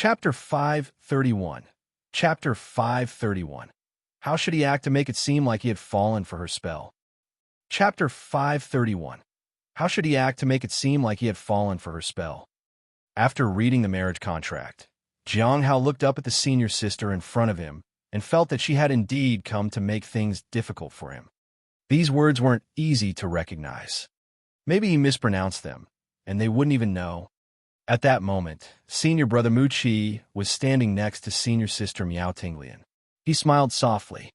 Chapter 531. Chapter 531. How should he act to make it seem like he had fallen for her spell? Chapter 531. How should he act to make it seem like he had fallen for her spell? After reading the marriage contract, Jiang Hao looked up at the senior sister in front of him and felt that she had indeed come to make things difficult for him. These words weren't easy to recognize. Maybe he mispronounced them, and they wouldn't even know. At that moment, senior brother Mu Qi was standing next to senior sister Miao Tinglian. He smiled softly.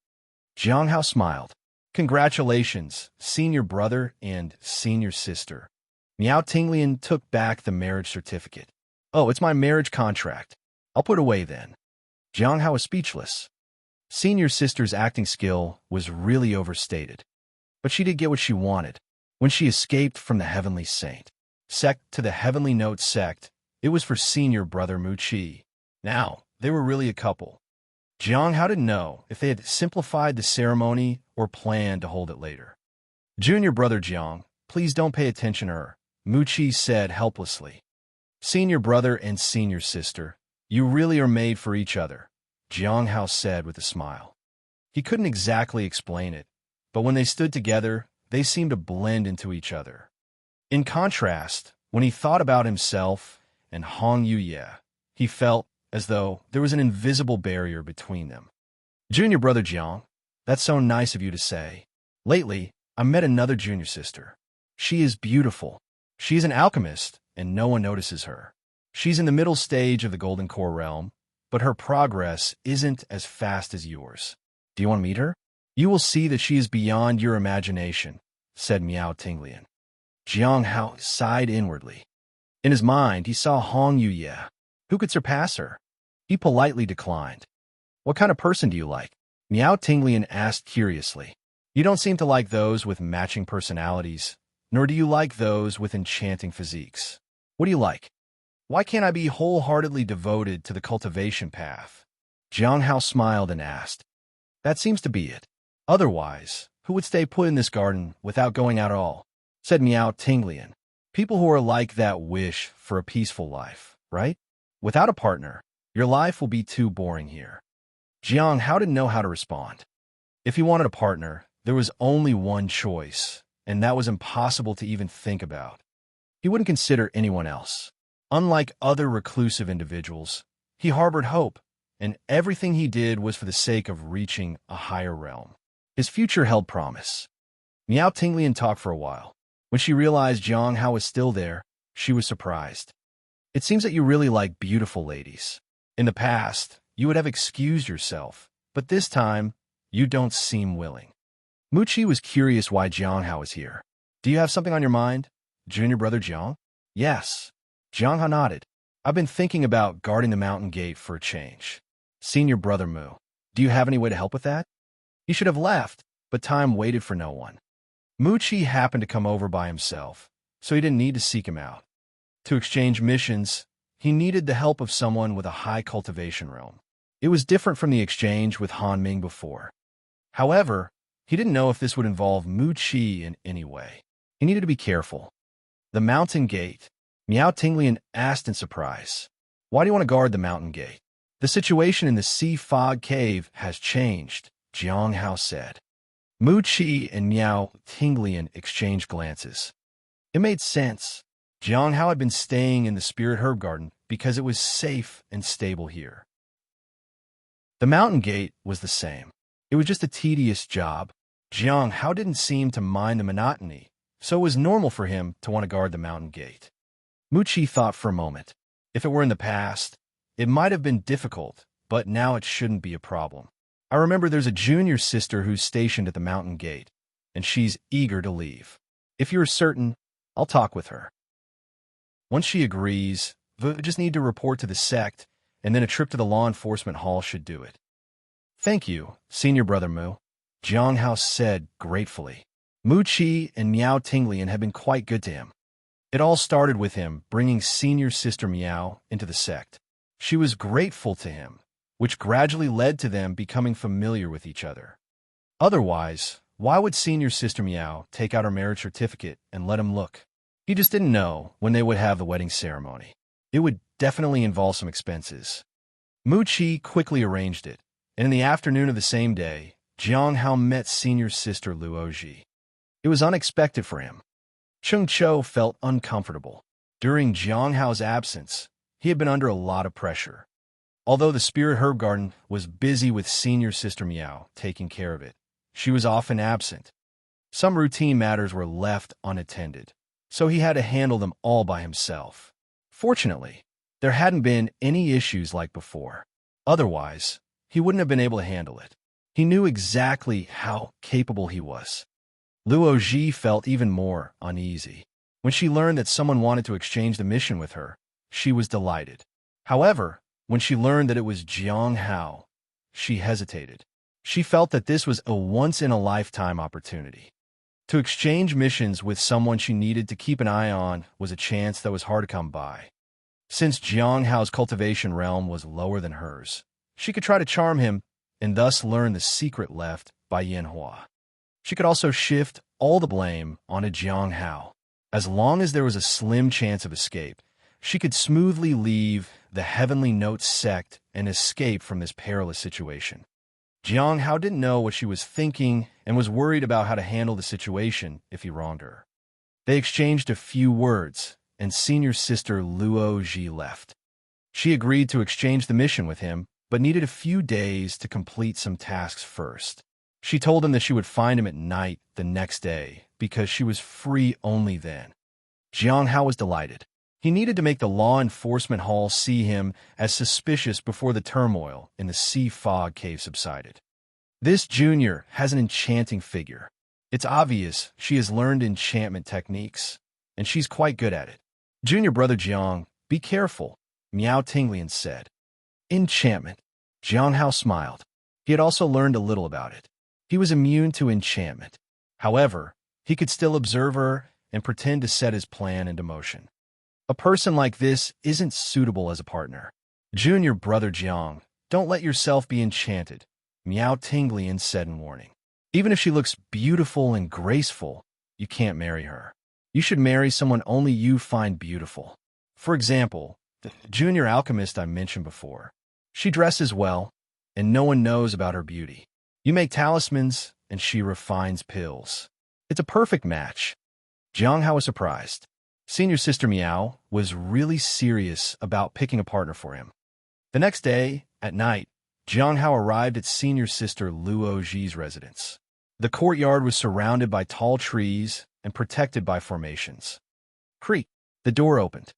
Jiang Hao smiled. Congratulations, senior brother and senior sister. Miao Tinglian took back the marriage certificate. Oh, it's my marriage contract. I'll put it away then. Jiang Hao was speechless. Senior sister's acting skill was really overstated. But she did get what she wanted. When she escaped from the heavenly saint sect to the heavenly note sect, it was for senior brother Mu Qi. Now, they were really a couple. Jiang Hao didn't know if they had simplified the ceremony or planned to hold it later. Junior brother Jiang, please don't pay attention to her, Mu Qi said helplessly. Senior brother and senior sister, you really are made for each other, Jiang Hao said with a smile. He couldn't exactly explain it, but when they stood together, they seemed to blend into each other. In contrast, when he thought about himself and Hong Yuye, he felt as though there was an invisible barrier between them. Junior brother Jiang, that's so nice of you to say. Lately, I met another junior sister. She is beautiful. She is an alchemist, and no one notices her. She's in the middle stage of the Golden Core realm, but her progress isn't as fast as yours. Do you want to meet her? You will see that she is beyond your imagination, said Miao Tinglian. Jiang Hao sighed inwardly. In his mind, he saw Hong Yuye. Who could surpass her? He politely declined. What kind of person do you like? Miao Tinglian asked curiously. You don't seem to like those with matching personalities, nor do you like those with enchanting physiques. What do you like? Why can't I be wholeheartedly devoted to the cultivation path? Jiang Hao smiled and asked. That seems to be it. Otherwise, who would stay put in this garden without going out at all? Said Miao Tinglian. People who are like that wish for a peaceful life, right? Without a partner, your life will be too boring here. Jiang Hao didn't know how to respond. If he wanted a partner, there was only one choice, and that was impossible to even think about. He wouldn't consider anyone else. Unlike other reclusive individuals, he harbored hope, and everything he did was for the sake of reaching a higher realm. His future held promise. Miao Tinglian talked for a while. When she realized Jiang Hao was still there, she was surprised. It seems that you really like beautiful ladies. In the past, you would have excused yourself, but this time, you don't seem willing. Mu Qi was curious why Jiang Hao was here. Do you have something on your mind, junior brother Jiang? Yes. Jiang Hao nodded. I've been thinking about guarding the mountain gate for a change. Senior brother Mu, do you have any way to help with that? He should have left, but time waited for no one. Mu Qi happened to come over by himself, so he didn't need to seek him out. To exchange missions, he needed the help of someone with a high cultivation realm. It was different from the exchange with Han Ming before. However, he didn't know if this would involve Mu Qi in any way. He needed to be careful. The mountain gate, Miao Tinglian asked in surprise. Why do you want to guard the mountain gate? The situation in the sea fog cave has changed, Jiang Hao said. Mu Qi and Miao Tinglian exchanged glances. It made sense. Jiang Hao had been staying in the Spirit Herb Garden because it was safe and stable here. The mountain gate was the same. It was just a tedious job. Jiang Hao didn't seem to mind the monotony, so it was normal for him to want to guard the mountain gate. Mu Qi thought for a moment. If it were in the past, it might have been difficult, but now it shouldn't be a problem. I remember there's a junior sister who's stationed at the mountain gate, and she's eager to leave. If you're certain, I'll talk with her. Once she agrees, we just need to report to the sect, and then a trip to the law enforcement hall should do it. Thank you, senior brother Mu, Jiang Hao said gratefully. Mu Qi and Miao Tinglian had been quite good to him. It all started with him bringing senior sister Miao into the sect. She was grateful to him, which gradually led to them becoming familiar with each other. Otherwise, why would senior sister Miao take out her marriage certificate and let him look? He just didn't know when they would have the wedding ceremony. It would definitely involve some expenses. Mu Qi quickly arranged it, and in the afternoon of the same day, Jiang Hao met senior sister Luo Ji. It was unexpected for him. Chung Cho felt uncomfortable. During Jiang Hao's absence, he had been under a lot of pressure. Although the Spirit Herb Garden was busy with senior sister Miao taking care of it, she was often absent. Some routine matters were left unattended, so he had to handle them all by himself. Fortunately, there hadn't been any issues like before. Otherwise, he wouldn't have been able to handle it. He knew exactly how capable he was. Luo Ji felt even more uneasy. When she learned that someone wanted to exchange the mission with her, she was delighted. However, when she learned that it was Jiang Hao, she hesitated. She felt that this was a once-in-a-lifetime opportunity. To exchange missions with someone she needed to keep an eye on was a chance that was hard to come by. Since Jiang Hao's cultivation realm was lower than hers, she could try to charm him and thus learn the secret left by Yanhua. She could also shift all the blame onto Jiang Hao. As long as there was a slim chance of escape, she could smoothly leave the Heavenly Note sect and escape from this perilous situation. Jiang Hao didn't know what she was thinking and was worried about how to handle the situation if he wronged her. They exchanged a few words, and senior sister Luo Ji left. She agreed to exchange the mission with him, but needed a few days to complete some tasks first. She told him that she would find him at night the next day because she was free only then. Jiang Hao was delighted. He needed to make the law enforcement hall see him as suspicious before the turmoil in the sea fog cave subsided. This junior has an enchanting figure. It's obvious she has learned enchantment techniques, and she's quite good at it. Junior brother Jiang, be careful, Miao Tinglian said. Enchantment. Jiang Hao smiled. He had also learned a little about it. He was immune to enchantment. However, he could still observe her and pretend to set his plan into motion. A person like this isn't suitable as a partner. Junior brother Jiang, don't let yourself be enchanted, Miao Tinglian said in warning. Even if she looks beautiful and graceful, you can't marry her. You should marry someone only you find beautiful. For example, the junior alchemist I mentioned before. She dresses well, and no one knows about her beauty. You make talismans, and she refines pills. It's a perfect match. Jiang Hao was surprised. Senior sister Miao was really serious about picking a partner for him. The next day, at night, Jiang Hao arrived at senior sister Luo Ji's residence. The courtyard was surrounded by tall trees and protected by formations. Creak! The door opened.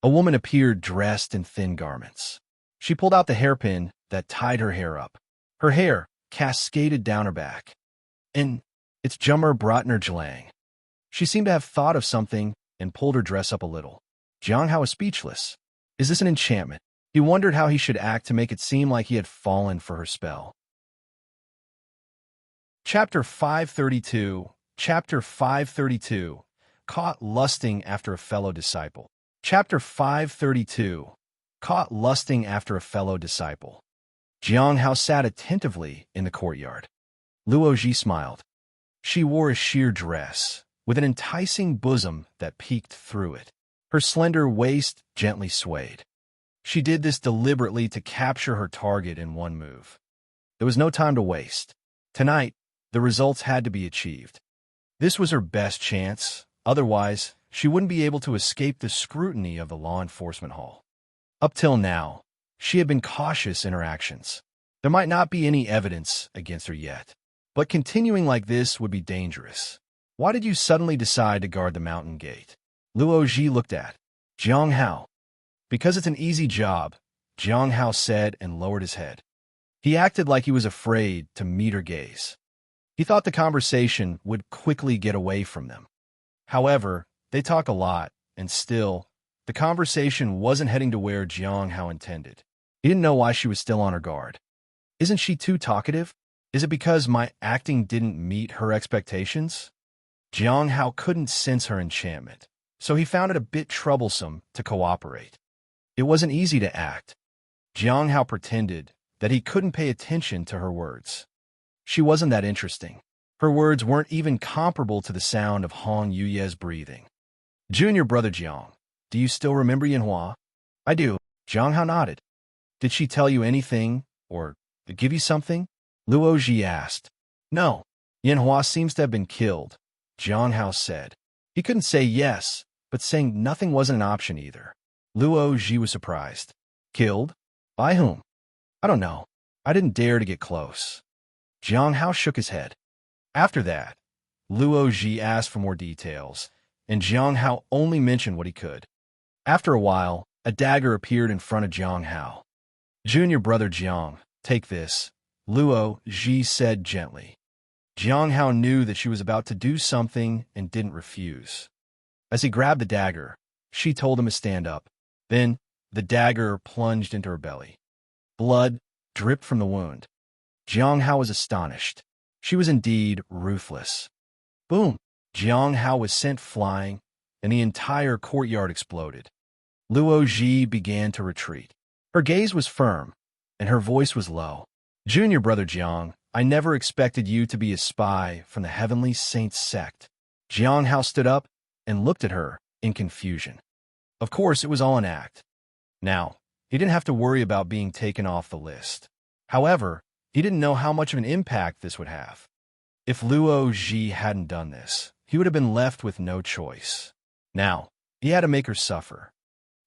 A woman appeared dressed in thin garments. She pulled out the hairpin that tied her hair up. Her hair cascaded down her back. And it's Jummer Brotner Jlang. She seemed to have thought of something and pulled her dress up a little. Jiang Hao was speechless. Is this an enchantment? He wondered how he should act to make it seem like he had fallen for her spell. Chapter 532. Chapter 532. Caught lusting after a fellow disciple. Chapter 532. Caught lusting after a fellow disciple. Jiang Hao sat attentively in the courtyard. Luo Ji smiled. She wore a sheer dress, with an enticing bosom that peeked through it. Her slender waist gently swayed. She did this deliberately to capture her target in one move. There was no time to waste. Tonight, the results had to be achieved. This was her best chance, otherwise, she wouldn't be able to escape the scrutiny of the law enforcement hall. Up till now, she had been cautious in her actions. There might not be any evidence against her yet, but continuing like this would be dangerous. Why did you suddenly decide to guard the mountain gate? Luo Ji looked at Jiang Hao. Because it's an easy job, Jiang Hao said and lowered his head. He acted like he was afraid to meet her gaze. He thought the conversation would quickly get away from them. However, they talk a lot, and still, the conversation wasn't heading to where Jiang Hao intended. He didn't know why she was still on her guard. Isn't she too talkative? Is it because my acting didn't meet her expectations? Jiang Hao couldn't sense her enchantment, so he found it a bit troublesome to cooperate. It wasn't easy to act. Jiang Hao pretended that he couldn't pay attention to her words. She wasn't that interesting. Her words weren't even comparable to the sound of Hong Yuye's breathing. Junior brother Jiang, do you still remember Yanhua? I do. Jiang Hao nodded. Did she tell you anything, or give you something? Luo Ji asked. No. Yin Hua seems to have been killed, Jiang Hao said. He couldn't say yes, but saying nothing wasn't an option either. Luo Ji was surprised. Killed? By whom? I don't know. I didn't dare to get close. Jiang Hao shook his head. After that, Luo Ji asked for more details, and Jiang Hao only mentioned what he could. After a while, a dagger appeared in front of Jiang Hao. Junior brother Jiang, take this, Luo Ji said gently. Jiang Hao knew that she was about to do something and didn't refuse. As he grabbed the dagger, she told him to stand up. Then, the dagger plunged into her belly. Blood dripped from the wound. Jiang Hao was astonished. She was indeed ruthless. Boom! Jiang Hao was sent flying, and the entire courtyard exploded. Luo Ji began to retreat. Her gaze was firm, and her voice was low. Junior brother Jiang, I never expected you to be a spy from the Heavenly Saints sect. Jiang Hao stood up and looked at her in confusion. Of course, it was all an act. Now, he didn't have to worry about being taken off the list. However, he didn't know how much of an impact this would have. If Luo Ji hadn't done this, he would have been left with no choice. Now, he had to make her suffer.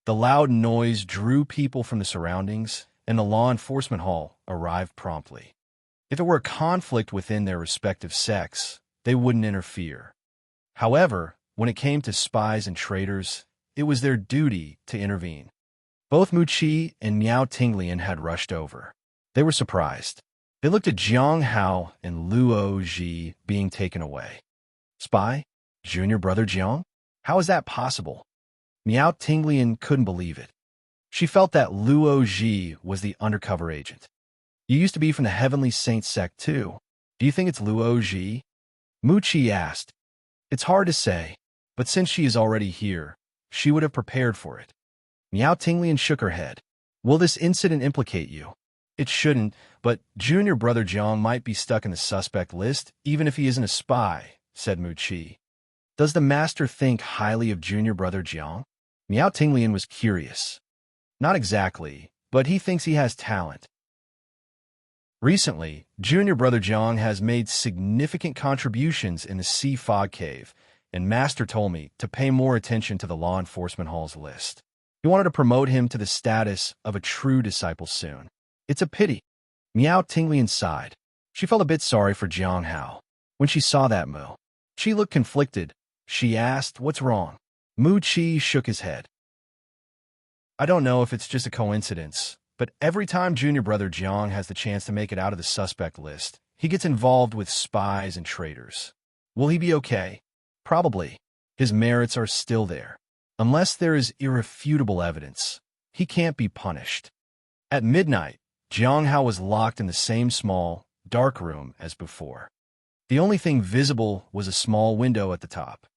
The loud noise drew people from the surroundings, and the law enforcement hall arrived promptly. If it were a conflict within their respective sects, they wouldn't interfere. However, when it came to spies and traitors, it was their duty to intervene. Both Mu Qi and Miao Tinglian had rushed over. They were surprised. They looked at Jiang Hao and Luo Ji being taken away. Spy? Junior brother Jiang? How is that possible? Miao Tinglian couldn't believe it. She felt that Luo Ji was the undercover agent. You used to be from the Heavenly Saints sect too. Do you think it's Luo Ji? Mu Qi asked. It's hard to say, but since she is already here, she would have prepared for it. Miao Tinglian shook her head. Will this incident implicate you? It shouldn't, but Junior brother Jiang might be stuck in the suspect list, even if he isn't a spy, said Mu Qi. Does the master think highly of Junior brother Jiang? Miao Tinglian was curious. Not exactly, but he thinks he has talent. Recently, Junior brother Jiang has made significant contributions in the Sea Fog Cave, and Master told me to pay more attention to the law enforcement hall's list. He wanted to promote him to the status of a true disciple soon. It's a pity. Miao Tinglian sighed. She felt a bit sorry for Jiang Hao. When she saw that Mu, she looked conflicted. She asked, what's wrong? Mu Qi shook his head. I don't know if it's just a coincidence, but every time Junior brother Jiang has the chance to make it out of the suspect list, he gets involved with spies and traitors. Will he be okay? Probably. His merits are still there. Unless there is irrefutable evidence, he can't be punished. At midnight, Jiang Hao was locked in the same small, dark room as before. The only thing visible was a small window at the top.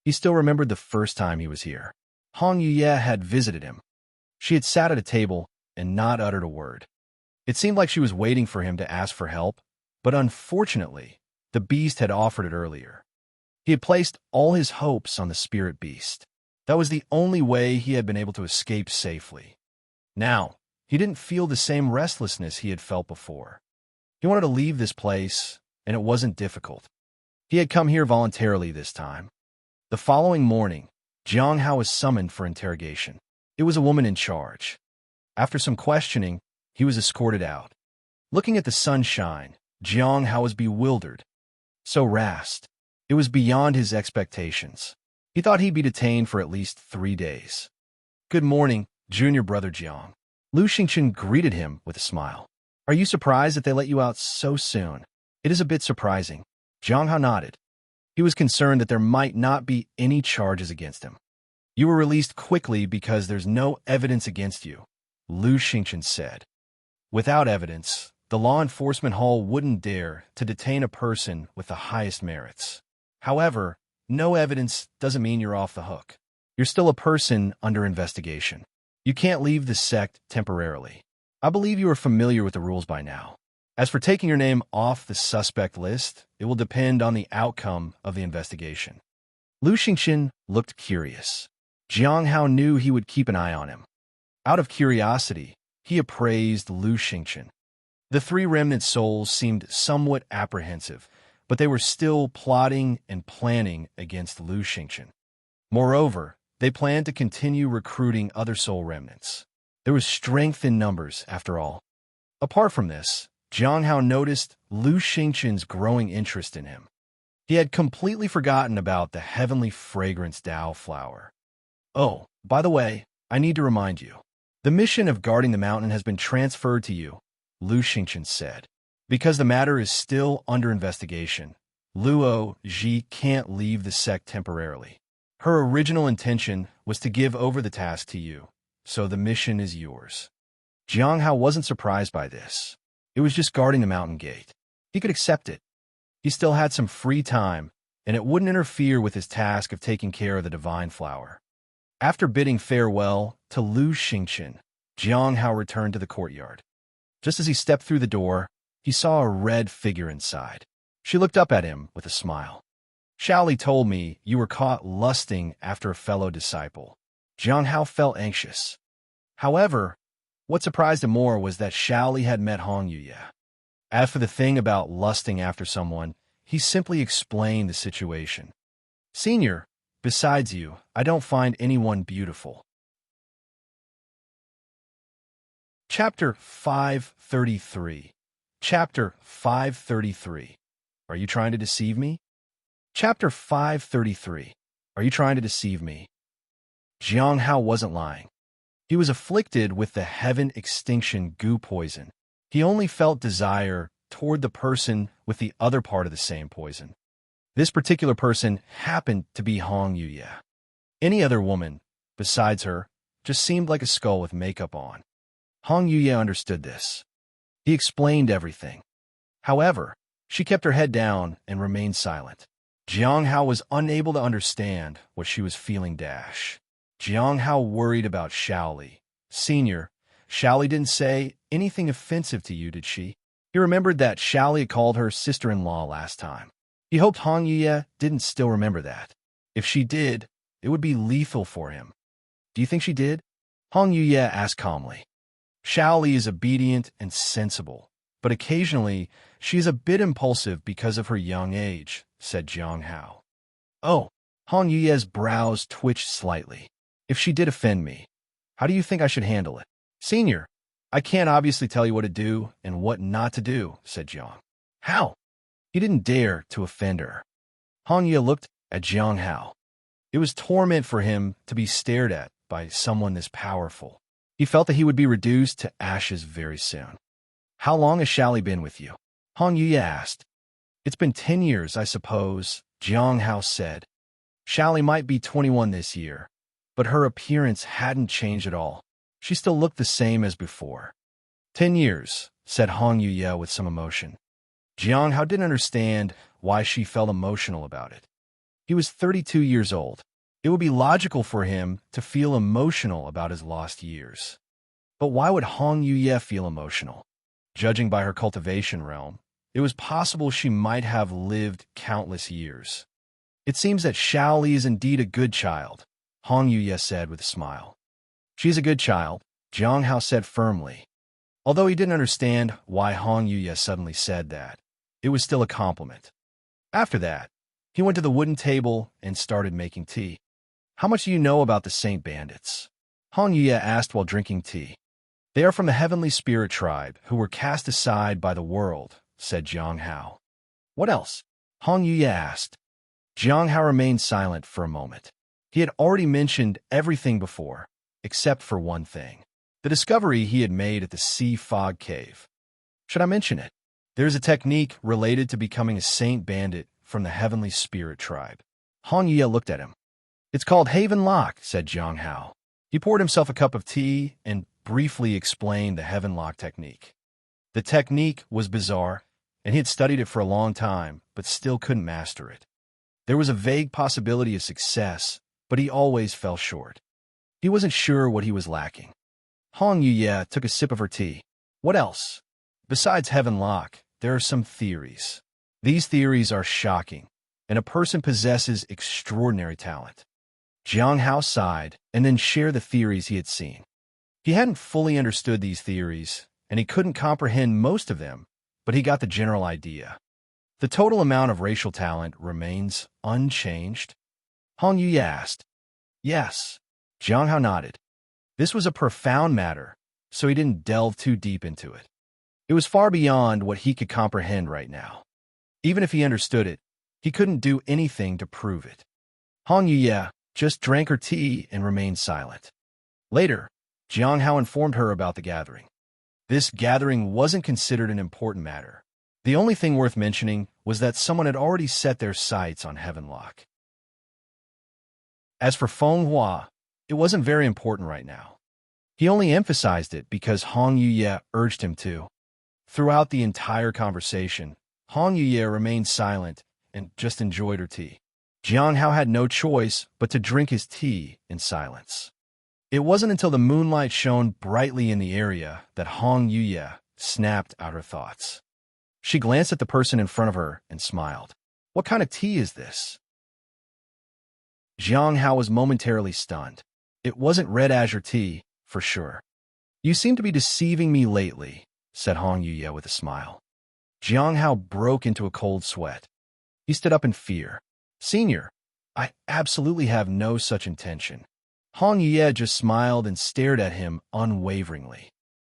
He still remembered the first time he was here. Hong Yuye had visited him. She had sat at a table and not uttered a word. It seemed like she was waiting for him to ask for help, but unfortunately, the beast had offered it earlier. He had placed all his hopes on the spirit beast. That was the only way he had been able to escape safely. Now, he didn't feel the same restlessness he had felt before. He wanted to leave this place, and it wasn't difficult. He had come here voluntarily this time. The following morning, Jiang Hao was summoned for interrogation. It was a woman in charge. After some questioning, he was escorted out. Looking at the sunshine, Jiang Hao was bewildered. So rapt. It was beyond his expectations. He thought he'd be detained for at least 3 days. Good morning, Junior brother Jiang. Lu Xingchen greeted him with a smile. Are you surprised that they let you out so soon? It is a bit surprising. Jiang Hao nodded. He was concerned that there might not be any charges against him. You were released quickly because there's no evidence against you, Lu Xingchen said. Without evidence, the law enforcement hall wouldn't dare to detain a person with the highest merits. However, no evidence doesn't mean you're off the hook. You're still a person under investigation. You can't leave the sect temporarily. I believe you are familiar with the rules by now. As for taking your name off the suspect list, it will depend on the outcome of the investigation. Lu Xingchen looked curious. Jiang Hao knew he would keep an eye on him. Out of curiosity, he appraised Lu Xingchen. The three remnant souls seemed somewhat apprehensive, but they were still plotting and planning against Lu Xingchen. Moreover, they planned to continue recruiting other soul remnants. There was strength in numbers, after all. Apart from this, Jiang Hao noticed Lu Xingchen's growing interest in him. He had completely forgotten about the heavenly fragrance Dao flower. Oh, by the way, I need to remind you. The mission of guarding the mountain has been transferred to you, Lu Xingchen said. Because the matter is still under investigation, Luo Ji can't leave the sect temporarily. Her original intention was to give over the task to you, so the mission is yours. Jiang Hao wasn't surprised by this. It was just guarding the mountain gate. He could accept it. He still had some free time, and it wouldn't interfere with his task of taking care of the divine flower. After bidding farewell to Lu Xingchen, Jiang Hao returned to the courtyard. Just as he stepped through the door, he saw a red figure inside. She looked up at him with a smile. Shaoli told me you were caught lusting after a fellow disciple. Jiang Hao felt anxious. However, what surprised him more was that Shaoli had met Hong Yuye. As for the thing about lusting after someone, he simply explained the situation. Senior, besides you, I don't find anyone beautiful. Chapter 533. Chapter 533. Are you trying to deceive me? Chapter 533. Are you trying to deceive me? Jiang Hao wasn't lying. He was afflicted with the heaven extinction goo poison. He only felt desire toward the person with the other part of the same poison. This particular person happened to be Hong Yuye. Any other woman, besides her, just seemed like a skull with makeup on. Hong Yuye understood this. He explained everything. However, she kept her head down and remained silent. Jiang Hao was unable to understand what she was feeling. Jiang Hao worried about Shaoli. Senior, Shaoli didn't say anything offensive to you, did she? He remembered that Shaoli had called her sister-in-law last time. He hoped Hong Yuye didn't still remember that. If she did, it would be lethal for him. Do you think she did? Hong Yuye asked calmly. Shaoli is obedient and sensible, but occasionally she is a bit impulsive because of her young age, said Jiang Hao. Oh, Hong Yuye's brows twitched slightly. If she did offend me, how do you think I should handle it? Senior, I can't obviously tell you what to do and what not to do, said Jiang. How? He didn't dare to offend her. Hong Yuye looked at Jiang Hao. It was torment for him to be stared at by someone this powerful. He felt that he would be reduced to ashes very soon. How long has Shaoli been with you? Hong Yuye asked. It's been 10 years, I suppose, Jiang Hao said. Shaoli might be 21 this year, but her appearance hadn't changed at all. She still looked the same as before. 10 years, said Hong Yuye with some emotion. Jiang Hao didn't understand why she felt emotional about it. He was 32 years old. It would be logical for him to feel emotional about his lost years. But why would Hong Yuye feel emotional? Judging by her cultivation realm, it was possible she might have lived countless years. It seems that Shaoli is indeed a good child, Hong Yuye said with a smile. She's a good child, Jiang Hao said firmly. Although he didn't understand why Hong Yuye suddenly said that, it was still a compliment. After that, he went to the wooden table and started making tea. How much do you know about the Saint Bandits? Hong Yuye asked while drinking tea. They are from the heavenly spirit tribe who were cast aside by the world, said Jiang Hao. What else? Hong Yuye asked. Jiang Hao remained silent for a moment. He had already mentioned everything before, except for one thing. The discovery he had made at the Sea Fog Cave. Should I mention it? There is a technique related to becoming a Saint Bandit from the heavenly spirit tribe. Hong Yuye looked at him. It's called Haven Lock, said Jiang Hao. He poured himself a cup of tea and briefly explained the Heaven Lock technique. The technique was bizarre, and he had studied it for a long time, but still couldn't master it. There was a vague possibility of success, but he always fell short. He wasn't sure what he was lacking. Hong Yuye took a sip of her tea. What else? Besides Heaven Lock, there are some theories. These theories are shocking, and a person possesses extraordinary talent. Jiang Hao sighed and then shared the theories he had seen. He hadn't fully understood these theories, and he couldn't comprehend most of them, but he got the general idea. The total amount of racial talent remains unchanged? Hong Yu asked. Yes. Jiang Hao nodded. This was a profound matter, so he didn't delve too deep into it. It was far beyond what he could comprehend right now. Even if he understood it, he couldn't do anything to prove it. Hong Yu just drank her tea and remained silent. Later, Jiang Hao informed her about the gathering. This gathering wasn't considered an important matter. The only thing worth mentioning was that someone had already set their sights on Heavenlock. As for Feng Hua, it wasn't very important right now. He only emphasized it because Hong Yu urged him to. Throughout the entire conversation, Hong Yu remained silent and just enjoyed her tea. Jiang Hao had no choice but to drink his tea in silence. It wasn't until the moonlight shone brightly in the area that Hong Yu snapped out her thoughts. She glanced at the person in front of her and smiled. What kind of tea is this? Jiang Hao was momentarily stunned. It wasn't red azure tea, for sure. You seem to be deceiving me lately, said Hong Yu with a smile. Jiang Hao broke into a cold sweat. He stood up in fear. Senior, I absolutely have no such intention. Hong Yu just smiled and stared at him unwaveringly.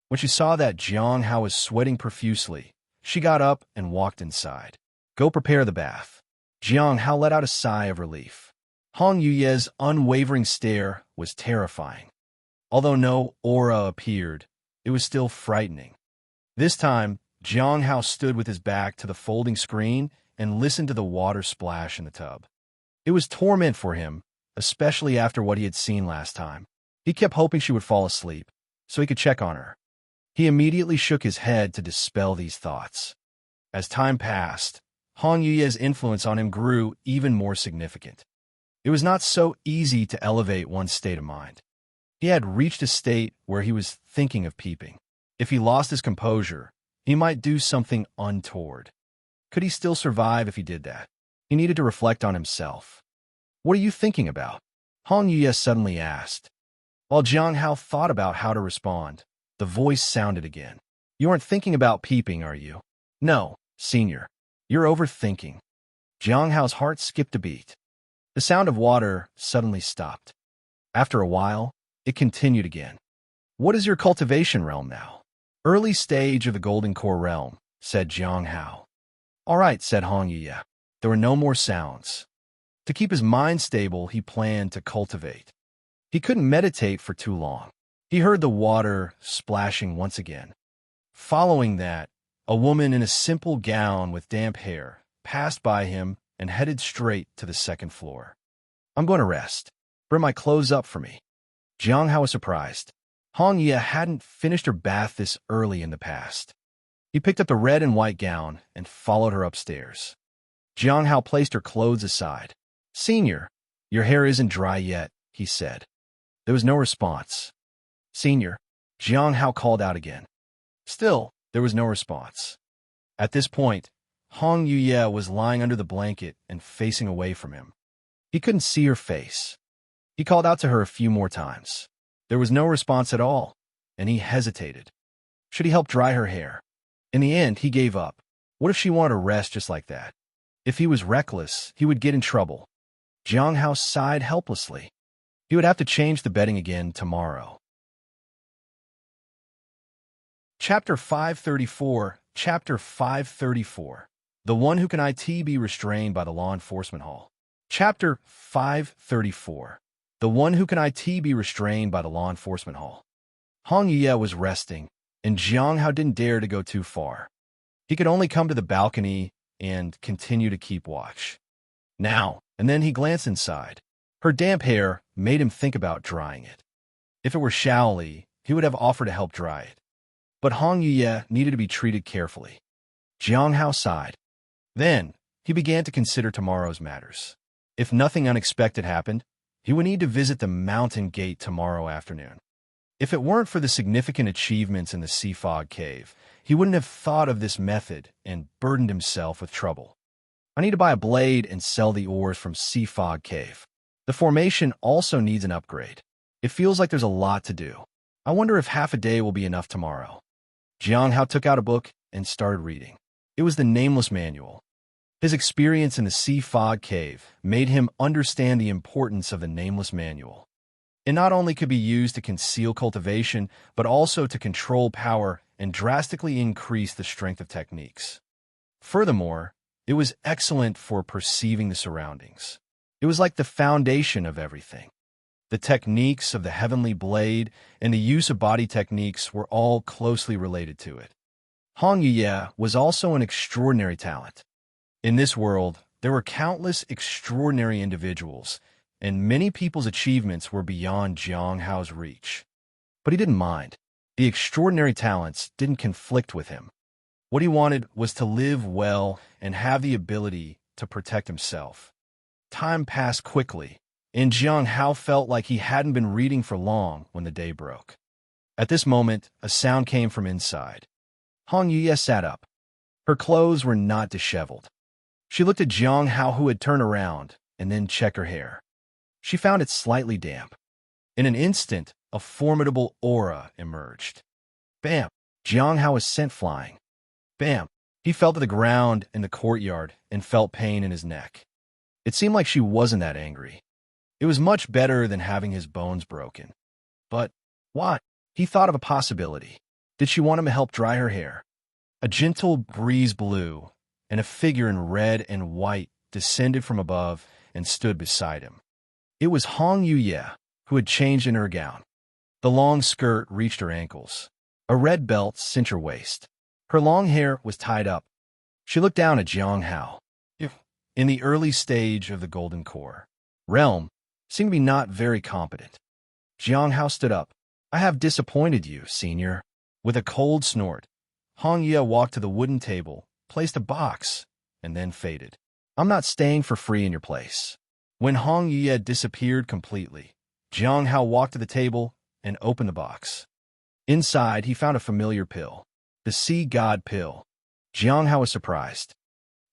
When she saw that Jiang Hao was sweating profusely, she got up and walked inside. Go prepare the bath. Jiang Hao let out a sigh of relief. Hong Yu's unwavering stare was terrifying. Although no aura appeared, it was still frightening. This time, Jiang Hao stood with his back to the folding screen and listened to the water splash in the tub. It was torment for him, especially after what he had seen last time. He kept hoping she would fall asleep, so he could check on her. He immediately shook his head to dispel these thoughts. As time passed, Hong Yu's influence on him grew even more significant. It was not so easy to elevate one's state of mind. He had reached a state where he was thinking of peeping. If he lost his composure, he might do something untoward. Could he still survive if he did that? He needed to reflect on himself. What are you thinking about? Hong Yu suddenly asked. While Jiang Hao thought about how to respond, the voice sounded again. You aren't thinking about peeping, are you? No, senior. You're overthinking. Jiang Hao's heart skipped a beat. The sound of water suddenly stopped. After a while, it continued again. What is your cultivation realm now? Early stage of the Golden Core realm, said Jiang Hao. All right, said Hong Yu. There were no more sounds. To keep his mind stable, he planned to cultivate. He couldn't meditate for too long. He heard the water splashing once again. Following that, a woman in a simple gown with damp hair passed by him and headed straight to the second floor. I'm going to rest. Bring my clothes up for me. Jiang Hao was surprised. Hong Yu hadn't finished her bath this early in the past. He picked up the red and white gown and followed her upstairs. Jiang Hao placed her clothes aside. Senior, your hair isn't dry yet, he said. There was no response. Senior, Jiang Hao called out again. Still, there was no response. At this point, Hong Yu was lying under the blanket and facing away from him. He couldn't see her face. He called out to her a few more times. There was no response at all, and he hesitated. Should he help dry her hair? In the end, he gave up. What if she wanted to rest just like that? If he was reckless, he would get in trouble. Jiang Hao sighed helplessly. He would have to change the bedding again tomorrow. Chapter 534. Chapter 534. The one who can be restrained by the law enforcement hall. Chapter 534. The one who can be restrained by the law enforcement hall. Hong Yu was resting, and Jiang Hao didn't dare to go too far. He could only come to the balcony and continue to keep watch. Now and then he glanced inside. Her damp hair made him think about drying it. If it were Shaoli, he would have offered to help dry it. But Hong Yu needed to be treated carefully. Jiang Hao sighed. Then, he began to consider tomorrow's matters. If nothing unexpected happened, he would need to visit the mountain gate tomorrow afternoon. If it weren't for the significant achievements in the Sea Fog Cave, he wouldn't have thought of this method and burdened himself with trouble. I need to buy a blade and sell the ores from Sea Fog Cave. The formation also needs an upgrade. It feels like there's a lot to do. I wonder if half a day will be enough tomorrow. Jiang Hao took out a book and started reading. It was the Nameless Manual. His experience in the sea fog cave made him understand the importance of the Nameless Manual. It not only could be used to conceal cultivation, but also to control power and drastically increase the strength of techniques. Furthermore, it was excellent for perceiving the surroundings. It was like the foundation of everything. The techniques of the heavenly blade and the use of body techniques were all closely related to it. Hong Yuye was also an extraordinary talent. In this world, there were countless extraordinary individuals, and many people's achievements were beyond Jiang Hao's reach. But he didn't mind. The extraordinary talents didn't conflict with him. What he wanted was to live well and have the ability to protect himself. Time passed quickly, and Jiang Hao felt like he hadn't been reading for long when the day broke. At this moment, a sound came from inside. Hong Yuye sat up. Her clothes were not disheveled. She looked at Jiang Hao, who had turned around, and then checked her hair. She found it slightly damp. In an instant, a formidable aura emerged. Bam! Jiang Hao was sent flying. Bam! He fell to the ground in the courtyard and felt pain in his neck. It seemed like she wasn't that angry. It was much better than having his bones broken. But what? He thought of a possibility. Did she want him to help dry her hair? A gentle breeze blew, and a figure in red and white descended from above and stood beside him. It was Hong Yuye, who had changed into her gown. The long skirt reached her ankles. A red belt cinched her waist. Her long hair was tied up. She looked down at Jiang Hao. In the early stage of the Golden Core realm, seemed to be not very competent. Jiang Hao stood up. I have disappointed you, senior. With a cold snort, Hong Yuye walked to the wooden table, placed a box, and then faded. I'm not staying for free in your place. When Hong Yuye disappeared completely, Jiang Hao walked to the table and opened the box. Inside, he found a familiar pill, the Sea God pill. Jiang Hao was surprised.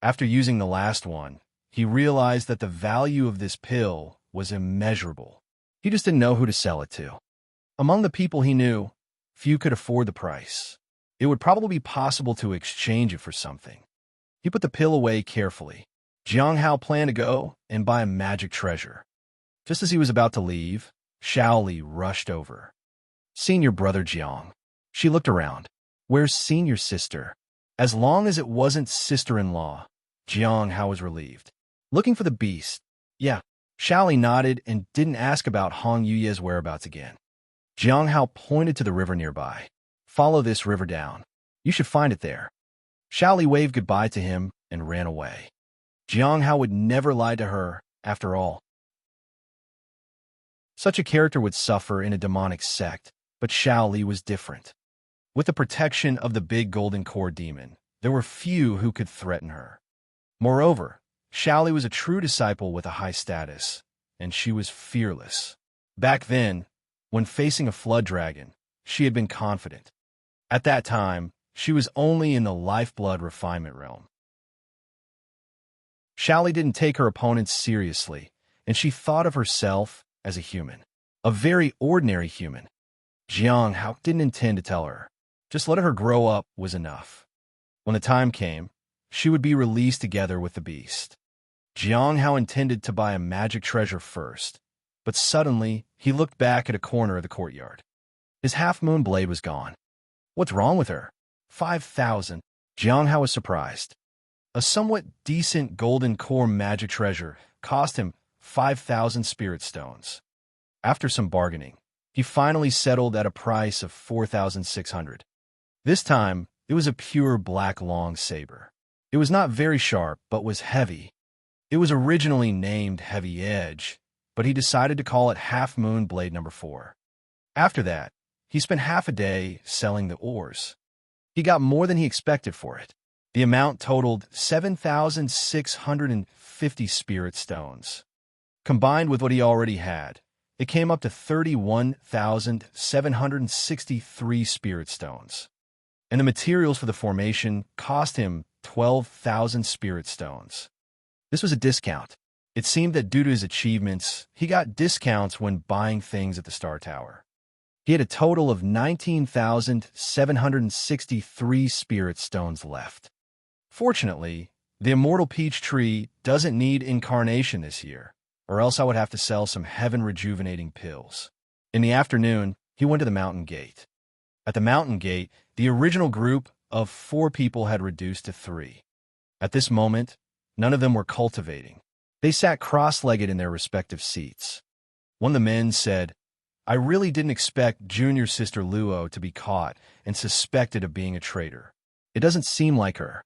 After using the last one, he realized that the value of this pill was immeasurable. He just didn't know who to sell it to. Among the people he knew, few could afford the price. It would probably be possible to exchange it for something. He put the pill away carefully. Jiang Hao planned to go and buy a magic treasure. Just as he was about to leave, Shaoli rushed over. Senior brother Jiang. She looked around. Where's senior sister? As long as it wasn't sister-in-law, Jiang Hao was relieved. Looking for the beast. Yeah. Shaoli nodded and didn't ask about Hong Yuye's whereabouts again. Jiang Hao pointed to the river nearby. Follow this river down. You should find it there. Shaoli waved goodbye to him and ran away. Jiang Hao would never lie to her, after all. Such a character would suffer in a demonic sect, but Shaoli was different. With the protection of the big golden core demon, there were few who could threaten her. Moreover, Shaoli was a true disciple with a high status, and she was fearless. Back then, when facing a flood dragon, she had been confident. At that time, she was only in the lifeblood refinement realm. Shaoli didn't take her opponents seriously, and she thought of herself as a human. A very ordinary human. Jiang Hao didn't intend to tell her. Just letting her grow up was enough. When the time came, she would be released together with the beast. Jiang Hao intended to buy a magic treasure first, but suddenly he looked back at a corner of the courtyard. His half-moon blade was gone. What's wrong with her? 5,000. Jiang Hao was surprised. A somewhat decent golden core magic treasure cost him 5,000 spirit stones. After some bargaining, he finally settled at a price of 4,600. This time, it was a pure black long saber. It was not very sharp, but was heavy. It was originally named Heavy Edge, but he decided to call it Half Moon Blade No. 4. After that, he spent half a day selling the ores. He got more than he expected for it. The amount totaled 7,650 spirit stones. Combined with what he already had, it came up to 31,763 spirit stones. And the materials for the formation cost him 12,000 spirit stones. This was a discount. It seemed that due to his achievements, he got discounts when buying things at the Star Tower. He had a total of 19,763 spirit stones left. Fortunately, the immortal peach tree doesn't need incarnation this year, or else I would have to sell some heaven-rejuvenating pills. In the afternoon, he went to the mountain gate. At the mountain gate, the original group of 4 people had reduced to 3. At this moment, none of them were cultivating. They sat cross-legged in their respective seats. One of the men said, "I really didn't expect junior sister Luo to be caught and suspected of being a traitor. It doesn't seem like her.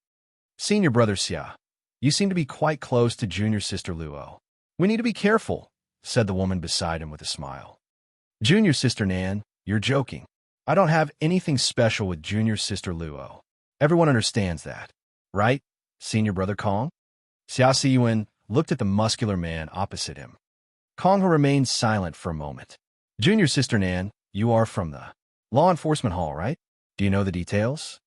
Senior brother Xia, you seem to be quite close to junior sister Luo. We need to be careful," said the woman beside him with a smile. "Junior sister Nan, you're joking. I don't have anything special with junior sister Luo. Everyone understands that, right, senior brother Kong?" Xia Siyuan looked at the muscular man opposite him. Kong remained silent for a moment. "Junior sister Nan, you are from the law enforcement hall, right? Do you know the details?"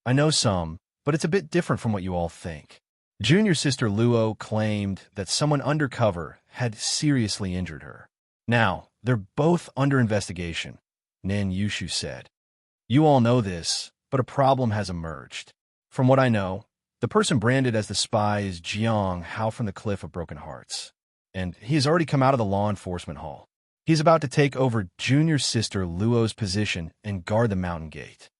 "I know some, but it's a bit different from what you all think." Junior sister Luo claimed that someone undercover had seriously injured her. "Now, they're both under investigation," Nan Yushu said. "You all know this, but a problem has emerged. From what I know, the person branded as the spy is Jiang Hao from the Cliff of Broken Hearts, and he has already come out of the law enforcement hall. He's about to take over junior sister Luo's position and guard the mountain gate."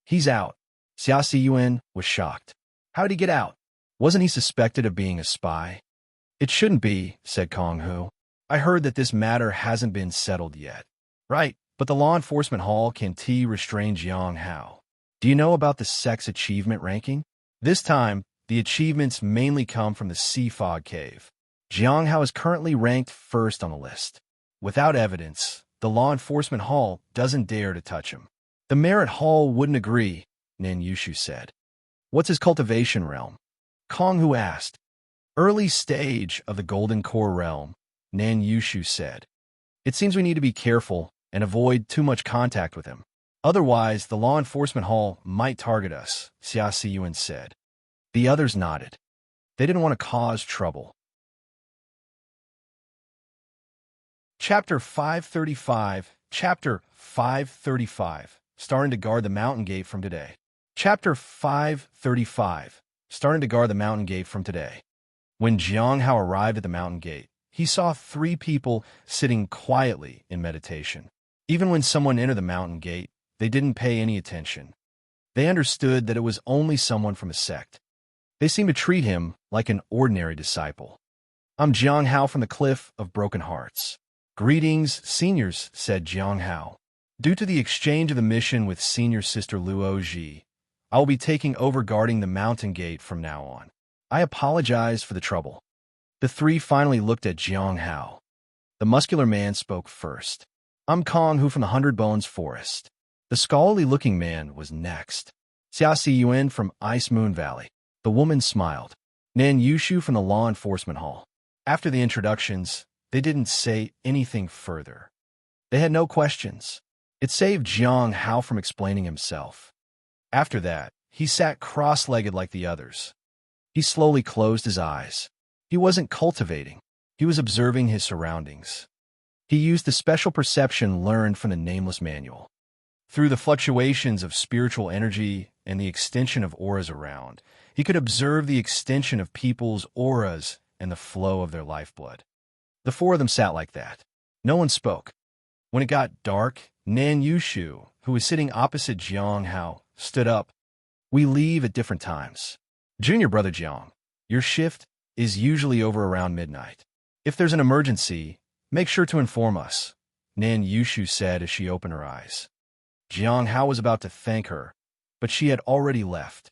"He's out." Xia Siyuan was shocked. "How did he get out? Wasn't he suspected of being a spy?" "It shouldn't be," said Kong Hu. "I heard that this matter hasn't been settled yet." "Right, but the law enforcement hall can restrain Jiang Hao. Do you know about the sex achievement ranking? This time, the achievements mainly come from the Sea Fog Cave. Jiang Hao is currently ranked first on the list. Without evidence, the law enforcement hall doesn't dare to touch him." "The merit hall wouldn't agree," Nan Yushu said. "What's his cultivation realm?" Kong Hu asked. "Early stage of the Golden Core realm," Nan Yushu said. "It seems we need to be careful and avoid too much contact with him. Otherwise, the law enforcement hall might target us," Xia Siyuan said. The others nodded. They didn't want to cause trouble. Chapter 535, Chapter 535, starting to guard the mountain gate from today. Chapter 535, starting to guard the mountain gate from today. When Jiang Hao arrived at the mountain gate, he saw 3 people sitting quietly in meditation. Even when someone entered the mountain gate, they didn't pay any attention. They understood that it was only someone from a sect. They seemed to treat him like an ordinary disciple. "I'm Jiang Hao from the Cliff of Broken Hearts." "Greetings, seniors," said Jiang Hao. "Due to the exchange of the mission with senior sister Luo Ji, I will be taking over guarding the mountain gate from now on. I apologize for the trouble." The 3 finally looked at Jiang Hao. The muscular man spoke first. "I'm Kong Hu from the 100 Bones Forest." The scholarly-looking man was next. "Xia Siyuan from Ice Moon Valley." The woman smiled. "Nan Yushu from the Law Enforcement Hall." After the introductions, they didn't say anything further. They had no questions. It saved Jiang Hao from explaining himself. After that, he sat cross-legged like the others. He slowly closed his eyes. He wasn't cultivating. He was observing his surroundings. He used the special perception learned from the Nameless Manual. Through the fluctuations of spiritual energy and the extension of auras around, he could observe the extension of people's auras and the flow of their lifeblood. The 4 of them sat like that. No one spoke. When it got dark, Nan Yushu, who was sitting opposite Jiang Hao, stood up. "We leave at different times. Junior brother Jiang, your shift is usually over around midnight. If there's an emergency, make sure to inform us," Nan Yushu said as she opened her eyes. Jiang Hao was about to thank her, but she had already left.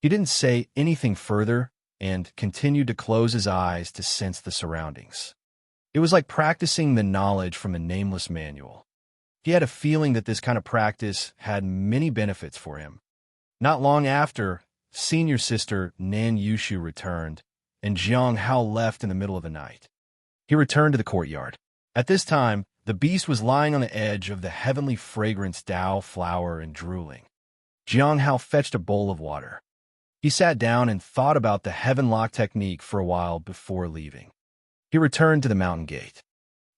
He didn't say anything further and continued to close his eyes to sense the surroundings. It was like practicing the knowledge from a Nameless Manual. He had a feeling that this kind of practice had many benefits for him. Not long after, senior sister Nan Yushu returned, and Jiang Hao left in the middle of the night. He returned to the courtyard. At this time, the beast was lying on the edge of the heavenly fragrance Dao flower and drooling. Jiang Hao fetched a bowl of water. He sat down and thought about the heaven lock technique for a while before leaving. He returned to the mountain gate.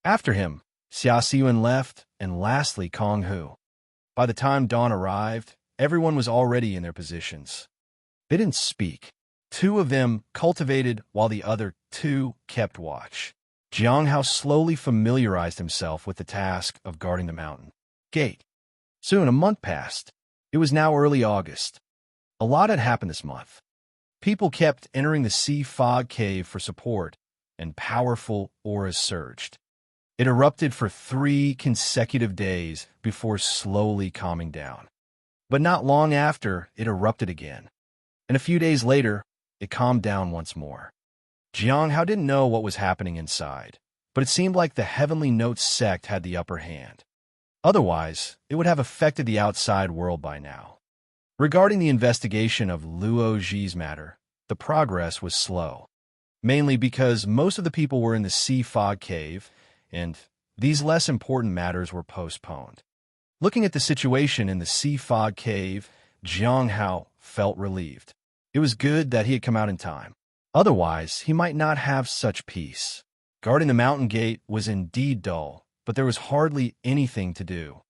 After him, Xia Xiyuan left, and lastly Kong Hu. By the time dawn arrived, everyone was already in their positions. They didn't speak. Two of them cultivated while the other two kept watch. Jiang Hao slowly familiarized himself with the task of guarding the mountain gate. Soon a month passed. It was now early August. A lot had happened this month. People kept entering the sea fog cave for support, and powerful auras surged. It erupted for 3 consecutive days before slowly calming down. But not long after, it erupted again. And a few days later, it calmed down once more. Jiang Hao didn't know what was happening inside, but it seemed like the Heavenly Notes sect had the upper hand. Otherwise, it would have affected the outside world by now. Regarding the investigation of Luo Ji's matter, the progress was slow, mainly because most of the people were in the sea fog cave, and these less important matters were postponed. Looking at the situation in the sea fog cave, Jiang Hao felt relieved. It was good that he had come out in time. Otherwise, he might not have such peace. Guarding the mountain gate was indeed dull, but there was hardly anything to do.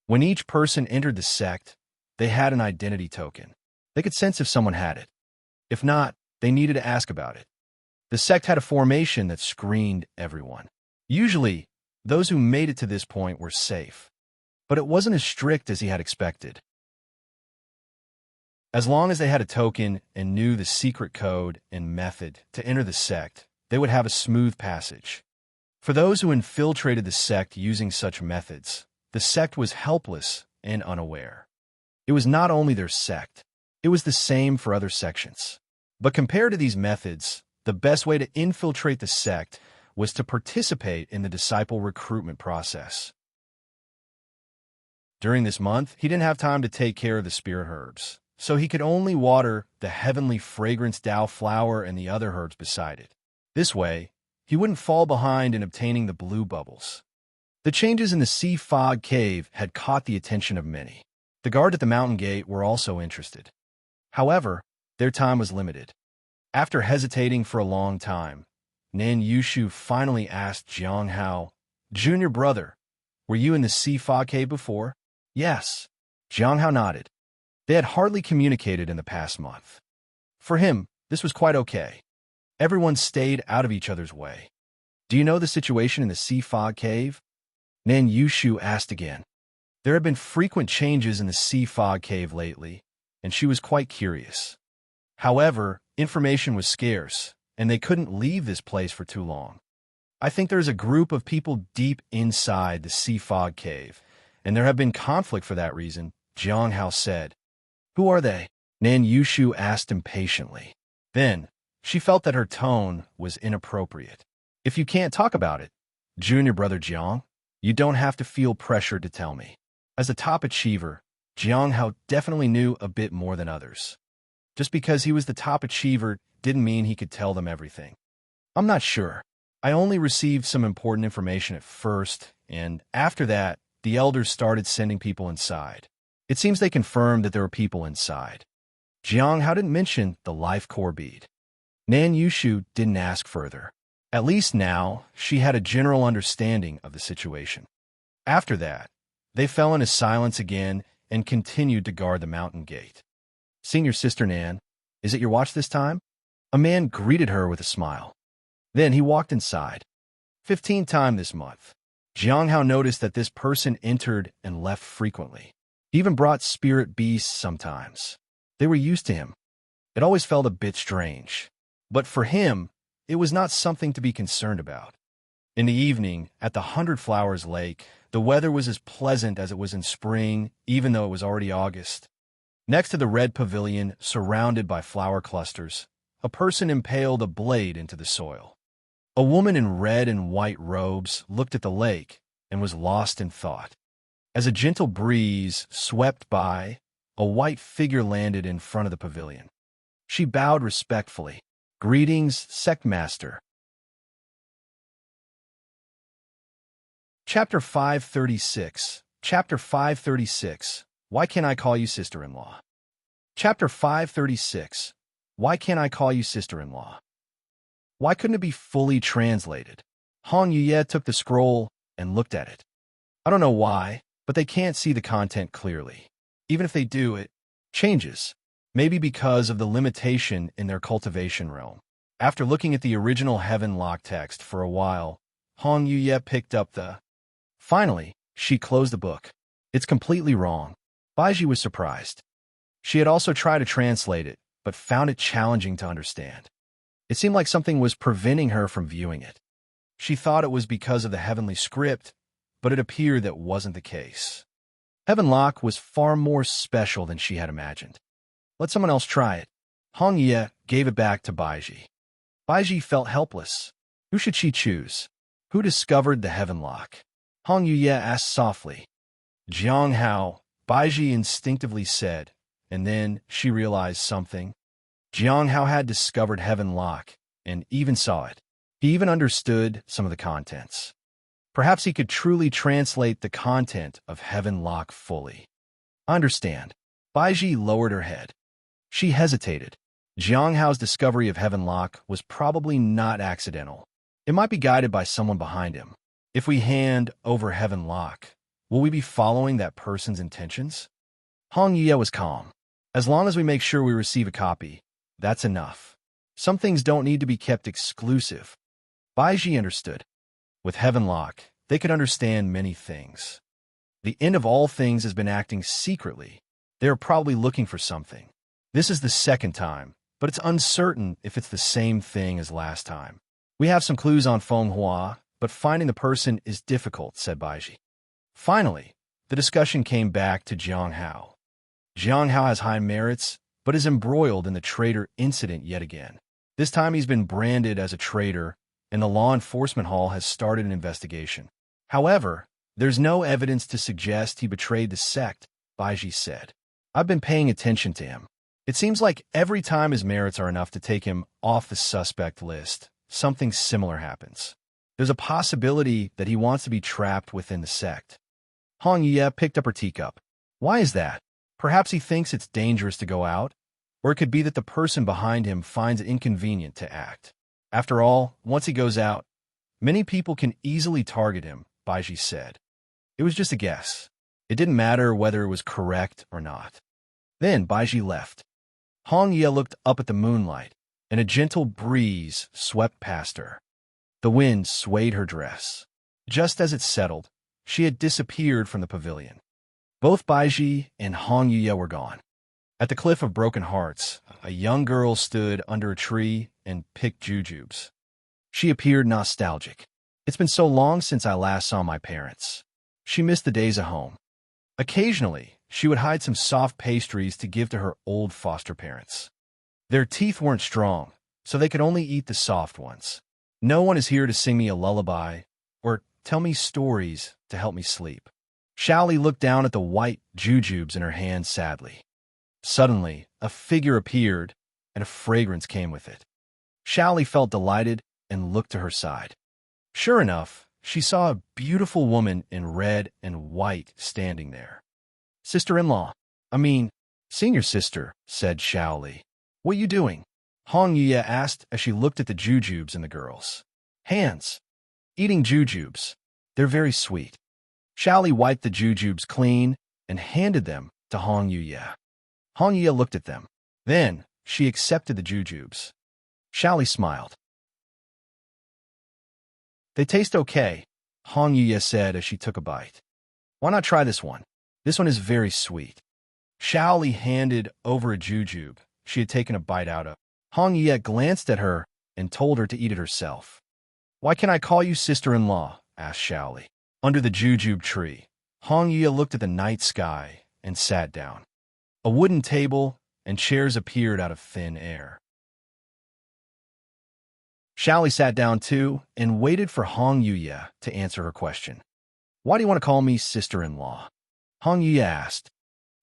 When each person entered the sect, they had an identity token. They could sense if someone had it. If not, they needed to ask about it. The sect had a formation that screened everyone. Usually, those who made it to this point were safe. But it wasn't as strict as he had expected. As long as they had a token and knew the secret code and method to enter the sect, they would have a smooth passage. For those who infiltrated the sect using such methods, the sect was helpless and unaware. It was not only their sect, it was the same for other sections. But compared to these methods, the best way to infiltrate the sect was to participate in the disciple recruitment process. During this month, he didn't have time to take care of the spirit herbs, so he could only water the heavenly fragrance Dao flower and the other herbs beside it. This way, he wouldn't fall behind in obtaining the blue bubbles. The changes in the sea fog cave had caught the attention of many. The guard at the mountain gate were also interested. However, their time was limited. After hesitating for a long time, Nan Yushu finally asked Jiang Hao, "Junior brother, were you in the sea fog cave before?" "Yes." Jiang Hao nodded. They had hardly communicated in the past month. For him, this was quite okay. Everyone stayed out of each other's way. "Do you know the situation in the sea fog cave?" Nan Yushu asked again. There had been frequent changes in the sea fog cave lately, and she was quite curious. However, information was scarce, and they couldn't leave this place for too long. "I think there's a group of people deep inside the sea fog cave, and there have been conflict for that reason," Jiang Hao said. "Who are they?" Nan Yushu asked impatiently. Then, she felt that her tone was inappropriate. "If you can't talk about it, junior brother Jiang, you don't have to feel pressured to tell me." As a top achiever, Jiang Hao definitely knew a bit more than others. Just because he was the top achiever didn't mean he could tell them everything. "I'm not sure. I only received some important information at first, and after that, the elders started sending people inside. It seems they confirmed that there were people inside." Jiang Hao didn't mention the life core bead. Nan Yushu didn't ask further. At least now, she had a general understanding of the situation. After that, they fell into silence again and continued to guard the mountain gate. "Senior Sister Nan, is it your watch this time?" A man greeted her with a smile. Then he walked inside. 15th time this month. Jiang Hao noticed that this person entered and left frequently. He even brought spirit beasts sometimes. They were used to him. It always felt a bit strange. But for him, it was not something to be concerned about. In the evening, at the 100 Flowers Lake, the weather was as pleasant as it was in spring, even though it was already August. Next to the red pavilion, surrounded by flower clusters, a person impaled a blade into the soil. A woman in red and white robes looked at the lake and was lost in thought. As a gentle breeze swept by, a white figure landed in front of the pavilion. She bowed respectfully. "Greetings, Sect Master." Chapter 536. Chapter 536. Why can't I call you sister-in-law? Chapter 536. Why can't I call you sister-in-law? Why couldn't it be fully translated? Han Yuye took the scroll and looked at it. I don't know why, but they can't see the content clearly. Even if they do, it changes. Maybe because of the limitation in their cultivation realm. After looking at the original Heaven Lock text for a while, Hong Yuye picked up the... Finally, she closed the book. It's completely wrong. Baiji was surprised. She had also tried to translate it, but found it challenging to understand. It seemed like something was preventing her from viewing it. She thought it was because of the heavenly script, but it appeared that wasn't the case. Heaven Lock was far more special than she had imagined. Let someone else try it. Hong Ye gave it back to Baiji. Baiji felt helpless. Who should she choose? Who discovered the Heaven Lock? Hong Yuye asked softly. Jiang Hao, Baiji instinctively said, and then she realized something. Jiang Hao had discovered Heaven Lock, and even saw it. He even understood some of the contents. Perhaps he could truly translate the content of Heaven Lock fully. I understand. Baiji lowered her head. She hesitated. Jiang Hao's discovery of Heaven Lock was probably not accidental. It might be guided by someone behind him. If we hand over Heaven Lock, will we be following that person's intentions? Hong Yuye was calm. As long as we make sure we receive a copy, that's enough. Some things don't need to be kept exclusive. Baiji understood. With Heaven Lock, they could understand many things. The end of all things has been acting secretly. They are probably looking for something. This is the second time, but it's uncertain if it's the same thing as last time. We have some clues on Feng Hua, but finding the person is difficult, said Baiji. Finally, the discussion came back to Jiang Hao. Jiang Hao has high merits, but is embroiled in the traitor incident yet again. This time he's been branded as a traitor, and the law enforcement hall has started an investigation. However, there's no evidence to suggest he betrayed the sect, Baiji said. I've been paying attention to him. It seems like every time his merits are enough to take him off the suspect list, something similar happens. There's a possibility that he wants to be trapped within the sect. Hong Ye picked up her teacup. Why is that? Perhaps he thinks it's dangerous to go out, or it could be that the person behind him finds it inconvenient to act. After all, once he goes out, many people can easily target him, Baiji said. It was just a guess. It didn't matter whether it was correct or not. Then Baiji left. Hong Ye looked up at the moonlight, and a gentle breeze swept past her. The wind swayed her dress. Just as it settled, she had disappeared from the pavilion. Both Baiji and Hong Ye were gone. At the Cliff of Broken Hearts, a young girl stood under a tree and picked jujubes. She appeared nostalgic. It's been so long since I last saw my parents. She missed the days at home. Occasionally, she would hide some soft pastries to give to her old foster parents. Their teeth weren't strong, so they could only eat the soft ones. No one is here to sing me a lullaby or tell me stories to help me sleep. Shaoli looked down at the white jujubes in her hand sadly. Suddenly, a figure appeared, and a fragrance came with it. Shaoli felt delighted and looked to her side. Sure enough, she saw a beautiful woman in red and white standing there. Sister-in-law, senior sister, said Shaoli. What you doing? Hong Yuye asked as she looked at the jujubes in the girls. Hands. Eating jujubes. They're very sweet. Shaoli wiped the jujubes clean and handed them to Hong Yuye. Hong Yuye looked at them. Then, she accepted the jujubes. Shaoli smiled. They taste okay, Hong Yuye said as she took a bite. Why not try this one? This one is very sweet. Shaoli handed over a jujube she had taken a bite out of. Hong Yuye glanced at her and told her to eat it herself. Why can I call you sister-in-law? Asked Shaoli. Under the jujube tree, Hong Yuye looked at the night sky and sat down. A wooden table and chairs appeared out of thin air. Shaoli sat down too and waited for Hong Yuye to answer her question. Why do you want to call me sister-in-law? Hong Yuye asked.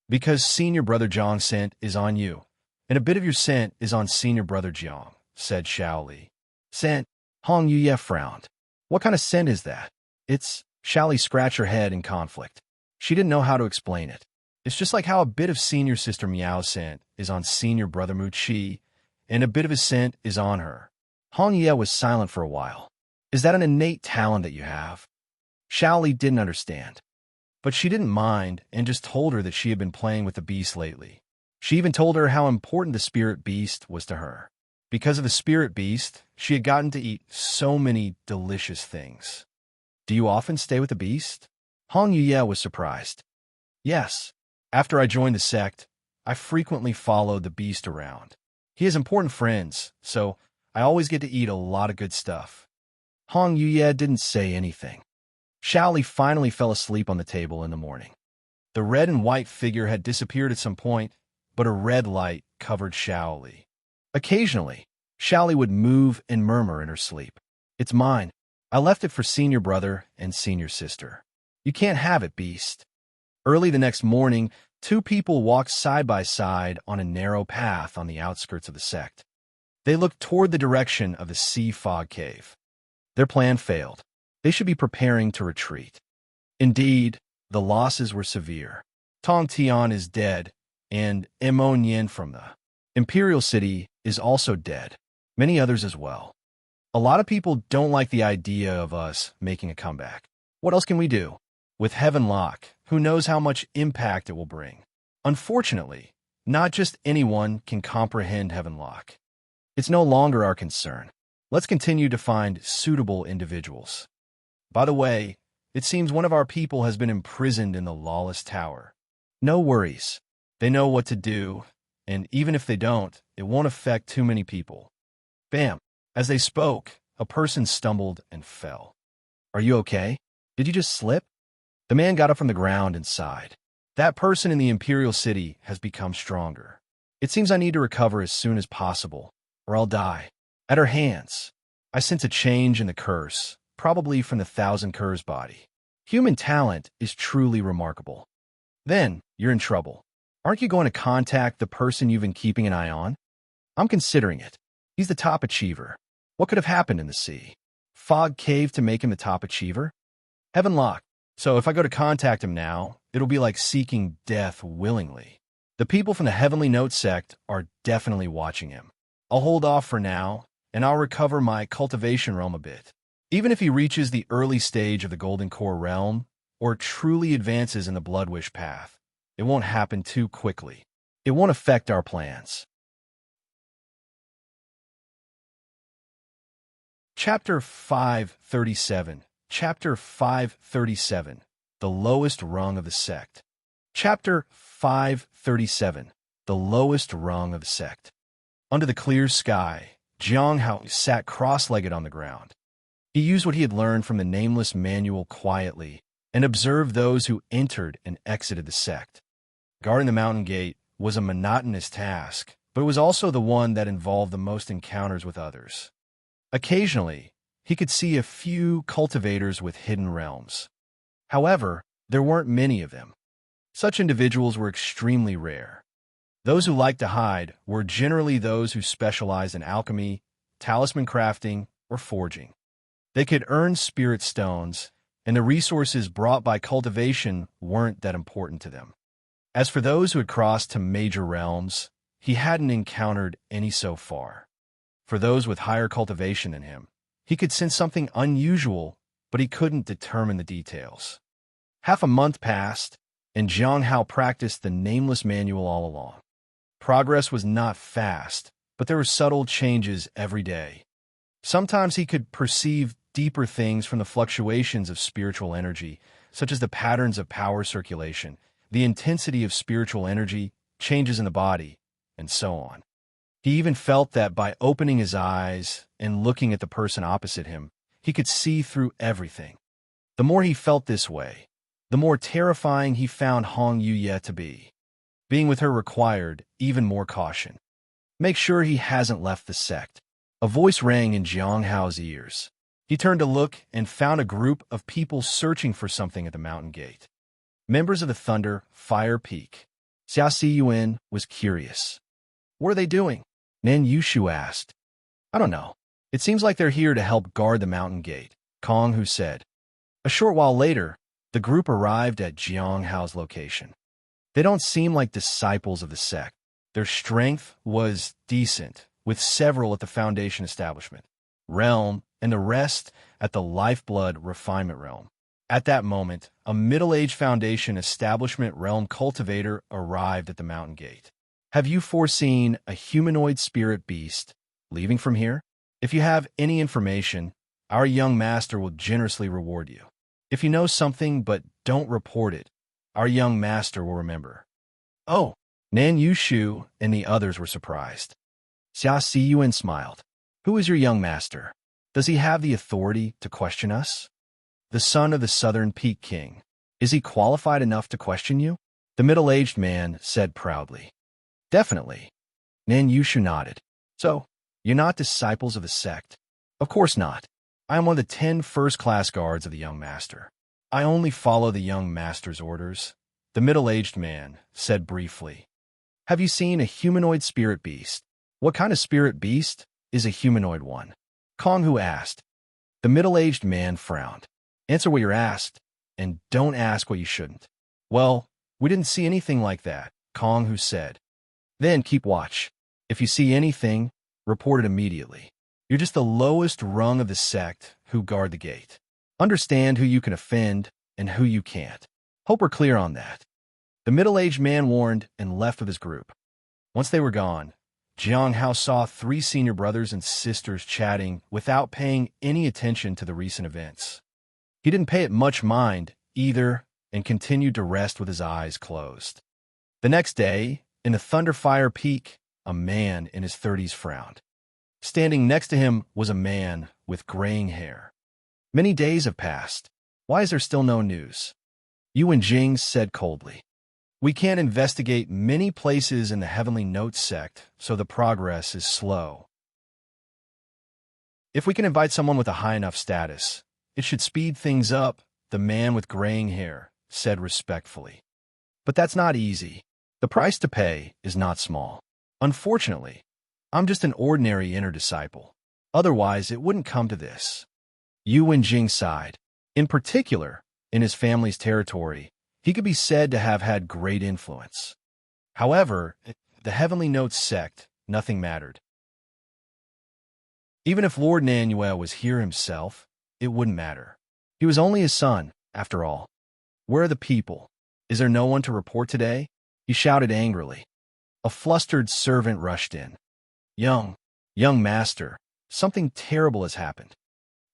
Because senior brother Jiang's scent is on you, and a bit of your scent is on senior brother Jiang, said Shaoli. Scent? Hong Yuye frowned. What kind of scent is that? It's... Shaoli scratched her head in conflict. She didn't know how to explain it. It's just like how a bit of senior sister Miao's scent is on senior brother Mu Qi, and a bit of his scent is on her. Hong Yuye was silent for a while. Is that an innate talent that you have? Shaoli didn't understand, but she didn't mind and just told her that she had been playing with the beast lately. She even told her how important the spirit beast was to her. Because of the spirit beast, she had gotten to eat so many delicious things. Do you often stay with the beast? Hong Yuye was surprised. Yes. After I joined the sect, I frequently followed the beast around. He has important friends, so I always get to eat a lot of good stuff. Hong Yuye didn't say anything. Shaoli finally fell asleep on the table in the morning. The red and white figure had disappeared at some point, but a red light covered Shaoli. Occasionally, Shaoli would move and murmur in her sleep. It's mine. I left it for senior brother and senior sister. You can't have it, beast. Early the next morning, two people walked side by side on a narrow path on the outskirts of the sect. They looked toward the direction of the sea fog cave. Their plan failed. They should be preparing to retreat. Indeed, the losses were severe. Tong Tian is dead, and Mo Nian from the Imperial City is also dead. Many others as well. A lot of people don't like the idea of us making a comeback. What else can we do? With Heaven Lock, who knows how much impact it will bring? Unfortunately, not just anyone can comprehend Heaven Lock. It's no longer our concern. Let's continue to find suitable individuals. By the way, it seems one of our people has been imprisoned in the Lawless Tower. No worries. They know what to do, and even if they don't, it won't affect too many people. Bam! As they spoke, a person stumbled and fell. Are you okay? Did you just slip? The man got up from the ground and sighed. That person in the Imperial City has become stronger. It seems I need to recover as soon as possible, or I'll die. At her hands, I sense a change in the curse, probably from the Thousand Curs body. Human talent is truly remarkable. Then, you're in trouble. Aren't you going to contact the person you've been keeping an eye on? I'm considering it. He's the top achiever. What could have happened in the sea? Fog cave to make him the top achiever? Heaven Lock. So if I go to contact him now, it'll be like seeking death willingly. The people from the Heavenly Note sect are definitely watching him. I'll hold off for now, and I'll recover my cultivation realm a bit. Even if he reaches the early stage of the Golden Core realm, or truly advances in the Bloodwish path, it won't happen too quickly. It won't affect our plans. Chapter 537. Chapter 537. The Lowest Rung of the Sect. Chapter 537. The Lowest Rung of the Sect. Under the clear sky, Jiang Hao sat cross-legged on the ground. He used what he had learned from the nameless manual quietly and observed those who entered and exited the sect. Guarding the mountain gate was a monotonous task, but it was also the one that involved the most encounters with others. Occasionally, he could see a few cultivators with hidden realms. However, there weren't many of them. Such individuals were extremely rare. Those who liked to hide were generally those who specialized in alchemy, talisman crafting, or forging. They could earn spirit stones, and the resources brought by cultivation weren't that important to them. As for those who had crossed to major realms, he hadn't encountered any so far. For those with higher cultivation than him, he could sense something unusual, but he couldn't determine the details. Half a month passed, and Jiang Hao practiced the nameless manual all along. Progress was not fast, but there were subtle changes every day. Sometimes he could perceive deeper things from the fluctuations of spiritual energy, such as the patterns of power circulation, the intensity of spiritual energy, changes in the body, and so on. He even felt that by opening his eyes and looking at the person opposite him, he could see through everything. The more he felt this way, the more terrifying he found Hong Yuye to be. Being with her required even more caution. Make sure he hasn't left the sect. A voice rang in Jiang Hao's ears. He turned to look and found a group of people searching for something at the mountain gate. Members of the Thunder Fire Peak. Xia Siyuan was curious. What are they doing? Nan Yushu asked. I don't know. It seems like they're here to help guard the mountain gate, Kong Hu said. A short while later, the group arrived at Jiang Hao's location. They don't seem like disciples of the sect. Their strength was decent, with several at the Foundation establishment, realm, and the rest at the Lifeblood Refinement realm. At that moment, a middle-aged Foundation establishment realm cultivator arrived at the mountain gate. Have you foreseen a humanoid spirit beast leaving from here? If you have any information, our young master will generously reward you. If you know something but don't report it, our young master will remember. Oh, Nan Yushu and the others were surprised. Xia Siyuan smiled. Who is your young master? Does he have the authority to question us? The son of the Southern Peak King. Is he qualified enough to question you? The middle-aged man said proudly. Definitely. Nan Yushu nodded. So, you're not disciples of the sect? Of course not. I am one of the 10 first-class guards of the young master. I only follow the young master's orders. The middle-aged man said briefly. Have you seen a humanoid spirit beast? What kind of spirit beast is a humanoid one? Kong Hu asked. The middle-aged man frowned. Answer what you're asked, and don't ask what you shouldn't. Well, we didn't see anything like that, Kong Hu said. Then keep watch. If you see anything, report it immediately. You're just the lowest rung of the sect who guard the gate. Understand who you can offend and who you can't. Hope we're clear on that. The middle-aged man warned and left with his group. Once they were gone, Jiang Hao saw 3 senior brothers and sisters chatting without paying any attention to the recent events. He didn't pay it much mind either and continued to rest with his eyes closed. The next day, in the Thunderfire Peak, a man in his 30s frowned. Standing next to him was a man with graying hair. Many days have passed. Why is there still no news? Yuan Jing said coldly. We can't investigate many places in the Heavenly Note sect, so the progress is slow. If we can invite someone with a high enough status, it should speed things up, the man with graying hair said respectfully. But that's not easy. The price to pay is not small. Unfortunately, I'm just an ordinary inner disciple. Otherwise, it wouldn't come to this. Yuan Jing sighed. In particular, in his family's territory, he could be said to have had great influence. However, the Heavenly Note sect, nothing mattered. Even if Lord Nanuel was here himself, it wouldn't matter. He was only his son, after all. Where are the people? Is there no one to report today? He shouted angrily. A flustered servant rushed in. Young master, something terrible has happened.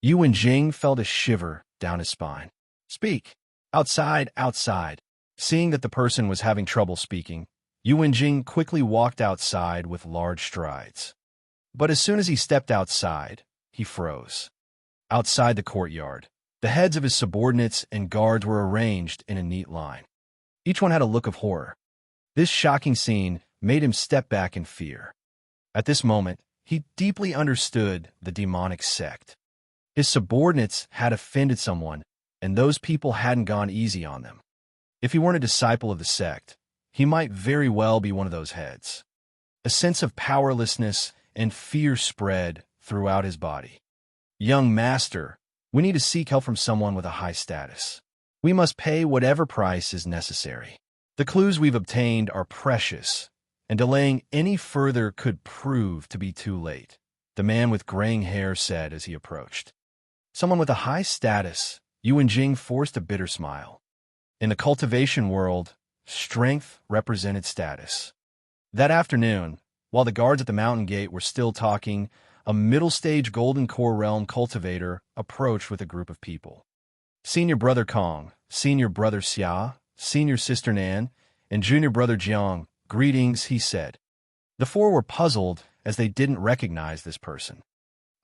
Yuan Jing felt a shiver down his spine. Speak. Outside. Seeing that the person was having trouble speaking, Yuan Jing quickly walked outside with large strides. But as soon as he stepped outside, he froze. Outside the courtyard, the heads of his subordinates and guards were arranged in a neat line. Each one had a look of horror. This shocking scene made him step back in fear. At this moment, he deeply understood the demonic sect. His subordinates had offended someone, and those people hadn't gone easy on them. If he weren't a disciple of the sect, he might very well be one of those heads. A sense of powerlessness and fear spread throughout his body. Young master, we need to seek help from someone with a high status. We must pay whatever price is necessary. The clues we've obtained are precious, and delaying any further could prove to be too late, the man with graying hair said as he approached. Someone with a high status, Yuan Jing forced a bitter smile. In the cultivation world, strength represented status. That afternoon, while the guards at the mountain gate were still talking, a middle-stage Golden Core Realm cultivator approached with a group of people. Senior Brother Kong, Senior Brother Xia, Senior Sister Nan, and Junior Brother Jiang, greetings, he said. The 4 were puzzled as they didn't recognize this person.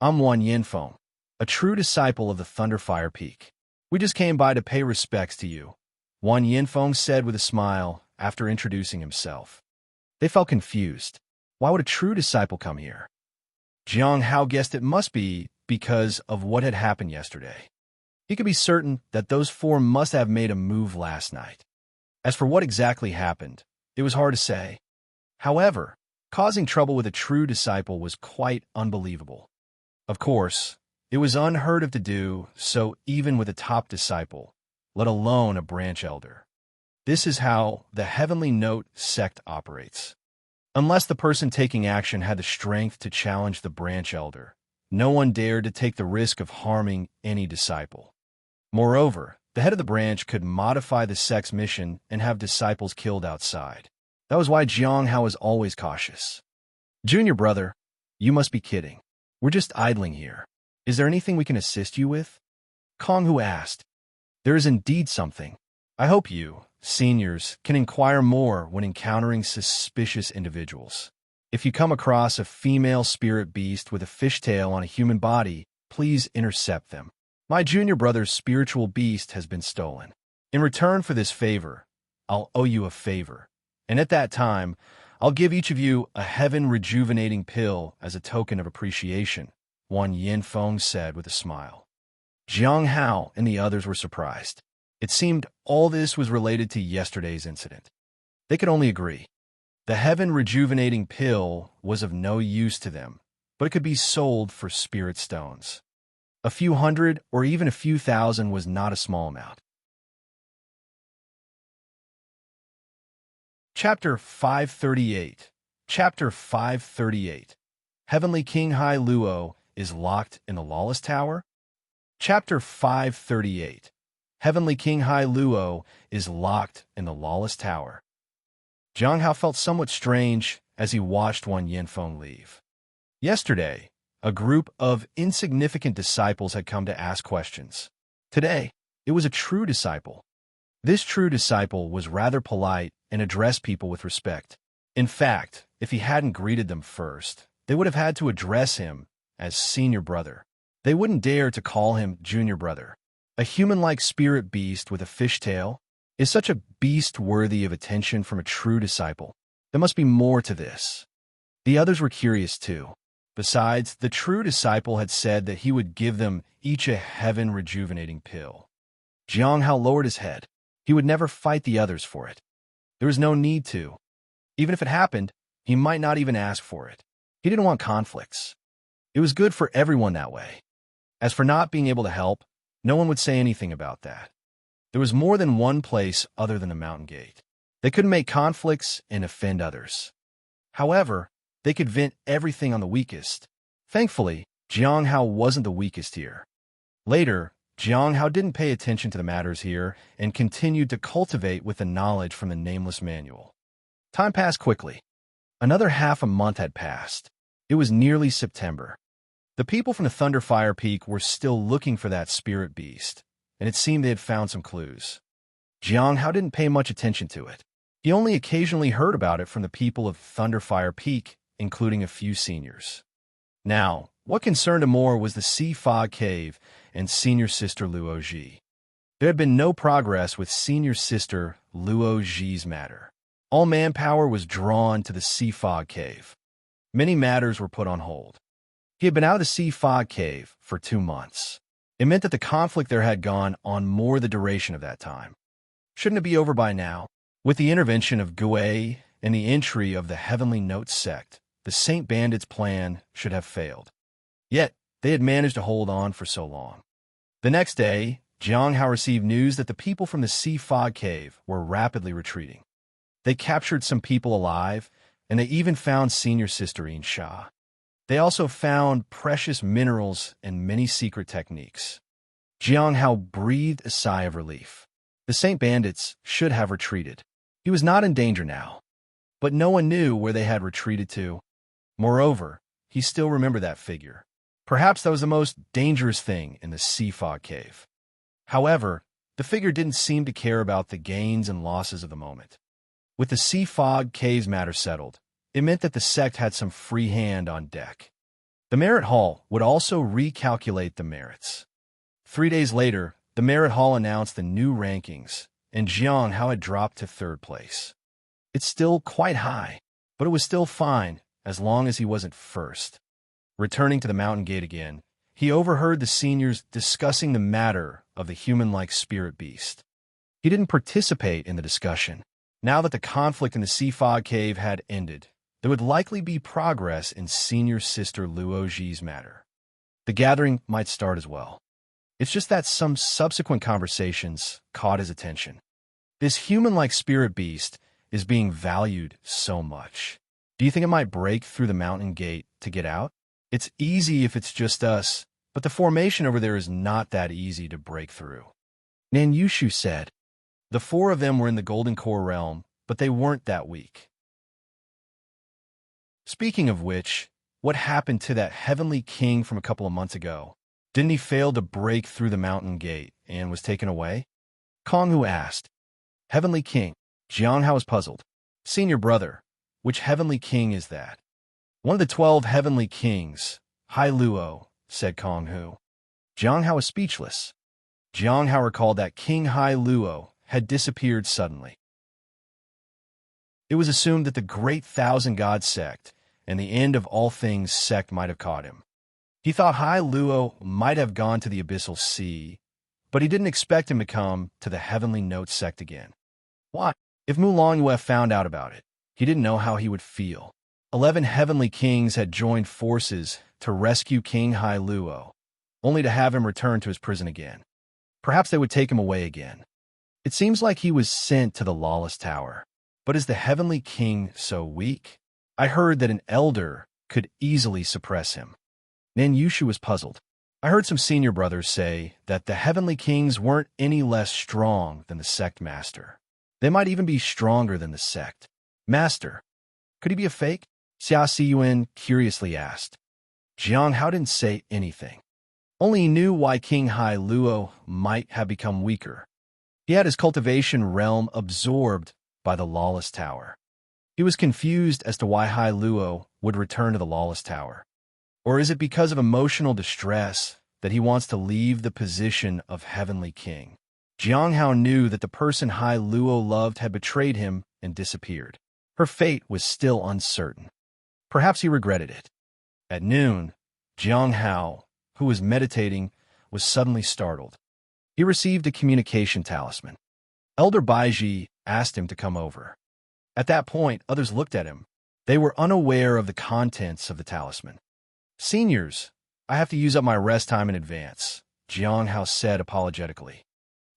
I'm Wan Yinfeng, a true disciple of the Thunderfire Peak. We just came by to pay respects to you, Wan Yinfeng said with a smile after introducing himself. They felt confused. Why would a true disciple come here? Jiang Hao guessed it must be because of what had happened yesterday. He could be certain that those 4 must have made a move last night. As for what exactly happened, it was hard to say. However, causing trouble with a true disciple was quite unbelievable. Of course, it was unheard of to do so even with a top disciple, let alone a branch elder. This is how the Heavenly Note sect operates. Unless the person taking action had the strength to challenge the branch elder, no one dared to take the risk of harming any disciple. Moreover, The head of the branch could modify the sect's mission and have disciples killed outside. That was why Jiang Hao was always cautious. Junior brother, you must be kidding. We're just idling here. Is there anything we can assist you with? Kong Hu asked. There is indeed something. I hope you, seniors, can inquire more when encountering suspicious individuals. If you come across a female spirit beast with a fishtail on a human body, please intercept them. My junior brother's spiritual beast has been stolen. In return for this favor, I'll owe you a favor. And at that time, I'll give each of you a heaven-rejuvenating pill as a token of appreciation, one Yin Feng said with a smile. Jiang Hao and the others were surprised. It seemed all this was related to yesterday's incident. They could only agree. The heaven-rejuvenating pill was of no use to them, but it could be sold for spirit stones. A few hundred or even a few thousand was not a small amount. Chapter 538. Chapter 538. Heavenly King Hai Luo is locked in the Lawless Tower? Chapter 538. Heavenly King Hai Luo is locked in the Lawless Tower. Jiang Hao felt somewhat strange as he watched Wan Yinfeng leave. Yesterday, a group of insignificant disciples had come to ask questions. Today, it was a true disciple. This true disciple was rather polite and addressed people with respect. In fact, if he hadn't greeted them first, they would have had to address him as senior brother. They wouldn't dare to call him junior brother. A human-like spirit beast with a fishtail? Is such a beast worthy of attention from a true disciple? There must be more to this. The others were curious too. Besides, the true disciple had said that he would give them each a heaven-rejuvenating pill. Jiang Hao lowered his head. He would never fight the others for it. There was no need to. Even if it happened, he might not even ask for it. He didn't want conflicts. It was good for everyone that way. As for not being able to help, no one would say anything about that. There was more than one place other than the mountain gate. They couldn't make conflicts and offend others. However, they could vent everything on the weakest. Thankfully, Jiang Hao wasn't the weakest here. Later, Jiang Hao didn't pay attention to the matters here and continued to cultivate with the knowledge from the nameless manual. Time passed quickly. Another half a month had passed. It was nearly September. The people from the Thunderfire Peak were still looking for that spirit beast, and it seemed they had found some clues. Jiang Hao didn't pay much attention to it. He only occasionally heard about it from the people of Thunderfire Peak, including a few seniors. Now, what concerned him more was the Sea Fog Cave and senior sister Luo Ji. There had been no progress with senior sister Luo Ji's matter. All manpower was drawn to the Sea Fog Cave. Many matters were put on hold. He had been out of the Sea Fog Cave for 2 months. It meant that the conflict there had gone on more the duration of that time. Shouldn't it be over by now? With the intervention of Gui and the entry of the Heavenly Note sect, the Saint Bandits' plan should have failed. Yet, they had managed to hold on for so long. The next day, Jiang Hao received news that the people from the Sea Fog Cave were rapidly retreating. They captured some people alive, and they even found senior sister Yin Sha. They also found precious minerals and many secret techniques. Jiang Hao breathed a sigh of relief. The Saint Bandits should have retreated. He was not in danger now. But no one knew where they had retreated to. Moreover, he still remembered that figure. Perhaps that was the most dangerous thing in the Sea Fog Cave. However, the figure didn't seem to care about the gains and losses of the moment. With the Sea Fog Cave's matter settled, it meant that the sect had some free hand on deck. The Merit Hall would also recalculate the merits. 3 days later, the Merit Hall announced the new rankings, and Jiang Hao had dropped to 3rd place. It's still quite high, but it was still fine as long as he wasn't first. Returning to the mountain gate again, he overheard the seniors discussing the matter of the human-like spirit beast. He didn't participate in the discussion. Now that the conflict in the Sea Fog Cave had ended, there would likely be progress in senior sister Luo Ji's matter. The gathering might start as well. It's just that some subsequent conversations caught his attention. This human-like spirit beast is being valued so much. Do you think it might break through the mountain gate to get out? It's easy if it's just us, but the formation over there is not that easy to break through. Nanyushu said. The four of them were in the Golden Core realm, but they weren't that weak. Speaking of which, what happened to that heavenly king from a couple of months ago? Didn't he fail to break through the mountain gate and was taken away? Konghu asked. Heavenly king. Jianghao was puzzled. Senior brother, which heavenly king is that? One of the 12 heavenly kings, Hai Luo, said Konghu. Jianghao was speechless. Jianghao recalled that King Hai Luo had disappeared suddenly. It was assumed that the great Thousand God sect and the end of all things sect might have caught him. He thought Hai Luo might have gone to the abyssal sea, but he didn't expect him to come to the heavenly note sect again. Why? If Mulangyue found out about it, he didn't know how he would feel. 11 heavenly kings had joined forces to rescue King Hai Luo, only to have him return to his prison again. Perhaps they would take him away again. It seems like he was sent to the Lawless Tower. But is the heavenly king so weak? I heard that an elder could easily suppress him. Nanyushu was puzzled. I heard some senior brothers say that the heavenly kings weren't any less strong than the sect master. They might even be stronger than the sect master. Could he be a fake? Xia Siyuan curiously asked. Jianghao didn't say anything. Only he knew why King Hai Luo might have become weaker. He had his cultivation realm absorbed by the Lawless Tower. He was confused as to why Hai Luo would return to the Lawless Tower. Or is it because of emotional distress that he wants to leave the position of Heavenly King? Jianghao knew that the person Hai Luo loved had betrayed him and disappeared. Her fate was still uncertain. Perhaps he regretted it. At noon, Jianghao, who was meditating, was suddenly startled. He received a communication talisman. Elder Baiji asked him to come over. At that point, others looked at him. They were unaware of the contents of the talisman. Seniors, I have to use up my rest time in advance, Jianghao said apologetically.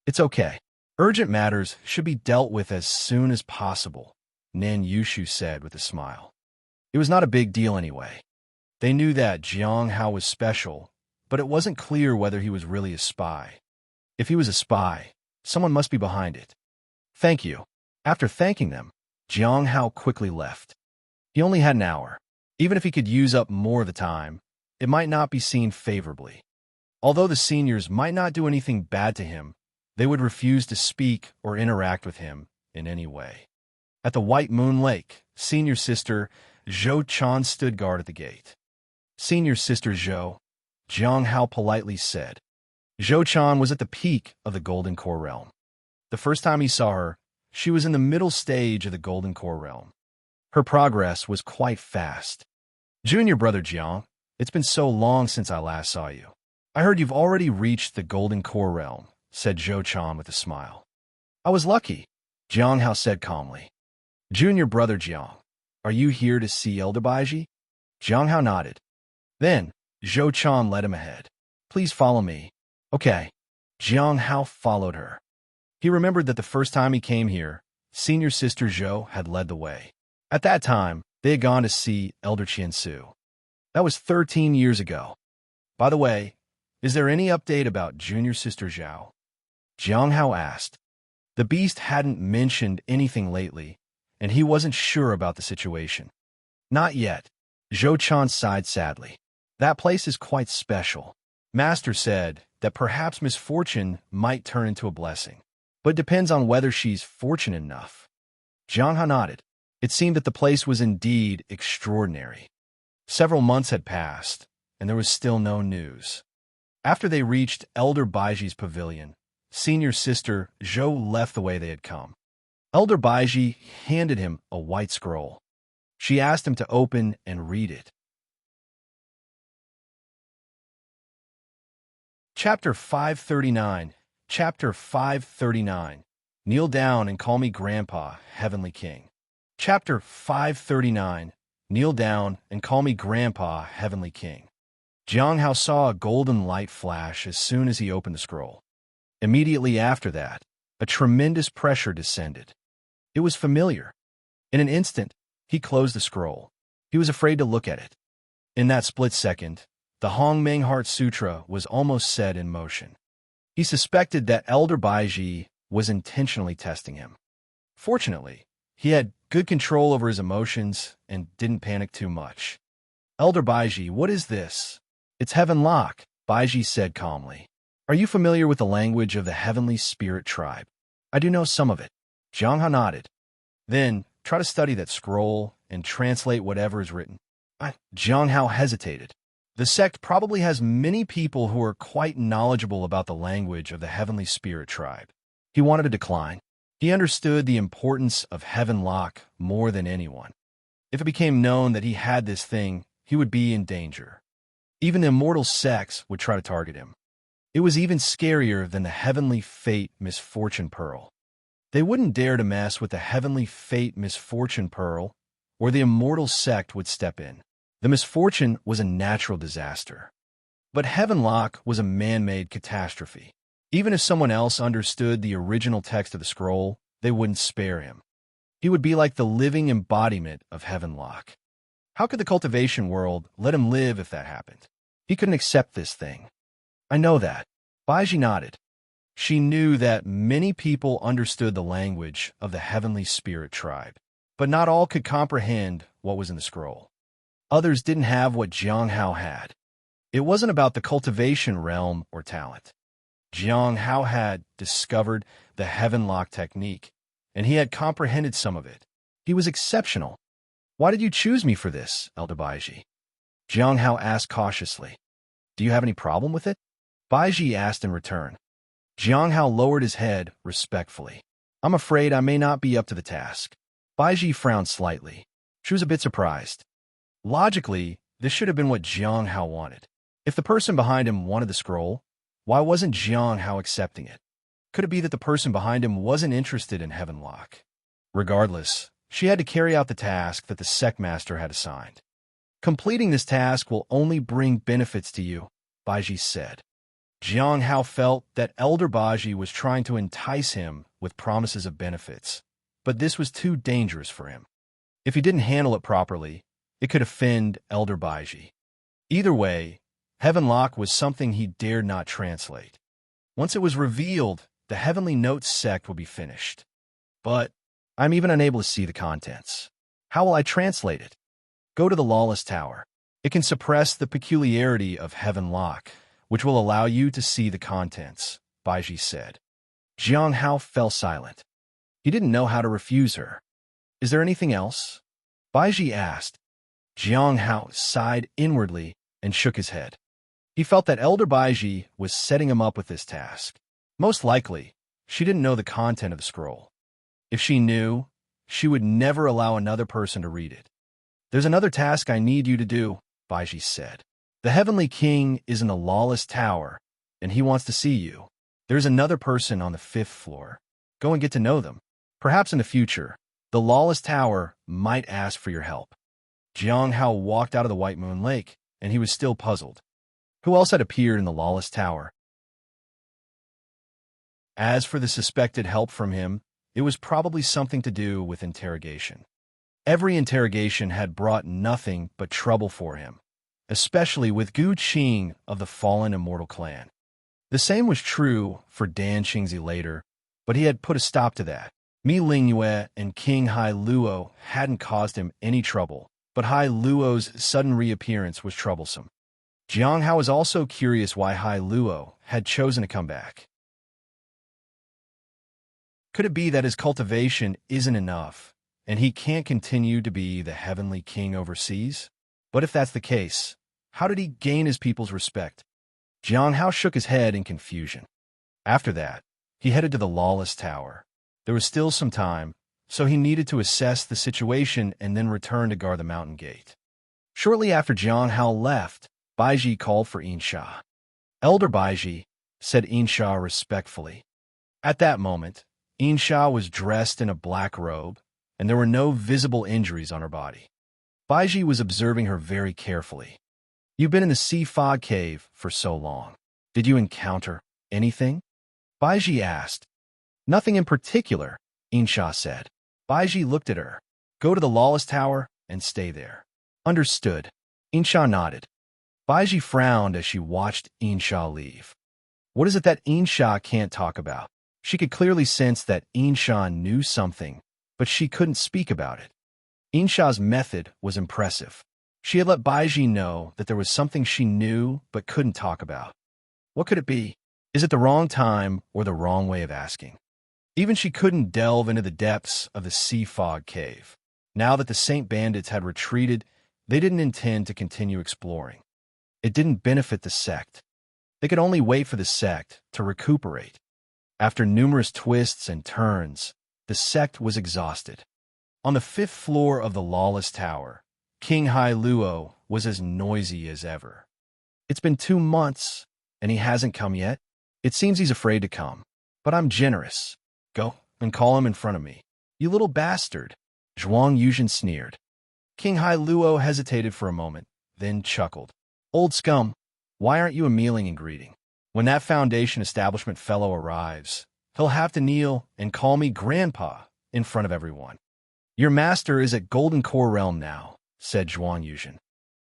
It's okay. Urgent matters should be dealt with as soon as possible, Nanyushu said with a smile. It was not a big deal anyway. They knew that Jianghao was special, but it wasn't clear whether he was really a spy. If he was a spy, someone must be behind it. Thank you. After thanking them, Jianghao quickly left. He only had an hour. Even if he could use up more of the time, it might not be seen favorably. Although the seniors might not do anything bad to him, they would refuse to speak or interact with him in any way. At the White Moon Lake, senior sister Zhou Chan stood guard at the gate. Senior sister Zhou, Jianghao politely said. Zhou Chan was at the peak of the Golden Core realm. The first time he saw her, she was in the middle stage of the Golden Core realm. Her progress was quite fast. Junior brother Jiang, it's been so long since I last saw you. I heard you've already reached the Golden Core realm, said Zhou Chan with a smile. I was lucky, Jianghao said calmly. Junior brother Jiang, are you here to see Elder Baiji? Jianghao nodded. Then, Zhou Chan led him ahead. Please follow me. Okay. Jianghao followed her. He remembered that the first time he came here, senior sister Zhou had led the way. At that time, they had gone to see Elder Qiansu. That was 13 years ago. By the way, is there any update about junior sister Zhao? Jianghao asked. The beast hadn't mentioned anything lately, and he wasn't sure about the situation. Not yet. Zhou Chan sighed sadly. That place is quite special. Master said that perhaps misfortune might turn into a blessing, but it depends on whether she's fortunate enough. Jianghao nodded. It seemed that the place was indeed extraordinary. Several months had passed, and there was still no news. After they reached Elder Baiji's pavilion, senior sister Zhou left the way they had come. Elder Baiji handed him a white scroll. She asked him to open and read it. Chapter 539. Chapter 539. Kneel down and call me Grandpa, Heavenly King. Chapter 539. Kneel down and call me Grandpa, Heavenly King. Jianghao saw a golden light flash as soon as he opened the scroll. Immediately after that, a tremendous pressure descended. It was familiar. In an instant, he closed the scroll. He was afraid to look at it. In that split second, the Hongmeng Heart Sutra was almost set in motion. He suspected that Elder Baiji was intentionally testing him. Fortunately, he had good control over his emotions and didn't panic too much. Elder Baiji, what is this? It's Heaven Lock, Baiji said calmly. Are you familiar with the language of the heavenly spirit tribe? I do know some of it. Jiang Hao nodded. Then, try to study that scroll and translate whatever is written. Jiang Hao hesitated. The sect probably has many people who are quite knowledgeable about the language of the heavenly spirit tribe. He wanted to decline. He understood the importance of Heaven Lock more than anyone. If it became known that he had this thing, he would be in danger. Even the immortal sects would try to target him. It was even scarier than the heavenly fate misfortune pearl. They wouldn't dare to mess with the heavenly fate misfortune pearl, or the immortal sect would step in. The misfortune was a natural disaster. But Heaven Lock was a man-made catastrophe. Even if someone else understood the original text of the scroll, they wouldn't spare him. He would be like the living embodiment of Heaven Lock. How could the cultivation world let him live if that happened? He couldn't accept this thing. I know that. Baiji nodded. She knew that many people understood the language of the heavenly spirit tribe, but not all could comprehend what was in the scroll. Others didn't have what Jiang Hao had. It wasn't about the cultivation realm or talent. Jiang Hao had discovered the Heaven Lock technique, and he had comprehended some of it. He was exceptional. Why did you choose me for this, Elder Baiji? Jiang Hao asked cautiously. Do you have any problem with it? Baiji asked in return. Jiang Hao lowered his head respectfully. I'm afraid I may not be up to the task. Baiji frowned slightly. She was a bit surprised. Logically, this should have been what Jiang Hao wanted. If the person behind him wanted the scroll, why wasn't Jiang Hao accepting it? Could it be that the person behind him wasn't interested in Heaven Lock? Regardless, she had to carry out the task that the sect master had assigned. Completing this task will only bring benefits to you, Baiji said. Jiang Hao felt that Elder Baiji was trying to entice him with promises of benefits, but this was too dangerous for him. If he didn't handle it properly, it could offend Elder Baiji. Either way, Heaven Lock was something he dared not translate. Once it was revealed, the Heavenly Notes sect would be finished. But I'm even unable to see the contents. How will I translate it? Go to the Lawless Tower. It can suppress the peculiarity of Heaven Lock, which will allow you to see the contents, Baiji said. Jiang Hao fell silent. He didn't know how to refuse her. Is there anything else? Baiji asked. Jiang Hao sighed inwardly and shook his head. He felt that Elder Baiji was setting him up with this task. Most likely, she didn't know the content of the scroll. If she knew, she would never allow another person to read it. There's another task I need you to do, Baiji said. The Heavenly King is in the Lawless Tower, and he wants to see you. There's another person on the 5th floor. Go and get to know them. Perhaps in the future, the Lawless Tower might ask for your help. Jiang Hao walked out of the White Moon Lake, and he was still puzzled. Who else had appeared in the Lawless Tower? As for the suspected help from him, it was probably something to do with interrogation. Every interrogation had brought nothing but trouble for him, especially with Gu Qing of the fallen immortal clan. The same was true for Dan Qingzi later, but he had put a stop to that. Mi Lingyue and King Hai Luo hadn't caused him any trouble, but Hai Luo's sudden reappearance was troublesome. Jiang Hao was also curious why Hai Luo had chosen to come back. Could it be that his cultivation isn't enough, and he can't continue to be the Heavenly King overseas? But if that's the case, how did he gain his people's respect? Jiang Hao shook his head in confusion. After that, he headed to the Lawless Tower. There was still some time, so he needed to assess the situation and then return to guard the mountain gate. Shortly after Jiang Hao left, Baiji called for Insha. Elder Baiji, said Insha respectfully. At that moment, Insha was dressed in a black robe, and there were no visible injuries on her body. Baiji was observing her very carefully. You've been in the sea fog cave for so long. Did you encounter anything? Baiji asked. Nothing in particular, Insha said. Baiji looked at her. Go to the Lawless Tower and stay there. Understood. Insha nodded. Baiji frowned as she watched Insha leave. What is it that Insha can't talk about? She could clearly sense that Insha knew something, but she couldn't speak about it. Insha's method was impressive. She had let Baiji know that there was something she knew but couldn't talk about. What could it be? Is it the wrong time or the wrong way of asking? Even she couldn't delve into the depths of the sea fog cave. Now that the Saint Bandits had retreated, they didn't intend to continue exploring. It didn't benefit the sect. They could only wait for the sect to recuperate. After numerous twists and turns, the sect was exhausted. On the 5th floor of the Lawless Tower, King Hai Luo was as noisy as ever. It's been 2 months, and he hasn't come yet. It seems he's afraid to come, but I'm generous. Go and call him in front of me. You little bastard, Zhuang Yuzhen sneered. King Hai Luo hesitated for a moment, then chuckled. Old scum, why aren't you a kneeling and greeting? When that Foundation establishment fellow arrives, he'll have to kneel and call me Grandpa in front of everyone. Your master is at Golden Core Realm now, said Zhuang Yuzhen.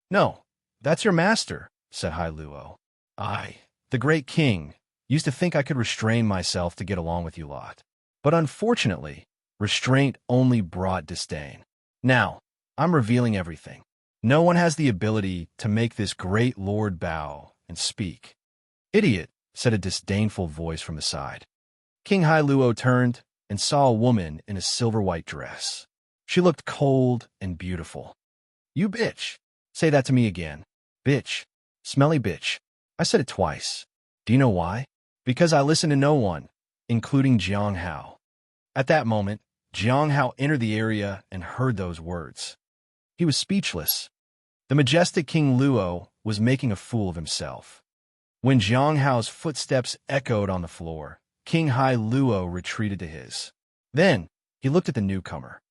No, that's your master, said Hai Luo. I, the great king, used to think I could restrain myself to get along with you lot. But unfortunately, restraint only brought disdain. Now, I'm revealing everything. No one has the ability to make this great lord bow and speak. Idiot, said a disdainful voice from the side. King Hai Luo turned and saw a woman in a silver-white dress. She looked cold and beautiful. You bitch. Say that to me again. Bitch. Smelly bitch. I said it twice. Do you know why? Because I listen to no one, including Jiang Hao. At that moment, Jiang Hao entered the area and heard those words. He was speechless. The majestic King Luo was making a fool of himself. When Jiang Hao's footsteps echoed on the floor, King Hai Luo retreated to his. Then, he looked at the newcomer.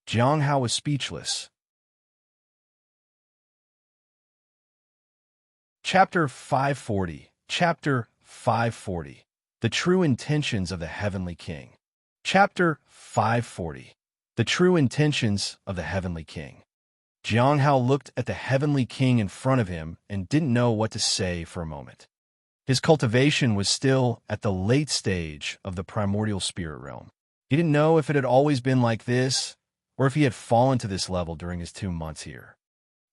Jiang Hao was speechless. Chapter 540. Chapter 540. The True Intentions of the Heavenly King. Chapter 540. The True Intentions of the Heavenly King. Jiang Hao looked at the Heavenly King in front of him and didn't know what to say for a moment. His cultivation was still at the late stage of the primordial spirit realm. He didn't know if it had always been like this, or if he had fallen to this level during his 2 months here.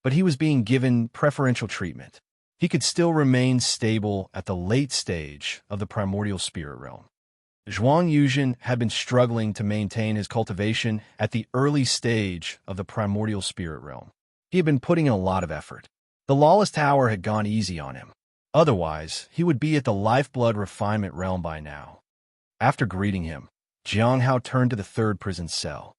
But he was being given preferential treatment. He could still remain stable at the late stage of the primordial spirit realm. Zhuang Yuzhen had been struggling to maintain his cultivation at the early stage of the primordial spirit realm. He had been putting in a lot of effort. The Lawless Tower had gone easy on him. Otherwise, he would be at the lifeblood refinement realm by now. After greeting him, Jiang Hao turned to the 3rd prison cell.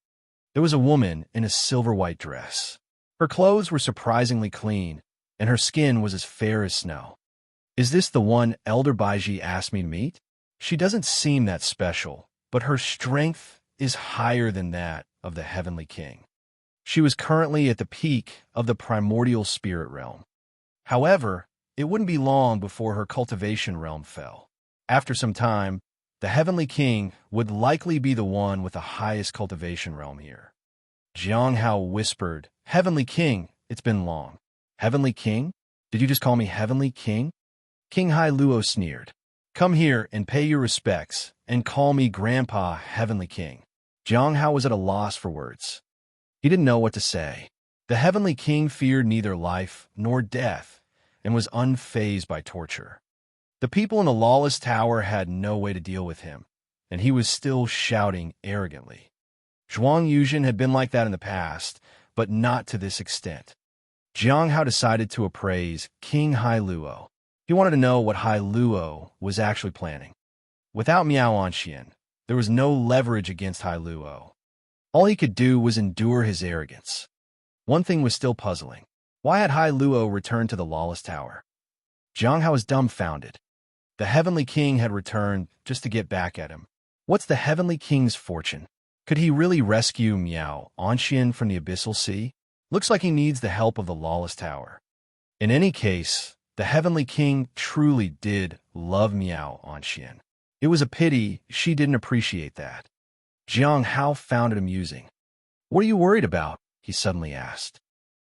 There was a woman in a silver-white dress. Her clothes were surprisingly clean, and her skin was as fair as snow. Is this the one Elder Baiji asked me to meet? She doesn't seem that special, but her strength is higher than that of the Heavenly King. She was currently at the peak of the primordial spirit realm. However, it wouldn't be long before her cultivation realm fell. After some time, the Heavenly King would likely be the one with the highest cultivation realm here. Jiang Hao whispered, Heavenly King, it's been long. Heavenly King? Did you just call me Heavenly King? King Hai Luo sneered. Come here and pay your respects, and call me Grandpa Heavenly King. Jiang Hao was at a loss for words. He didn't know what to say. The Heavenly King feared neither life nor death, and was unfazed by torture. The people in the Lawless Tower had no way to deal with him, and he was still shouting arrogantly. Zhuang Yuzhen had been like that in the past, but not to this extent. Jiang Hao decided to appraise King Hai Luo. He wanted to know what Hai Luo was actually planning. Without Miao Anxian, there was no leverage against Hai Luo. All he could do was endure his arrogance. One thing was still puzzling. Why had Hai Luo returned to the Lawless Tower? Jiang Hao was dumbfounded. The Heavenly King had returned just to get back at him. What's the Heavenly King's fortune? Could he really rescue Miao Anxian from the Abyssal Sea? Looks like he needs the help of the Lawless Tower. In any case, the Heavenly King truly did love Miao Anxian. It was a pity she didn't appreciate that. Jiang Hao found it amusing. What are you worried about? He suddenly asked.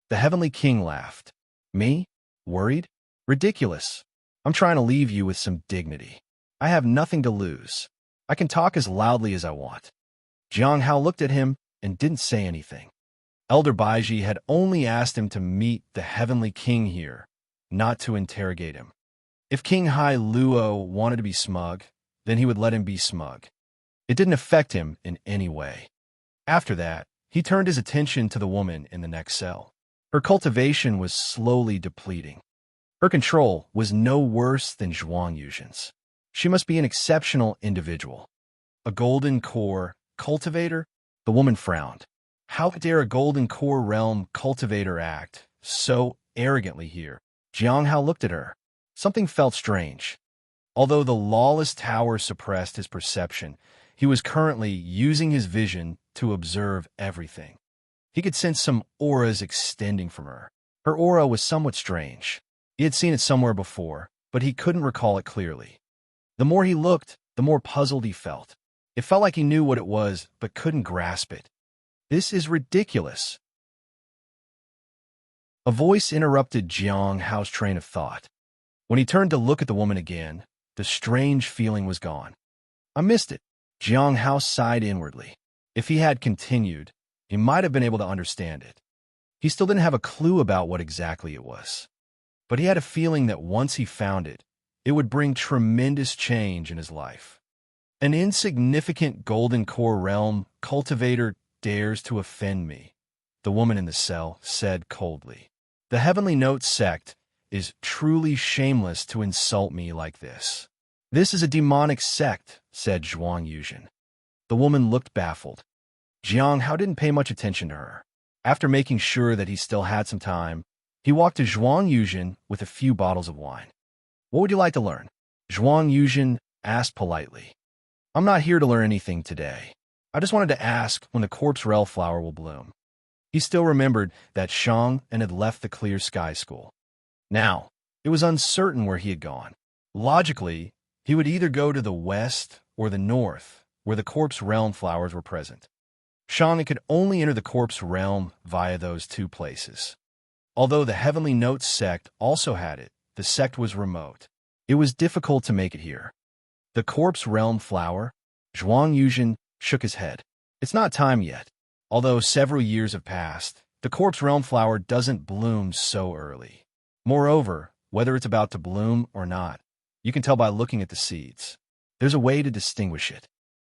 The Heavenly King laughed. Me? Worried? Ridiculous. I'm trying to leave you with some dignity. I have nothing to lose. I can talk as loudly as I want." Jiang Hao looked at him and didn't say anything. Elder Baiji had only asked him to meet the heavenly king here, not to interrogate him. If King Hai Luo wanted to be smug, then he would let him be smug. It didn't affect him in any way. After that, he turned his attention to the woman in the next cell. Her cultivation was slowly depleting. Her control was no worse than Zhuang Yuzhen's. She must be an exceptional individual. A golden core cultivator? The woman frowned. How dare a golden core realm cultivator act so arrogantly here? Jiang Hao looked at her. Something felt strange. Although the lawless tower suppressed his perception, he was currently using his vision to observe everything. He could sense some auras extending from her. Her aura was somewhat strange. He had seen it somewhere before, but he couldn't recall it clearly. The more he looked, the more puzzled he felt. It felt like he knew what it was, but couldn't grasp it. This is ridiculous. A voice interrupted Jiang Hao's train of thought. When he turned to look at the woman again, the strange feeling was gone. I missed it. Jiang Hao sighed inwardly. If he had continued, he might have been able to understand it. He still didn't have a clue about what exactly it was. But he had a feeling that once he found it, it would bring tremendous change in his life. An insignificant golden core realm cultivator dares to offend me, the woman in the cell said coldly. The Heavenly Note sect is truly shameless to insult me like this. This is a demonic sect, said Zhuang Yuzhen. The woman looked baffled. Jiang Hao didn't pay much attention to her. After making sure that he still had some time, he walked to Zhuang Yuzhen with a few bottles of wine. What would you like to learn? Zhuang Yuzhen asked politely. I'm not here to learn anything today. I just wanted to ask when the corpse rel flower will bloom. He still remembered that Shang and had left the Clear Sky School. Now, it was uncertain where he had gone. Logically, he would either go to the west or the north, where the corpse realm flowers were present. Shang could only enter the corpse realm via those two places. Although the Heavenly Note sect also had it, the sect was remote. It was difficult to make it here. The corpse realm flower? Zhuang Yuzhen shook his head. It's not time yet. Although several years have passed, the corpse realm flower doesn't bloom so early. Moreover, whether it's about to bloom or not, you can tell by looking at the seeds. There's a way to distinguish it.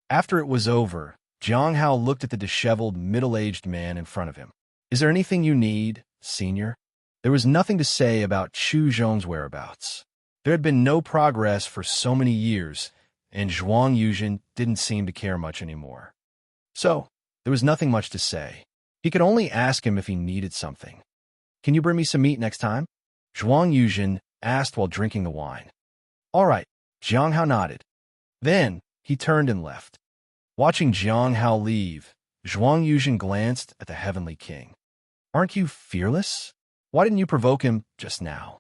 After it was over, Jiang Hao looked at the disheveled, middle-aged man in front of him. Is there anything you need, senior? There was nothing to say about Chu Zhong's whereabouts. There had been no progress for so many years, and Zhuang Yuzhen didn't seem to care much anymore. So, there was nothing much to say. He could only ask him if he needed something. Can you bring me some meat next time? Zhuang Yuzhen asked while drinking the wine. All right, Jiang Hao nodded. Then, he turned and left. Watching Jiang Hao leave, Zhuang Yuzhen glanced at the Heavenly King. Aren't you fearless? Why didn't you provoke him just now?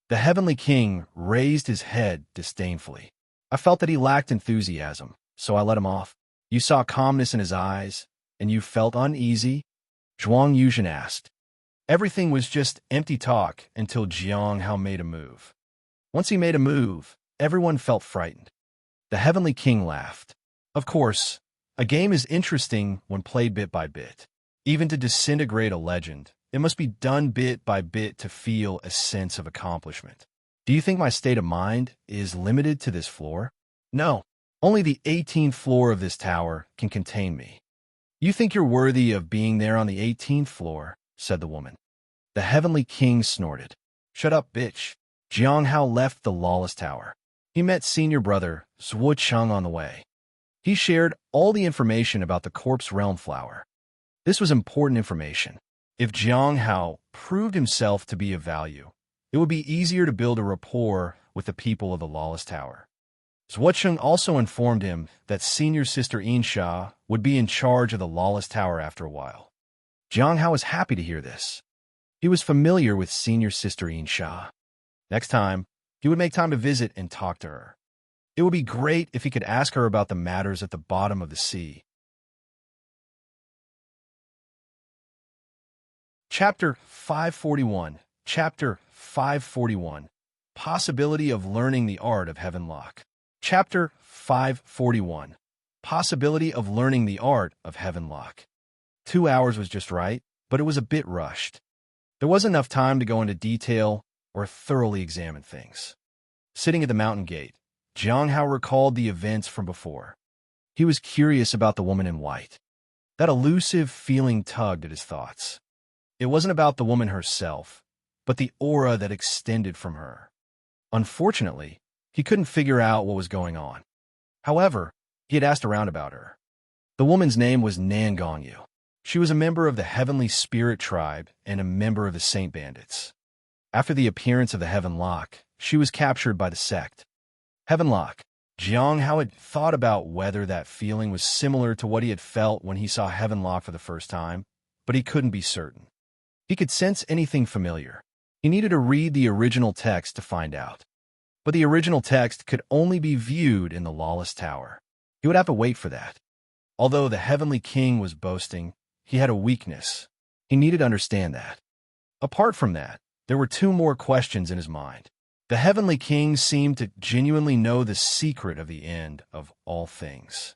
The Heavenly King raised his head disdainfully. I felt that he lacked enthusiasm, so I let him off. You saw calmness in his eyes, and you felt uneasy? Zhuang Yuzhen asked. Everything was just empty talk until Jiang Hao made a move. Once he made a move, everyone felt frightened. The Heavenly King laughed. Of course, a game is interesting when played bit by bit. Even to disintegrate a legend, it must be done bit by bit to feel a sense of accomplishment. Do you think my state of mind is limited to this floor? No, only the 18th floor of this tower can contain me. You think you're worthy of being there on the 18th floor, said the woman. The Heavenly King snorted. Shut up, bitch. Jiang Hao left the lawless tower. He met senior brother Zhuo Cheng on the way. He shared all the information about the corpse realm flower. This was important information. If Jiang Hao proved himself to be of value, it would be easier to build a rapport with the people of the lawless tower. Zhuo Cheng also informed him that senior sister Insha would be in charge of the lawless tower after a while. Jiang Hao was happy to hear this. He was familiar with senior sister Insha. Next time, he would make time to visit and talk to her. It would be great if he could ask her about the matters at the bottom of the sea. Chapter 541. Chapter 541. Possibility of learning the art of Heavenlock. Chapter 541. Possibility of learning the art of Heavenlock. 2 hours was just right, but it was a bit rushed. There wasn't enough time to go into detail or thoroughly examine things. Sitting at the mountain gate, Jiang Hao recalled the events from before. He was curious about the woman in white. That elusive feeling tugged at his thoughts. It wasn't about the woman herself, but the aura that extended from her. Unfortunately, he couldn't figure out what was going on. However, he had asked around about her. The woman's name was Nan Gongyu. She was a member of the Heavenly Spirit Tribe and a member of the Saint Bandits. After the appearance of the Heavenlock, she was captured by the sect. Heavenlock. Jiang Hao had thought about whether that feeling was similar to what he had felt when he saw Heavenlock for the first time, but he couldn't be certain. He could sense anything familiar. He needed to read the original text to find out. But the original text could only be viewed in the Lawless Tower. He would have to wait for that. Although the Heavenly King was boasting, he had a weakness. He needed to understand that. Apart from that, there were 2 more questions in his mind. The Heavenly King seemed to genuinely know the secret of the end of all things.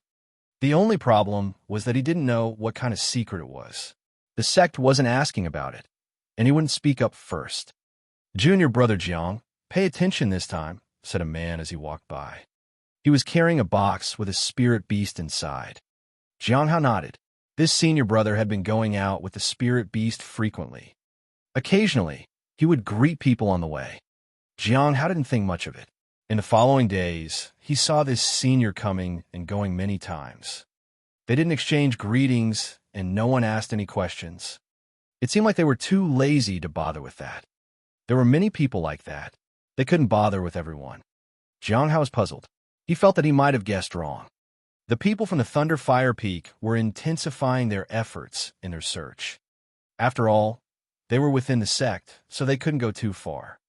The only problem was that he didn't know what kind of secret it was. The sect wasn't asking about it, and he wouldn't speak up first. "Junior brother Jiang, pay attention this time," said a man as he walked by. He was carrying a box with a spirit beast inside. Jiang Hao nodded. This senior brother had been going out with the spirit beast frequently. Occasionally, he would greet people on the way. Jiang Hao didn't think much of it. In the following days, he saw this senior coming and going many times. They didn't exchange greetings, and no one asked any questions. It seemed like they were too lazy to bother with that. There were many people like that. They couldn't bother with everyone. Jiang Hao was puzzled. He felt that he might have guessed wrong. The people from the Thunder Fire Peak were intensifying their efforts in their search. After all, they were within the sect, so they couldn't go too far.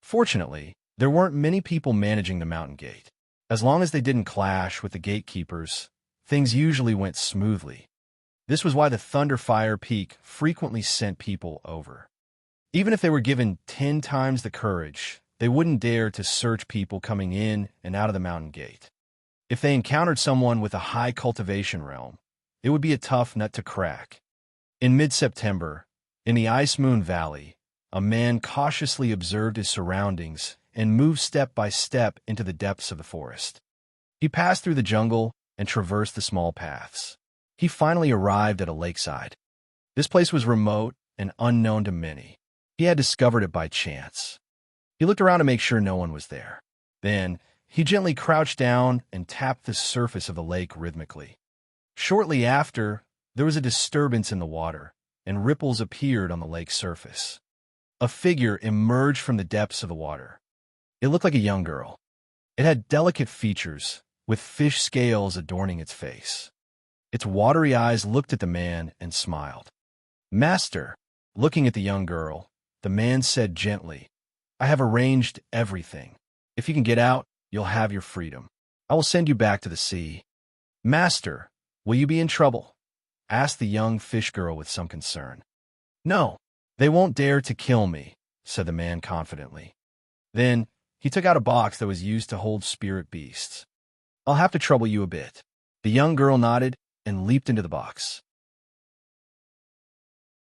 Fortunately, there weren't many people managing the mountain gate. As long as they didn't clash with the gatekeepers, things usually went smoothly. This was why the Thunder Fire Peak frequently sent people over. Even if they were given 10 times the courage, they wouldn't dare to search people coming in and out of the mountain gate. If they encountered someone with a high cultivation realm, it would be a tough nut to crack. In mid-September, in the Ice Moon Valley, a man cautiously observed his surroundings and moved step by step into the depths of the forest. He passed through the jungle and traversed the small paths. He finally arrived at a lakeside. This place was remote and unknown to many. He had discovered it by chance. He looked around to make sure no one was there. Then, he gently crouched down and tapped the surface of the lake rhythmically. Shortly after, there was a disturbance in the water, and ripples appeared on the lake's surface. A figure emerged from the depths of the water. It looked like a young girl. It had delicate features, with fish scales adorning its face. Its watery eyes looked at the man and smiled. "Master," looking at the young girl, the man said gently, "I have arranged everything. If you can get out, you'll have your freedom. I will send you back to the sea." "Master, will you be in trouble?" asked the young fish girl with some concern. "No, they won't dare to kill me," said the man confidently. Then, he took out a box that was used to hold spirit beasts. "I'll have to trouble you a bit." The young girl nodded and leaped into the box.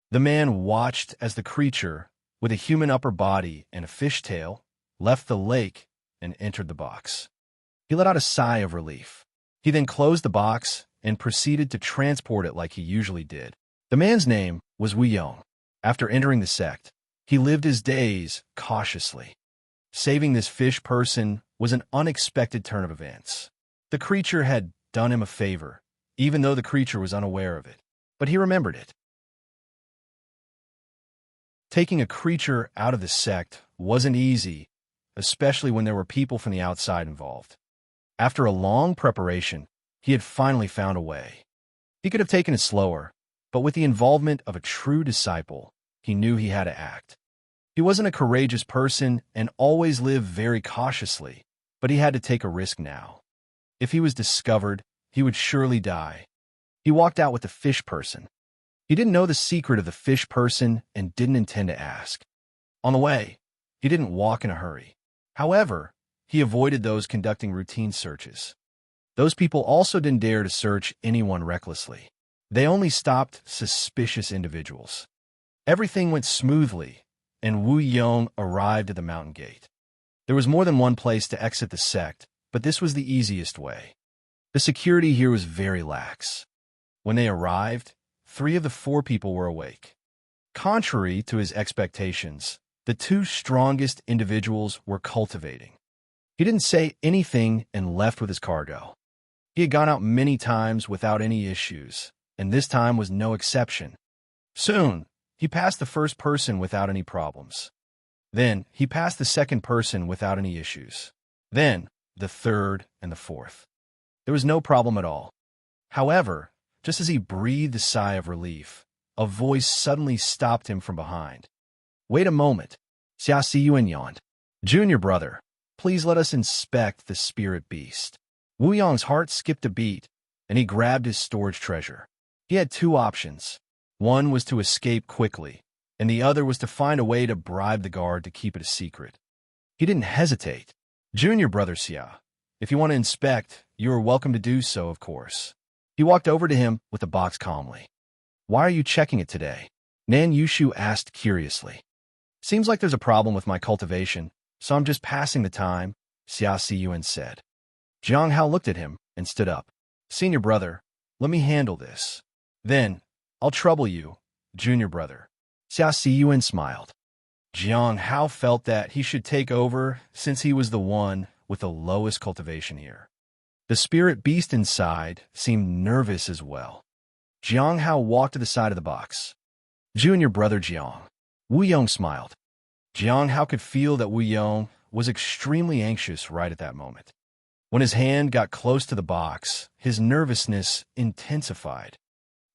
The man watched as the creature, with a human upper body and a fish tail, left the lake and entered the box. He let out a sigh of relief. He then closed the box and proceeded to transport it like he usually did. The man's name was Wei Yong. After entering the sect, he lived his days cautiously. Saving this fish person was an unexpected turn of events. The creature had done him a favor, even though the creature was unaware of it, but he remembered it. Taking a creature out of the sect wasn't easy, especially when there were people from the outside involved. After a long preparation, he had finally found a way. He could have taken it slower, but with the involvement of a true disciple, he knew he had to act. He wasn't a courageous person and always lived very cautiously, but he had to take a risk now. If he was discovered, he would surely die. He walked out with the fish person. He didn't know the secret of the fish person and didn't intend to ask. On the way, he didn't walk in a hurry. However, he avoided those conducting routine searches. Those people also didn't dare to search anyone recklessly. They only stopped suspicious individuals. Everything went smoothly, and Wu Yong arrived at the mountain gate. There was more than one place to exit the sect, but this was the easiest way. The security here was very lax. When they arrived, 3 of the 4 people were awake. Contrary to his expectations, the 2 strongest individuals were cultivating. He didn't say anything and left with his cargo. He had gone out many times without any issues, and this time was no exception. Soon, he passed the first person without any problems. Then, he passed the second person without any issues. Then, the third and the fourth. There was no problem at all. However, just as he breathed a sigh of relief, a voice suddenly stopped him from behind. "Wait a moment," Xia Yuan yawned. "Junior brother, please let us inspect the spirit beast." Wu Yong's heart skipped a beat, and he grabbed his storage treasure. He had 2 options. One was to escape quickly, and the other was to find a way to bribe the guard to keep it a secret. He didn't hesitate. "Junior brother Xia, if you want to inspect, you are welcome to do so, of course." He walked over to him with the box calmly. "Why are you checking it today?" Nan Yushu asked curiously. "Seems like there's a problem with my cultivation, so I'm just passing the time," Xia Yuan said. Jiang Hao looked at him and stood up. "Senior brother, let me handle this. Then, I'll trouble you, junior brother." Xia Yuan smiled. Jiang Hao felt that he should take over since he was the one with the lowest cultivation here. The spirit beast inside seemed nervous as well. Jiang Hao walked to the side of the box. "Junior brother Jiang." Wu Yong smiled. Jiang Hao could feel that Wu Yong was extremely anxious right at that moment. When his hand got close to the box, his nervousness intensified.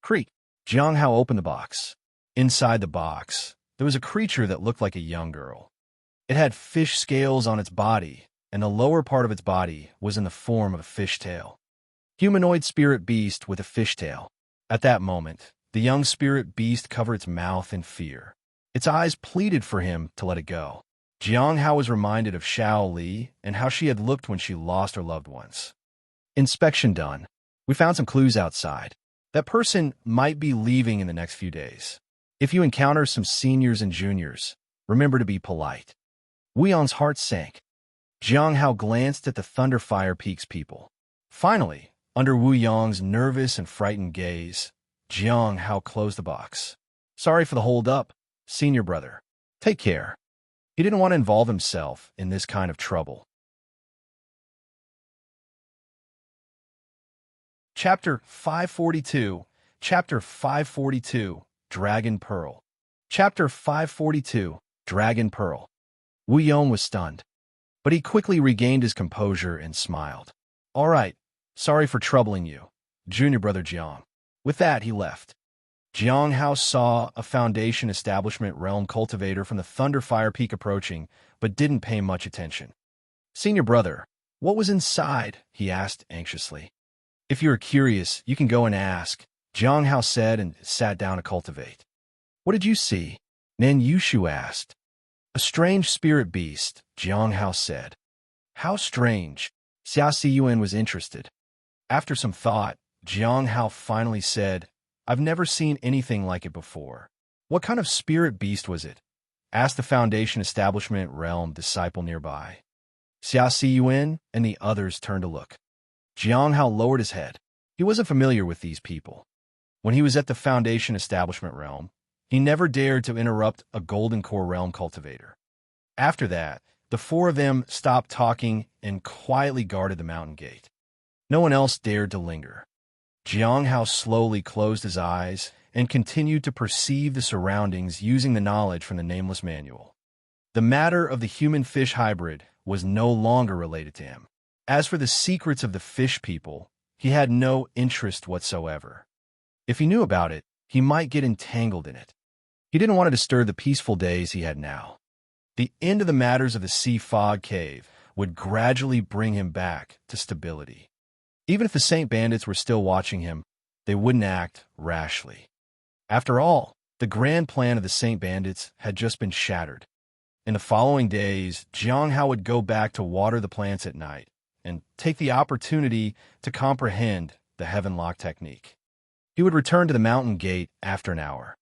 Creak! Jiang Hao opened the box. Inside the box, there was a creature that looked like a young girl. It had fish scales on its body, and the lower part of its body was in the form of a fish tail. Humanoid spirit beast with a fish tail. At that moment, the young spirit beast covered its mouth in fear. Its eyes pleaded for him to let it go. Jiang Hao was reminded of Xiao Li and how she had looked when she lost her loved ones. Inspection done. We found some clues outside. That person might be leaving in the next few days. If you encounter some seniors and juniors, remember to be polite. Wu Yong's heart sank. Jiang Hao glanced at the Thunderfire Peaks people. Finally, under Wu Yong's nervous and frightened gaze, Jiang Hao closed the box. "Sorry for the hold-up, senior brother. Take care." He didn't want to involve himself in this kind of trouble. Chapter 542, Chapter 542, Dragon Pearl. Chapter 542, Dragon Pearl. Wu Yong was stunned, but he quickly regained his composure and smiled. "All right, sorry for troubling you, junior brother Jiang." With that, he left. Jiang Hao saw a Foundation Establishment Realm cultivator from the Thunderfire Peak approaching, but didn't pay much attention. "Senior brother, what was inside?" he asked anxiously. "If you are curious, you can go and ask," Jiang Hao said and sat down to cultivate. "What did you see?" Nan Yushu asked. "A strange spirit beast," Jiang Hao said. "How strange?" Xia Yuan was interested. After some thought, Jiang Hao finally said, "I've never seen anything like it before." "What kind of spirit beast was it?" asked the Foundation Establishment Realm disciple nearby. Xia Yuan and the others turned to look. Jiang Hao lowered his head. He wasn't familiar with these people. When he was at the Foundation Establishment Realm, he never dared to interrupt a Golden Core Realm cultivator. After that, the 4 of them stopped talking and quietly guarded the mountain gate. No one else dared to linger. Jiang Hao slowly closed his eyes and continued to perceive the surroundings using the knowledge from the Nameless Manual. The matter of the human-fish hybrid was no longer related to him. As for the secrets of the fish people, he had no interest whatsoever. If he knew about it, he might get entangled in it. He didn't want to disturb the peaceful days he had now. The end of the matters of the Sea Fog Cave would gradually bring him back to stability. Even if the Saint Bandits were still watching him, they wouldn't act rashly. After all, the grand plan of the Saint Bandits had just been shattered. In the following days, Jiang Hao would go back to water the plants at night and take the opportunity to comprehend the heaven lock technique. He would return to the mountain gate after an hour.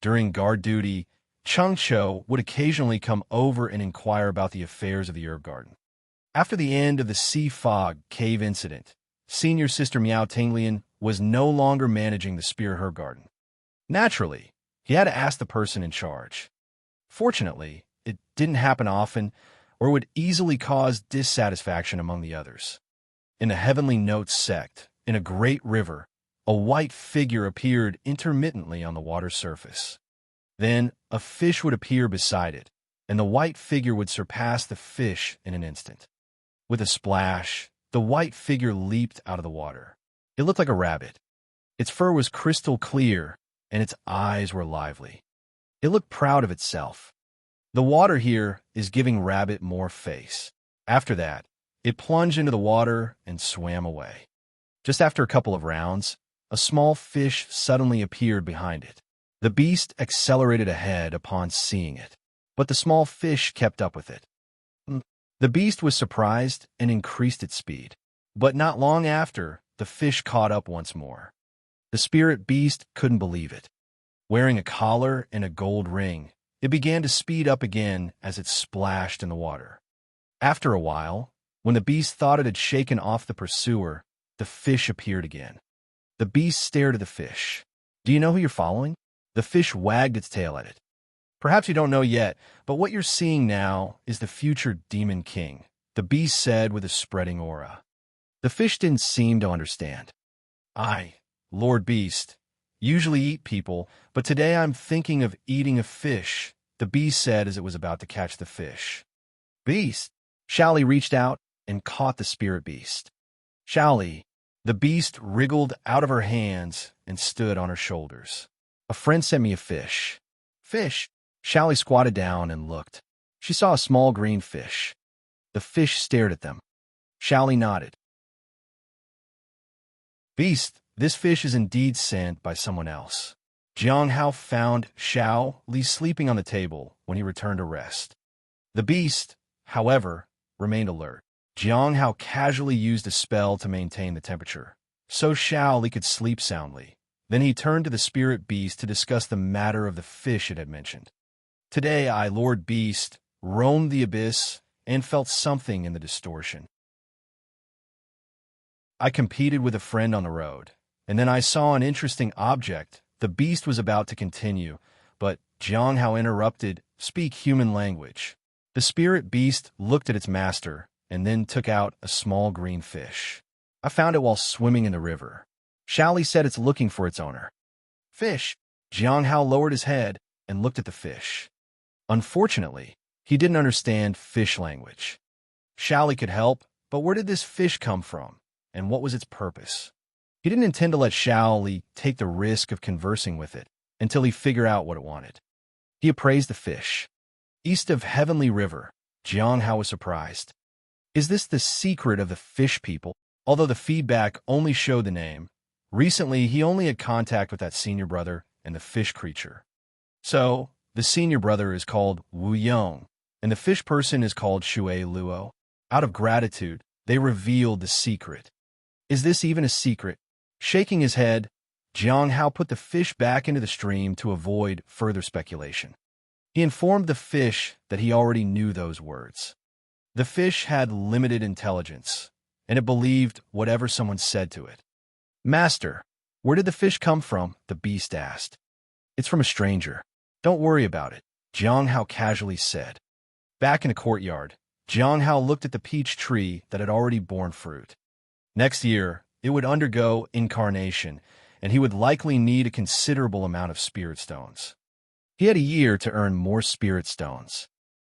During guard duty, Cheng Cho would occasionally come over and inquire about the affairs of the herb garden. After the end of the sea fog cave incident, senior sister Miao Tinglian was no longer managing the spirit herb garden. Naturally, he had to ask the person in charge. Fortunately, it didn't happen often, or would easily cause dissatisfaction among the others. In the Heavenly Notes sect, in a great river, a white figure appeared intermittently on the water's surface. Then a fish would appear beside it, and the white figure would surpass the fish in an instant. With a splash, the white figure leaped out of the water. It looked like a rabbit. Its fur was crystal clear, and its eyes were lively. It looked proud of itself. The water here is giving rabbit more face. After that, it plunged into the water and swam away. Just after a couple of rounds, a small fish suddenly appeared behind it. The beast accelerated ahead upon seeing it, but the small fish kept up with it. The beast was surprised and increased its speed, but not long after, the fish caught up once more. The spirit beast couldn't believe it. Wearing a collar and a gold ring, it began to speed up again as it splashed in the water. After a while, when the beast thought it had shaken off the pursuer, the fish appeared again. The beast stared at the fish. Do you know who you're following? The fish wagged its tail at it. Perhaps you don't know yet, but what you're seeing now is the future Demon King, the beast said with a spreading aura. The fish didn't seem to understand. I, Lord Beast, usually eat people, but today I'm thinking of eating a fish, the beast said as it was about to catch the fish. Beast! Shaoli reached out and caught the spirit beast. Shaoli, the beast wriggled out of her hands and stood on her shoulders. A friend sent me a fish. Fish! Shaoli squatted down and looked. She saw a small green fish. The fish stared at them. Shaoli nodded. Beast, this fish is indeed sent by someone else. Jiang Hao found Xiao Li sleeping on the table when he returned to rest. The beast, however, remained alert. Jiang Hao casually used a spell to maintain the temperature, so Xiao Li could sleep soundly. Then he turned to the spirit beast to discuss the matter of the fish it had mentioned. Today I, Lord Beast, roamed the abyss and felt something in the distortion. I competed with a friend on the road, and then I saw an interesting object. The beast was about to continue, but Jiang Hao interrupted, "Speak human language." The spirit beast looked at its master and then took out a small green fish. I found it while swimming in the river. Shaoli said it's looking for its owner. Fish! Jiang Hao lowered his head and looked at the fish. Unfortunately, he didn't understand fish language. Shaoli could help, but where did this fish come from, and what was its purpose? He didn't intend to let Shaoli take the risk of conversing with it until he figured out what it wanted. He appraised the fish. East of Heavenly River, Jiang Hao was surprised. Is this the secret of the fish people? Although the feedback only showed the name, recently he only had contact with that senior brother and the fish creature. So, the senior brother is called Wu Yong, and the fish person is called Shui Luo. Out of gratitude, they revealed the secret. Is this even a secret? Shaking his head, Jiang Hao put the fish back into the stream to avoid further speculation. He informed the fish that he already knew those words. The fish had limited intelligence, and it believed whatever someone said to it. Master, where did the fish come from? The beast asked. It's from a stranger. Don't worry about it, Jiang Hao casually said. Back in the courtyard, Jiang Hao looked at the peach tree that had already borne fruit. Next year, it would undergo incarnation, and he would likely need a considerable amount of spirit stones. He had a year to earn more spirit stones.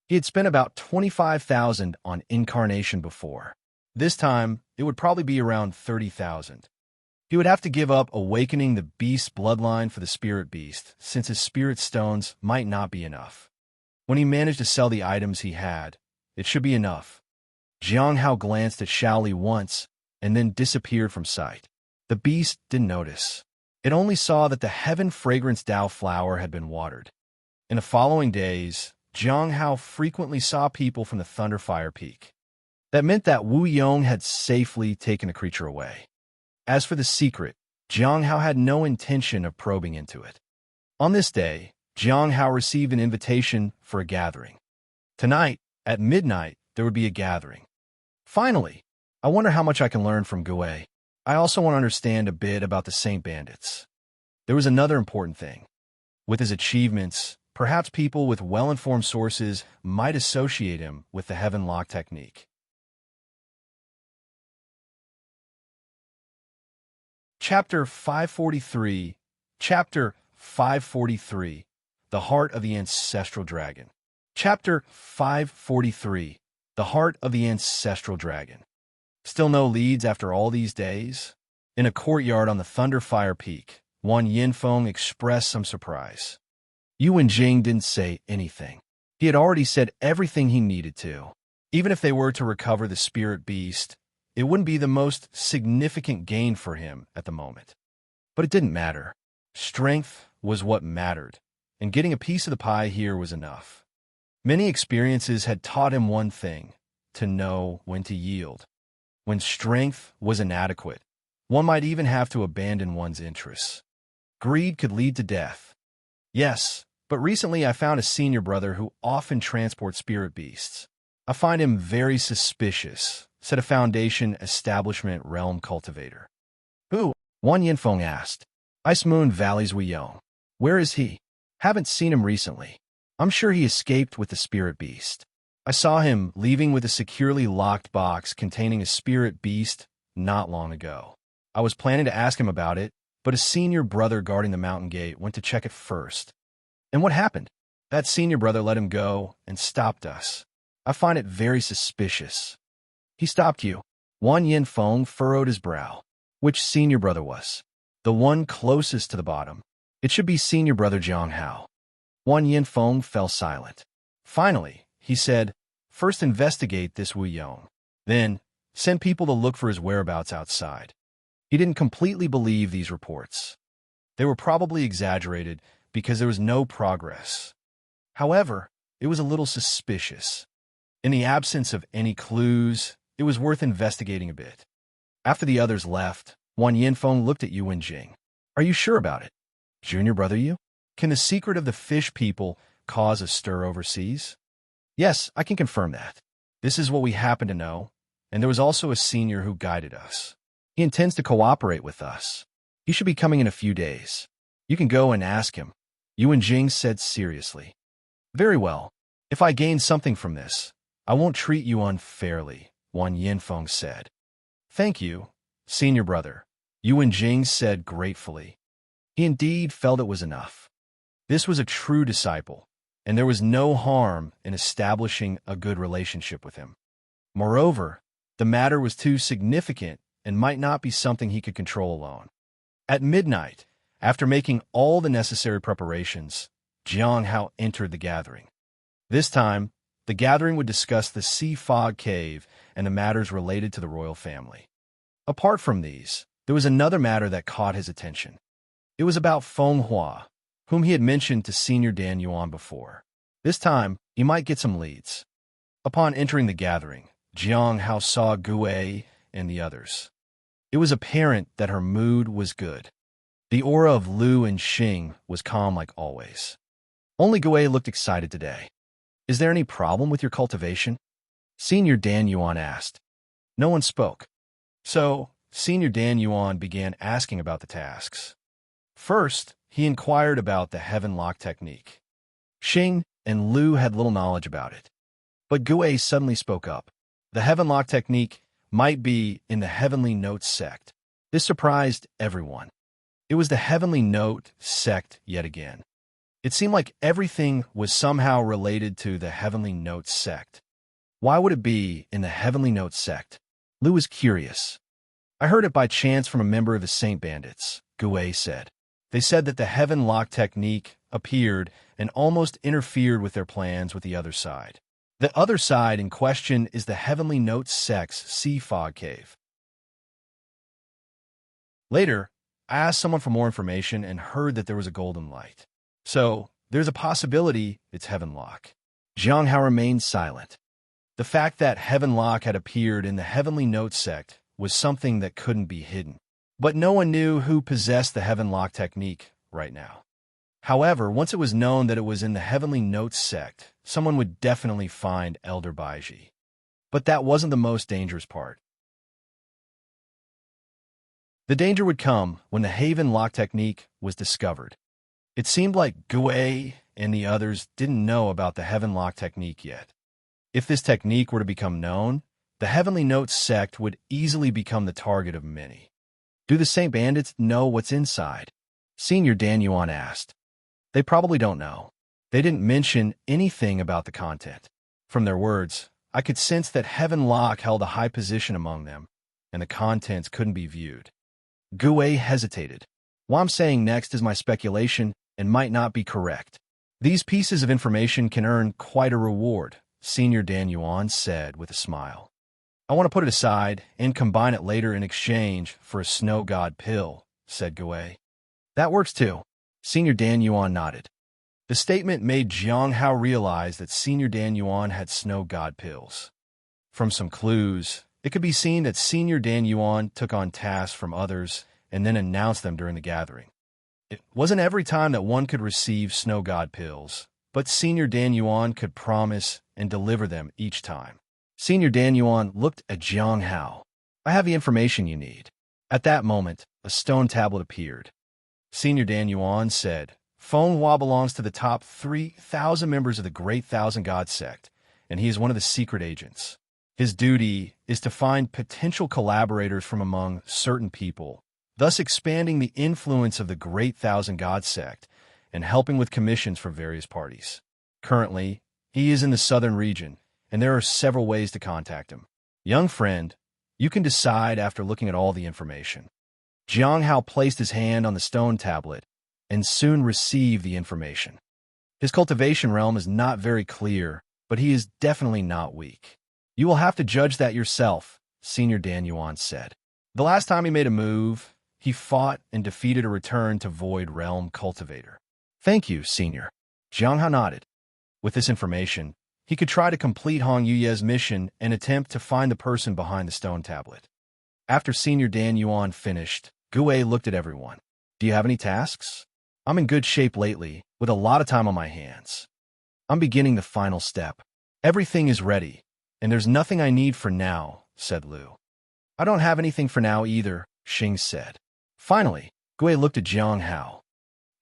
He had spent about 25,000 on incarnation before. This time, it would probably be around 30,000. He would have to give up awakening the beast's bloodline for the spirit beast, since his spirit stones might not be enough. When he managed to sell the items he had, it should be enough. Jiang Hao glanced at Shaoli once and then disappeared from sight. The beast didn't notice. It only saw that the heaven fragrance Dao flower had been watered. In the following days, Jiang Hao frequently saw people from the Thunderfire Peak. That meant that Wu Yong had safely taken the creature away. As for the secret, Jiang Hao had no intention of probing into it. On this day, Jiang Hao received an invitation for a gathering. Tonight, at midnight, there would be a gathering. Finally, I wonder how much I can learn from Gui. I also want to understand a bit about the Saint Bandits. There was another important thing. With his achievements, perhaps people with well-informed sources might associate him with the Heaven Lock technique. Chapter 543. Chapter 543. The Heart of the Ancestral Dragon. Chapter 543. The Heart of the Ancestral Dragon. Still no leads after all these days? In a courtyard on the Thunderfire Peak, Wan Yinfeng expressed some surprise. Yu Wenjing didn't say anything. He had already said everything he needed to. Even if they were to recover the spirit beast, it wouldn't be the most significant gain for him at the moment. But it didn't matter. Strength was what mattered, and getting a piece of the pie here was enough. Many experiences had taught him one thing: to know when to yield. When strength was inadequate, one might even have to abandon one's interests. Greed could lead to death. Yes, but recently I found a senior brother who often transports spirit beasts. I find him very suspicious, said a Foundation Establishment Realm cultivator. Who? Wan Yinfeng asked. Ice Moon Valley's Weiyong. Where is he? Haven't seen him recently. I'm sure he escaped with the spirit beast. I saw him leaving with a securely locked box containing a spirit beast not long ago. I was planning to ask him about it, but a senior brother guarding the mountain gate went to check it first. And what happened? That senior brother let him go and stopped us. I find it very suspicious. He stopped you. Wan Yinfeng furrowed his brow. Which senior brother was? The one closest to the bottom. It should be senior brother Jiang Hao. Wan Yinfeng fell silent. Finally, he said, first investigate this Wu Yong. Then, send people to look for his whereabouts outside. He didn't completely believe these reports. They were probably exaggerated because there was no progress. However, it was a little suspicious. In the absence of any clues, it was worth investigating a bit. After the others left, Wan Yinfeng looked at Yu Wenjing. Are you sure about it? Junior brother Yu? Can the secret of the fish people cause a stir overseas? Yes, I can confirm that. This is what we happen to know, and there was also a senior who guided us. He intends to cooperate with us. He should be coming in a few days. You can go and ask him, Yu Wenjing said seriously. Very well. If I gain something from this, I won't treat you unfairly, Wan Yinfeng said. Thank you, senior brother, Yu Wenjing said gratefully. He indeed felt it was enough. This was a true disciple, and there was no harm in establishing a good relationship with him. Moreover, the matter was too significant and might not be something he could control alone. At midnight, after making all the necessary preparations, Jiang Hao entered the gathering. This time, the gathering would discuss the Sea Fog Cave and the matters related to the royal family. Apart from these, there was another matter that caught his attention. It was about Feng Hua, whom he had mentioned to Senior Dan Yuan before. This time, he might get some leads. Upon entering the gathering, Jiang Hao saw Gui and the others. It was apparent that her mood was good. The aura of Lu and Xing was calm like always. Only Gui looked excited today. Is there any problem with your cultivation? Senior Dan Yuan asked. No one spoke. So, Senior Dan Yuan began asking about the tasks. First, he inquired about the Heaven Lock technique. Xing and Lu had little knowledge about it. But Gui suddenly spoke up. The Heaven Lock technique might be in the Heavenly Note sect. This surprised everyone. It was the Heavenly Note sect yet again. It seemed like everything was somehow related to the Heavenly Note sect. Why would it be in the Heavenly Note sect? Lu was curious. I heard it by chance from a member of the Saint Bandits, Gui said. They said that the Heaven Lock technique appeared and almost interfered with their plans with the other side. The other side in question is the Heavenly Note sect's Sea Fog Cave. Later, I asked someone for more information and heard that there was a golden light. So, there's a possibility it's Heaven Lock. Jiang Hao remained silent. The fact that Heavenlock had appeared in the Heavenly Note sect was something that couldn't be hidden. But no one knew who possessed the Heavenlock technique right now. However, once it was known that it was in the Heavenly Note sect, someone would definitely find Elder Baiji. But that wasn't the most dangerous part. The danger would come when the Haven Lock technique was discovered. It seemed like Gui and the others didn't know about the Heaven Lock technique yet. If this technique were to become known, the Heavenly Note sect would easily become the target of many. Do the Saint Bandits know what's inside? Senior Dan Yuan asked. They probably don't know. They didn't mention anything about the content. From their words, I could sense that Heaven Lock held a high position among them, and the contents couldn't be viewed. Gui hesitated. What I'm saying next is my speculation and might not be correct. These pieces of information can earn quite a reward, Senior Dan Yuan said with a smile. I want to put it aside and combine it later in exchange for a snow god pill, said Gui. That works too. Senior Dan Yuan nodded. The statement made Jiang Hao realize that Senior Dan Yuan had snow god pills. From some clues, it could be seen that Senior Dan Yuan took on tasks from others and then announced them during the gathering. It wasn't every time that one could receive snow god pills, but Senior Dan Yuan could promise and deliver them each time. Senior Dan Yuan looked at Jiang Hao. I have the information you need. At that moment, a stone tablet appeared. Senior Dan Yuan said, Feng Hua belongs to the top 3,000 members of the Great Thousand God sect, and he is one of the secret agents. His duty is to find potential collaborators from among certain people, thus expanding the influence of the Great Thousand God sect and helping with commissions for various parties. Currently, he is in the southern region, and there are several ways to contact him. Young friend, you can decide after looking at all the information. Jiang Hao placed his hand on the stone tablet and soon received the information. His cultivation realm is not very clear, but he is definitely not weak. You will have to judge that yourself, Senior Dan Yuan said. The last time he made a move, he fought and defeated a return to Void Realm Cultivator. Thank you, Senior. Jiang Hao nodded. With this information, he could try to complete Hong Yuye's mission and attempt to find the person behind the stone tablet. After Senior Dan Yuan finished, Gui looked at everyone. Do you have any tasks? I'm in good shape lately, with a lot of time on my hands. I'm beginning the final step. Everything is ready, and there's nothing I need for now, said Lu. I don't have anything for now either, Xing said. Finally, Gui looked at Jiang Hao.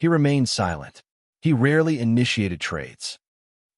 He remained silent. He rarely initiated trades.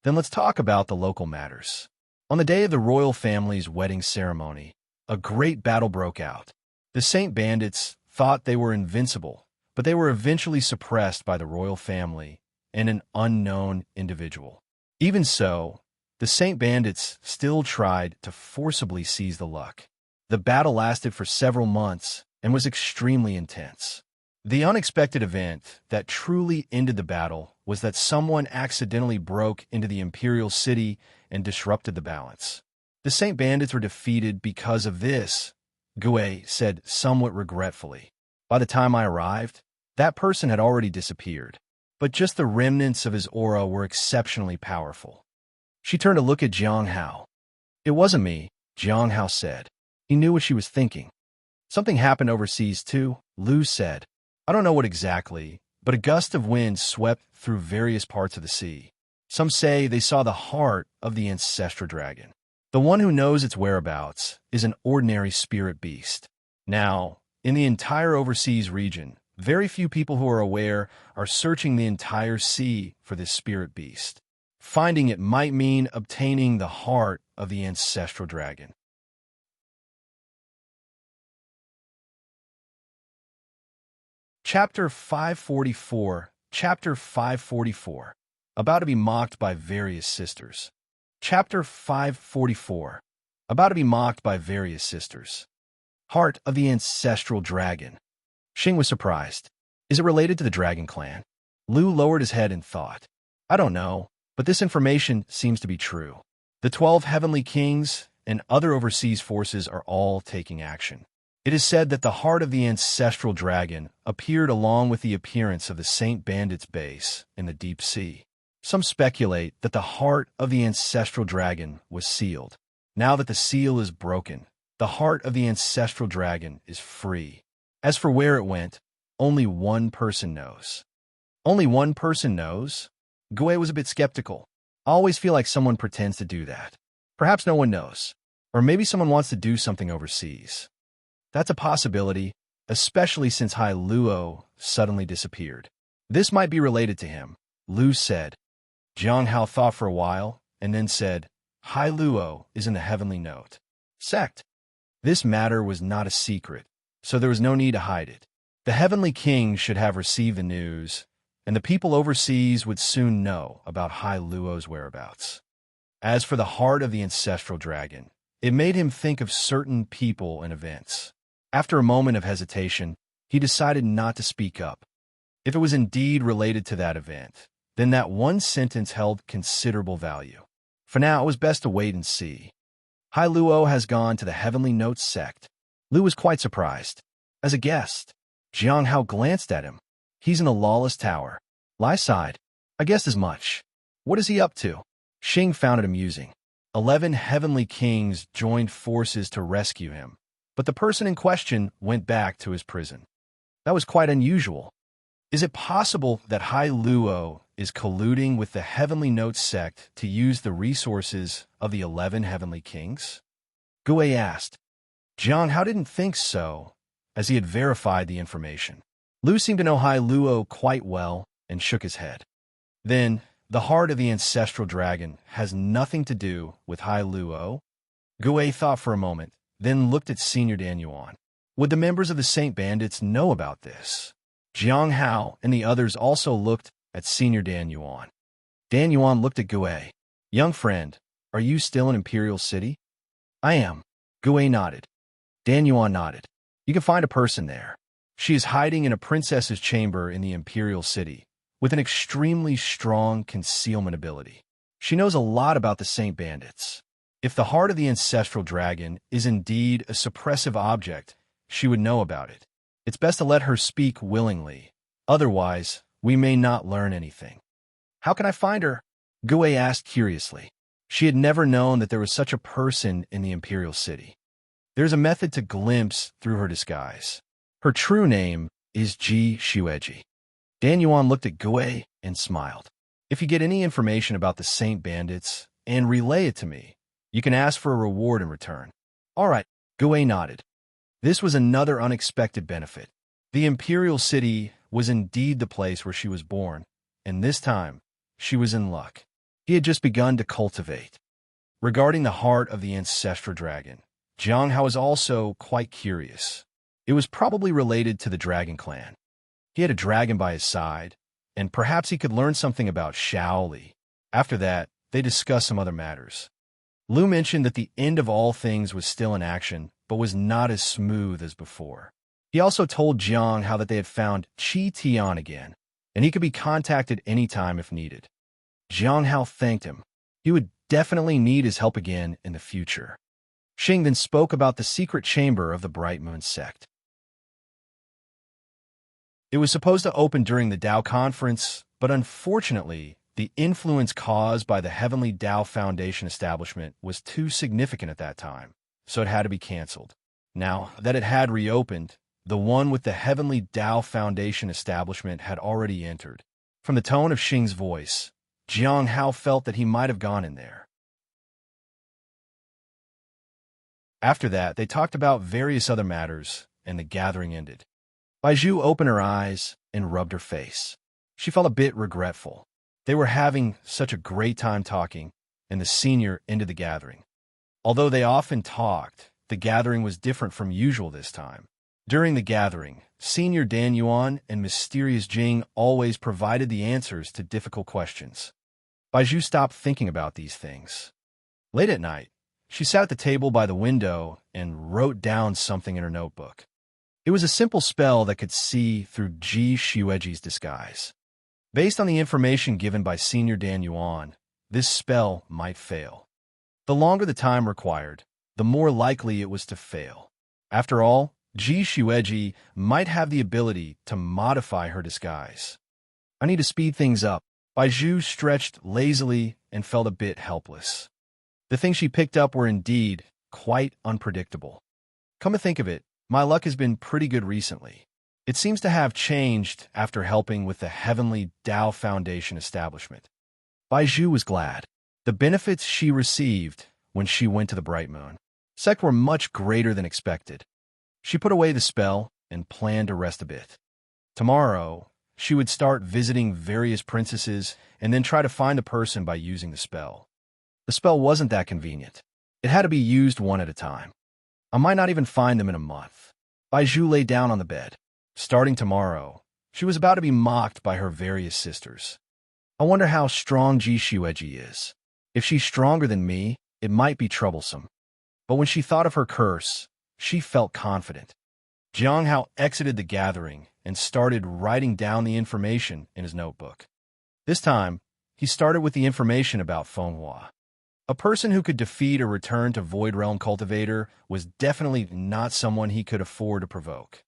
Then let's talk about the local matters. On the day of the royal family's wedding ceremony, a great battle broke out. The Saint Bandits thought they were invincible, but they were eventually suppressed by the royal family and an unknown individual. Even so, the Saint Bandits still tried to forcibly seize the luck. The battle lasted for several months and was extremely intense. The unexpected event that truly ended the battle was that someone accidentally broke into the Imperial City and disrupted the balance. The Saint Bandits were defeated because of this, Gui said somewhat regretfully. By the time I arrived, that person had already disappeared, but just the remnants of his aura were exceptionally powerful. She turned to look at Jiang Hao. It wasn't me, Jiang Hao said. He knew what she was thinking. Something happened overseas too, Lu said. I don't know what exactly, but a gust of wind swept through various parts of the sea. Some say they saw the heart of the ancestral dragon. The one who knows its whereabouts is an ordinary spirit beast. Now, in the entire overseas region, very few people who are aware are searching the entire sea for this spirit beast. Finding it might mean obtaining the heart of the ancestral dragon. Chapter 544, Chapter 544, about to be mocked by various sisters. Chapter 544, about to be mocked by various sisters. Heart of the ancestral dragon. Xing was surprised. Is it related to the dragon clan? Lu lowered his head in thought. I don't know, but this information seems to be true. The 12 heavenly kings and other overseas forces are all taking action. It is said that the heart of the ancestral dragon appeared along with the appearance of the Saint Bandits base in the deep sea. Some speculate that the heart of the ancestral dragon was sealed. Now that the seal is broken, the heart of the ancestral dragon is free. As for where it went, only one person knows. Only one person knows? Gue was a bit skeptical. I always feel like someone pretends to do that. Perhaps no one knows. Or maybe someone wants to do something overseas. That's a possibility, especially since Hai Luo suddenly disappeared. This might be related to him, Lu said. Jiang Hao thought for a while, and then said, Hai Luo is in the heavenly note sect. This matter was not a secret, so there was no need to hide it. The heavenly king should have received the news, and the people overseas would soon know about Hai Luo's whereabouts. As for the heart of the ancestral dragon, it made him think of certain people and events. After a moment of hesitation, he decided not to speak up. If it was indeed related to that event, then that one sentence held considerable value. For now, it was best to wait and see. Hai Luo has gone to the Heavenly Notes sect. Lu was quite surprised. As a guest, Jiang Hao glanced at him. He's in the lawless tower. Lai sighed. I guessed as much. What is he up to? Xing found it amusing. 11 heavenly kings joined forces to rescue him, but the person in question went back to his prison. That was quite unusual. Is it possible that Hai Luo is colluding with the Heavenly Notes sect to use the resources of the 11 heavenly kings? Gue asked. Jiang Hao didn't think so, as he had verified the information. Lu seemed to know Hai Luo quite well and shook his head. Then, the heart of the ancestral dragon has nothing to do with Hai Luo? Gue thought for a moment, then looked at Senior Dan Yuan. Would the members of the Saint Bandits know about this? Jiang Hao and the others also looked at Senior Dan Yuan. Dan Yuan looked at Gue. Young friend, are you still in Imperial City? I am. Gue nodded. Dan Yuan nodded. You can find a person there. She is hiding in a princess's chamber in the Imperial City, with an extremely strong concealment ability. She knows a lot about the Saint Bandits. If the heart of the ancestral dragon is indeed a suppressive object, she would know about it. It's best to let her speak willingly. Otherwise, we may not learn anything. How can I find her? Gue asked curiously. She had never known that there was such a person in the Imperial City. There's a method to glimpse through her disguise. Her true name is Ji Xueji. Dan Yuan looked at Gue and smiled. If you get any information about the Saint Bandits and relay it to me, you can ask for a reward in return. All right, Gue nodded. This was another unexpected benefit. The Imperial City was indeed the place where she was born, and this time, she was in luck. He had just begun to cultivate. Regarding the heart of the ancestral dragon, Jiang Hao was also quite curious. It was probably related to the dragon clan. He had a dragon by his side, and perhaps he could learn something about Shaoli. After that, they discussed some other matters. Lu mentioned that the end of all things was still in action, but was not as smooth as before. He also told Jiang Hao that they had found Qi Tian again, and he could be contacted anytime if needed. Jiang Hao thanked him. He would definitely need his help again in the future. Xing then spoke about the secret chamber of the Bright Moon sect. It was supposed to open during the Tao conference, but unfortunately, the influence caused by the Heavenly Tao Foundation establishment was too significant at that time, so it had to be canceled. Now that it had reopened, the one with the Heavenly Tao Foundation establishment had already entered. From the tone of Xing's voice, Jiang Hao felt that he might have gone in there. After that, they talked about various other matters, and the gathering ended. Baizhu opened her eyes and rubbed her face. She felt a bit regretful. They were having such a great time talking, and the senior ended the gathering. Although they often talked, the gathering was different from usual this time. During the gathering, Senior Dan Yuan and Mysterious Jing always provided the answers to difficult questions. Baizhu stopped thinking about these things. Late at night, she sat at the table by the window and wrote down something in her notebook. It was a simple spell that could see through Ji Xueji's disguise. Based on the information given by Senior Dan Yuan, this spell might fail. The longer the time required, the more likely it was to fail. After all, Ji Xueji might have the ability to modify her disguise. I need to speed things up. Zhu stretched lazily and felt a bit helpless. The things she picked up were indeed quite unpredictable. Come to think of it, my luck has been pretty good recently. It seems to have changed after helping with the Heavenly Tao Foundation establishment. Zhu was glad. The benefits she received when she went to the Bright Moon sect were much greater than expected. She put away the spell and planned to rest a bit. Tomorrow, she would start visiting various princesses and then try to find the person by using the spell. The spell wasn't that convenient. It had to be used one at a time. I might not even find them in a month. Zhu lay down on the bed. Starting tomorrow, she was about to be mocked by her various sisters. I wonder how strong Xueji is. If she's stronger than me, it might be troublesome. But when she thought of her curse, she felt confident. Jiang Hao exited the gathering and started writing down the information in his notebook. This time, he started with the information about Fenghua. A person who could defeat or return to Void Realm Cultivator was definitely not someone he could afford to provoke.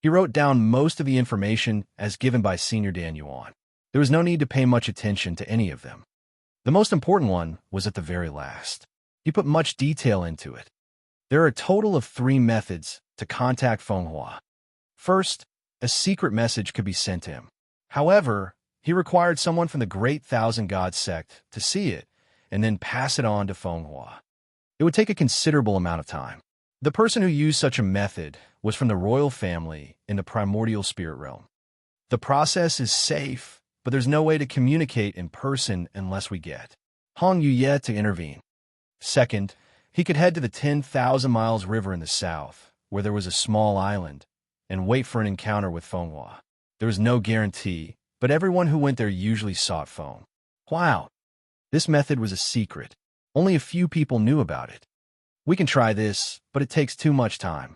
He wrote down most of the information as given by Senior Dan Yuan. There was no need to pay much attention to any of them. The most important one was at the very last. He put much detail into it. There are a total of 3 methods to contact Fenghua. First, a secret message could be sent to him. However, he required someone from the Great Thousand Gods sect to see it and then pass it on to Fenghua. It would take a considerable amount of time. The person who used such a method was from the royal family in the primordial spirit realm. The process is safe, but there's no way to communicate in person unless we get Hong Yuye to intervene. Second, he could head to the 10,000 miles river in the south, where there was a small island, and wait for an encounter with Fenghua. There was no guarantee, but everyone who went there usually sought Feng. Wow! This method was a secret. Only a few people knew about it. We can try this, but it takes too much time.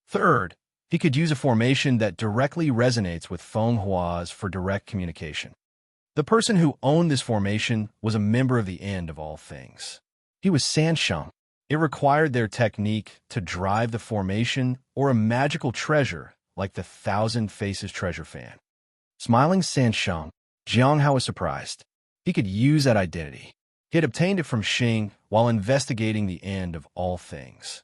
Third, he could use a formation that directly resonates with Fenghua's for direct communication. The person who owned this formation was a member of the End of all things. He was Sansheng. It required their technique to drive the formation or a magical treasure like the Thousand Faces treasure fan. Smiling Sansheng, Jiang Hao was surprised. He could use that identity. He had obtained it from Xing while investigating the End of all things.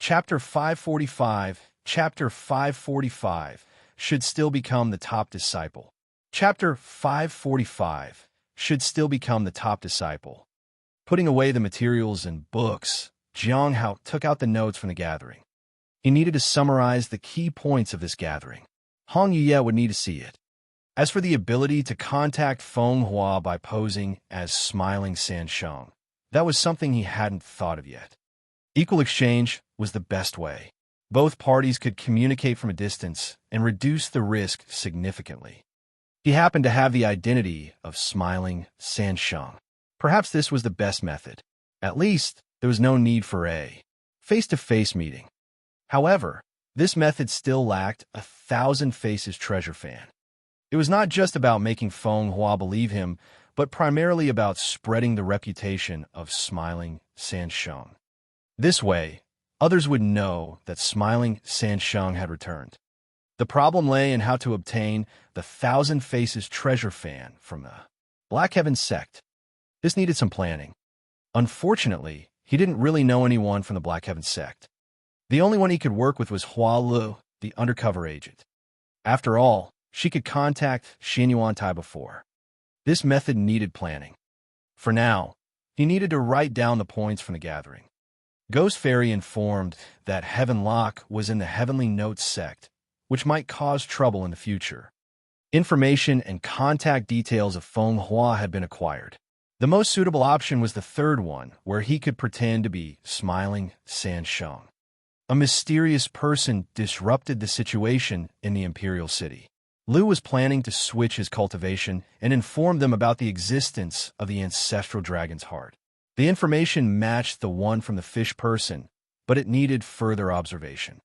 Chapter 545, Chapter 545, should still become the top disciple. Chapter 545, should still become the top disciple. Putting away the materials and books, Jiang Hao took out the notes from the gathering. He needed to summarize the key points of this gathering. Hong Yuye would need to see it. As for the ability to contact Fenghua by posing as Smiling Sansheng, that was something he hadn't thought of yet. Equal exchange was the best way. Both parties could communicate from a distance and reduce the risk significantly. He happened to have the identity of Smiling Sansheng. Perhaps this was the best method. At least, there was no need for a face-to-face meeting. However, this method still lacked a Thousand Faces treasure fan. It was not just about making Fenghua believe him, but primarily about spreading the reputation of Smiling Sansheng. This way, others would know that Smiling Sansheng had returned. The problem lay in how to obtain the Thousand Faces treasure fan from the Black Heaven sect. This needed some planning. Unfortunately, he didn't really know anyone from the Black Heaven sect. The only one he could work with was Hua Lu, the undercover agent. After all, she could contact Xinyuan Tai before. This method needed planning. For now, he needed to write down the points from the gathering. Ghost Fairy informed that Heaven Lock was in the Heavenly Notes sect, which might cause trouble in the future. Information and contact details of Fenghua had been acquired. The most suitable option was the third one, where he could pretend to be Smiling Sansheng. A mysterious person disrupted the situation in the Imperial City. Liu was planning to switch his cultivation and inform them about the existence of the ancestral dragon's heart. The information matched the one from the fish person, but it needed further observation.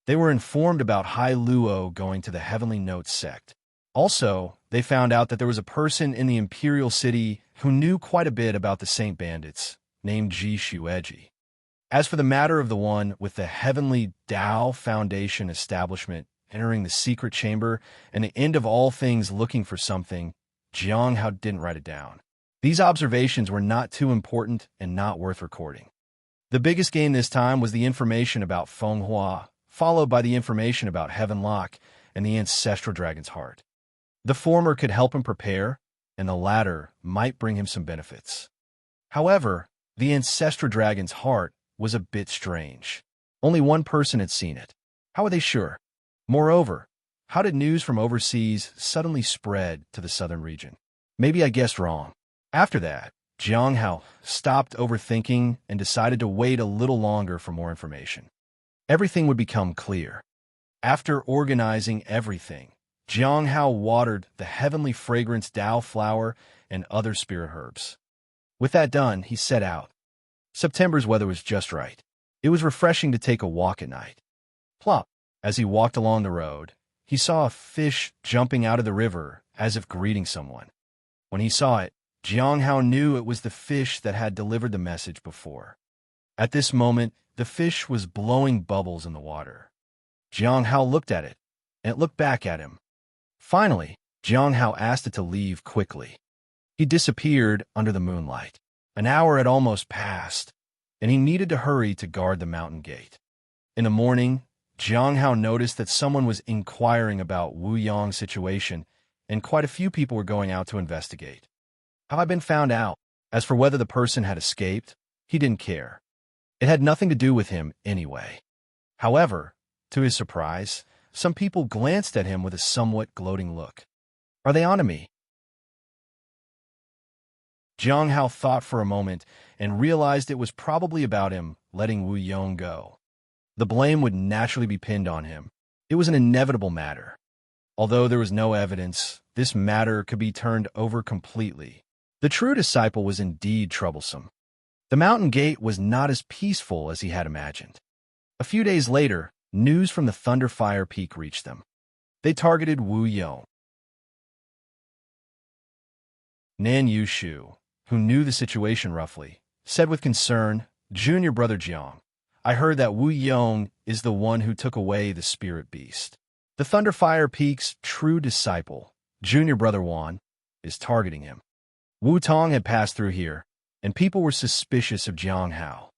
They were informed about Hai Luo going to the Heavenly Notes sect. Also, they found out that there was a person in the Imperial City who knew quite a bit about the Saint Bandits, named Xueji. As for the matter of the one with the Heavenly Tao Foundation establishment, entering the secret chamber, and the end of all things looking for something, Jiang Hao didn't write it down. These observations were not too important and not worth recording. The biggest gain this time was the information about Feng Hua, followed by the information about Heaven Lock and the ancestral dragon's heart. The former could help him prepare, and the latter might bring him some benefits. However, the ancestral dragon's heart was a bit strange. Only one person had seen it. How were they sure? Moreover, how did news from overseas suddenly spread to the southern region? Maybe I guessed wrong. After that, Jiang Hao stopped overthinking and decided to wait a little longer for more information. Everything would become clear. After organizing everything, Jiang Hao watered the heavenly fragrance Dao flower and other spirit herbs. With that done, he set out. September's weather was just right. It was refreshing to take a walk at night. Plop! As he walked along the road, he saw a fish jumping out of the river as if greeting someone. When he saw it, Jiang Hao knew it was the fish that had delivered the message before. At this moment, the fish was blowing bubbles in the water. Jiang Hao looked at it, and it looked back at him. Finally, Jiang Hao asked it to leave quickly. He disappeared under the moonlight. An hour had almost passed, and he needed to hurry to guard the mountain gate. In the morning, Jiang Hao noticed that someone was inquiring about Wu Yong's situation, and quite a few people were going out to investigate. Have I been found out? As for whether the person had escaped, he didn't care. It had nothing to do with him anyway. However, to his surprise, some people glanced at him with a somewhat gloating look. Are they onto me? Jiang Hao thought for a moment and realized it was probably about him letting Wu Yong go. The blame would naturally be pinned on him. It was an inevitable matter. Although there was no evidence, this matter could be turned over completely. The true disciple was indeed troublesome. The mountain gate was not as peaceful as he had imagined. A few days later, news from the Thunderfire Peak reached them. They targeted Wu Yong. Nan Yushu, who knew the situation roughly, said with concern, "Junior brother Jiang, I heard that Wu Yong is the one who took away the spirit beast. The Thunderfire Peak's true disciple, junior brother Wan, is targeting him. Wu Tong had passed through here, and people were suspicious of Jiang Hao.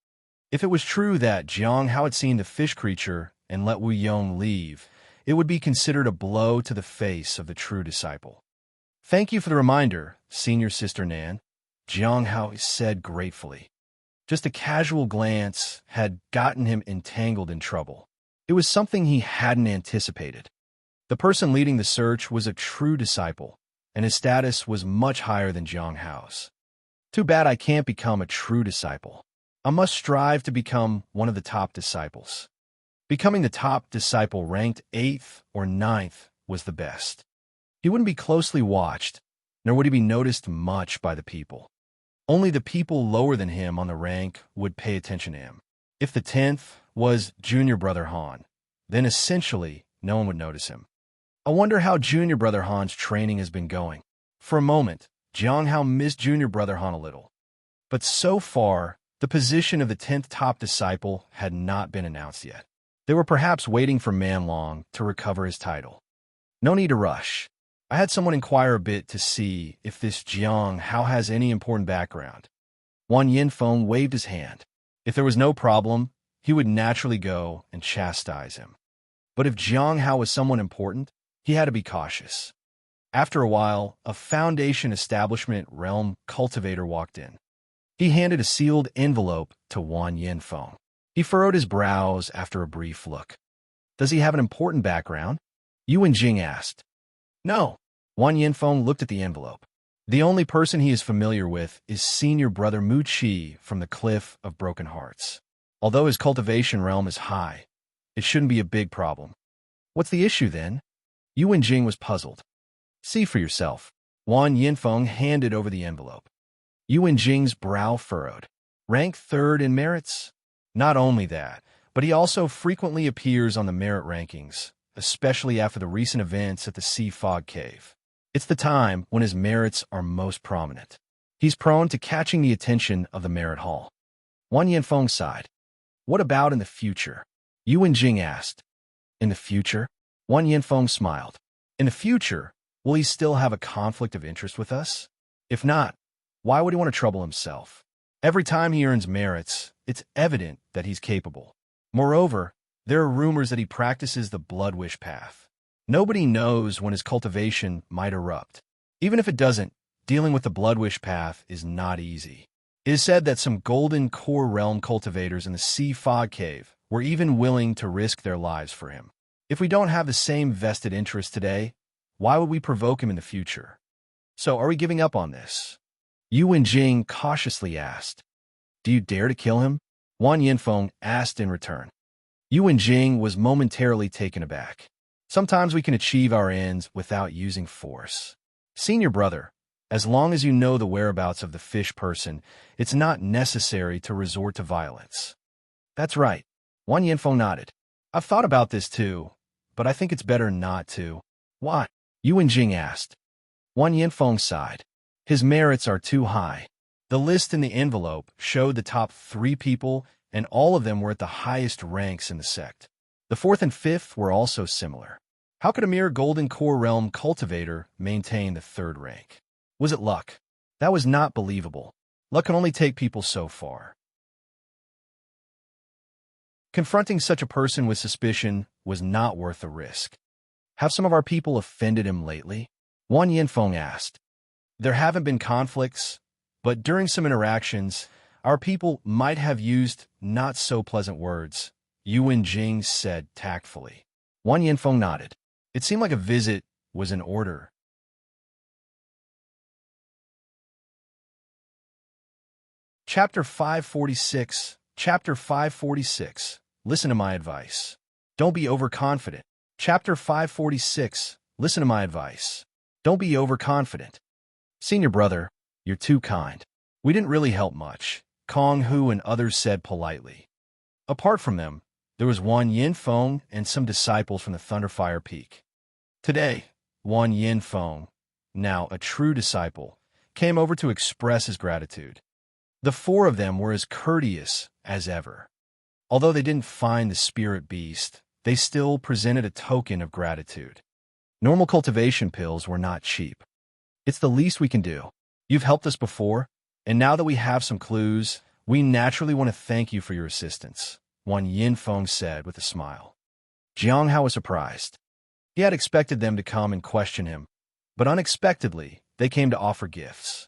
If it was true that Jiang Hao had seen the fish creature and let Wu Yong leave, it would be considered a blow to the face of the true disciple. Thank you for the reminder, senior sister Nan," Jiang Hao said gratefully. Just a casual glance had gotten him entangled in trouble. It was something he hadn't anticipated. The person leading the search was a true disciple, and his status was much higher than Jiang Hao's. Too bad I can't become a true disciple. I must strive to become one of the top disciples. Becoming the top disciple ranked 8th or 9th was the best. He wouldn't be closely watched, nor would he be noticed much by the people. Only the people lower than him on the rank would pay attention to him. If the 10th was junior brother Han, then essentially no one would notice him. I wonder how junior brother Han's training has been going. For a moment, Jiang Hao missed junior brother Han a little. But so far, the position of the 10th top disciple had not been announced yet. They were perhaps waiting for Man Long to recover his title. No need to rush. I had someone inquire a bit to see if this Jiang Hao has any important background. Wan Yinfeng waved his hand. If there was no problem, he would naturally go and chastise him. But if Jiang Hao was someone important, he had to be cautious. After a while, a Foundation Establishment Realm cultivator walked in. He handed a sealed envelope to Wan Yinfeng. He furrowed his brows after a brief look. Does he have an important background? Yuan Jing asked. No. Wan Yinfeng looked at the envelope. The only person he is familiar with is senior brother Mu Qi from the Cliff of Broken Hearts. Although his cultivation realm is high, it shouldn't be a big problem. What's the issue then? Yuan Jing was puzzled. See for yourself. Wan Yinfeng handed over the envelope. Yuan Jing's brow furrowed. Rank 3rd in merits? Not only that, but he also frequently appears on the merit rankings, especially after the recent events at the Sea Fog Cave. It's the time when his merits are most prominent. He's prone to catching the attention of the merit hall. Wan Yinfeng sighed. What about in the future? Yuan Jing asked. In the future? Wan Yinfeng smiled. In the future, will he still have a conflict of interest with us? If not, why would he want to trouble himself? Every time he earns merits, it's evident that he's capable. Moreover, there are rumors that he practices the blood wish path. Nobody knows when his cultivation might erupt. Even if it doesn't, dealing with the blood wish path is not easy. It is said that some golden core realm cultivators in the Sea Fog Cave were even willing to risk their lives for him. If we don't have the same vested interest today, why would we provoke him in the future? So are we giving up on this? Yu Wenjing cautiously asked. Do you dare to kill him? Wan Yinfeng asked in return. Yu Wenjing was momentarily taken aback. Sometimes we can achieve our ends without using force. Senior brother, as long as you know the whereabouts of the fish person, it's not necessary to resort to violence. That's right. Wan Yinfeng nodded. I've thought about this too, but I think it's better not to. Why? Yu Wenjing asked. Wan Yinfeng sighed. His merits are too high. The list in the envelope showed the top 3 people, and all of them were at the highest ranks in the sect. The 4th and 5th were also similar. How could a mere Golden Core Realm cultivator maintain the 3rd rank? Was it luck? That was not believable. Luck can only take people so far. Confronting such a person with suspicion was not worth the risk. Have some of our people offended him lately? Wan Yinfeng asked. There haven't been conflicts, but during some interactions, our people might have used not-so-pleasant words, Yu Wenjing said tactfully. Wan Yinfeng nodded. It seemed like a visit was in order. Chapter 546. Chapter 546. Listen to my advice. Don't be overconfident. Chapter 546. Listen to my advice. Don't be overconfident. Senior brother, you're too kind. We didn't really help much, Kong Hu and others said politely. Apart from them, there was Wan Yinfeng and some disciples from the Thunderfire Peak. Today, Wan Yinfeng, now a true disciple, came over to express his gratitude. The 4 of them were as courteous as ever. Although they didn't find the spirit beast, they still presented a token of gratitude. Normal cultivation pills were not cheap. It's the least we can do. You've helped us before, and now that we have some clues, we naturally want to thank you for your assistance, Wan Yinfeng said with a smile. Jiang Hao was surprised. He had expected them to come and question him, but unexpectedly, they came to offer gifts.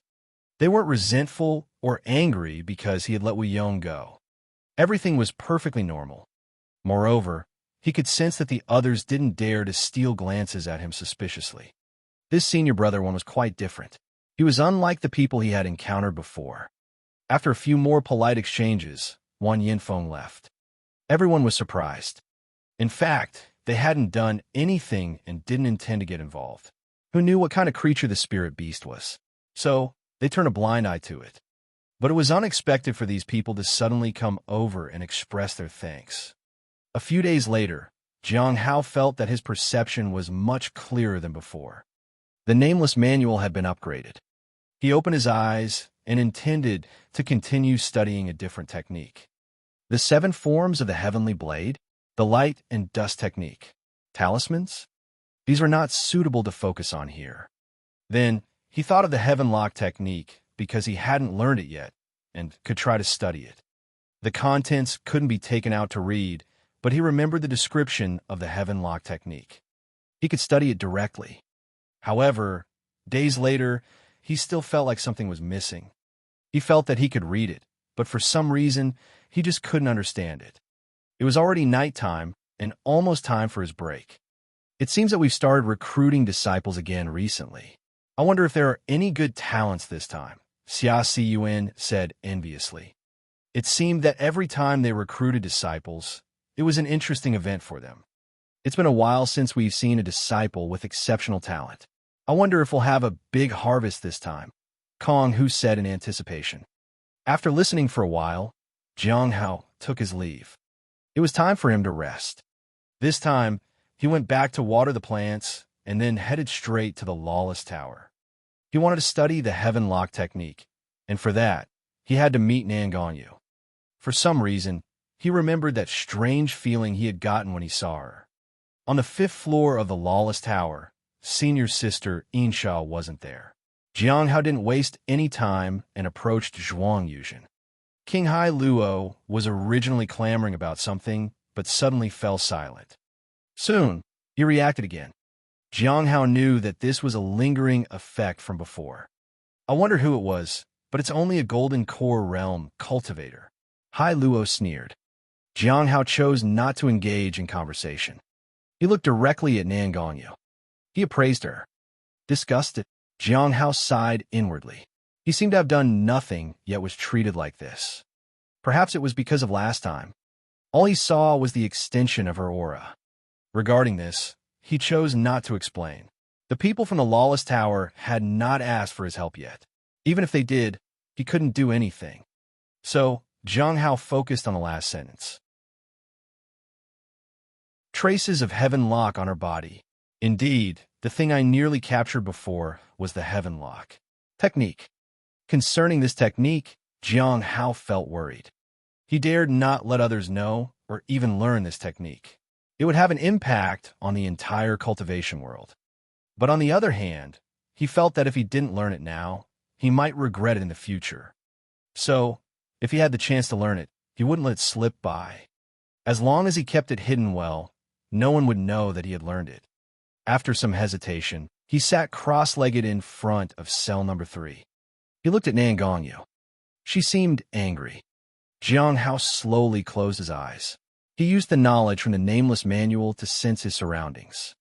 They weren't resentful or angry because he had let Wu Yong go. Everything was perfectly normal. Moreover, he could sense that the others didn't dare to steal glances at him suspiciously. This senior brother one was quite different. He was unlike the people he had encountered before. After a few more polite exchanges, Wan Yinfeng left. Everyone was surprised. In fact, they hadn't done anything and didn't intend to get involved. Who knew what kind of creature the spirit beast was? So, they turned a blind eye to it. But it was unexpected for these people to suddenly come over and express their thanks. A few days later, Jiang Hao felt that his perception was much clearer than before. The nameless manual had been upgraded. He opened his eyes and intended to continue studying a different technique. The 7 forms of the heavenly blade, the light and dust technique, talismans? These were not suitable to focus on here. Then, he thought of the heaven lock technique because he hadn't learned it yet and could try to study it. The contents couldn't be taken out to read, but he remembered the description of the heaven lock technique. He could study it directly. However, days later, he still felt like something was missing. He felt that he could read it, but for some reason, he just couldn't understand it. It was already nighttime and almost time for his break. It seems that we've started recruiting disciples again recently. I wonder if there are any good talents this time, Xia Siyuan said enviously. It seemed that every time they recruited disciples, it was an interesting event for them. It's been a while since we've seen a disciple with exceptional talent. I wonder if we'll have a big harvest this time, Kong Hu said in anticipation. After listening for a while, Jiang Hao took his leave. It was time for him to rest. This time, he went back to water the plants and then headed straight to the Lawless Tower. He wanted to study the Heaven Lock technique, and for that, he had to meet Nan Gongyu. For some reason, he remembered that strange feeling he had gotten when he saw her. On the 5th floor of the Lawless Tower, senior sister Insha wasn't there. Jiang Hao didn't waste any time and approached Zhuang Yuzhen. King Hai Luo was originally clamoring about something, but suddenly fell silent. Soon, he reacted again. Jiang Hao knew that this was a lingering effect from before. I wonder who it was, but it's only a golden core realm cultivator. Hai Luo sneered. Jiang Hao chose not to engage in conversation. He looked directly at Nan Gongyu. He appraised her. Disgusted, Jiang Hao sighed inwardly. He seemed to have done nothing, yet was treated like this. Perhaps it was because of last time. All he saw was the extension of her aura. Regarding this, he chose not to explain. The people from the Lawless Tower had not asked for his help yet. Even if they did, he couldn't do anything. So, Jiang Hao focused on the last sentence. Traces of heaven lock on her body. Indeed, the thing I nearly captured before was the heaven lock. Technique. Concerning this technique, Jiang Hao felt worried. He dared not let others know or even learn this technique. It would have an impact on the entire cultivation world. But on the other hand, he felt that if he didn't learn it now, he might regret it in the future. So, if he had the chance to learn it, he wouldn't let it slip by. As long as he kept it hidden well, no one would know that he had learned it. After some hesitation, he sat cross-legged in front of cell number 3. He looked at Nan Gongyu. She seemed angry. Jiang Hao slowly closed his eyes. He used the knowledge from the nameless manual to sense his surroundings.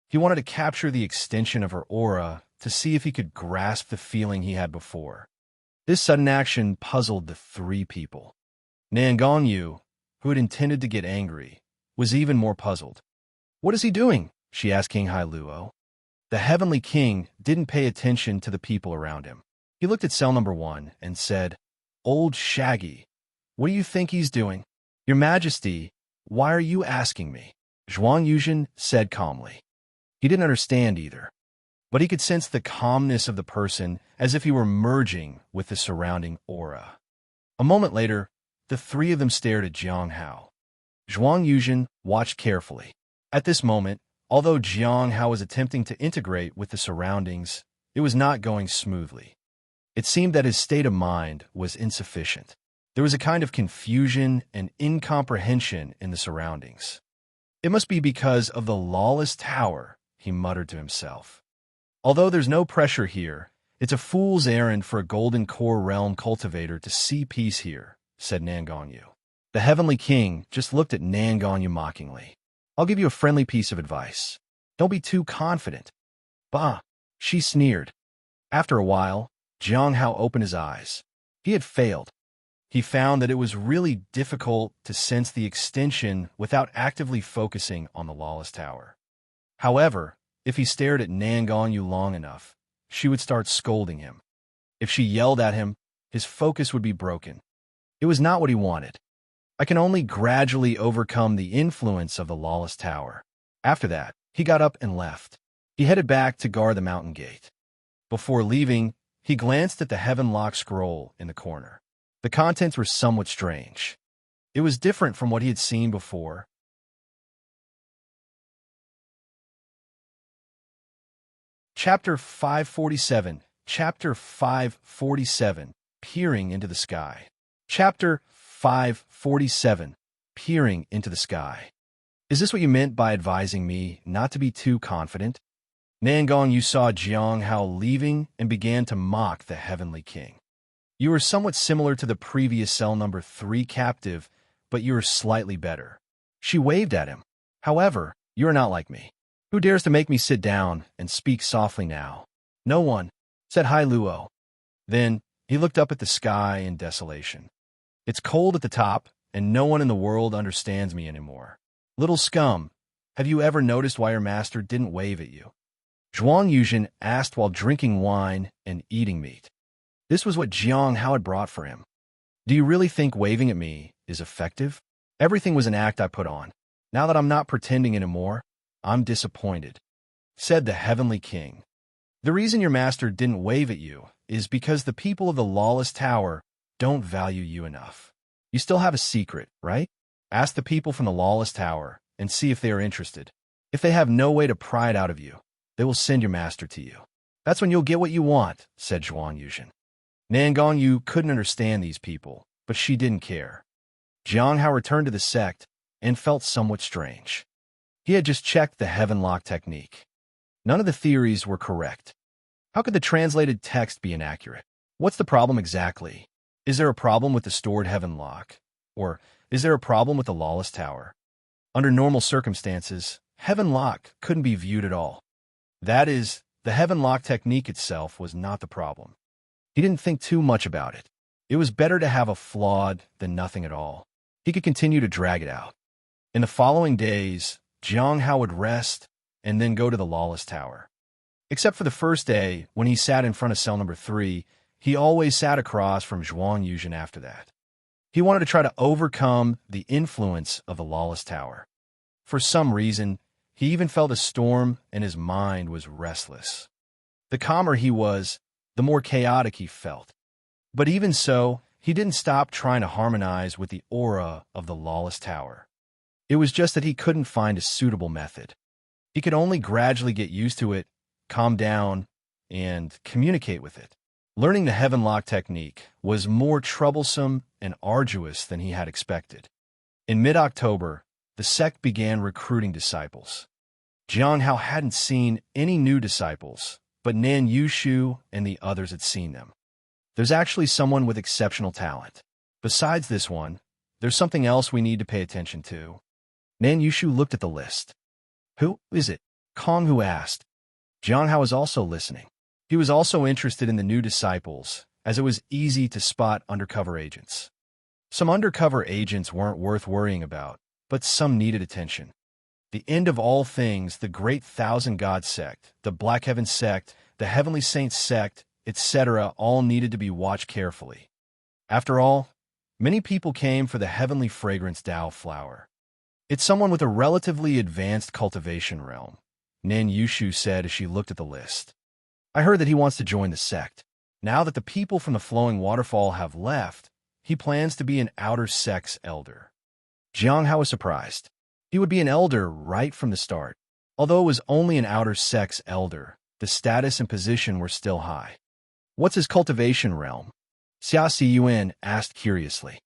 He wanted to capture the extension of her aura to see if he could grasp the feeling he had before. This sudden action puzzled the 3 people. Nan Gongyu, who had intended to get angry, was even more puzzled. "What is he doing?" she asked King Hai Luo. The Heavenly King didn't pay attention to the people around him. He looked at cell number 1 and said, "Old Shaggy, what do you think he's doing?" "Your Majesty, why are you asking me?" Zhuang Yuzhen said calmly. He didn't understand either, but he could sense the calmness of the person as if he were merging with the surrounding aura. A moment later, the 3 of them stared at Jiang Hao. Zhuang Yuzhen watched carefully. At this moment, although Jiang Hao was attempting to integrate with the surroundings, it was not going smoothly. It seemed that his state of mind was insufficient. There was a kind of confusion and incomprehension in the surroundings. "It must be because of the Lawless Tower," he muttered to himself. "Although there's no pressure here, it's a fool's errand for a golden core realm cultivator to see peace here," said Nan Gongyu. The Heavenly King just looked at Nan Gongyu mockingly. "I'll give you a friendly piece of advice. Don't be too confident." "Bah," she sneered. After a while, Jiang Hao opened his eyes. He had failed. He found that it was really difficult to sense the extension without actively focusing on the Lawless Tower. However, if he stared at Nan Gongyu long enough, she would start scolding him. If she yelled at him, his focus would be broken. It was not what he wanted. "I can only gradually overcome the influence of the Lawless Tower." After that, he got up and left. He headed back to guard the mountain gate. Before leaving, he glanced at the Heaven Lock scroll in the corner. The contents were somewhat strange. It was different from what he had seen before. Chapter 547. Chapter 547. Peering into the Sky. Chapter 547. Peering into the Sky. "Is this what you meant by advising me not to be too confident?" Nan Gongyu saw Jiang Hao leaving and began to mock the Heavenly King. "You are somewhat similar to the previous cell number 3 captive, but you are slightly better." She waved at him. "However, you are not like me. Who dares to make me sit down and speak softly now?" "No one," said Hai Luo. Then he looked up at the sky in desolation. "It's cold at the top, and no one in the world understands me anymore. Little scum, have you ever noticed why your master didn't wave at you?" Zhuang Yuzhen asked while drinking wine and eating meat. This was what Jiang Hao had brought for him. "Do you really think waving at me is effective? Everything was an act I put on. Now that I'm not pretending anymore, I'm disappointed," said the Heavenly King. "The reason your master didn't wave at you is because the people of the Lawless Tower don't value you enough. You still have a secret, right? Ask the people from the Lawless Tower and see if they are interested." If they have no way to pry it out of you, they will send your master to you. That's when you'll get what you want, said Zhuang Yuzhen. Nan Gongyu couldn't understand these people, but she didn't care. Jiang Hao returned to the sect and felt somewhat strange. He had just checked the heaven lock technique. None of the theories were correct. How could the translated text be inaccurate? What's the problem exactly? Is there a problem with the stored heaven lock? Or is there a problem with the lawless tower? Under normal circumstances, heaven lock couldn't be viewed at all. That is, the heaven lock technique itself was not the problem. He didn't think too much about it. It was better to have a flawed than nothing at all. He could continue to drag it out. In the following days, Jiang Hao would rest and then go to the lawless tower. Except for the first day, when he sat in front of cell number 3, he always sat across from Zhuang Yuzhen after that. He wanted to try to overcome the influence of the lawless tower. For some reason, he even felt a storm and his mind was restless. The calmer he was, the more chaotic he felt. But even so, he didn't stop trying to harmonize with the aura of the lawless tower. It was just that he couldn't find a suitable method. He could only gradually get used to it, calm down, and communicate with it. Learning the heaven lock technique was more troublesome and arduous than he had expected. In mid-October, the sect began recruiting disciples. Jiang Hao hadn't seen any new disciples, but Nan Yushu and the others had seen them. There's actually someone with exceptional talent. Besides this one, there's something else we need to pay attention to. Nan Yushu looked at the list. Who is it? Kong Hu asked. Jiang Hao was also listening. He was also interested in the new disciples, as it was easy to spot undercover agents. Some undercover agents weren't worth worrying about, but some needed attention. The end of all things, the Great Thousand God sect, the Black Heaven sect, the Heavenly Saints sect, etc., all needed to be watched carefully. After all, many people came for the heavenly fragrance Tao flower. It's someone with a relatively advanced cultivation realm, Nan Yushu said as she looked at the list. I heard that he wants to join the sect. Now that the people from the flowing waterfall have left, he plans to be an outer sect's elder. Jiang Hao was surprised. He would be an elder right from the start. Although it was only an outer sect's elder, the status and position were still high. What's his cultivation realm? Xia Siyuan asked curiously.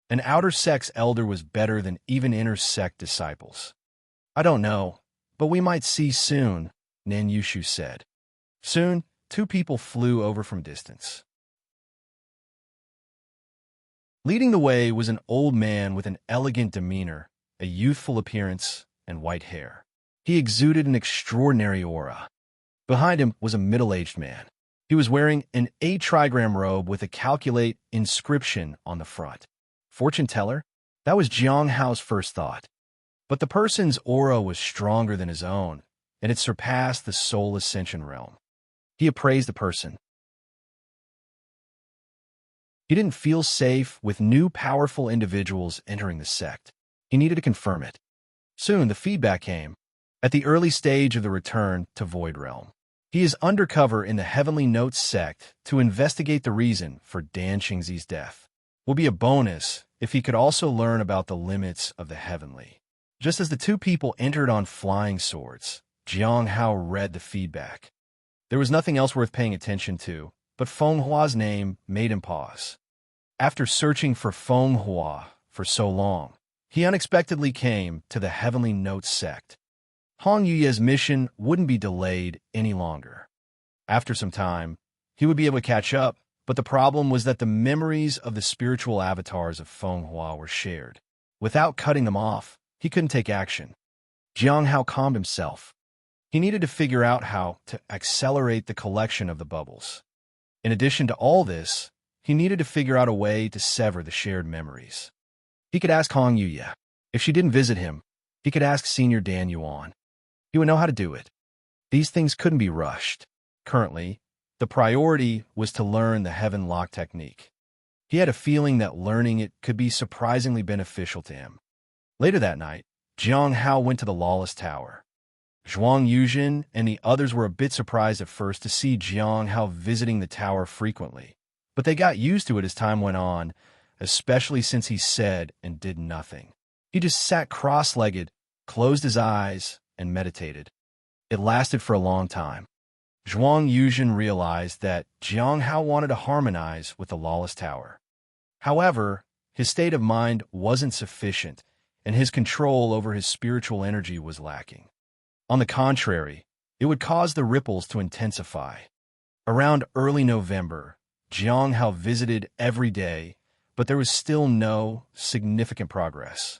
An outer sect's elder was better than even inner sect disciples. I don't know, but we might see soon, Nan Yushu said. Soon, 2 people flew over from distance. Leading the way was an old man with an elegant demeanor, a youthful appearance, and white hair. He exuded an extraordinary aura. Behind him was a middle-aged man. He was wearing an 8-trigram robe with a calculate inscription on the front. Fortune teller? That was Jiang Hao's first thought. But the person's aura was stronger than his own, and it surpassed the soul ascension realm. He appraised the person. He didn't feel safe with new powerful individuals entering the sect. He needed to confirm it. Soon the feedback came. At the early stage of the return to Void Realm, he is undercover in the Heavenly Notes sect to investigate the reason for Dan Qingzi's death. Will be a bonus if he could also learn about the limits of the heavenly. Just as the 2 people entered on flying swords, Jiang Hao read the feedback. There was nothing else worth paying attention to, but Feng Hua's name made him pause. After searching for Feng Hua for so long, he unexpectedly came to the Heavenly Notes sect. Hong Yuye's mission wouldn't be delayed any longer. After some time, he would be able to catch up, but the problem was that the memories of the spiritual avatars of Feng Hua were shared. Without cutting them off, he couldn't take action. Jiang Hao calmed himself. He needed to figure out how to accelerate the collection of the bubbles. In addition to all this, he needed to figure out a way to sever the shared memories. He could ask Hong Yuye. If she didn't visit him, he could ask Senior Dan Yuan. He would know how to do it. These things couldn't be rushed. Currently, the priority was to learn the Heaven Lock technique. He had a feeling that learning it could be surprisingly beneficial to him. Later that night, Jiang Hao went to the Lawless Tower. Zhuang Yuzhen and the others were a bit surprised at first to see Jiang Hao visiting the tower frequently, but they got used to it as time went on, especially since he said and did nothing. He just sat cross-legged, closed his eyes, and meditated. It lasted for a long time. Zhuang Yuzhen realized that Jiang Hao wanted to harmonize with the lawless tower. However, his state of mind wasn't sufficient, and his control over his spiritual energy was lacking. On the contrary, it would cause the ripples to intensify. Around early November, Jiang Hao visited every day, but there was still no significant progress.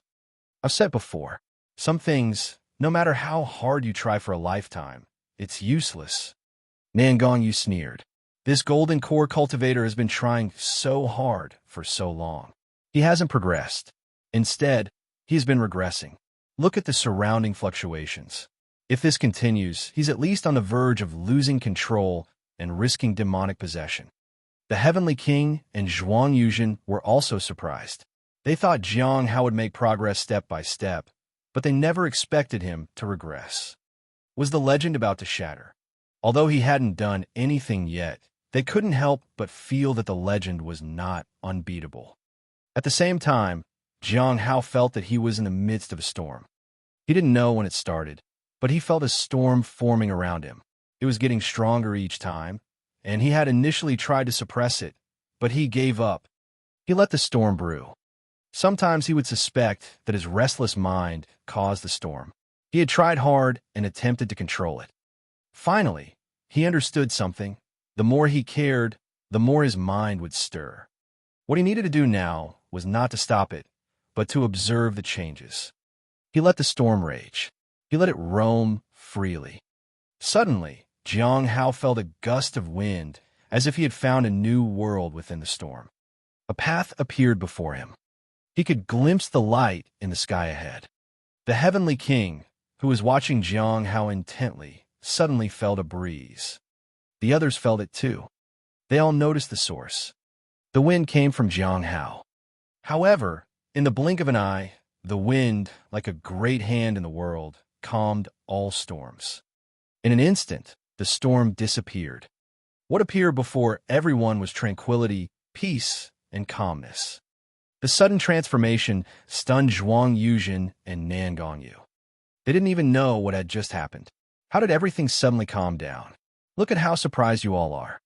I've said before, some things, no matter how hard you try for a lifetime, it's useless. Nangongyu sneered. This golden core cultivator has been trying so hard for so long. He hasn't progressed. Instead, he's been regressing. Look at the surrounding fluctuations. If this continues, he's at least on the verge of losing control and risking demonic possession. The Heavenly King and Zhuang Yuzhen were also surprised. They thought Jiang Hao would make progress step by step, but they never expected him to regress. Was the legend about to shatter? Although he hadn't done anything yet, they couldn't help but feel that the legend was not unbeatable. At the same time, Jiang Hao felt that he was in the midst of a storm. He didn't know when it started, but he felt a storm forming around him. It was getting stronger each time, and he had initially tried to suppress it, but he gave up. He let the storm brew. Sometimes he would suspect that his restless mind caused the storm. He had tried hard and attempted to control it. Finally, he understood something. The more he cared, the more his mind would stir. What he needed to do now was not to stop it, but to observe the changes. He let the storm rage. He let it roam freely. Suddenly, Jiang Hao felt a gust of wind, as if he had found a new world within the storm. A path appeared before him. He could glimpse the light in the sky ahead. The Heavenly King, who was watching Jiang Hao intently, suddenly felt a breeze. The others felt it too. They all noticed the source. The wind came from Jiang Hao. However, in the blink of an eye, the wind, like a great hand in the world, calmed all storms. In an instant, the storm disappeared. What appeared before everyone was tranquility, peace, and calmness. The sudden transformation stunned Zhuang Yuzhen and Nangongyu. They didn't even know what had just happened. How did everything suddenly calm down? Look at how surprised you all are.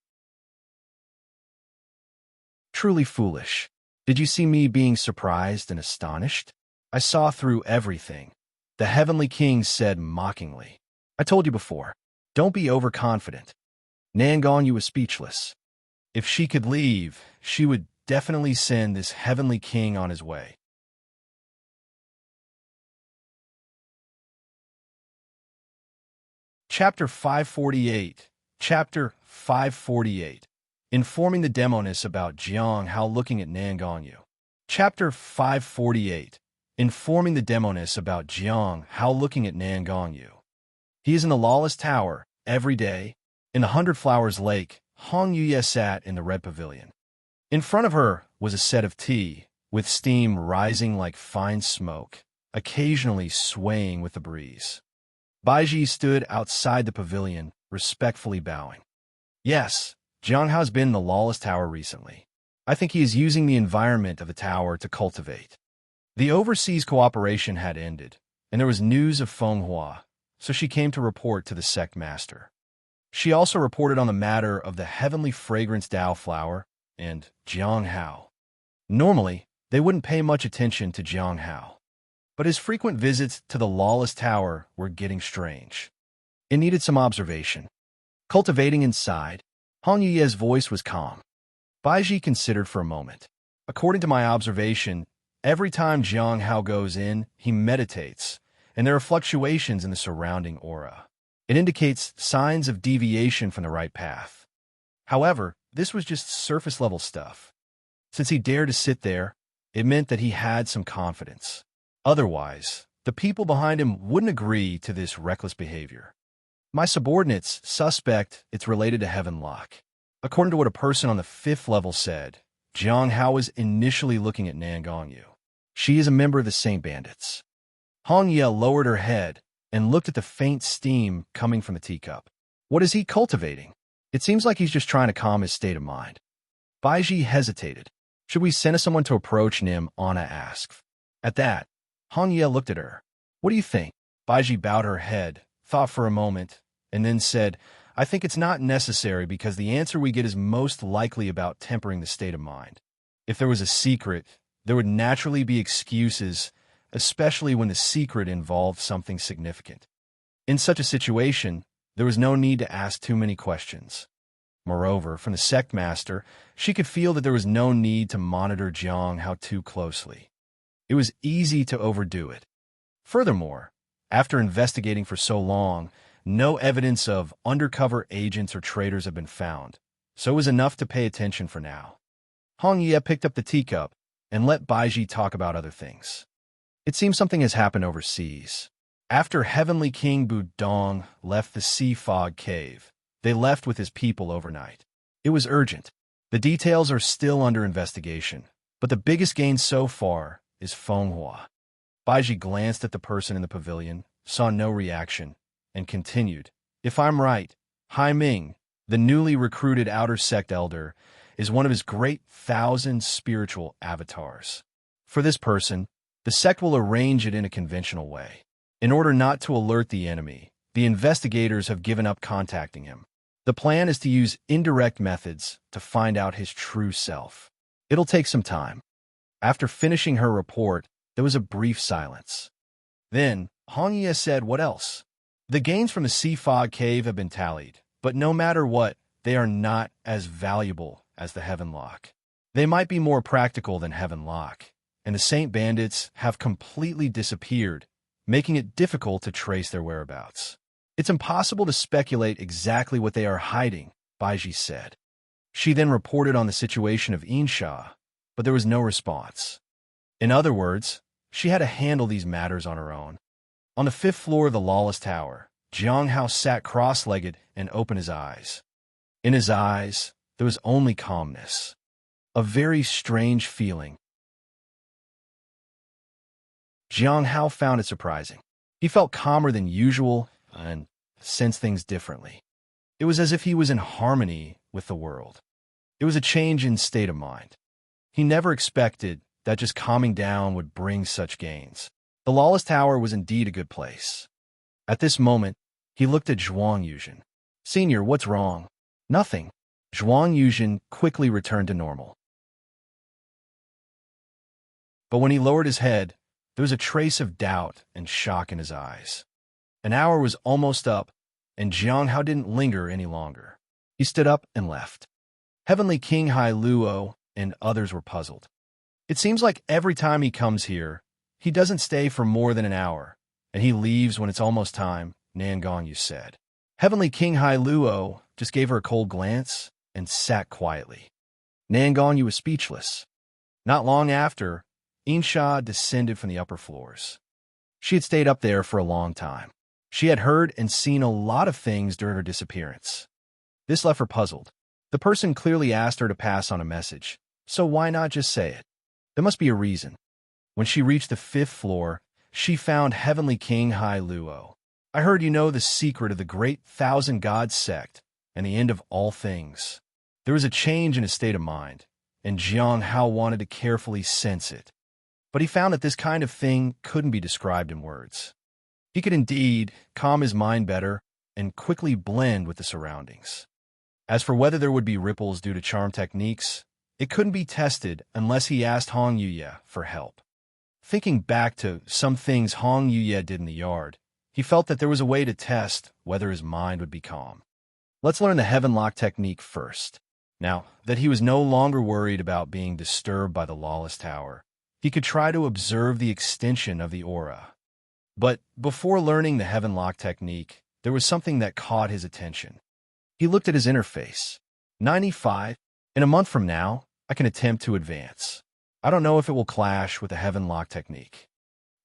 Truly foolish. Did you see me being surprised and astonished? I saw through everything. The Heavenly King said mockingly. I told you before, don't be overconfident. Nangongyu was speechless. If she could leave, she would definitely send this Heavenly King on his way. Chapter 548. Chapter 548. Informing the Demoness about Jiang Hao looking at Nangongyu. Chapter 548. Informing the Demoness about Jiang Hao looking at Nangongyu. He is in the lawless tower, every day. In the 100 Flowers Lake, Hong Yuye sat in the red pavilion. In front of her was a set of tea, with steam rising like fine smoke, occasionally swaying with the breeze. Baiji stood outside the pavilion, respectfully bowing. Yes, Jiang Hao's been in the lawless tower recently. I think he is using the environment of the tower to cultivate. The overseas cooperation had ended, and there was news of Fenghua, so she came to report to the sect master. She also reported on the matter of the heavenly fragrance Dao flower and Jiang Hao. Normally, they wouldn't pay much attention to Jiang Hao, but his frequent visits to the lawless tower were getting strange. It needed some observation. Cultivating inside, Hong Yuye's voice was calm. Baiji considered for a moment. According to my observation, every time Jiang Hao goes in, he meditates, and there are fluctuations in the surrounding aura. It indicates signs of deviation from the right path. However, this was just surface-level stuff. Since he dared to sit there, it meant that he had some confidence. Otherwise, the people behind him wouldn't agree to this reckless behavior. My subordinates suspect it's related to Heaven Lock. According to what a person on the 5th level said, Jiang Hao was initially looking at Nangongyu. She is a member of the Saint Bandits. Hong Ye lowered her head and looked at the faint steam coming from the teacup. What is he cultivating? It seems like he's just trying to calm his state of mind. Baiji hesitated. Should we send someone to approach Nim? Anna asked. At that, Hong Ye looked at her. What do you think? Baiji bowed her head, thought for a moment, and then said, I think it's not necessary because the answer we get is most likely about tempering the state of mind. If there was a secret, there would naturally be excuses, especially when the secret involved something significant. In such a situation, there was no need to ask too many questions. Moreover, from the sect master, she could feel that there was no need to monitor Jiang Hao too closely. It was easy to overdo it. Furthermore, after investigating for so long, no evidence of undercover agents or traitors had been found, so it was enough to pay attention for now. Hong Ye picked up the teacup and let Baiji talk about other things. It seems something has happened overseas. After Heavenly King Budong left the Sea Fog Cave, they left with his people overnight. It was urgent. The details are still under investigation, but the biggest gain so far is Fenghua. Baiji glanced at the person in the pavilion, saw no reaction, and continued, If I'm right, Hai Ming, the newly recruited outer sect elder, is one of his great 1,000 spiritual avatars. For this person, the sect will arrange it in a conventional way. In order not to alert the enemy, the investigators have given up contacting him. The plan is to use indirect methods to find out his true self. It'll take some time. After finishing her report, there was a brief silence. Then, Hong Ye said, What else? The gains from the Sea Fog Cave have been tallied, but no matter what, they are not as valuable as the Heaven Lock. They might be more practical than Heaven Lock, and the Saint Bandits have completely disappeared, making it difficult to trace their whereabouts. It's impossible to speculate exactly what they are hiding, Baiji said. She then reported on the situation of Insha, but there was no response. In other words, she had to handle these matters on her own. On the 5th floor of the Lawless Tower, Jiang Hao sat cross-legged and opened his eyes. In his eyes, there was only calmness. A very strange feeling. Jiang Hao found it surprising. He felt calmer than usual and sensed things differently. It was as if he was in harmony with the world. It was a change in state of mind. He never expected that just calming down would bring such gains. The Lawless Tower was indeed a good place. At this moment, he looked at Zhuang Yuzhen. Senior, what's wrong? Nothing. Zhuang Yuzhen quickly returned to normal. But when he lowered his head, there was a trace of doubt and shock in his eyes. An hour was almost up, and Jiang Hao didn't linger any longer. He stood up and left. Heavenly King Hai Luo and others were puzzled. It seems like every time he comes here, he doesn't stay for more than an hour, and he leaves when it's almost time, Nan Gongyu said. Heavenly King Hai Luo just gave her a cold glance and sat quietly. Nan Gongyu was speechless. Not long after, Insha descended from the upper floors. She had stayed up there for a long time. She had heard and seen a lot of things during her disappearance. This left her puzzled. The person clearly asked her to pass on a message, so why not just say it? There must be a reason. When she reached the 5th floor, she found Heavenly King Hai Luo. I heard you know the secret of the great 1,000 Gods sect and the end of all things. There was a change in his state of mind, and Jiang Hao wanted to carefully sense it. But he found that this kind of thing couldn't be described in words. He could indeed calm his mind better and quickly blend with the surroundings. As for whether there would be ripples due to charm techniques, it couldn't be tested unless he asked Hong Yuye for help. Thinking back to some things Hong Yuye did in the yard, he felt that there was a way to test whether his mind would be calm. Let's learn the Heaven Lock technique first. Now that he was no longer worried about being disturbed by the Lawless Tower, he could try to observe the extension of the aura. But before learning the Heaven Lock technique, there was something that caught his attention. He looked at his interface. 95. In a month from now, I can attempt to advance. I don't know if it will clash with the Heaven Lock technique.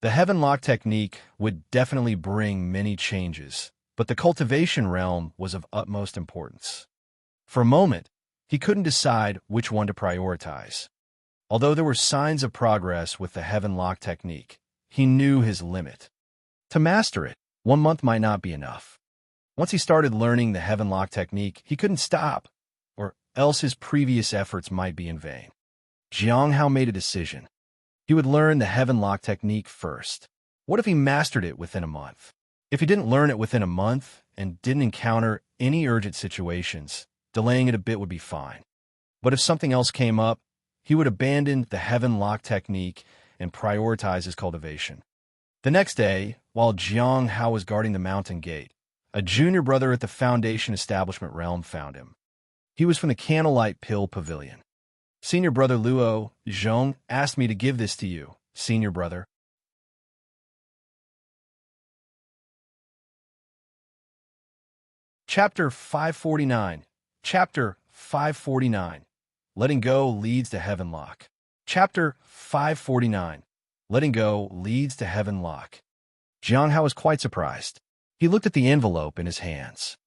The Heaven Lock technique would definitely bring many changes, but the cultivation realm was of utmost importance. For a moment, he couldn't decide which one to prioritize. Although there were signs of progress with the Heaven Lock technique, he knew his limit. To master it, 1 month might not be enough. Once he started learning the Heaven Lock technique, he couldn't stop, or else his previous efforts might be in vain. Jiang Hao made a decision. He would learn the Heaven Lock technique first. What if he mastered it within a month? If he didn't learn it within a month and didn't encounter any urgent situations, delaying it a bit would be fine. But if something else came up, he would abandon the heaven lock technique and prioritize his cultivation. The next day, while Jiang Hao was guarding the mountain gate, a junior brother at the Foundation Establishment Realm found him. He was from the Candlelight Pill Pavilion. Senior brother Luo Zhong asked me to give this to you, senior brother. Chapter 549. Chapter 549. Letting go leads to heaven lock. Chapter 549. Letting go leads to heaven lock. Jiang Hao was quite surprised. He looked at the envelope in his hands.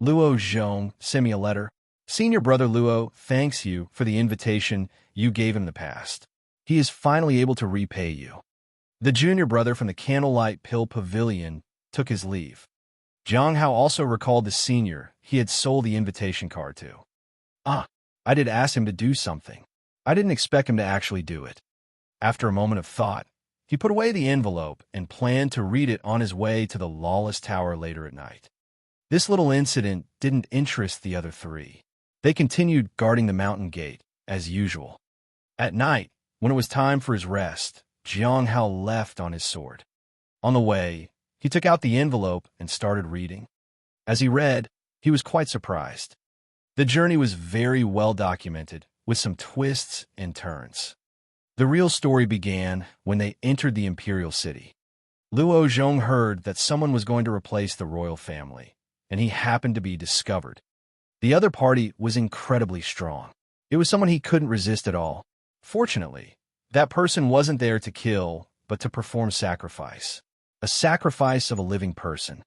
Luo Zhong sent me a letter. Senior brother Luo thanks you for the invitation you gave him in the past. He is finally able to repay you. The junior brother from the Candlelight Pill Pavilion took his leave. Jiang Hao also recalled the senior he had sold the invitation card to. I did ask him to do something. I didn't expect him to actually do it. After a moment of thought, he put away the envelope and planned to read it on his way to the Lawless Tower later at night. This little incident didn't interest the other three. They continued guarding the mountain gate, as usual. At night, when it was time for his rest, Jiang Hao left on his sword. On the way, he took out the envelope and started reading. As he read, he was quite surprised. The journey was very well documented, with some twists and turns. The real story began when they entered the imperial city. Luo Zhong heard that someone was going to replace the royal family, and he happened to be discovered. The other party was incredibly strong. It was someone he couldn't resist at all. Fortunately, that person wasn't there to kill, but to perform sacrifice. A sacrifice of a living person.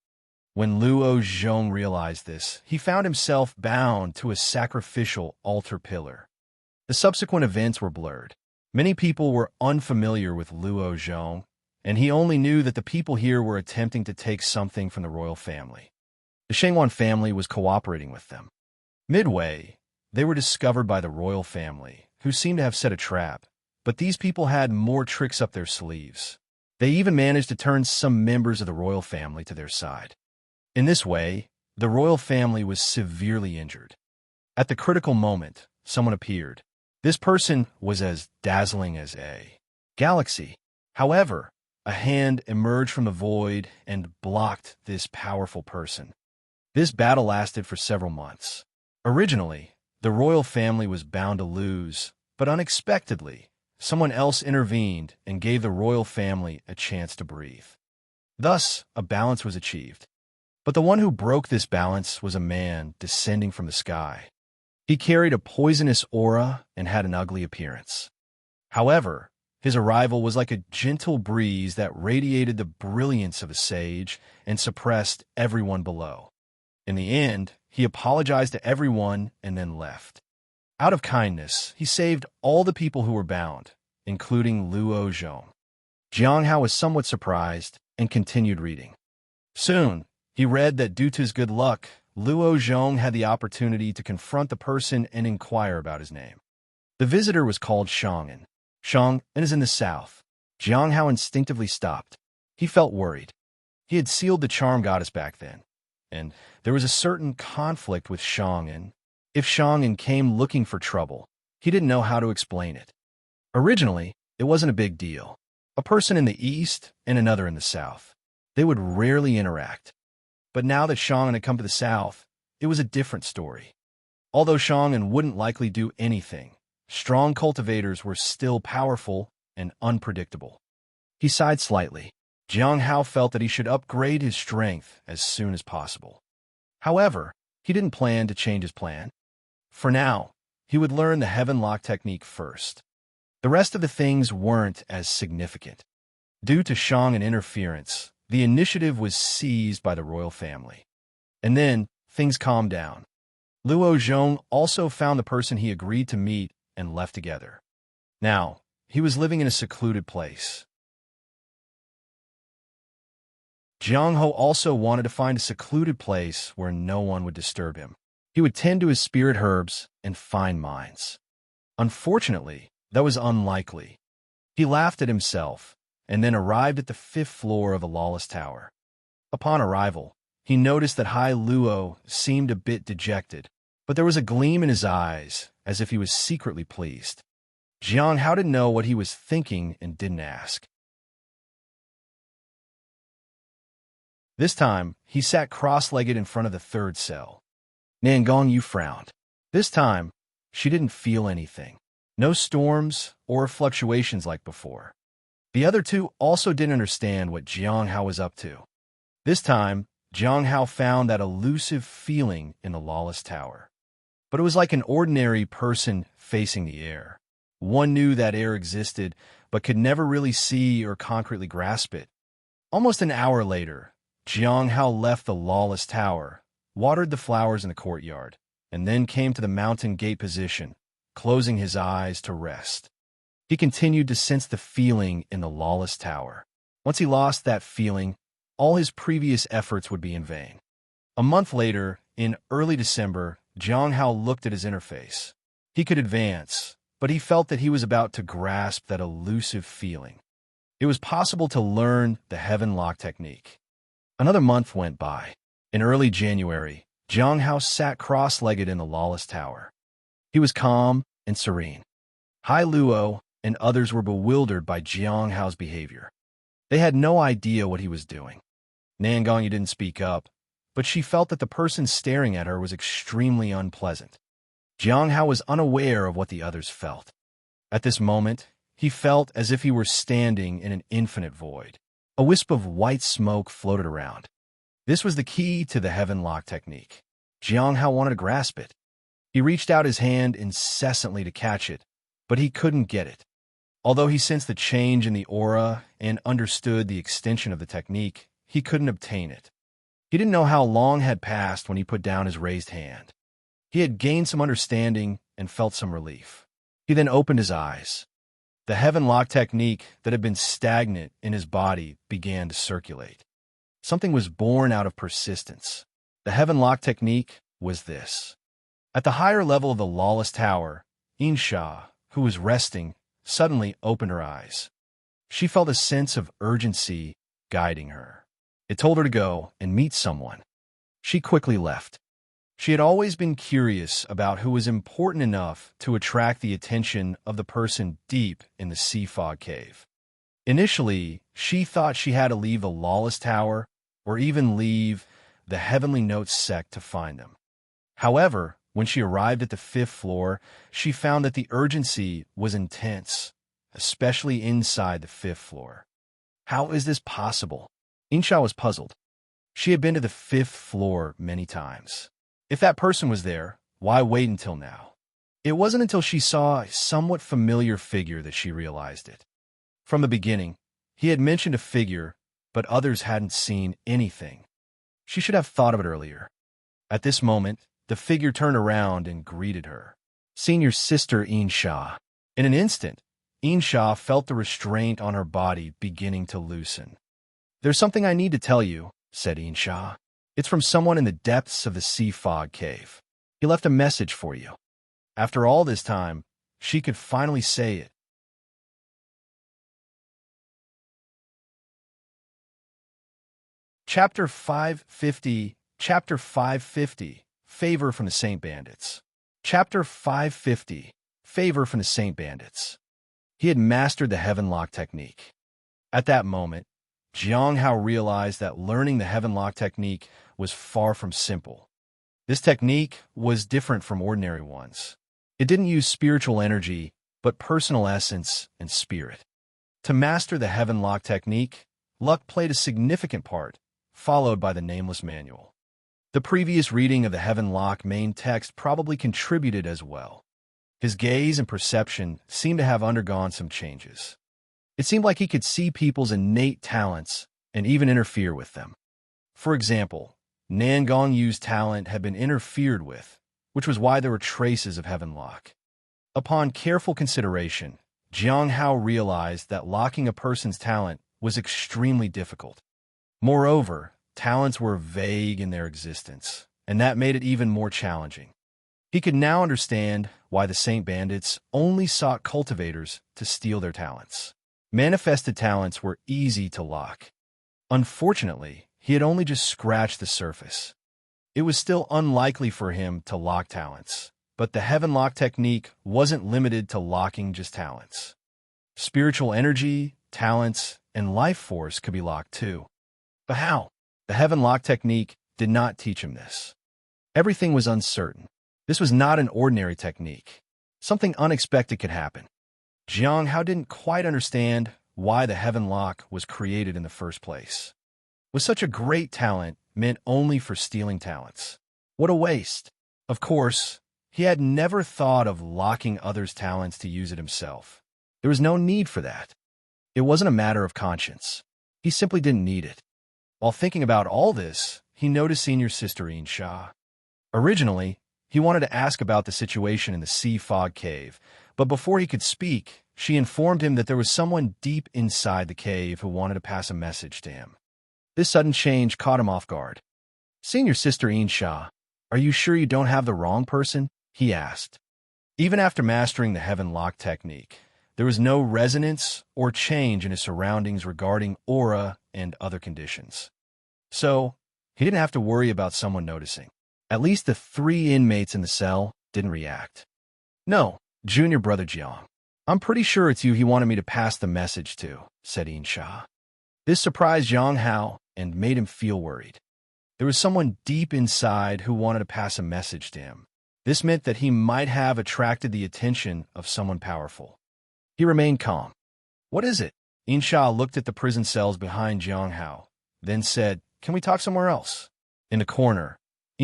When Luo Zhong realized this, he found himself bound to a sacrificial altar pillar. The subsequent events were blurred. Many people were unfamiliar with Luo Zhong, and he only knew that the people here were attempting to take something from the royal family. The Shengwan family was cooperating with them. Midway, they were discovered by the royal family, who seemed to have set a trap, but these people had more tricks up their sleeves. They even managed to turn some members of the royal family to their side. In this way, the royal family was severely injured. At the critical moment, someone appeared. This person was as dazzling as a galaxy. However, a hand emerged from the void and blocked this powerful person. This battle lasted for several months. Originally, the royal family was bound to lose, but unexpectedly, someone else intervened and gave the royal family a chance to breathe. Thus, a balance was achieved. But the one who broke this balance was a man descending from the sky. He carried a poisonous aura and had an ugly appearance. However, his arrival was like a gentle breeze that radiated the brilliance of a sage and suppressed everyone below. In the end, he apologized to everyone and then left. Out of kindness, he saved all the people who were bound, including Luo Zhong. Jiang Hao was somewhat surprised and continued reading. Soon, he read that due to his good luck, Luo Zhong had the opportunity to confront the person and inquire about his name. The visitor was called Shang'an. Shang'an is in the south. Jiang Hao instinctively stopped. He felt worried. He had sealed the charm goddess back then, and there was a certain conflict with Shang'an. If Shang'an came looking for trouble, he didn't know how to explain it. Originally, it wasn't a big deal. A person in the east and another in the south. They would rarely interact. But now that Shang'an had come to the south, it was a different story. Although Shang'an wouldn't likely do anything, strong cultivators were still powerful and unpredictable. He sighed slightly. Jiang Hao felt that he should upgrade his strength as soon as possible. However, he didn't plan to change his plan. For now, he would learn the Heaven Lock technique first. The rest of the things weren't as significant. Due to Shang'an interference, the initiative was seized by the royal family. And then, things calmed down. Luo Zhong also found the person he agreed to meet and left together. Now, he was living in a secluded place. Jiang Ho also wanted to find a secluded place where no one would disturb him. He would tend to his spirit herbs and fine mines. Unfortunately, that was unlikely. He laughed at himself and then arrived at the 5th floor of a lawless tower. Upon arrival, he noticed that Hai Luo seemed a bit dejected, but there was a gleam in his eyes, as if he was secretly pleased. Jiang Hao didn't know what he was thinking and didn't ask. This time, he sat cross-legged in front of the 3rd cell. Nan Gongyu frowned. This time, she didn't feel anything. No storms or fluctuations like before. The other two also didn't understand what Jiang Hao was up to. This time, Jiang Hao found that elusive feeling in the lawless tower. But it was like an ordinary person facing the air. One knew that air existed, but could never really see or concretely grasp it. Almost an hour later, Jiang Hao left the lawless tower, watered the flowers in the courtyard, and then came to the mountain gate position, closing his eyes to rest. He continued to sense the feeling in the lawless tower. Once he lost that feeling, all his previous efforts would be in vain. A month later, in early December, Jiang Hao looked at his interface. He could advance, but he felt that he was about to grasp that elusive feeling. It was possible to learn the Heaven Lock technique. Another month went by. In early January, Jiang Hao sat cross-legged in the lawless tower. He was calm and serene. Hai Luo and others were bewildered by Jiang Hao's behavior. They had no idea what he was doing. Nan Gongyu didn't speak up, but she felt that the person staring at her was extremely unpleasant. Jiang Hao was unaware of what the others felt. At this moment, he felt as if he were standing in an infinite void. A wisp of white smoke floated around. This was the key to the Heaven Lock technique. Jiang Hao wanted to grasp it. He reached out his hand incessantly to catch it, but he couldn't get it. Although he sensed the change in the aura and understood the extension of the technique, he couldn't obtain it. He didn't know how long had passed when he put down his raised hand. He had gained some understanding and felt some relief. He then opened his eyes. The Heaven Lock technique that had been stagnant in his body began to circulate. Something was born out of persistence. The Heaven Lock technique was this. At the higher level of the lawless tower, Insha, who was resting, suddenly opened her eyes. She felt a sense of urgency guiding her. It told her to go and meet someone. She quickly left. She had always been curious about who was important enough to attract the attention of the person deep in the sea fog cave. Initially, she thought she had to leave the lawless tower or even leave the Heavenly Notes sect to find them. However, when she arrived at the 5th floor, she found that the urgency was intense, especially inside the 5th floor. How is this possible? Insha was puzzled. She had been to the 5th floor many times. If that person was there, why wait until now? It wasn't until she saw a somewhat familiar figure that she realized it. From the beginning, he had mentioned a figure, but others hadn't seen anything. She should have thought of it earlier. At this moment, the figure turned around and greeted her. Senior sister Insha. In an instant, Insha felt the restraint on her body beginning to loosen. There's something I need to tell you, said Insha. It's from someone in the depths of the sea fog cave. He left a message for you. After all this time, she could finally say it. Chapter 550, Chapter 550, Favor from the Saint Bandits. Chapter 550, Favor from the Saint Bandits. He had mastered the Heaven Lock technique. At that moment, Jiang Hao realized that learning the Heaven Lock technique was far from simple. This technique was different from ordinary ones. It didn't use spiritual energy, but personal essence and spirit. To master the Heaven Lock technique, luck played a significant part, followed by the nameless manual. The previous reading of the Heaven Lock main text probably contributed as well. His gaze and perception seemed to have undergone some changes. It seemed like he could see people's innate talents and even interfere with them. For example, Nan Gongyu's talent had been interfered with, which was why there were traces of Heaven Lock. Upon careful consideration, Jiang Hao realized that locking a person's talent was extremely difficult. Moreover, talents were vague in their existence, and that made it even more challenging. He could now understand why the Saint Bandits only sought cultivators to steal their talents. Manifested talents were easy to lock. Unfortunately, he had only just scratched the surface. It was still unlikely for him to lock talents, but the heaven lock technique wasn't limited to locking just talents. Spiritual energy, talents, and life force could be locked too. But how? The heaven lock technique did not teach him this. Everything was uncertain. This was not an ordinary technique. Something unexpected could happen. Jiang Hao didn't quite understand why the heaven lock was created in the first place. Was such a great talent meant only for stealing talents? What a waste! Of course, he had never thought of locking others' talents to use it himself. There was no need for that. It wasn't a matter of conscience. He simply didn't need it. While thinking about all this, he noticed senior sister Sha. Originally, he wanted to ask about the situation in the sea fog cave, but before he could speak, she informed him that there was someone deep inside the cave who wanted to pass a message to him. This sudden change caught him off guard. Senior sister Sha, are you sure you don't have the wrong person? He asked. Even after mastering the heaven lock technique, there was no resonance or change in his surroundings regarding aura and other conditions. So, he didn't have to worry about someone noticing. At least the 3 inmates in the cell didn't react. No, junior brother Jiang. I'm pretty sure it's you he wanted me to pass the message to, said Sha. This surprised Jiang Hao and made him feel worried. There was someone deep inside who wanted to pass a message to him. This meant that he might have attracted the attention of someone powerful. He remained calm. What is it? Sha looked at the prison cells behind Jiang Hao, then said, Can we talk somewhere else? In the corner,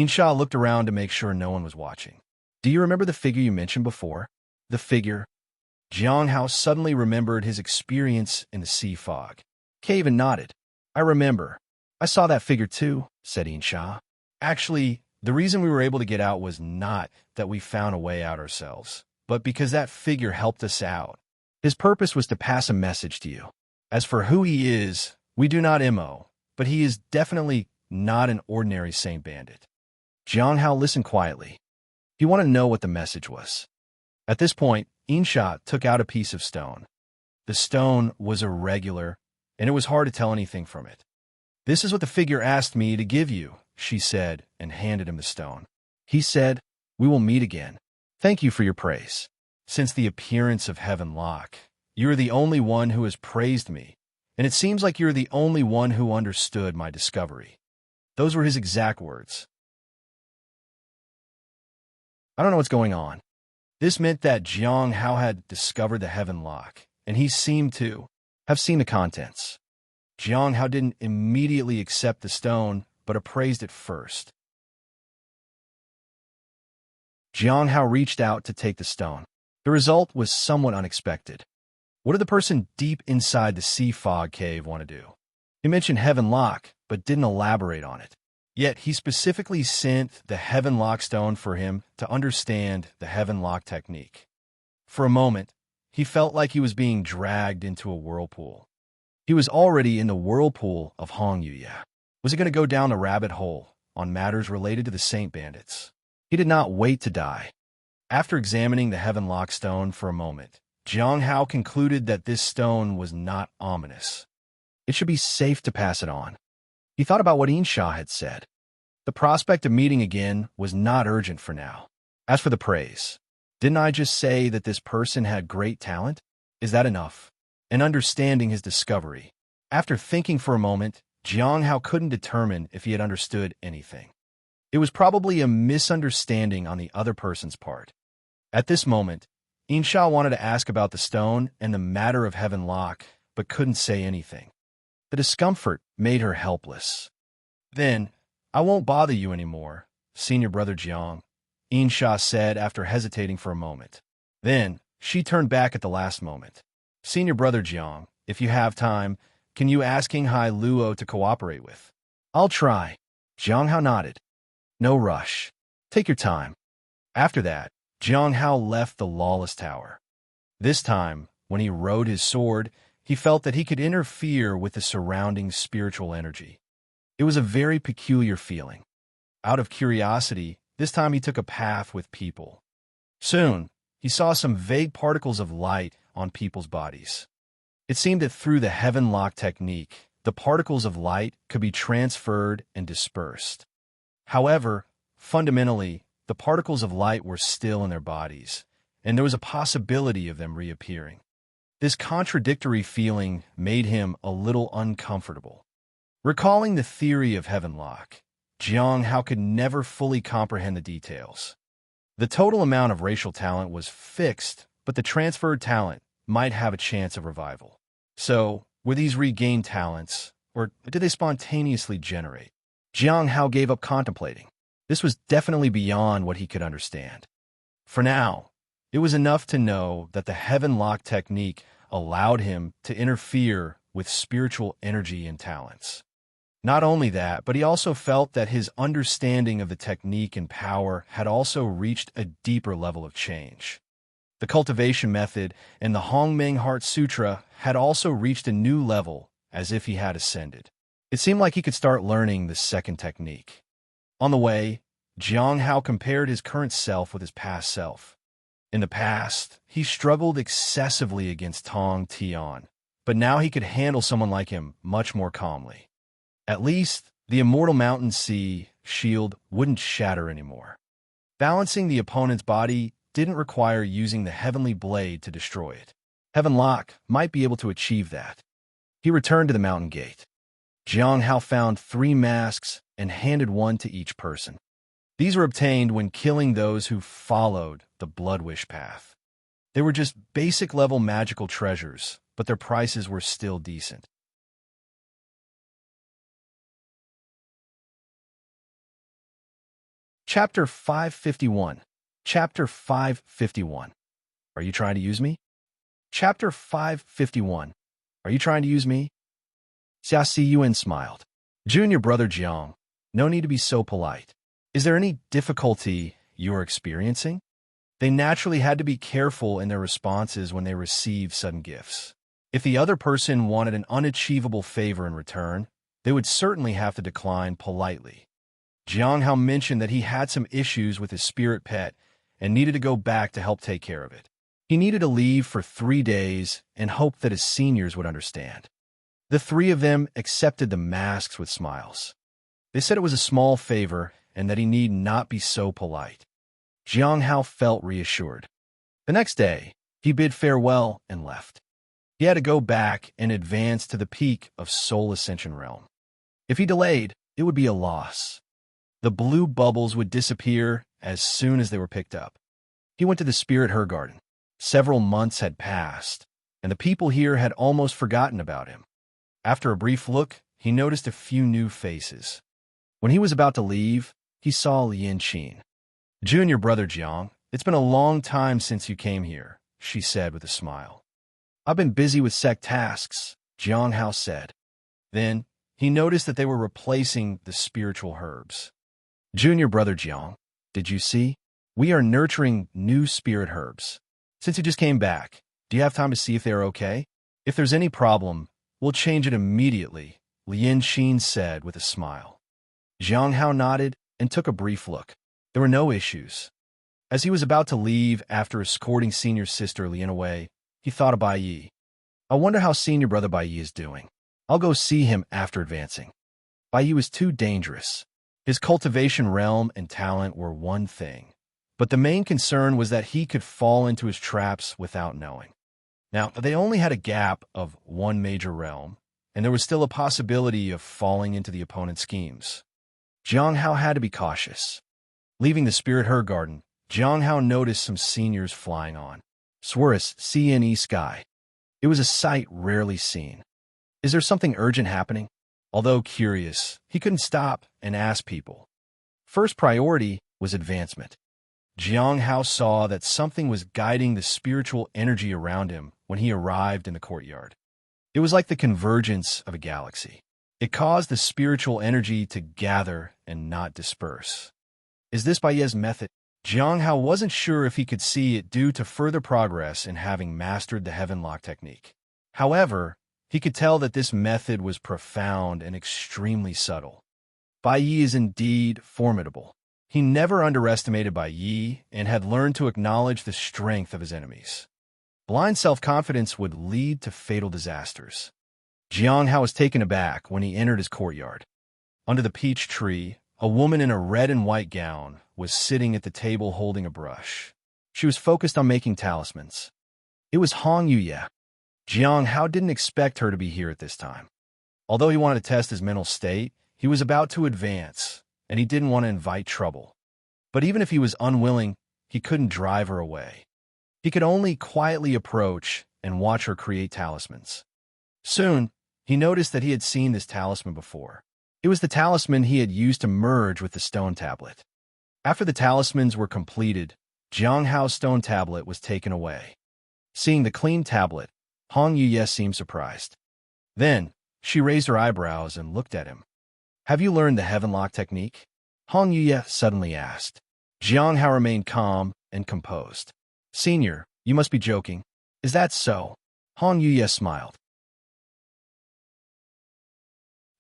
Sha looked around to make sure no one was watching. Do you remember the figure you mentioned before? The figure? Jiang Hao suddenly remembered his experience in the sea fog cave and nodded. I remember. I saw that figure too, said Sha. Actually, the reason we were able to get out was not that we found a way out ourselves, but because that figure helped us out. His purpose was to pass a message to you. As for who he is, we do not know, but he is definitely not an ordinary saint bandit. Jiang Hao listened quietly. He wanted to know what the message was. At this point, Sha took out a piece of stone. The stone was irregular, and it was hard to tell anything from it. This is what the figure asked me to give you, she said, and handed him the stone. He said, We will meet again. Thank you for your praise. Since the appearance of Heaven Lock, you are the only one who has praised me, and it seems like you're the only one who understood my discovery. Those were his exact words. I don't know what's going on. This meant that Jiang Hao had discovered the Heaven Lock, and he seemed to have seen the contents. Jiang Hao didn't immediately accept the stone, but appraised it first. Jiang Hao reached out to take the stone. The result was somewhat unexpected. What did the person deep inside the sea fog cave want to do? He mentioned Heaven Lock, but didn't elaborate on it. Yet he specifically sent the Heaven Lock stone for him to understand the Heaven Lock technique. For a moment, he felt like he was being dragged into a whirlpool. He was already in the whirlpool of Hong Yuya. Was he going to go down the rabbit hole on matters related to the Saint Bandits? He did not wait to die. After examining the Heaven Lock stone for a moment, Jiang Hao concluded that this stone was not ominous. It should be safe to pass it on. He thought about what Sha had said. The prospect of meeting again was not urgent for now. As for the praise, didn't I just say that this person had great talent? Is that enough? And understanding his discovery. After thinking for a moment, Jiang Hao couldn't determine if he had understood anything. It was probably a misunderstanding on the other person's part. At this moment, Sha wanted to ask about the stone and the matter of Heaven Lock, but couldn't say anything. The discomfort made her helpless. Then, I won't bother you anymore, senior brother Jiang, Sha said after hesitating for a moment. Then, she turned back at the last moment. Senior brother Jiang, if you have time, can you ask King Hai Luo to cooperate with? I'll try. Jiang Hao nodded. No rush. Take your time. After that, Jiang Hao left the lawless tower. This time, when he rode his sword, he felt that he could interfere with the surrounding spiritual energy. It was a very peculiar feeling. Out of curiosity, this time he took a path with people. Soon, he saw some vague particles of light on people's bodies. It seemed that through the heaven lock technique, the particles of light could be transferred and dispersed. However, fundamentally, the particles of light were still in their bodies, and there was a possibility of them reappearing. This contradictory feeling made him a little uncomfortable. Recalling the theory of heaven lock, Jiang Hao could never fully comprehend the details. The total amount of racial talent was fixed, but the transferred talent might have a chance of revival. So, were these regained talents, or did they spontaneously generate? Jiang Hao gave up contemplating. This was definitely beyond what he could understand. For now, it was enough to know that the heaven lock technique allowed him to interfere with spiritual energy and talents. Not only that, but he also felt that his understanding of the technique and power had also reached a deeper level of change. The cultivation method and the Hongmeng Heart Sutra had also reached a new level, as if he had ascended. It seemed like he could start learning the second technique. On the way, Jiang Hao compared his current self with his past self. In the past, he struggled excessively against Tong Tian, but now he could handle someone like him much more calmly. At least, the immortal mountain sea shield wouldn't shatter anymore. Balancing the opponent's body didn't require using the heavenly blade to destroy it. Heaven Lock might be able to achieve that. He returned to the mountain gate. Jiang Hao found 3 masks and handed one to each person. These were obtained when killing those who followed the Blood Wish path. They were just basic-level magical treasures, but their prices were still decent. Chapter 551. Chapter 551. Are you trying to use me? Chapter 551. Are you trying to use me? Xia Siyuan smiled. Junior brother Jiang, no need to be so polite. Is there any difficulty you're experiencing? They naturally had to be careful in their responses when they received sudden gifts. If the other person wanted an unachievable favor in return, they would certainly have to decline politely. Jiang Hao mentioned that he had some issues with his spirit pet and needed to go back to help take care of it. He needed to leave for 3 days and hoped that his seniors would understand. The 3 of them accepted the masks with smiles. They said it was a small favor and that he need not be so polite. Jiang Hao felt reassured. The next day, he bid farewell and left. He had to go back and advance to the peak of Soul Ascension Realm. If he delayed, it would be a loss. The blue bubbles would disappear as soon as they were picked up. He went to the Spirit Her Garden. Several months had passed, and the people here had almost forgotten about him. After a brief look, he noticed a few new faces. When he was about to leave, he saw Lian Qin. Junior brother Jiang, it's been a long time since you came here, she said with a smile. I've been busy with sect tasks, Jiang Hao said. Then, he noticed that they were replacing the spiritual herbs. Junior brother Jiang, did you see? We are nurturing new spirit herbs. Since you just came back, do you have time to see if they are okay? If there's any problem, we'll change it immediately, Lian Qin said with a smile. Jiang Hao nodded and took a brief look. There were no issues. As he was about to leave after escorting senior sister Lian away, he thought of Bai Yi. I wonder how senior brother Bai Yi is doing. I'll go see him after advancing. Bai Yi was too dangerous. His cultivation realm and talent were one thing, but the main concern was that he could fall into his traps without knowing. Now, they only had a gap of 1 major realm, and there was still a possibility of falling into the opponent's schemes. Jiang Hao had to be cautious. Leaving the Spirit Her Garden, Jiang Hao noticed some seniors flying on Swerus CNE sky. It was a sight rarely seen. Is there something urgent happening? Although curious, he couldn't stop and ask people. First priority was advancement. Jiang Hao saw that something was guiding the spiritual energy around him when he arrived in the courtyard. It was like the convergence of a galaxy. It caused the spiritual energy to gather and not disperse. Is this Bai Yi's method? Jiang Hao wasn't sure if he could see it due to further progress in having mastered the Heaven Lock technique. However, he could tell that this method was profound and extremely subtle. Bai Yi is indeed formidable. He never underestimated Bai Yi and had learned to acknowledge the strength of his enemies. Blind self-confidence would lead to fatal disasters. Jiang Hao was taken aback when he entered his courtyard. Under the peach tree, a woman in a red and white gown was sitting at the table holding a brush. She was focused on making talismans. It was Hong Yuye. Jiang Hao didn't expect her to be here at this time. Although he wanted to test his mental state, he was about to advance, and he didn't want to invite trouble. But even if he was unwilling, he couldn't drive her away. He could only quietly approach and watch her create talismans. Soon, he noticed that he had seen this talisman before. It was the talisman he had used to merge with the stone tablet. After the talismans were completed, Jiang Hao's stone tablet was taken away. Seeing the clean tablet, Hong Yuye seemed surprised. Then, she raised her eyebrows and looked at him. "Have you learned the Heaven Lock technique?" Hong Yuye suddenly asked. Jiang Hao remained calm and composed. "Senior, you must be joking. Is that so?" Hong Yuye smiled.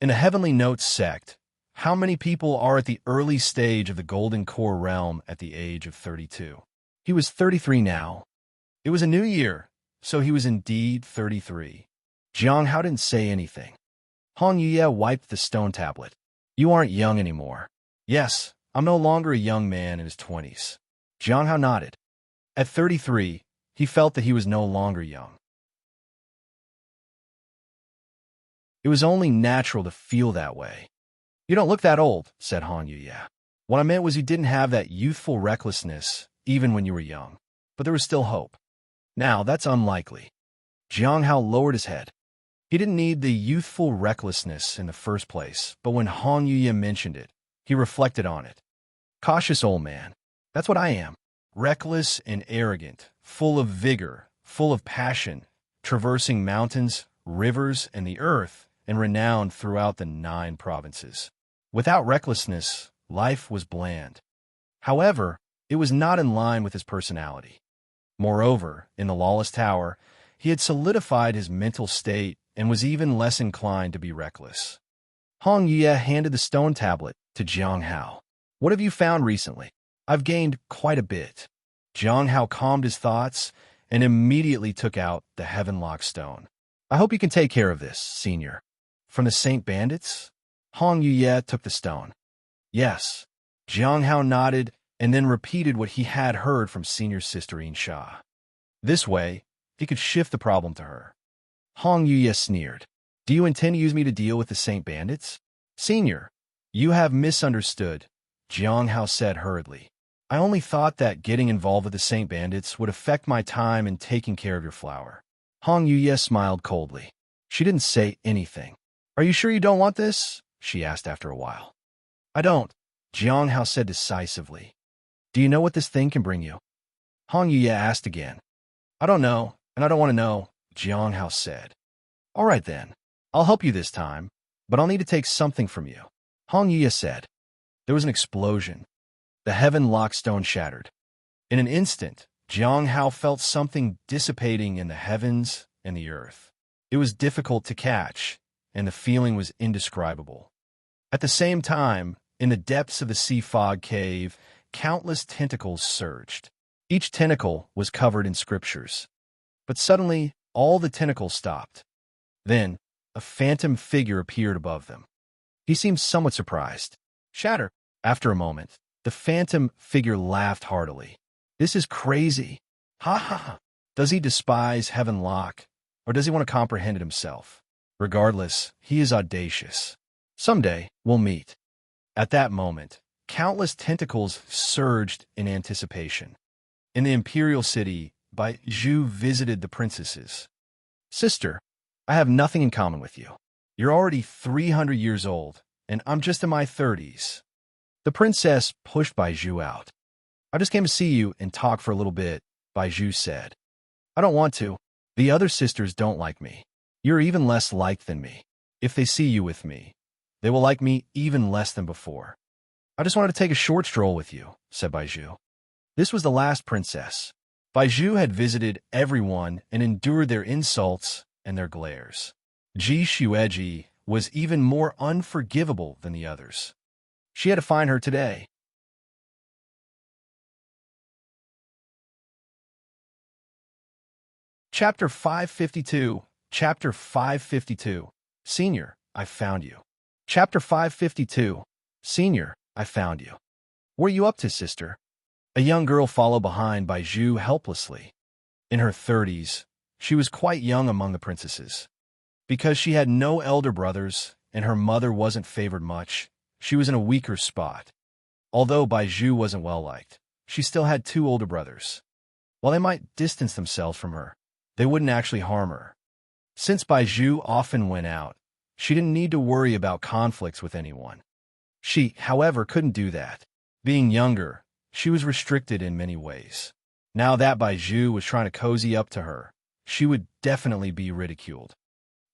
In a Heavenly Notes sect, how many people are at the early stage of the Golden Core realm at the age of 32? He was 33 now. It was a new year, so he was indeed 33. Jiang Hao didn't say anything. Hong Yuye wiped the stone tablet. "You aren't young anymore." "Yes, I'm no longer a young man in his 20s. Jiang Hao nodded. At 33, he felt that he was no longer young. It was only natural to feel that way. "You don't look that old," said Hong Yuye. "What I meant was you didn't have that youthful recklessness even when you were young. But there was still hope." "Now, that's unlikely." Jiang Hao lowered his head. He didn't need the youthful recklessness in the first place, but when Hong Yuye mentioned it, he reflected on it. "Cautious old man. That's what I am. Reckless and arrogant, full of vigor, full of passion, traversing mountains, rivers, and the earth, and renowned throughout the 9 provinces. Without recklessness, life was bland. However, it was not in line with his personality. Moreover, in the Lawless Tower, he had solidified his mental state and was even less inclined to be reckless." Hong Yuye handed the stone tablet to Jiang Hao. "What have you found recently?" "I've gained quite a bit." Jiang Hao calmed his thoughts and immediately took out the Heaven Lock stone. "I hope you can take care of this, Senior." "From the Saint Bandits?" Hong Yuye took the stone. "Yes." Jiang Hao nodded and then repeated what he had heard from Senior Sister Insha. This way, he could shift the problem to her. Hong Yuye sneered. "Do you intend to use me to deal with the Saint Bandits?" "Senior, you have misunderstood," Jiang Hao said hurriedly. "I only thought that getting involved with the Saint Bandits would affect my time in taking care of your flower." Hong Yuye smiled coldly. She didn't say anything. "Are you sure you don't want this?" she asked after a while. "I don't," Jiang Hao said decisively. "Do you know what this thing can bring you?" Hong Yuye asked again. "I don't know, and I don't want to know," Jiang Hao said. "All right then. I'll help you this time, but I'll need to take something from you," Hong Yuye said. There was an explosion. The Heaven Lock stone shattered. In an instant, Jiang Hao felt something dissipating in the heavens and the earth. It was difficult to catch, and the feeling was indescribable. At the same time, in the depths of the sea fog cave, countless tentacles surged. Each tentacle was covered in scriptures. But suddenly, all the tentacles stopped. Then, a phantom figure appeared above them. He seemed somewhat surprised. "Shatter." After a moment, the phantom figure laughed heartily. "This is crazy. Ha ha ha. Does he despise Heaven Lock, or does he want to comprehend it himself? Regardless, he is audacious. Someday, we'll meet." At that moment, countless tentacles surged in anticipation. In the imperial city, Bai Zhu visited the princesses. "Sister, I have nothing in common with you. You're already 300 years old, and I'm just in my 30s. The princess pushed Bai Zhu out. "I just came to see you and talk for a little bit," Bai Zhu said. "I don't want to. The other sisters don't like me. You're even less liked than me. If they see you with me, they will like me even less than before." "I just wanted to take a short stroll with you," said Bai Zhu. This was the last princess. Bai Zhu had visited everyone and endured their insults and their glares. Ji Xueji was even more unforgivable than the others. She had to find her today. Chapter 552. Chapter 552. Senior, I found you. Chapter 552. Senior, I found you. What are you up to, sister? A young girl followed behind by Zhu helplessly. In her 30s, she was quite young among the princesses. Because she had no elder brothers and her mother wasn't favored much, she was in a weaker spot. Although Baiju wasn't well liked, she still had two older brothers. While they might distance themselves from her, they wouldn't actually harm her. Since Baiju often went out, she didn't need to worry about conflicts with anyone. She, however, couldn't do that. Being younger, she was restricted in many ways. Now that Baiju was trying to cozy up to her, she would definitely be ridiculed.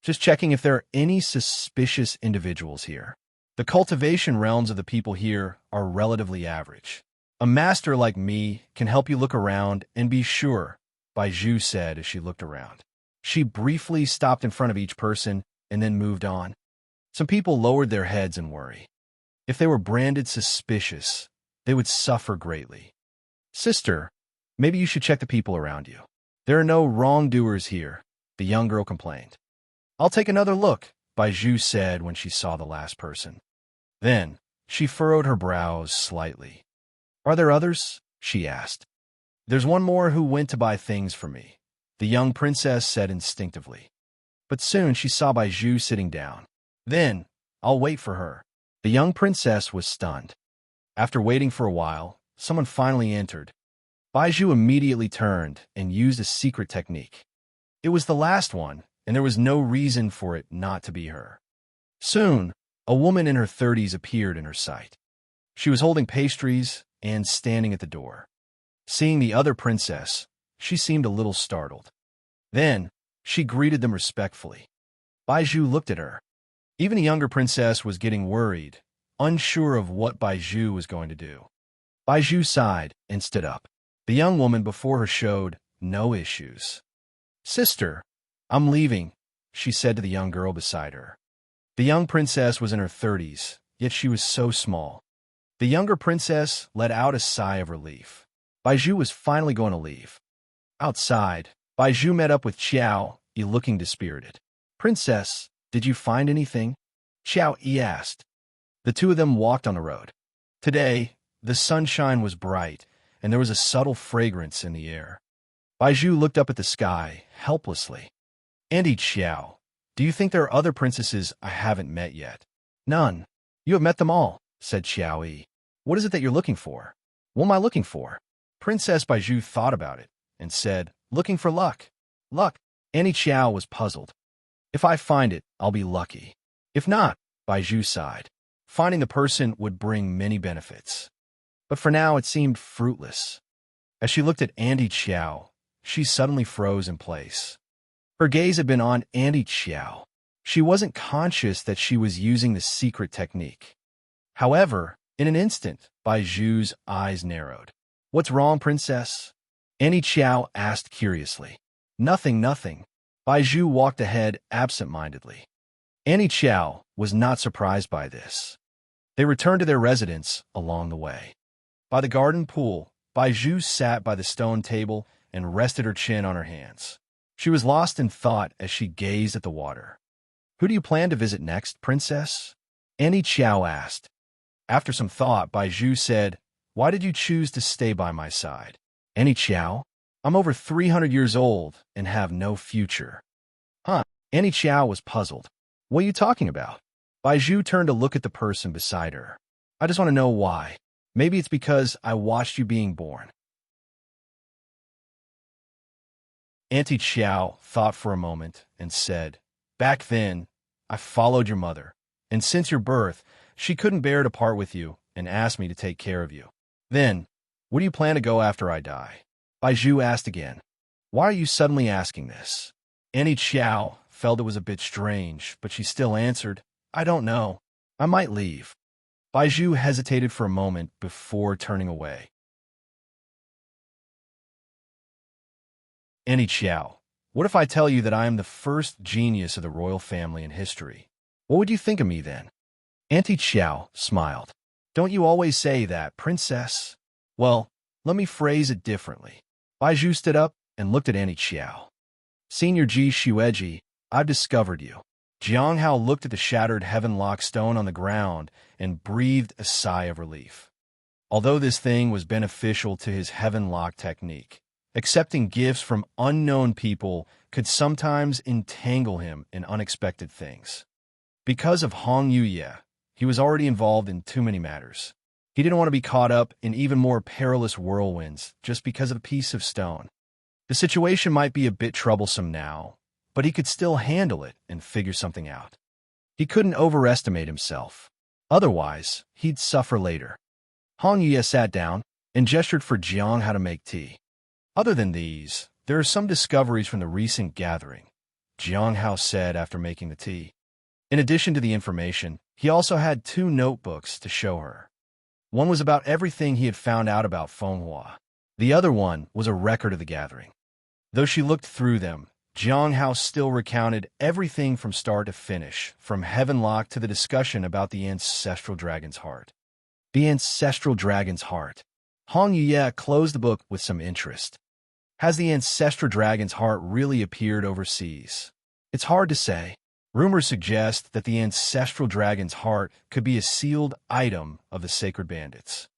Just checking if there are any suspicious individuals here. The cultivation realms of the people here are relatively average. A master like me can help you look around and be sure, Baiju said as she looked around. She briefly stopped in front of each person and then moved on. Some people lowered their heads in worry. If they were branded suspicious, they would suffer greatly. Sister, maybe you should check the people around you. There are no wrongdoers here, the young girl complained. I'll take another look, Baiju said when she saw the last person. Then, she furrowed her brows slightly. Are there others? She asked. There's one more who went to buy things for me, the young princess said instinctively. But soon she saw Baiju sitting down. Then, I'll wait for her. The young princess was stunned. After waiting for a while, someone finally entered. Baiju immediately turned and used a secret technique. It was the last one, and there was no reason for it not to be her. Soon, a woman in her 30s appeared in her sight. She was holding pastries and standing at the door. Seeing the other princess, she seemed a little startled. Then, she greeted them respectfully. Baiju looked at her. Even a younger princess was getting worried, unsure of what Baiju was going to do. Baiju sighed and stood up. The young woman before her showed no issues. Sister, I'm leaving, she said to the young girl beside her. The young princess was in her 30s, yet she was so small. The younger princess let out a sigh of relief. Baiju was finally going to leave. Outside, Baiju met up with Xiao Yi looking dispirited. Princess, did you find anything? Xiao Yi asked. The two of them walked on the road. Today, the sunshine was bright, and there was a subtle fragrance in the air. Baiju looked up at the sky, helplessly. Auntie Xiao, do you think there are other princesses I haven't met yet? None. You have met them all, said Xiao Yi. What is it that you're looking for? What am I looking for? Princess Baiju thought about it and said, looking for luck. Luck. Auntie Xiao was puzzled. If I find it, I'll be lucky. If not, Baiju sighed. Finding the person would bring many benefits. But for now, it seemed fruitless. As she looked at Auntie Xiao, she suddenly froze in place. Her gaze had been on Auntie Xiao. She wasn't conscious that she was using the secret technique. However, in an instant, Baiju's eyes narrowed. What's wrong, princess? Auntie Xiao asked curiously. Nothing, nothing. Baiju walked ahead absent-mindedly. Auntie Xiao was not surprised by this. They returned to their residence along the way. By the garden pool, Baiju sat by the stone table and rested her chin on her hands. She was lost in thought as she gazed at the water. Who do you plan to visit next, princess? Auntie Xiao asked. After some thought, Baiju said, why did you choose to stay by my side? Auntie Xiao, I'm over 300 years old and have no future. Huh? Auntie Xiao was puzzled. What are you talking about? Baiju turned to look at the person beside her. I just want to know why. Maybe it's because I watched you being born. Auntie Xiao thought for a moment and said, back then, I followed your mother, and since your birth, she couldn't bear to part with you and asked me to take care of you. Then, where do you plan to go after I die? Baiju asked again. Why are you suddenly asking this? Auntie Xiao felt it was a bit strange, but she still answered, I don't know. I might leave. Baiju hesitated for a moment before turning away. Auntie Xiao, what if I tell you that I am the first genius of the royal family in history? What would you think of me then? Auntie Xiao smiled. Don't you always say that, princess? Well, let me phrase it differently. Baiju stood up and looked at Auntie Xiao. Senior Ji Shueji, I've discovered you. Jiang Hao looked at the shattered heaven-lock stone on the ground and breathed a sigh of relief. Although this thing was beneficial to his heaven-lock technique, accepting gifts from unknown people could sometimes entangle him in unexpected things. Because of Hong Yuye, he was already involved in too many matters. He didn't want to be caught up in even more perilous whirlwinds just because of a piece of stone. The situation might be a bit troublesome now, but he could still handle it and figure something out. He couldn't overestimate himself. Otherwise, he'd suffer later. Hong Yuye sat down and gestured for Jiang how to make tea. Other than these, there are some discoveries from the recent gathering, Jiang Hao said after making the tea. In addition to the information, he also had 2 notebooks to show her. One was about everything he had found out about Fenghua. The other one was a record of the gathering. Though she looked through them, Jiang Hao still recounted everything from start to finish, from Heavenlock to the discussion about the ancestral dragon's heart. The ancestral dragon's heart. Hong Yuye closed the book with some interest. Has the ancestral dragon's heart really appeared overseas? It's hard to say. Rumors suggest that the ancestral dragon's heart could be a sealed item of the sacred bandits.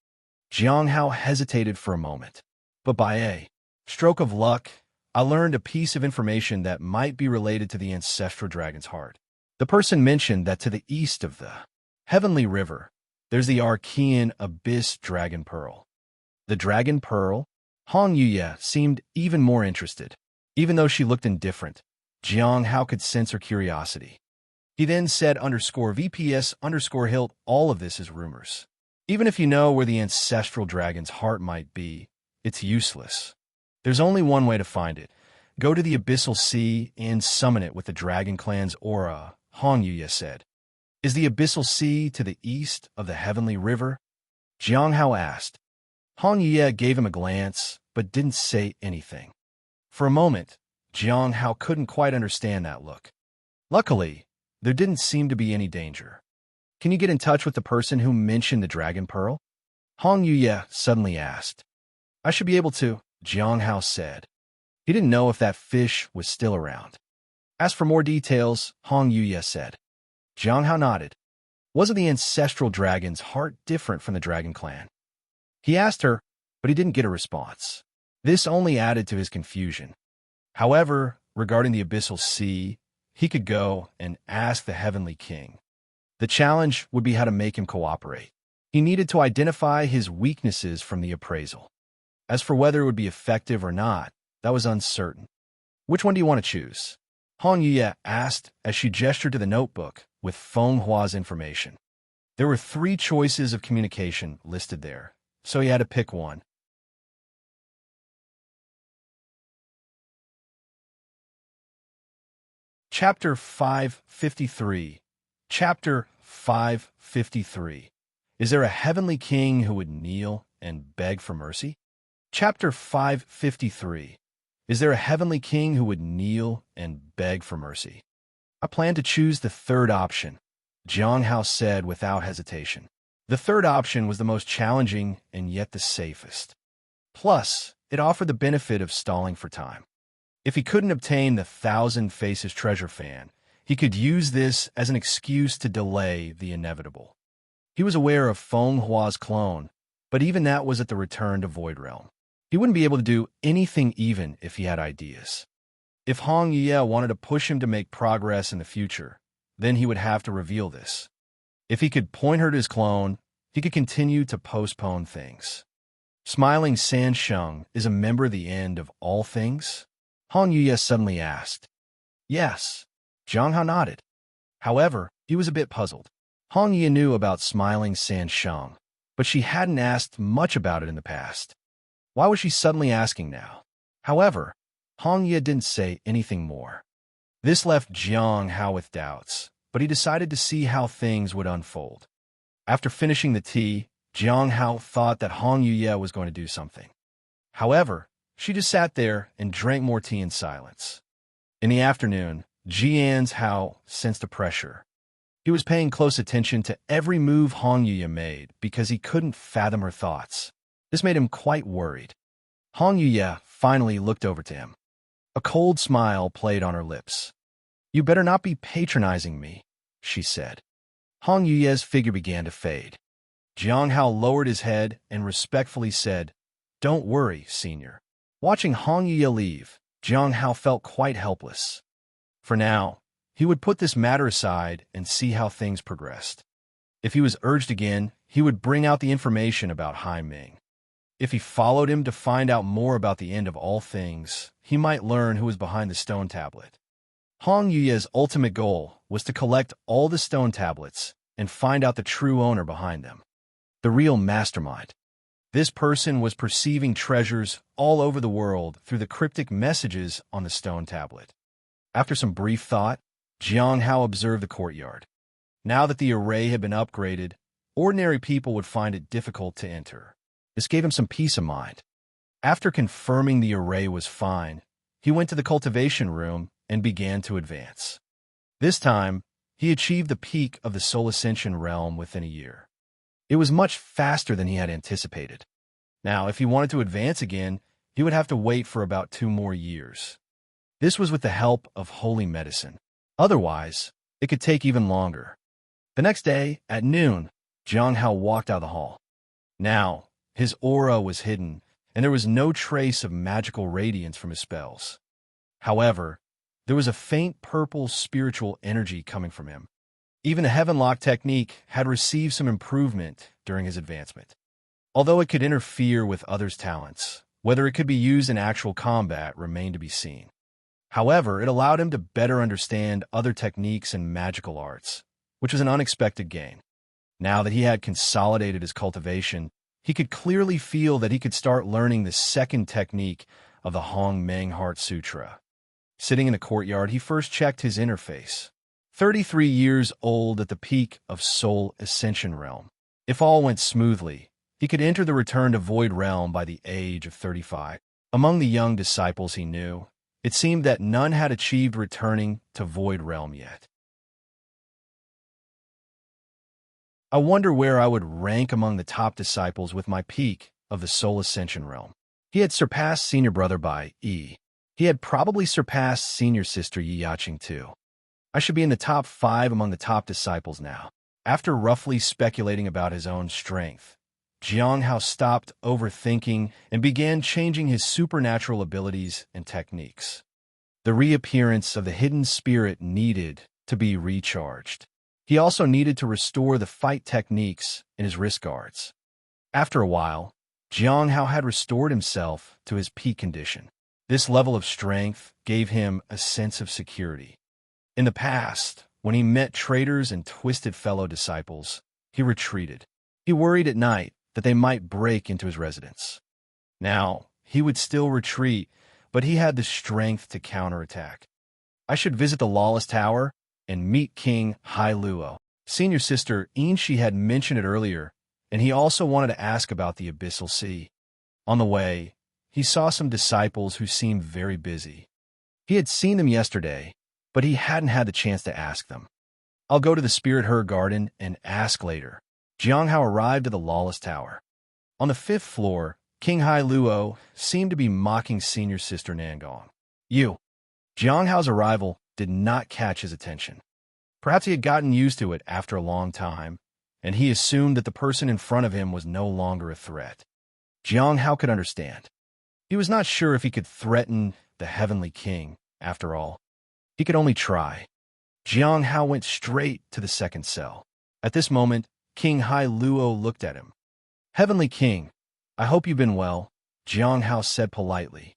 Jiang Hao hesitated for a moment. But by a stroke of luck, I learned a piece of information that might be related to the ancestral dragon's heart. The person mentioned that to the east of the Heavenly River, there's the Archean Abyss Dragon Pearl. The Dragon Pearl? Hong Yuye seemed even more interested. Even though she looked indifferent, Jiang Hao could sense her curiosity. He then said _VPS_hilt, all of this is rumors. Even if you know where the ancestral dragon's heart might be, it's useless. There's only one way to find it. Go to the Abyssal Sea and summon it with the Dragon Clan's aura, Hong Yuye said. Is the Abyssal Sea to the east of the Heavenly River? Jiang Hao asked. Hong Yuye gave him a glance, but didn't say anything. For a moment, Jiang Hao couldn't quite understand that look. Luckily, there didn't seem to be any danger. Can you get in touch with the person who mentioned the Dragon Pearl? Hong Yuye suddenly asked. I should be able to, Jiang Hao said. He didn't know if that fish was still around. Ask for more details, Hong Yuye said. Jiang Hao nodded. Wasn't the ancestral dragon's heart different from the Dragon Clan? He asked her, but he didn't get a response. This only added to his confusion. However, regarding the Abyssal Sea, he could go and ask the Heavenly King. The challenge would be how to make him cooperate. He needed to identify his weaknesses from the appraisal. As for whether it would be effective or not, that was uncertain. Which one do you want to choose? Hong Yuye asked as she gestured to the notebook with Fenghua's information. There were 3 choices of communication listed there, so he had to pick one. Chapter 553. Chapter 553. Is there a heavenly king who would kneel and beg for mercy? Chapter 553. Is there a heavenly king who would kneel and beg for mercy? I plan to choose the third option, Jiang Hao said without hesitation. The third option was the most challenging and yet the safest. Plus, it offered the benefit of stalling for time. If he couldn't obtain the Thousand Faces treasure fan, he could use this as an excuse to delay the inevitable. He was aware of Fenghua's clone, but even that was at the return to Void Realm. He wouldn't be able to do anything even if he had ideas. If Hong Yuye wanted to push him to make progress in the future, then he would have to reveal this. If he could point her to his clone, he could continue to postpone things. Smiling Sansheng is a member of the end of all things? Hong Yuye suddenly asked. Yes. Jiang Hao nodded. However, he was a bit puzzled. Hong Yuye knew about Smiling Sansheng, but she hadn't asked much about it in the past. Why was she suddenly asking now? However, Hong Yuye didn't say anything more. This left Jiang Hao with doubts, but he decided to see how things would unfold. After finishing the tea, Jiang Hao thought that Hong Yuye was going to do something. However, she just sat there and drank more tea in silence. In the afternoon, Jian Hao sensed a pressure. He was paying close attention to every move Hong Yuye made because he couldn't fathom her thoughts. This made him quite worried. Hong Yuye finally looked over to him. A cold smile played on her lips. "You better not be patronizing me," she said. Hong Yuye's figure began to fade. Jiang Hao lowered his head and respectfully said, "Don't worry, senior." Watching Hong Yuye leave, Jiang Hao felt quite helpless. For now, he would put this matter aside and see how things progressed. If he was urged again, he would bring out the information about Hai Ming. If he followed him to find out more about the end of all things, he might learn who was behind the stone tablet. Hong Yuye's ultimate goal was to collect all the stone tablets and find out the true owner behind them. The real mastermind. This person was perceiving treasures all over the world through the cryptic messages on the stone tablet. After some brief thought, Jiang Hao observed the courtyard. Now that the array had been upgraded, ordinary people would find it difficult to enter. This gave him some peace of mind. After confirming the array was fine, he went to the cultivation room and began to advance. This time, he achieved the peak of the Soul Ascension realm within a year. It was much faster than he had anticipated. Now, if he wanted to advance again, he would have to wait for about 2 more years. This was with the help of holy medicine. Otherwise, it could take even longer. The next day, at noon, Jiang Hao walked out of the hall. Now, his aura was hidden, and there was no trace of magical radiance from his spells. However, there was a faint purple spiritual energy coming from him. Even the Heavenlock technique had received some improvement during his advancement. Although it could interfere with others' talents, whether it could be used in actual combat remained to be seen. However, it allowed him to better understand other techniques and magical arts, which was an unexpected gain. Now that he had consolidated his cultivation, he could clearly feel that he could start learning the second technique of the Hong Meng Heart Sutra. Sitting in the courtyard, he first checked his interface. 33 years old at the peak of Soul Ascension realm. If all went smoothly, he could enter the Return to Void realm by the age of 35. Among the young disciples he knew, it seemed that none had achieved returning to Void realm yet. I wonder where I would rank among the top disciples with my peak of the Soul Ascension realm. He had surpassed senior brother by E. He had probably surpassed senior sister Yi Yaqing too. I should be in the top 5 among the top disciples now. After roughly speculating about his own strength, Jiang Hao stopped overthinking and began changing his supernatural abilities and techniques. The reappearance of the hidden spirit needed to be recharged. He also needed to restore the fight techniques in his wrist guards. After a while, Jiang Hao had restored himself to his peak condition. This level of strength gave him a sense of security. In the past, when he met traitors and twisted fellow disciples, he retreated. He worried at night that they might break into his residence. Now, he would still retreat, but he had the strength to counterattack. I should visit the Lawless Tower and meet King Hai Luo. Senior sister Inshi had mentioned it earlier, and he also wanted to ask about the Abyssal Sea. On the way, he saw some disciples who seemed very busy. He had seen them yesterday, but he hadn't had the chance to ask them. I'll go to the Spirit Her Garden and ask later. Jiang Hao arrived at the Lawless Tower. On the 5th floor, King Hai Luo seemed to be mocking senior sister Nangong. You. Jiang Hao's arrival did not catch his attention. Perhaps he had gotten used to it after a long time, and he assumed that the person in front of him was no longer a threat. Jiang Hao could understand. He was not sure if he could threaten the Heavenly King, after all. He could only try. Jiang Hao went straight to the second cell. At this moment, King Hai Luo looked at him. Heavenly King, I hope you've been well, Jiang Hao said politely.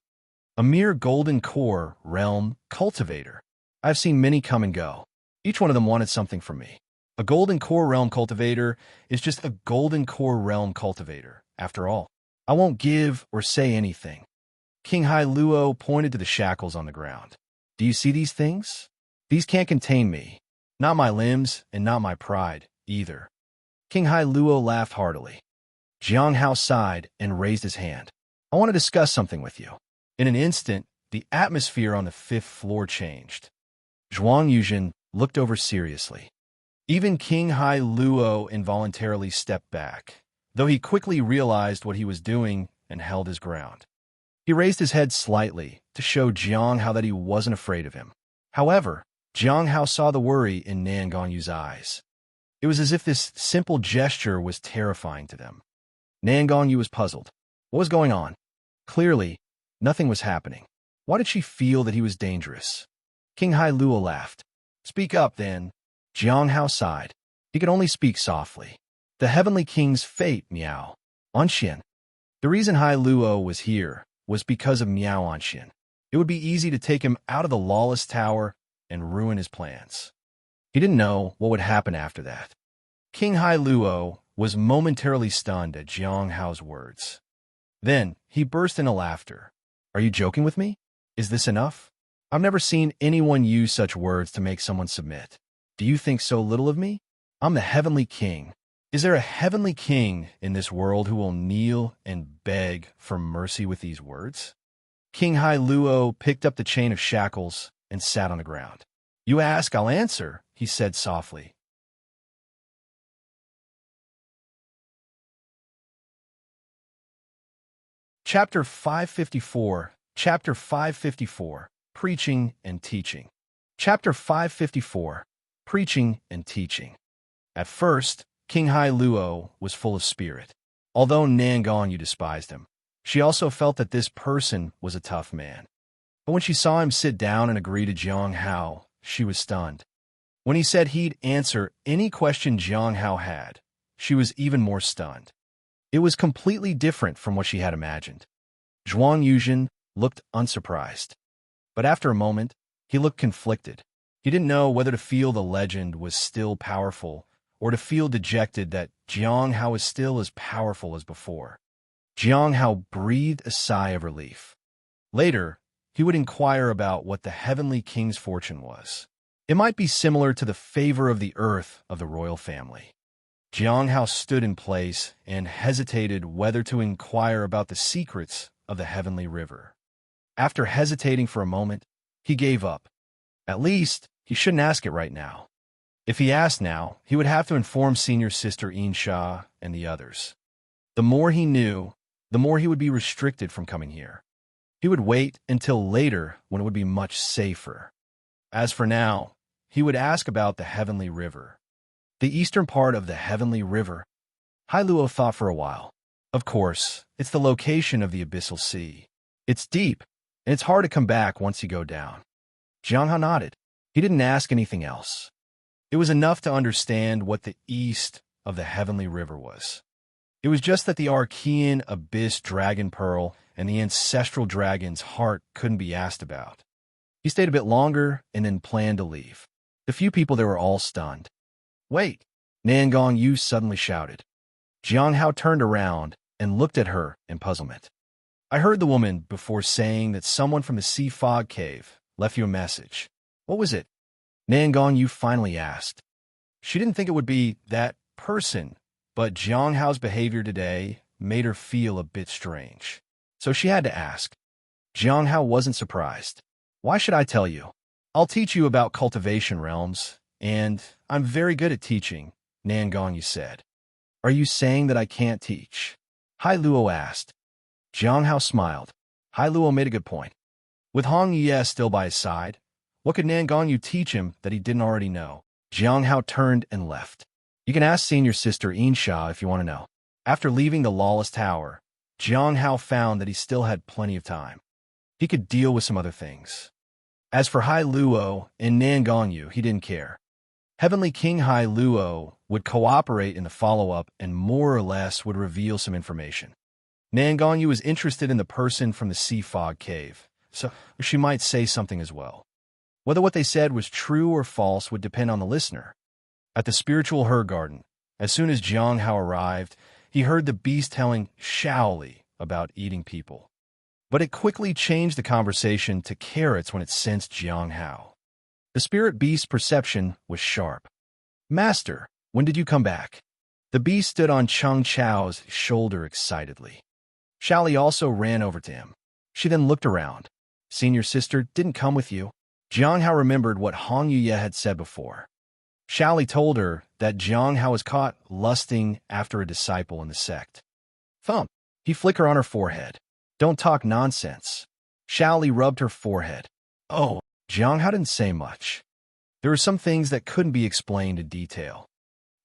A mere golden core realm cultivator. I've seen many come and go. Each one of them wanted something from me. A golden core realm cultivator is just a golden core realm cultivator, after all. I won't give or say anything. King Hai Luo pointed to the shackles on the ground. Do you see these things? These can't contain me. Not my limbs and not my pride, either. King Hai Luo laughed heartily. Jiang Hao sighed and raised his hand. I want to discuss something with you. In an instant, the atmosphere on the 5th floor changed. Zhuang Yuzhen looked over seriously. Even King Hai Luo involuntarily stepped back, though he quickly realized what he was doing and held his ground. He raised his head slightly to show Jiang Hao that he wasn't afraid of him. However, Jiang Hao saw the worry in Nan Gonyu's eyes. It was as if this simple gesture was terrifying to them. Nan Gonyu was puzzled. What was going on? Clearly, nothing was happening. Why did she feel that he was dangerous? King Hai Luo laughed. Speak up, then. Jiang Hao sighed. He could only speak softly. The Heavenly King's fate, Miao. Anxian. The reason Hai Luo was here was because of Miao Anxian. It would be easy to take him out of the lawless tower and ruin his plans. He didn't know what would happen after that. King Hai Luo was momentarily stunned at Jiang Hao's words. Then he burst into laughter. Are you joking with me? Is this enough? I've never seen anyone use such words to make someone submit. Do you think so little of me? I'm the Heavenly King. Is there a Heavenly King in this world who will kneel and beg for mercy with these words? King Hai Luo picked up the chain of shackles and sat on the ground. You ask, I'll answer, he said softly. Chapter 554. Chapter 554. Preaching and Teaching. Chapter 554. Preaching and Teaching. At first, King Hai Luo was full of spirit. Although Nan Gonyue despised him, she also felt that this person was a tough man. But when she saw him sit down and agree to Jiang Hao, she was stunned. When he said he'd answer any question Jiang Hao had, she was even more stunned. It was completely different from what she had imagined. Zhuang Yuzhen looked unsurprised. But after a moment, he looked conflicted. He didn't know whether to feel the legend was still powerful or to feel dejected that Jiang Hao was still as powerful as before. Jiang Hao breathed a sigh of relief. Later, he would inquire about what the Heavenly King's fortune was. It might be similar to the favor of the earth of the royal family. Jiang Hao stood in place and hesitated whether to inquire about the secrets of the heavenly river. After hesitating for a moment, he gave up. At least, he shouldn't ask it right now. If he asked now, he would have to inform senior sister Insha and the others. The more he knew, the more he would be restricted from coming here. He would wait until later when it would be much safer. As for now, he would ask about the heavenly river. The eastern part of the heavenly river. Hai Luo thought for a while. Of course, it's the location of the abyssal sea. It's deep, and it's hard to come back once you go down. Jiang Hao nodded. He didn't ask anything else. It was enough to understand what the east of the heavenly river was. It was just that the Archean abyss dragon pearl and the ancestral dragon's heart couldn't be asked about. He stayed a bit longer and then planned to leave. The few people there were all stunned. Wait! Nan Gonyue suddenly shouted. Jiang Hao turned around and looked at her in puzzlement. I heard the woman before saying that someone from the sea fog cave left you a message. What was it? Nan Gonyue finally asked. She didn't think it would be that person, but Jiang Hao's behavior today made her feel a bit strange. So she had to ask. Jiang Hao wasn't surprised. Why should I tell you? I'll teach you about cultivation realms, and I'm very good at teaching, Nan Gonyue said. Are you saying that I can't teach? Hai Luo asked. Jiang Hao smiled. Hai Luo made a good point. With Hong Ye still by his side, what could Nan Gonyue teach him that he didn't already know? Jiang Hao turned and left. You can ask senior sister Insha if you want to know. After leaving the lawless tower, Jiang Hao found that he still had plenty of time. He could deal with some other things. As for Hai Luo and Nan Gonyue, he didn't care. Heavenly King Hai Luo would cooperate in the follow-up and more or less would reveal some information. Nan Gonyue was interested in the person from the sea fog cave, so she might say something as well. Whether what they said was true or false would depend on the listener. At the spiritual herb garden, as soon as Jiang Hao arrived, he heard the beast telling Shaoli about eating people. But it quickly changed the conversation to carrots when it sensed Jiang Hao. The spirit beast's perception was sharp. Master, when did you come back? The beast stood on Cheng Chao's shoulder excitedly. Shaoli also ran over to him. She then looked around. Senior sister didn't come with you. Jiang Hao remembered what Hong Yuye had said before. Shaoli told her that Jiang Hao was caught lusting after a disciple in the sect. Thump! He flicked her on her forehead. Don't talk nonsense. Xiaoli rubbed her forehead. Oh, Jiang Hao didn't say much. There were some things that couldn't be explained in detail.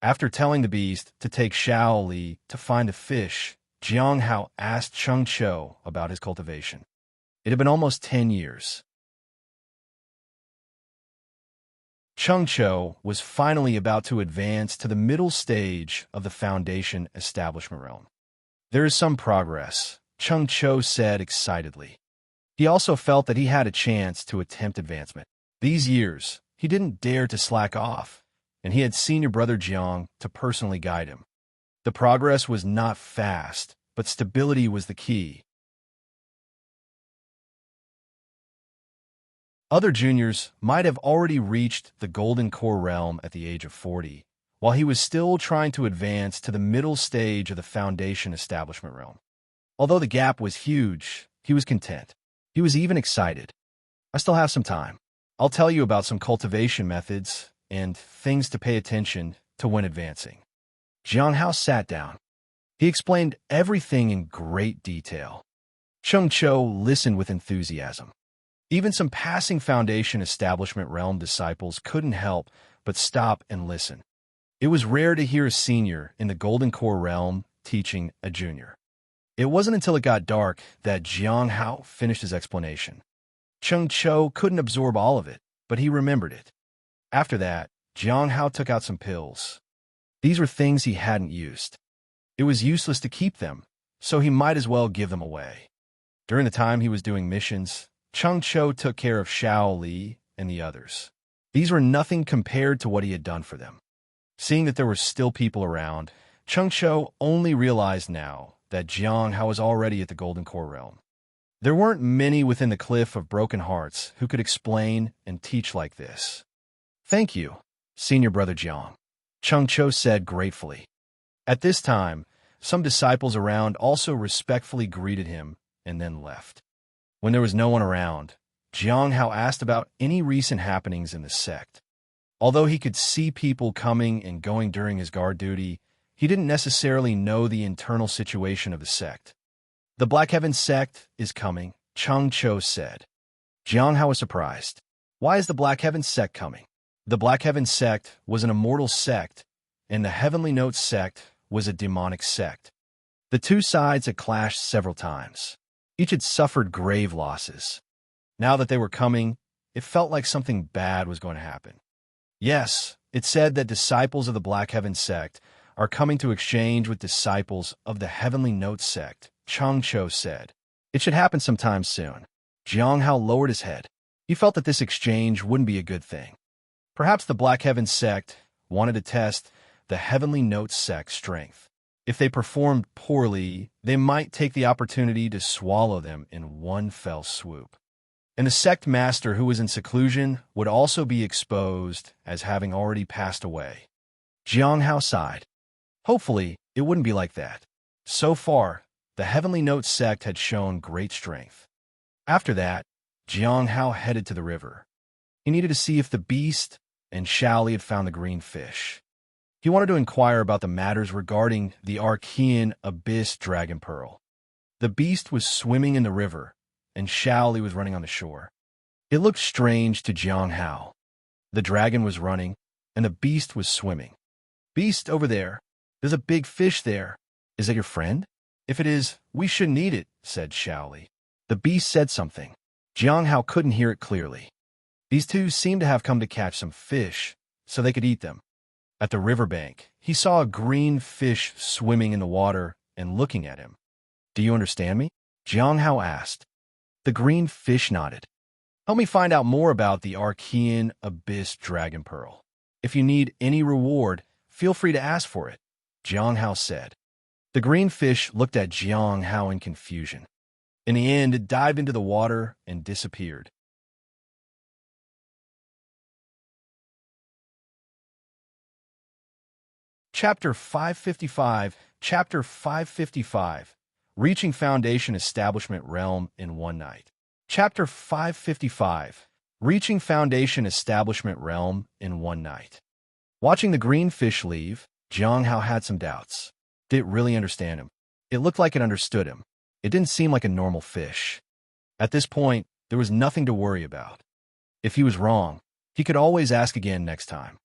After telling the beast to take Xiaoli to find a fish, Jiang Hao asked Cheng Chou about his cultivation. It had been almost 10 years. Cheng Chou was finally about to advance to the middle stage of the Foundation establishment realm. There is some progress, Cheng Chou said excitedly. He also felt that he had a chance to attempt advancement. These years, he didn't dare to slack off, and he had senior brother Jiang to personally guide him. The progress was not fast, but stability was the key. Other juniors might have already reached the Golden Core realm at the age of 40, while he was still trying to advance to the middle stage of the Foundation establishment realm. Although the gap was huge, he was content. He was even excited. I still have some time. I'll tell you about some cultivation methods and things to pay attention to when advancing. Jiang Hao sat down. He explained everything in great detail. Cheng Chou listened with enthusiasm. Even some passing Foundation establishment realm disciples couldn't help but stop and listen. It was rare to hear a senior in the Golden Core realm teaching a junior. It wasn't until it got dark that Jiang Hao finished his explanation. Cheng Chou couldn't absorb all of it, but he remembered it. After that, Jiang Hao took out some pills. These were things he hadn't used. It was useless to keep them, so he might as well give them away. During the time he was doing missions, Cheng Chou took care of Xiaoli and the others. These were nothing compared to what he had done for them. Seeing that there were still people around, Cheng Chou only realized now that Jiang Hao was already at the Golden Core realm. There weren't many within the Cliff of Broken Hearts who could explain and teach like this. Thank you, senior brother Jiang, Cheng Chou said gratefully. At this time, some disciples around also respectfully greeted him and then left. When there was no one around, Jiang Hao asked about any recent happenings in the sect. Although he could see people coming and going during his guard duty, he didn't necessarily know the internal situation of the sect. The Black Heaven sect is coming, Cheng Chou said. Jiang Hao was surprised. Why is the Black Heaven sect coming? The Black Heaven sect was an immortal sect, and the Heavenly Note sect was a demonic sect. The two sides had clashed several times. Each had suffered grave losses. Now that they were coming, it felt like something bad was going to happen. Yes, it said that disciples of the Black Heaven sect are coming to exchange with disciples of the Heavenly Note sect, Cheng Chou said. It should happen sometime soon. Jiang Hao lowered his head. He felt that this exchange wouldn't be a good thing. Perhaps the Black Heaven sect wanted to test the Heavenly Note sect's strength. If they performed poorly, they might take the opportunity to swallow them in one fell swoop. And the sect master who was in seclusion would also be exposed as having already passed away. Jiang Hao sighed. Hopefully, it wouldn't be like that. So far, the Heavenly Note sect had shown great strength. After that, Jiang Hao headed to the river. He needed to see if the beast and Xiaoli had found the green fish. He wanted to inquire about the matters regarding the Archean Abyss Dragon Pearl. The beast was swimming in the river, and Xiaoli was running on the shore. It looked strange to Jiang Hao. The dragon was running, and the beast was swimming. Beast over there. There's a big fish there. Is that your friend? If it is, we shouldn't eat it, said Xiaoli. The beast said something. Jiang Hao couldn't hear it clearly. These two seemed to have come to catch some fish, so they could eat them. At the riverbank, he saw a green fish swimming in the water and looking at him. Do you understand me? Jiang Hao asked. The green fish nodded. Help me find out more about the Archean Abyss Dragon Pearl. If you need any reward, feel free to ask for it, Jiang Hao said. The green fish looked at Jiang Hao in confusion. In the end, it dived into the water and disappeared. Chapter 555, Chapter 555, Reaching Foundation Establishment Realm in One Night. Chapter 555, Reaching Foundation Establishment Realm in One Night. Watching the green fish leave, Jiang Hao had some doubts. Did it really understand him? It looked like it understood him. It didn't seem like a normal fish. At this point, there was nothing to worry about. If he was wrong, he could always ask again next time.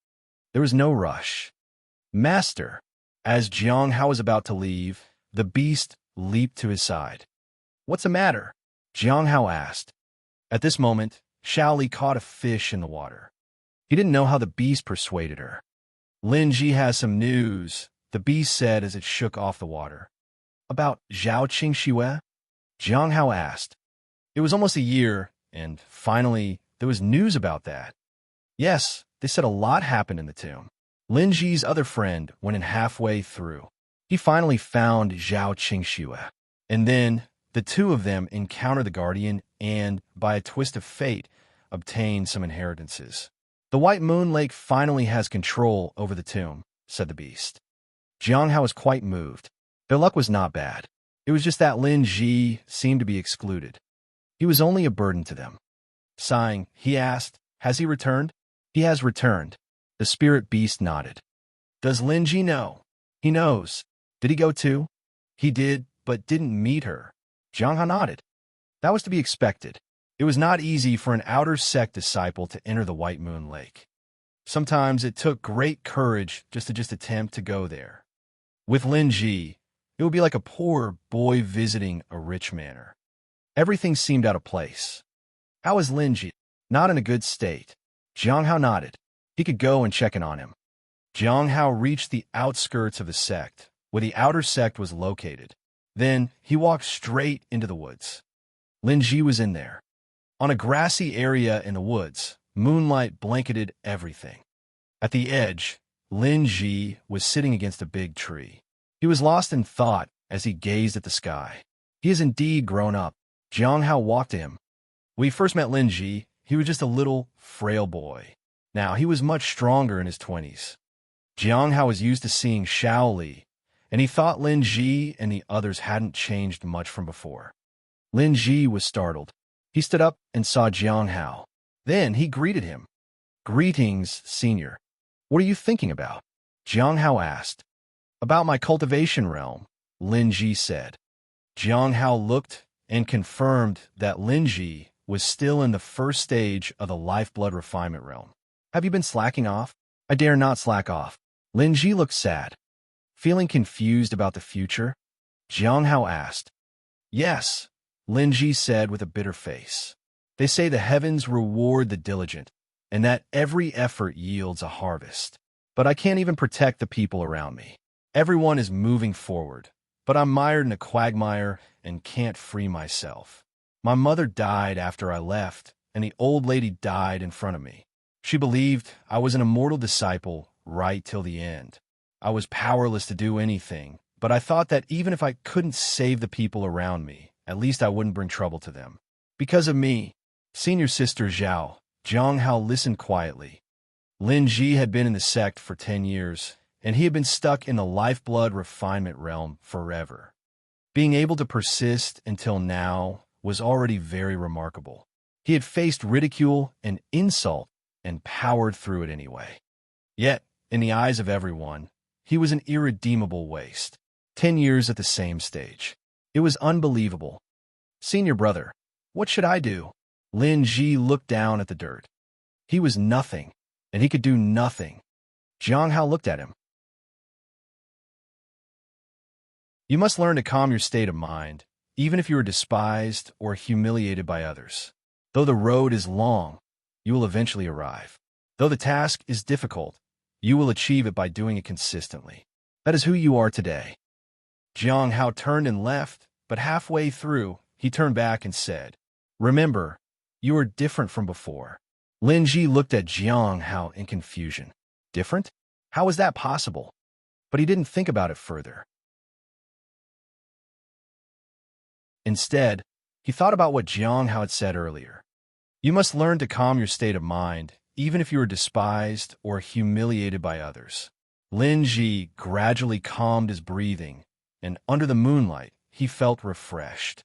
There was no rush. Master, as Jiang Hao was about to leave, the beast leaped to his side. What's the matter? Jiang Hao asked. At this moment, Xiao Li caught a fish in the water. He didn't know how the beast persuaded her. Lin Ji has some news, the beast said as it shook off the water. About Zhao Qingxue? Jiang Hao asked. It was almost a year, and finally, there was news about that. Yes, they said a lot happened in the tomb. Lin Ji's other friend went in halfway through. He finally found Zhao Qingxue. And then, the two of them encountered the Guardian and, by a twist of fate, obtained some inheritances. The White Moon Lake finally has control over the tomb, said the beast. Jiang Hao was quite moved. Their luck was not bad. It was just that Lin Ji seemed to be excluded. He was only a burden to them. Sighing, he asked, has he returned? He has returned. The spirit beast nodded. Does Lin Ji know? He knows. Did he go too? He did, but didn't meet her. Jiang Hao nodded. That was to be expected. It was not easy for an outer sect disciple to enter the White Moon Lake. Sometimes it took great courage just to attempt to go there. With Lin Ji, it would be like a poor boy visiting a rich manor. Everything seemed out of place. How is Lin Ji? Not in a good state. Jiang Hao nodded. He could go and check in on him. Jiang Hao reached the outskirts of the sect, where the outer sect was located. Then he walked straight into the woods. Lin Ji was in there. On a grassy area in the woods, moonlight blanketed everything. At the edge, Lin Ji was sitting against a big tree. He was lost in thought as he gazed at the sky. He is indeed grown up. Jiang Hao walked to him. When he first met Lin Ji, he was just a little, frail boy. Now he was much stronger in his 20s. Jiang Hao was used to seeing Xiao Li, and he thought Lin Ji and the others hadn't changed much from before. Lin Ji was startled. He stood up and saw Jiang Hao. Then he greeted him. Greetings, senior. What are you thinking about? Jiang Hao asked. About my cultivation realm, Lin Ji said. Jiang Hao looked and confirmed that Lin Ji was still in the first stage of the lifeblood refinement realm. Have you been slacking off? I dare not slack off. Lin Ji looked sad. Feeling confused about the future? Jiang Hao asked. Yes, Lin Ji said with a bitter face. They say the heavens reward the diligent, and that every effort yields a harvest. But I can't even protect the people around me. Everyone is moving forward, but I'm mired in a quagmire and can't free myself. My mother died after I left, and the old lady died in front of me. She believed I was an immortal disciple right till the end. I was powerless to do anything, but I thought that even if I couldn't save the people around me, at least I wouldn't bring trouble to them. Because of me, senior sister Zhao, Jiang Hao listened quietly. Lin Ji had been in the sect for 10 years, and he had been stuck in the lifeblood refinement realm forever. Being able to persist until now was already very remarkable. He had faced ridicule and insult and powered through it anyway. Yet, in the eyes of everyone, he was an irredeemable waste. 10 years at the same stage. It was unbelievable. Senior brother, what should I do? Lin Ji looked down at the dirt. He was nothing, and he could do nothing. Jiang Hao looked at him. You must learn to calm your state of mind, even if you are despised or humiliated by others. Though the road is long, you will eventually arrive. Though the task is difficult, you will achieve it by doing it consistently. That is who you are today. Jiang Hao turned and left, but halfway through, he turned back and said, Remember, you are different from before. Lin Ji looked at Jiang Hao in confusion. Different? How is that possible? But he didn't think about it further. Instead, he thought about what Jiang Hao had said earlier. You must learn to calm your state of mind, even if you are despised or humiliated by others. Lin Ji gradually calmed his breathing, and under the moonlight, he felt refreshed.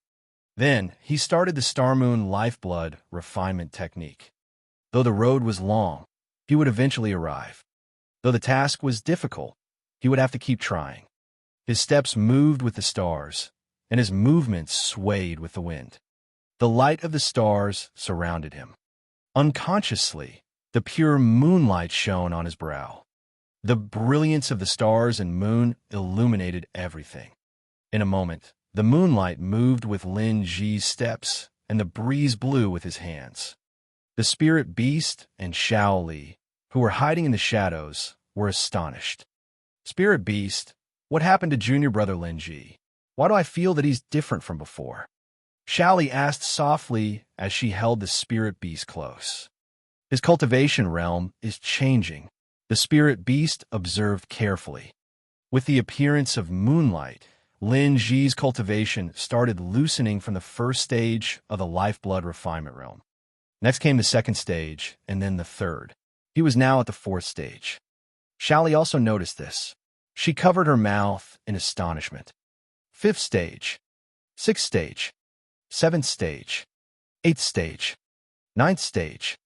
Then, he started the Star Moon Lifeblood refinement technique. Though the road was long, he would eventually arrive. Though the task was difficult, he would have to keep trying. His steps moved with the stars, and his movements swayed with the wind. The light of the stars surrounded him. Unconsciously, the pure moonlight shone on his brow. The brilliance of the stars and moon illuminated everything. In a moment, the moonlight moved with Lin Ji's steps, and the breeze blew with his hands. The spirit beast and Xiao Li, who were hiding in the shadows, were astonished. Spirit beast, what happened to junior brother Lin Ji? Why do I feel that he's different from before? Xiao Li asked softly as she held the spirit beast close. His cultivation realm is changing, the spirit beast observed carefully. With the appearance of moonlight, Lin Ji's cultivation started loosening from the first stage of the lifeblood refinement realm. Next came the second stage, and then the third. He was now at the fourth stage. Xiao Li also noticed this. She covered her mouth in astonishment. Fifth stage, sixth stage, seventh stage, eighth stage, ninth stage.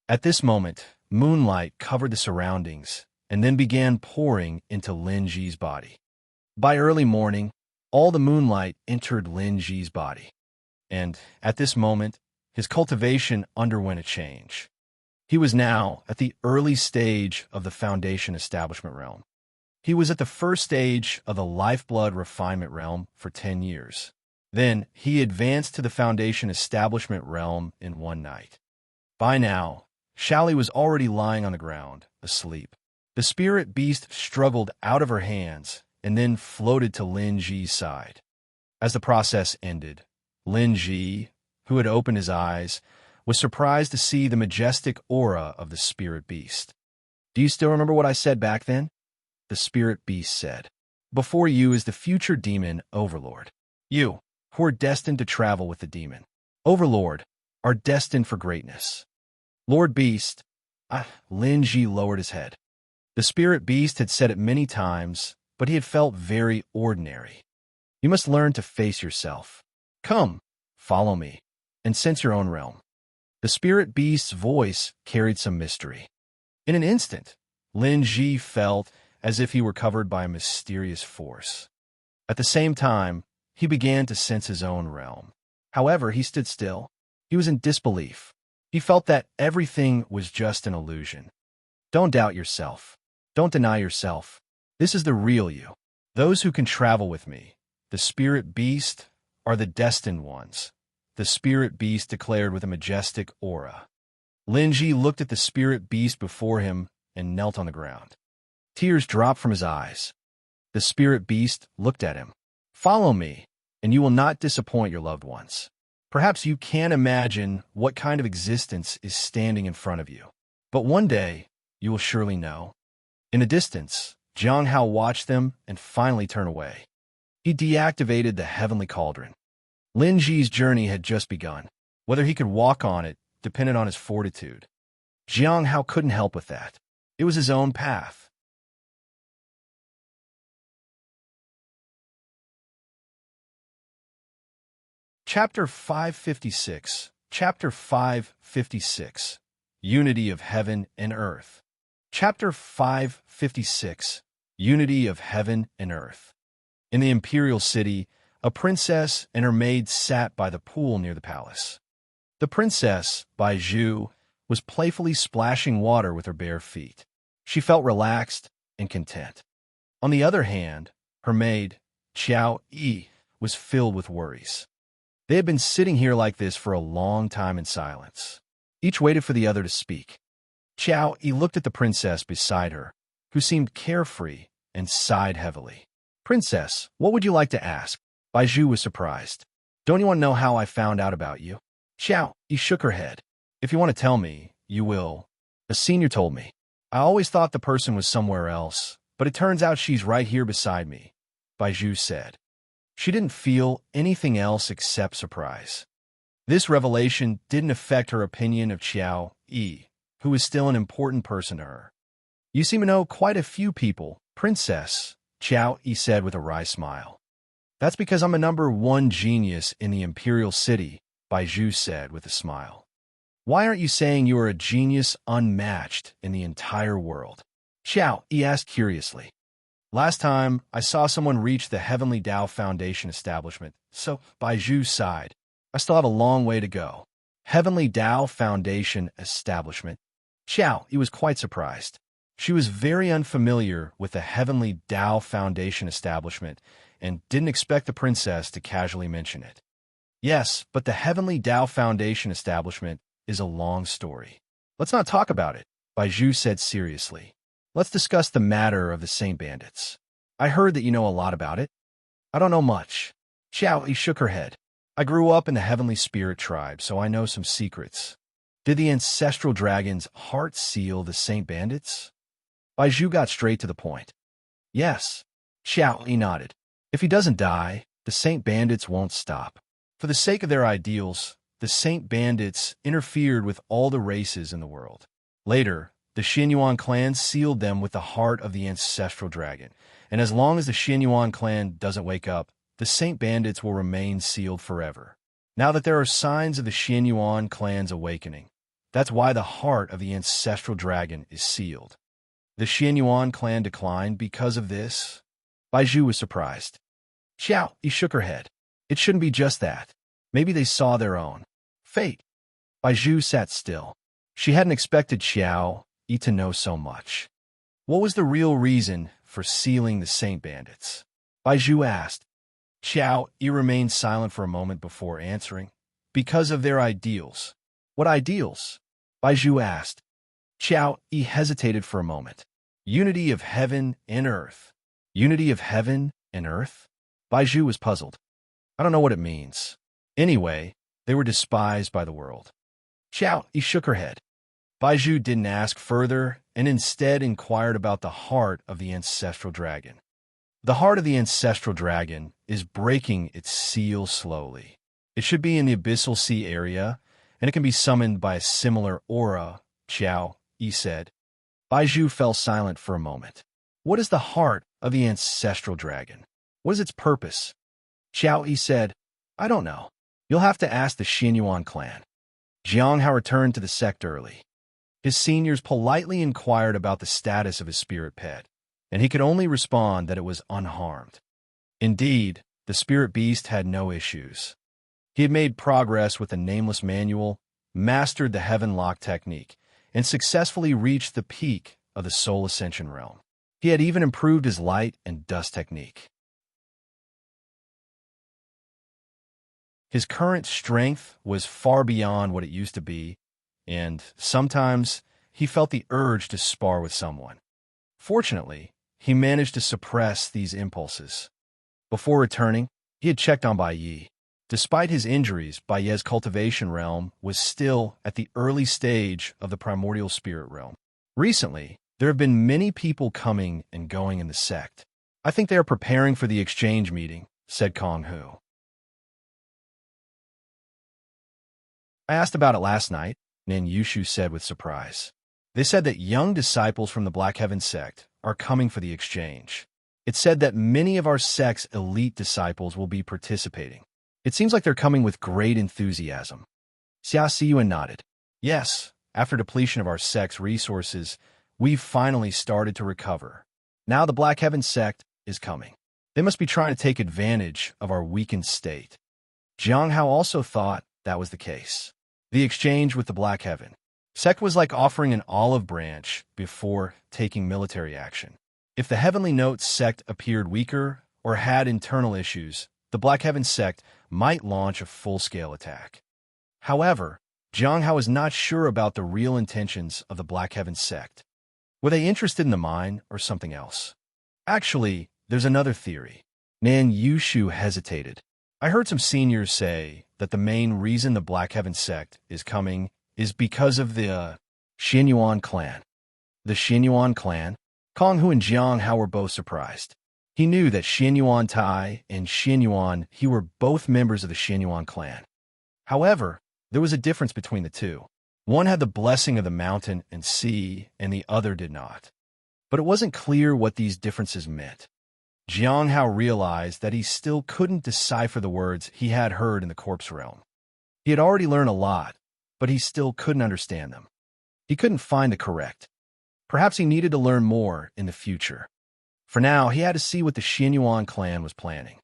At this moment, moonlight covered the surroundings and then began pouring into Lin Ji's body. By early morning, all the moonlight entered Lin Ji's body. And at this moment, his cultivation underwent a change. He was now at the early stage of the foundation establishment realm. He was at the first stage of the lifeblood refinement realm for 10 years. Then he advanced to the foundation establishment realm in one night. By now, Xiao Li was already lying on the ground, asleep. The spirit beast struggled out of her hands and then floated to Lin Ji's side. As the process ended, Lin Ji, who had opened his eyes, was surprised to see the majestic aura of the spirit beast. Do you still remember what I said back then? The spirit beast said. Before you is the future demon Overlord. You, who are destined to travel with the demon Overlord, are destined for greatness. Lord Beast, Lin Ji lowered his head. The spirit beast had said it many times, but he had felt very ordinary. You must learn to face yourself. Come, follow me, and sense your own realm. The spirit beast's voice carried some mystery. In an instant, Lin Ji felt as if he were covered by a mysterious force. At the same time, he began to sense his own realm. However, he stood still. He was in disbelief. He felt that everything was just an illusion. Don't doubt yourself. Don't deny yourself. This is the real you. Those who can travel with me, the spirit beast, are the destined ones. The spirit beast declared with a majestic aura. Lin Ji looked at the spirit beast before him and knelt on the ground. Tears dropped from his eyes. The spirit beast looked at him. Follow me, and you will not disappoint your loved ones. Perhaps you can't imagine what kind of existence is standing in front of you. But one day, you will surely know. In the distance, Jiang Hao watched them and finally turned away. He deactivated the heavenly cauldron. Lin Ji's journey had just begun. Whether he could walk on it depended on his fortitude. Jiang Hao couldn't help with that. It was his own path. Chapter 556. Chapter 556. Unity of Heaven and Earth. Chapter 556. Unity of Heaven and Earth. In the imperial city, a princess and her maid sat by the pool near the palace. The princess, Bai Zhu, was playfully splashing water with her bare feet. She felt relaxed and content. On the other hand, her maid, Qiao Yi, was filled with worries. They had been sitting here like this for a long time in silence. Each waited for the other to speak. Qiao Yi looked at the princess beside her, who seemed carefree, and sighed heavily. Princess, what would you like to ask? Bai Zhu was surprised. Don't you want to know how I found out about you? Qiao Yi shook her head. If you want to tell me, you will. A senior told me. I always thought the person was somewhere else, but it turns out she's right here beside me, Bai Zhu said. She didn't feel anything else except surprise. This revelation didn't affect her opinion of Qiao Yi, who was still an important person to her. You seem to know quite a few people, Princess, Qiao Yi said with a wry smile. That's because I'm a #1 genius in the imperial city, Bai Zhu said with a smile. Why aren't you saying you are a genius unmatched in the entire world? Qiao Yi asked curiously. Last time, I saw someone reach the Heavenly Tao Foundation establishment, so, by Zhu's side, I still have a long way to go. Heavenly Tao Foundation establishment. Xiao, he was quite surprised. She was very unfamiliar with the Heavenly Tao Foundation establishment and didn't expect the princess to casually mention it. Yes, but the Heavenly Tao Foundation establishment is a long story. Let's not talk about it, Bai Zhu said seriously. Let's discuss the matter of the Saint Bandits. I heard that you know a lot about it. I don't know much. Xiao, he shook her head. I grew up in the Heavenly Spirit tribe, so I know some secrets. Did the ancestral dragon's heart seal the Saint Bandits? Bai Zhu got straight to the point. Yes. Xiao, he nodded. If he doesn't die, the Saint Bandits won't stop. For the sake of their ideals, the Saint Bandits interfered with all the races in the world. Later, the Xianyuan clan sealed them with the heart of the ancestral dragon, and as long as the Xianyuan clan doesn't wake up, the Saint Bandits will remain sealed forever. Now that there are signs of the Xianyuan clan's awakening, that's why the heart of the ancestral dragon is sealed. The Xianyuan clan declined because of this? Bai Zhu was surprised. Xiao, he shook her head. It shouldn't be just that. Maybe they saw their own fate. Bai Zhu sat still. She hadn't expected Xiao Yi to know so much. What was the real reason for sealing the Saint Bandits? Bai Zhu asked. Xiao Yi remained silent for a moment before answering. Because of their ideals. What ideals? Bai Zhu asked. Xiao Yi hesitated for a moment. Unity of heaven and earth. Unity of heaven and earth? Bai Zhu was puzzled. I don't know what it means. Anyway, they were despised by the world. Xiao Yi shook her head. Bai Zhu didn't ask further and instead inquired about the heart of the ancestral dragon. The heart of the ancestral dragon is breaking its seal slowly. It should be in the abyssal sea area, and it can be summoned by a similar aura, Xiao Yi said. Bai Zhu fell silent for a moment. What is the heart of the ancestral dragon? What is its purpose? Xiao Yi said, I don't know. You'll have to ask the Xianyuan clan. Jiang Hao returned to the sect early. His seniors politely inquired about the status of his spirit pet, and he could only respond that it was unharmed. Indeed, the spirit beast had no issues. He had made progress with the Nameless Manual, mastered the Heaven Lock technique, and successfully reached the peak of the Soul Ascension realm. He had even improved his light and dust technique. His current strength was far beyond what it used to be, and sometimes he felt the urge to spar with someone. Fortunately, he managed to suppress these impulses. Before returning, he had checked on Bai Yi. Despite his injuries, Bai Ye's cultivation realm was still at the early stage of the primordial spirit realm. Recently, there have been many people coming and going in the sect. I think they are preparing for the exchange meeting, said Kong Hu. I asked about it last night, Nin Yushu said with surprise. They said that young disciples from the Black Heaven sect are coming for the exchange. It said that many of our sect's elite disciples will be participating. It seems like they're coming with great enthusiasm. Xia Siyuan nodded. Yes, after depletion of our sect's resources, we've finally started to recover. Now the Black Heaven sect is coming. They must be trying to take advantage of our weakened state. Jiang Hao also thought that was the case. The exchange with the Black Heaven sect was like offering an olive branch before taking military action. If the Heavenly Notes sect appeared weaker or had internal issues, the Black Heaven sect might launch a full-scale attack. However, Jiang Hao is not sure about the real intentions of the Black Heaven sect. Were they interested in the mine or something else? Actually, there's another theory. Nan Yushu hesitated. I heard some seniors say that the main reason the Black Heaven sect is coming is because of the Xianyuan clan. The Xianyuan clan? Kong Hu and Jiang Hao were both surprised. He knew that Xianyuan Tai and Xianyuan He were both members of the Xianyuan clan. However, there was a difference between the two. One had the blessing of the mountain and sea, and the other did not. But it wasn't clear what these differences meant. Jiang Hao realized that he still couldn't decipher the words he had heard in the corpse realm. He had already learned a lot, but he still couldn't understand them. He couldn't find the correct. Perhaps he needed to learn more in the future. For now, he had to see what the Xianyuan clan was planning.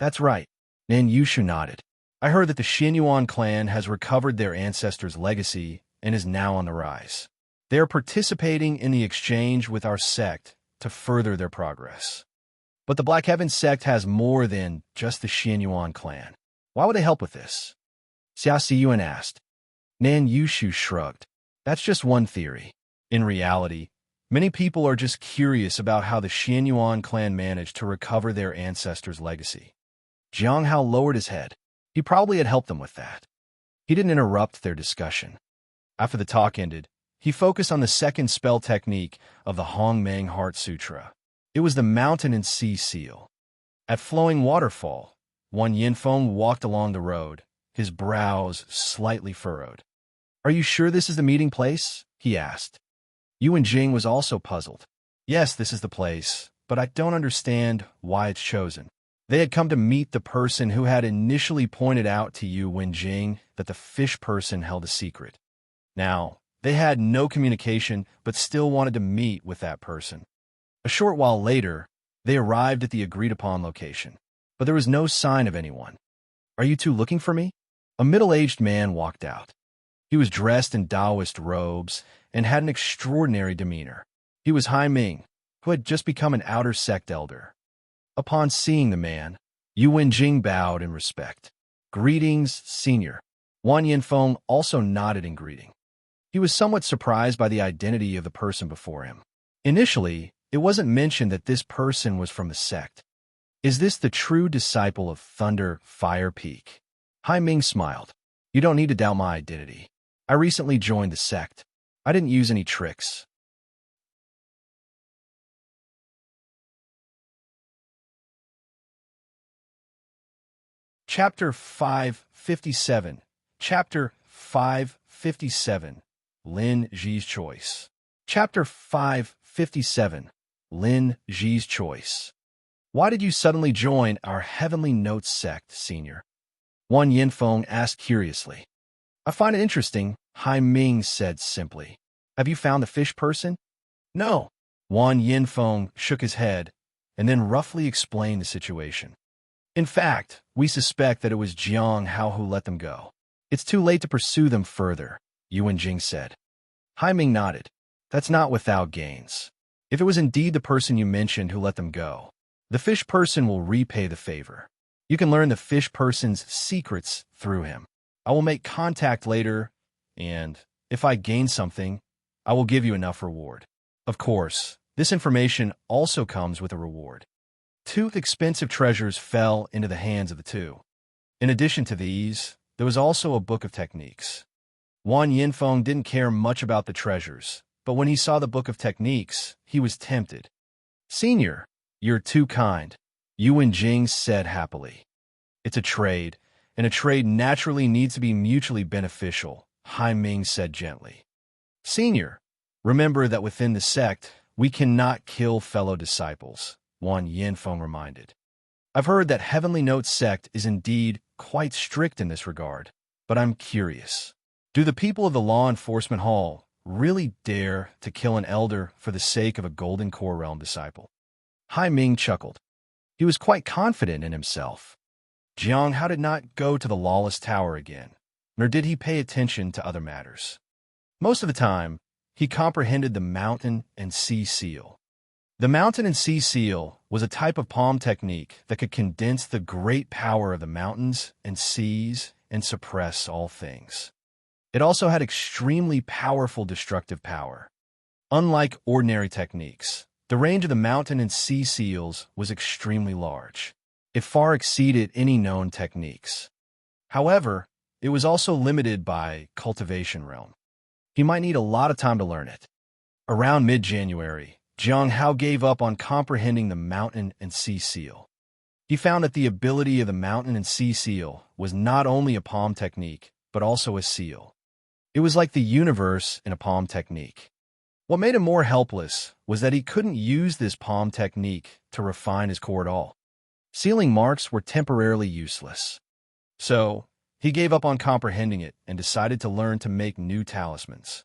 That's right. Nan Yushu nodded. I heard that the Xianyuan clan has recovered their ancestors' legacy and is now on the rise. They are participating in the exchange with our sect to further their progress. But the Black Heaven sect has more than just the Xianyuan clan. Why would they help with this? Xia Siyuan asked. Nan Yushu shrugged. That's just one theory. In reality, many people are just curious about how the Xianyuan clan managed to recover their ancestors' legacy. Jiang Hao lowered his head. He probably had helped them with that. He didn't interrupt their discussion. After the talk ended, he focused on the second spell technique of the Hongmeng Heart Sutra. It was the Mountain and Sea Seal. At Flowing Waterfall, Wan Yinfeng walked along the road, his brows slightly furrowed. Are you sure this is the meeting place? He asked. Yuan Jing was also puzzled. Yes, this is the place, but I don't understand why it's chosen. They had come to meet the person who had initially pointed out to Yu Wenjing that the fish person held a secret. Now, they had no communication but still wanted to meet with that person. A short while later, they arrived at the agreed-upon location, but there was no sign of anyone. Are you two looking for me? A middle-aged man walked out. He was dressed in Taoist robes and had an extraordinary demeanor. He was Hai Ming, who had just become an outer sect elder. Upon seeing the man, Yu Wenjing bowed in respect. Greetings, senior. Wan Yinfeng also nodded in greeting. He was somewhat surprised by the identity of the person before him. Initially, it wasn't mentioned that this person was from the sect. Is this the true disciple of Thunder Fire Peak? Hai Ming smiled. You don't need to doubt my identity. I recently joined the sect. I didn't use any tricks. Chapter 557. Chapter 557. Lin Ji's Choice. Chapter 557. Lin Ji's Choice. Why did you suddenly join our Heavenly Notes sect, senior? Wan Yinfeng asked curiously. I find it interesting, Hai Ming said simply. Have you found the fish person? No. Wan Yinfeng shook his head and then roughly explained the situation. In fact, we suspect that it was Jiang Hao who let them go. It's too late to pursue them further, Yuan Jing said. Hai Ming nodded. That's not without gains. If it was indeed the person you mentioned who let them go, the fish person will repay the favor. You can learn the fish person's secrets through him. I will make contact later, and if I gain something, I will give you enough reward. Of course, this information also comes with a reward. 2 expensive treasures fell into the hands of the two. In addition to these, there was also a book of techniques. Wan Yinfeng didn't care much about the treasures, but when he saw the book of techniques, he was tempted. Senior, you're too kind, Yuan Jing said happily. It's a trade, and a trade naturally needs to be mutually beneficial, Hai Ming said gently. Senior, remember that within the sect, we cannot kill fellow disciples, Wan Yinfeng reminded. I've heard that Heavenly Note sect is indeed quite strict in this regard, but I'm curious. Do the people of the Law Enforcement Hall really dare to kill an elder for the sake of a Golden Core Realm disciple? Hai Ming chuckled. He was quite confident in himself. Jiang Hao did not go to the Lawless Tower again, nor did he pay attention to other matters. Most of the time, he comprehended the Mountain and Sea Seal. The Mountain and Sea Seal was a type of palm technique that could condense the great power of the mountains and seas and suppress all things. It also had extremely powerful destructive power. Unlike ordinary techniques, the range of the Mountain and Sea Seals was extremely large. It far exceeded any known techniques. However, it was also limited by Cultivation Realm. He might need a lot of time to learn it. Around mid-January, Jiang Hao gave up on comprehending the Mountain and Sea Seal. He found that the ability of the Mountain and Sea Seal was not only a palm technique, but also a seal. It was like the universe in a palm technique. What made him more helpless was that he couldn't use this palm technique to refine his core at all. Sealing marks were temporarily useless. So, he gave up on comprehending it and decided to learn to make new talismans.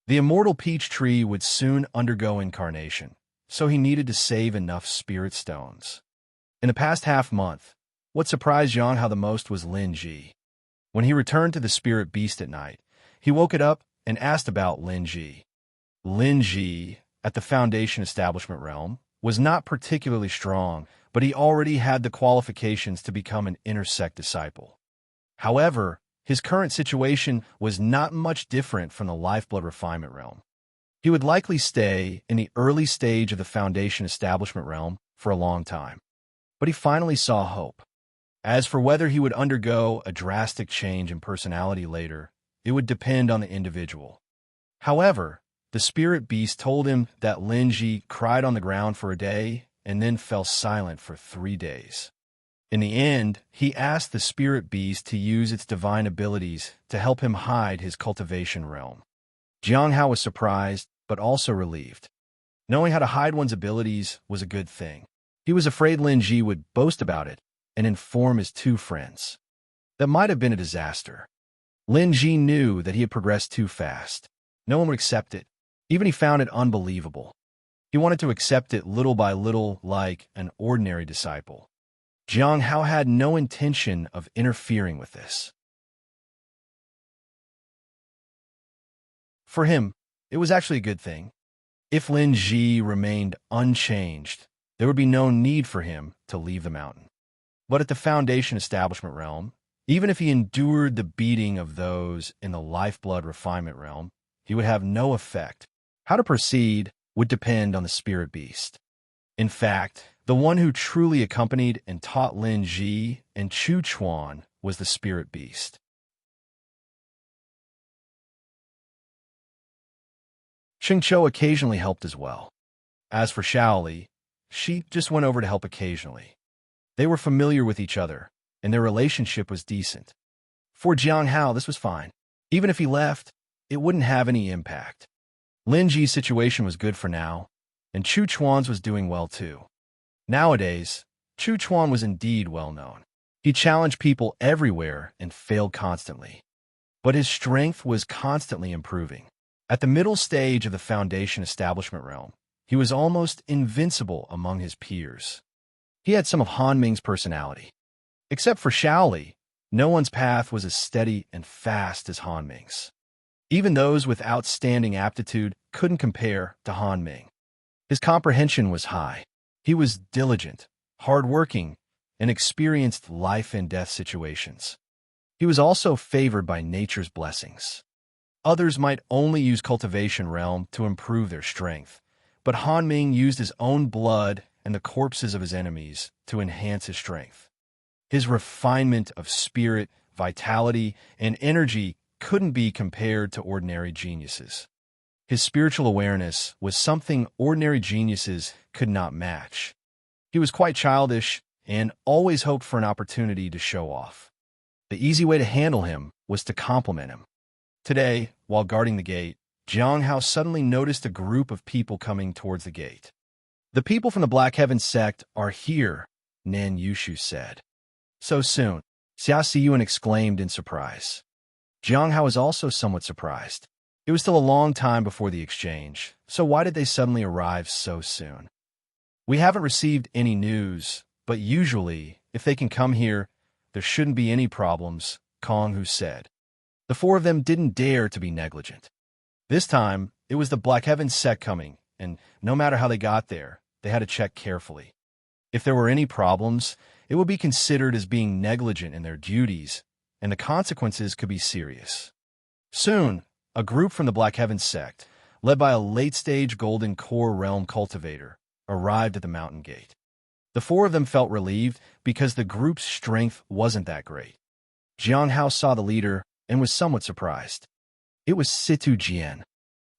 The immortal peach tree would soon undergo incarnation, so he needed to save enough spirit stones. In the past half-month, what surprised Jiang Hao the most was Lin Ji. When he returned to the spirit beast at night, he woke it up and asked about Lin Ji. Lin Ji, at the Foundation Establishment realm, was not particularly strong, but he already had the qualifications to become an intersect disciple. However, his current situation was not much different from the lifeblood refinement realm. He would likely stay in the early stage of the Foundation Establishment realm for a long time. But he finally saw hope. As for whether he would undergo a drastic change in personality later, it would depend on the individual. However, the spirit beast told him that Lin Ji cried on the ground for a day and then fell silent for 3 days. In the end, he asked the spirit beast to use its divine abilities to help him hide his cultivation realm. Jiang Hao was surprised, but also relieved. Knowing how to hide one's abilities was a good thing. He was afraid Lin Ji would boast about it and inform his 2 friends. That might have been a disaster. Lin Ji knew that he had progressed too fast. No one would accept it. Even he found it unbelievable. He wanted to accept it little by little like an ordinary disciple. Jiang Hao had no intention of interfering with this. For him, it was actually a good thing. If Lin Ji remained unchanged, there would be no need for him to leave the mountain. But at the Foundation Establishment realm, even if he endured the beating of those in the lifeblood refinement realm, he would have no effect. How to proceed would depend on the spirit beast. In fact, the one who truly accompanied and taught Lin Ji and Chu Chuan was the spirit beast. Xingqiu occasionally helped as well. As for Shaoli, she just went over to help occasionally. They were familiar with each other, and their relationship was decent. For Jiang Hao, this was fine. Even if he left, it wouldn't have any impact. Lin Ji's situation was good for now, and Chu Chuan's was doing well too. Nowadays, Chu Chuan was indeed well known. He challenged people everywhere and failed constantly. But his strength was constantly improving. At the middle stage of the Foundation Establishment realm, he was almost invincible among his peers. He had some of Han Ming's personality. Except for Shaoli, no one's path was as steady and fast as Han Ming's. Even those with outstanding aptitude couldn't compare to Han Ming. His comprehension was high. He was diligent, hard-working, and experienced life and death situations. He was also favored by nature's blessings. Others might only use cultivation realm to improve their strength, but Han Ming used his own blood and the corpses of his enemies to enhance his strength. His refinement of spirit, vitality, and energy couldn't be compared to ordinary geniuses. His spiritual awareness was something ordinary geniuses could not match. He was quite childish and always hoped for an opportunity to show off. The easy way to handle him was to compliment him. Today, while guarding the gate, Jiang Hao suddenly noticed a group of people coming towards the gate. "The people from the Black Heaven sect are here," Nan Yushu said. "So soon," Xia Siyuan exclaimed in surprise. Jiang Hao was also somewhat surprised. It was still a long time before the exchange, so why did they suddenly arrive so soon? "We haven't received any news, but usually, if they can come here, there shouldn't be any problems," Kong Hu said. The 4 of them didn't dare to be negligent. This time, it was the Black Heaven sect coming, and no matter how they got there, they had to check carefully. If there were any problems, it would be considered as being negligent in their duties, and the consequences could be serious. Soon, a group from the Black Heaven sect, led by a late-stage Golden Core Realm cultivator, arrived at the mountain gate. The 4 of them felt relieved because the group's strength wasn't that great. Jiang Hao saw the leader and was somewhat surprised. It was Situ Jian.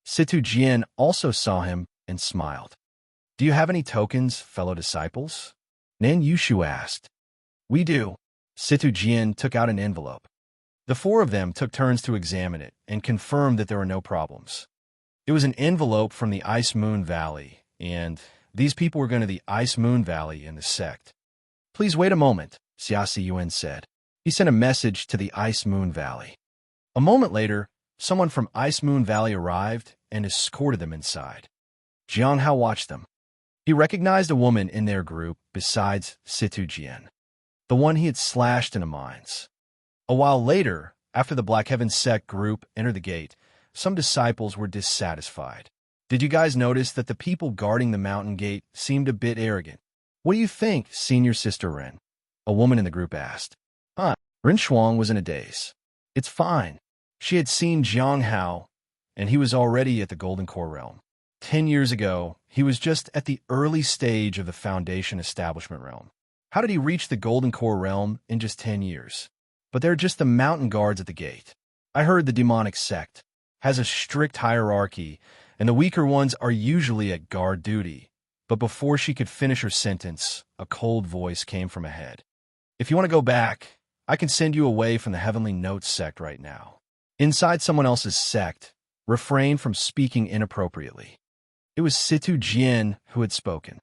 Situ Jian also saw him and smiled. "Do you have any tokens, fellow disciples?" Nan Yushu asked. "We do." Situ Jian took out an envelope. The 4 of them took turns to examine it and confirmed that there were no problems. It was an envelope from the Ice Moon Valley, and these people were going to the Ice Moon Valley in the sect. "Please wait a moment," Xia Siyuan said. He sent a message to the Ice Moon Valley. A moment later, someone from Ice Moon Valley arrived and escorted them inside. Jiang Hao watched them. He recognized a woman in their group besides Situ Jian, the one he had slashed into mines. A while later, after the Black Heaven sect group entered the gate, some disciples were dissatisfied. Did you guys notice that the people guarding the mountain gate seemed a bit arrogant? What do you think, Senior Sister Ren? A woman in the group asked. Ren Shuang was in a daze. It's fine. She had seen Jiang Hao, and he was already at the Golden Core realm. 10 years ago, he was just at the early stage of the Foundation Establishment realm. How did he reach the Golden Core realm in just 10 years? But they're just the mountain guards at the gate. I heard the demonic sect has a strict hierarchy, and the weaker ones are usually at guard duty. But before she could finish her sentence, a cold voice came from ahead. If you want to go back, I can send you away from the Heavenly Notes sect right now. Inside someone else's sect, refrain from speaking inappropriately. It was Situ Jian who had spoken.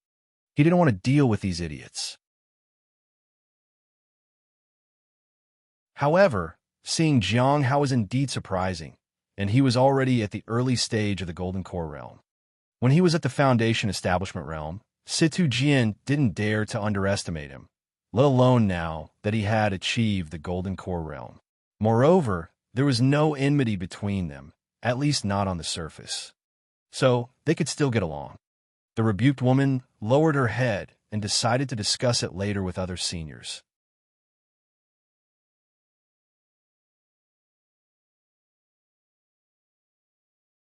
He didn't want to deal with these idiots. However, seeing Jiang Hao was indeed surprising, and he was already at the early stage of the Golden Core realm. When he was at the Foundation Establishment realm, Situ Jian didn't dare to underestimate him, let alone now that he had achieved the Golden Core realm. Moreover, there was no enmity between them, at least not on the surface. So, they could still get along. The rebuked woman lowered her head and decided to discuss it later with other seniors.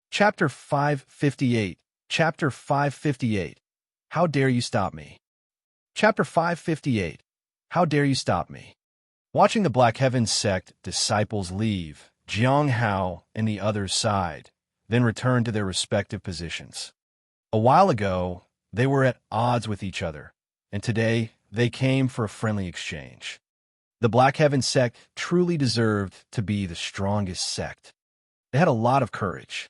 Chapter 558. Chapter 558. How dare you stop me? Chapter 558. How dare you stop me? Watching the Black Heaven sect disciples leave, Jiang Hao and the others sighed, then returned to their respective positions. A while ago, they were at odds with each other, and today they came for a friendly exchange. The Black Heaven sect truly deserved to be the strongest sect. They had a lot of courage.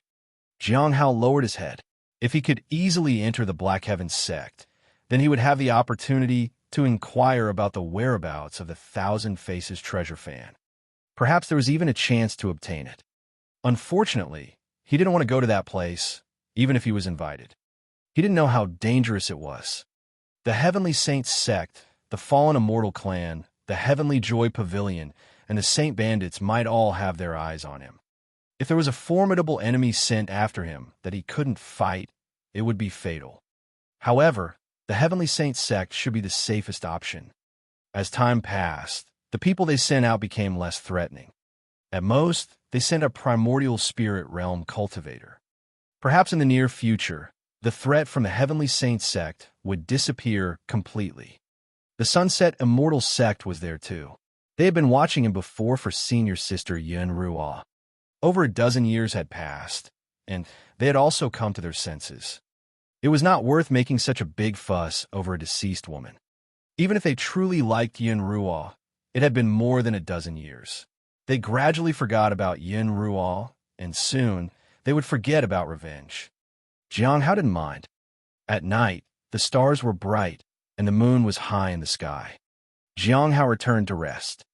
Jiang Hao lowered his head. If he could easily enter the Black Heaven sect, then he would have the opportunity to inquire about the whereabouts of the Thousand Faces treasure fan. Perhaps there was even a chance to obtain it. Unfortunately, he didn't want to go to that place, even if he was invited. He didn't know how dangerous it was. The Heavenly Saints sect, the Fallen Immortal clan, the Heavenly Joy Pavilion, and the Saint Bandits might all have their eyes on him. If there was a formidable enemy sent after him that he couldn't fight, it would be fatal. However, the Heavenly Saints sect should be the safest option. As time passed, the people they sent out became less threatening. At most, they sent a primordial spirit realm cultivator. Perhaps in the near future, the threat from the Heavenly Saints sect would disappear completely. The Sunset Immortal sect was there too. They had been watching him before for Senior Sister Unravel. Over a dozen years had passed, and they had also come to their senses. It was not worth making such a big fuss over a deceased woman. Even if they truly liked Unravel, it had been more than a dozen years. They gradually forgot about Unravel, and soon they would forget about revenge. Jiang Hao didn't mind. At night, the stars were bright, and the moon was high in the sky. Jiang Hao returned to rest.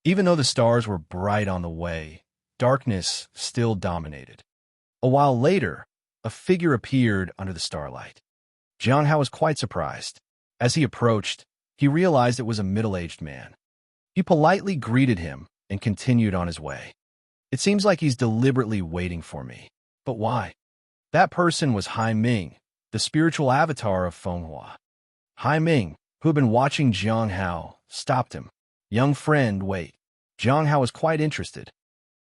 Even though the stars were bright on the way, darkness still dominated. A while later, a figure appeared under the starlight. Jiang Hao was quite surprised. As he approached, he realized it was a middle-aged man. He politely greeted him and continued on his way. It seems like he's deliberately waiting for me. But why? That person was Hai Ming, the spiritual avatar of Fenghua. Hai Ming, who had been watching Jiang Hao, stopped him. Young friend, wait. Jiang Hao was quite interested.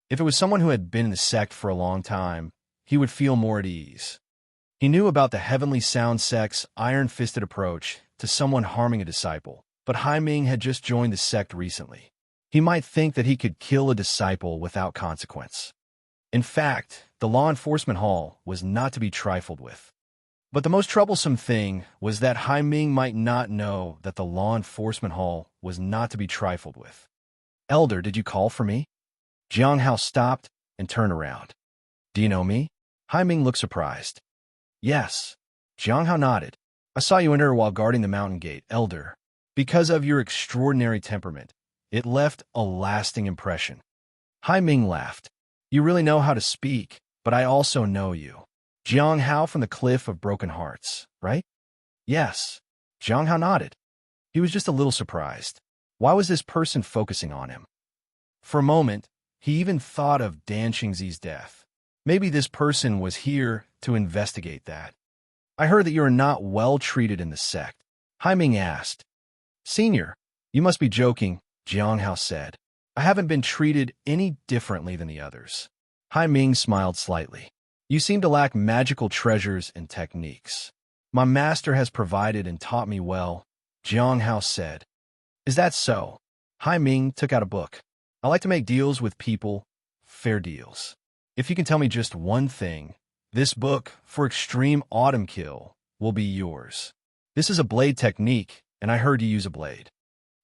If it was someone who had been in the sect for a long time, he would feel more at ease. He knew about the Heavenly Sound sect's iron-fisted approach to someone harming a disciple, but Hai Ming had just joined the sect recently. He might think that he could kill a disciple without consequence. In fact, the law enforcement hall was not to be trifled with. But the most troublesome thing was that Hai Ming might not know that the law enforcement hall was not to be trifled with. Elder, did you call for me? Jiang Hao stopped and turned around. Do you know me? Hai Ming looked surprised. Yes. Jiang Hao nodded. I saw you enter while guarding the mountain gate, Elder. Because of your extraordinary temperament, it left a lasting impression. Hai Ming laughed. You really know how to speak, but I also know you. Jiang Hao from the Cliff of Broken Hearts, right? Yes. Jiang Hao nodded. He was just a little surprised. Why was this person focusing on him? For a moment, he even thought of Dan Qingzi's death. Maybe this person was here to investigate that. I heard that you are not well treated in the sect. Hai Ming asked. Senior, you must be joking, Jiang Hao said. I haven't been treated any differently than the others. Hai Ming smiled slightly. You seem to lack magical treasures and techniques. My master has provided and taught me well, Jiang Hao said. Is that so? Hai Ming took out a book. I like to make deals with people, fair deals. If you can tell me just one thing, this book for extreme autumn kill will be yours. This is a blade technique, and I heard you use a blade.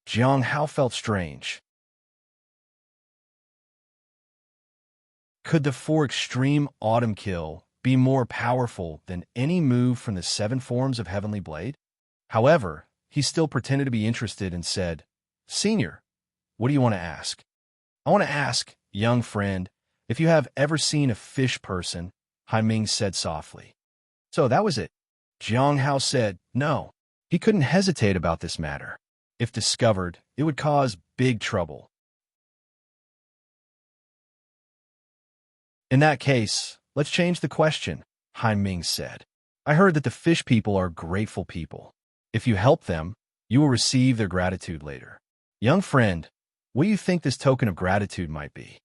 Jiang Hao felt strange. Could the for extreme autumn kill be more powerful than any move from the 7 forms of Heavenly Blade? However, he still pretended to be interested and said, Senior, what do you want to ask? I want to ask, young friend, if you have ever seen a fish person, Hai Ming said softly. So that was it. Jiang Hao said, no. He couldn't hesitate about this matter. If discovered, it would cause big trouble. In that case, let's change the question, Hai Ming said. I heard that the fish people are grateful people. If you help them, you will receive their gratitude later. Young friend, what do you think this token of gratitude might be?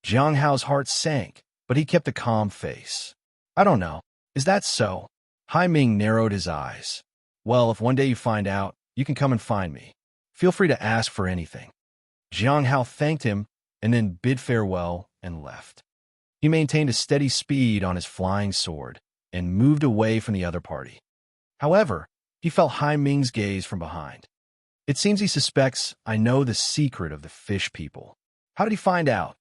Jiang Hao's heart sank, but he kept a calm face. I don't know. Is that so? Hai Ming narrowed his eyes. Well, if one day you find out, you can come and find me. Feel free to ask for anything. Jiang Hao thanked him and then bid farewell and left. He maintained a steady speed on his flying sword and moved away from the other party. However, he felt Hai Ming's gaze from behind. It seems he suspects I know the secret of the fish people. How did he find out?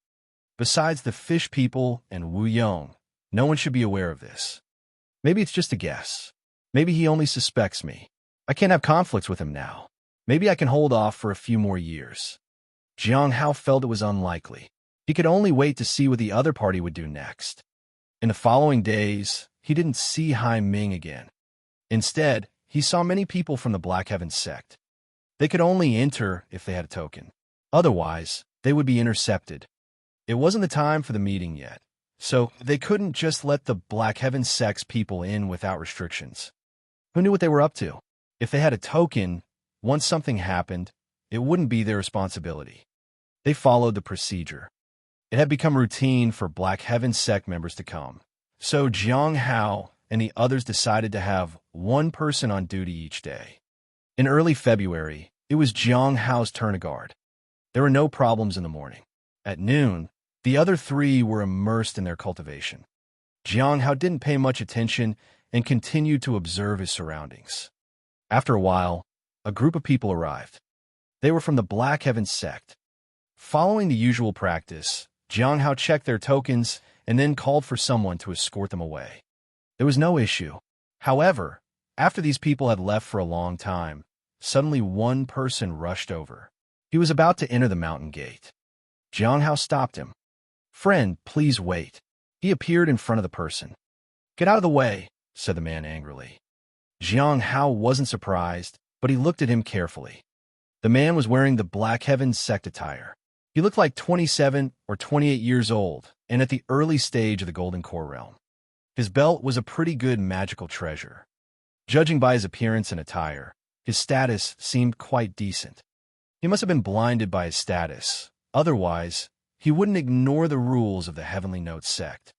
Besides the fish people and Wu Yong, no one should be aware of this. Maybe it's just a guess. Maybe he only suspects me. I can't have conflicts with him now. Maybe I can hold off for a few more years. Jiang Hao felt it was unlikely. He could only wait to see what the other party would do next. In the following days, he didn't see Hai Ming again. Instead, he saw many people from the Black Heaven sect. They could only enter if they had a token. Otherwise, they would be intercepted. It wasn't the time for the meeting yet, so they couldn't just let the Black Heaven sect's people in without restrictions. Who knew what they were up to? If they had a token, once something happened, it wouldn't be their responsibility. They followed the procedure. It had become routine for Black Heaven sect members to come. So Jiang Hao and the others decided to have one person on duty each day. In early February, it was Jiang Hao's turn to guard. There were no problems in the morning. At noon, the other 3 were immersed in their cultivation. Jiang Hao didn't pay much attention and continued to observe his surroundings. After a while, a group of people arrived. They were from the Black Heaven sect. Following the usual practice, Jiang Hao checked their tokens and then called for someone to escort them away. There was no issue. However, after these people had left for a long time, suddenly one person rushed over. He was about to enter the mountain gate. Jiang Hao stopped him. Friend, please wait. He appeared in front of the person. Get out of the way, said the man angrily. Jiang Hao wasn't surprised, but he looked at him carefully. The man was wearing the Black Heaven sect attire. He looked like 27 or 28 years old and at the early stage of the Golden Core realm. His belt was a pretty good magical treasure. Judging by his appearance and attire, his status seemed quite decent. He must have been blinded by his status. Otherwise, he wouldn't ignore the rules of the Heavenly Note sect.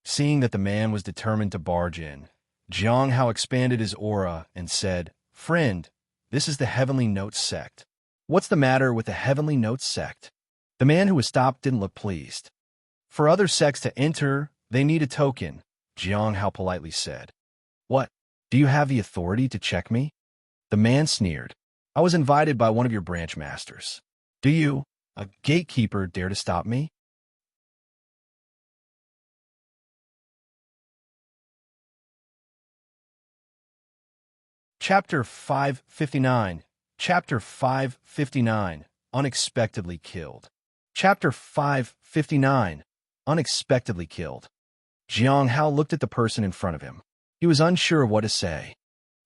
Seeing that the man was determined to barge in, Jiang Hao expanded his aura and said, Friend, this is the Heavenly Note sect. What's the matter with the Heavenly Note sect? The man who was stopped didn't look pleased. For other sects to enter, they need a token, Jiang Hao politely said. What? Do you have the authority to check me? The man sneered. I was invited by one of your branch masters. Do you, a gatekeeper, dare to stop me? Chapter 559. Chapter 559. Unexpectedly killed. Chapter 559. Unexpectedly killed. Jiang Hao looked at the person in front of him. He was unsure of what to say.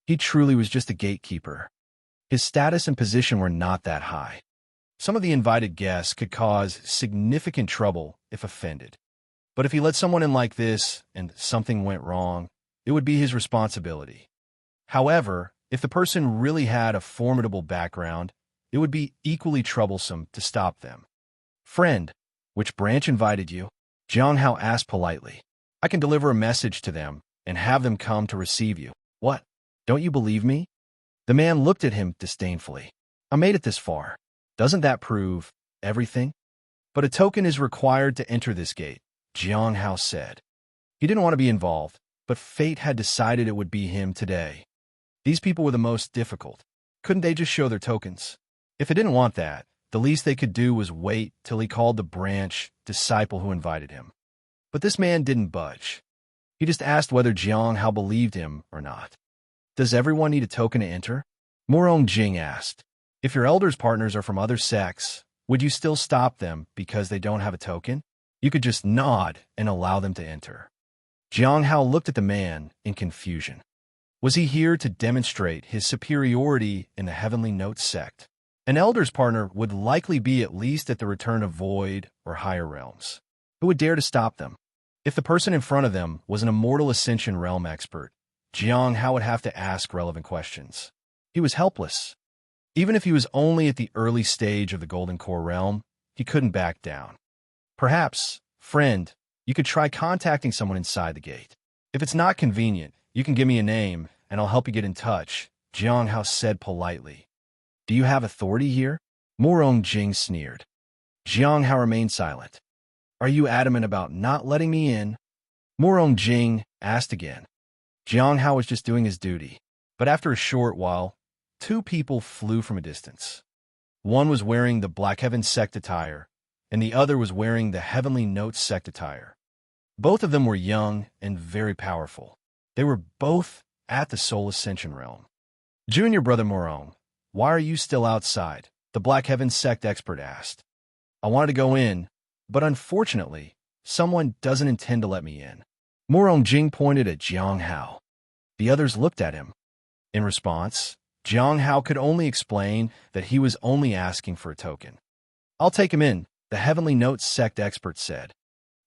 He truly was just a gatekeeper. His status and position were not that high. Some of the invited guests could cause significant trouble if offended. But if he let someone in like this and something went wrong, it would be his responsibility. However, if the person really had a formidable background, it would be equally troublesome to stop them. Friend, which branch invited you? Jiang Hao asked politely. I can deliver a message to them and have them come to receive you. What? Don't you believe me? The man looked at him disdainfully. I made it this far. Doesn't that prove everything? But a token is required to enter this gate, Jiang Hao said. He didn't want to be involved, but fate had decided it would be him today. These people were the most difficult. Couldn't they just show their tokens? If they didn't want that, the least they could do was wait till he called the branch disciple who invited him. But this man didn't budge. He just asked whether Jiang Hao believed him or not. Does everyone need a token to enter? Murong Jing asked. If your elders' partners are from other sects, would you still stop them because they don't have a token? You could just nod and allow them to enter. Jiang Hao looked at the man in confusion. Was he here to demonstrate his superiority in the Heavenly Notes sect? An elder's partner would likely be at least at the return of Void or higher realms. Who would dare to stop them? If the person in front of them was an immortal Ascension realm expert, Jiang Hao would have to ask relevant questions. He was helpless. Even if he was only at the early stage of the Golden Core realm, he couldn't back down. Perhaps, friend, you could try contacting someone inside the gate. If it's not convenient, you can give me a name, and I'll help you get in touch, Jiang Hao said politely. Do you have authority here? Murong Jing sneered. Jiang Hao remained silent. Are you adamant about not letting me in? Murong Jing asked again. Jiang Hao was just doing his duty. But after a short while, two people flew from a distance. One was wearing the Black Heaven sect attire, and the other was wearing the Heavenly Notes sect attire. Both of them were young and very powerful. They were both at the Soul Ascension realm. Junior brother Murong, why are you still outside? The Black Heaven sect expert asked. I wanted to go in, but unfortunately, someone doesn't intend to let me in. Murong Jing pointed at Jiang Hao. The others looked at him. In response, Jiang Hao could only explain that he was only asking for a token. I'll take him in, the Heavenly Notes sect expert said.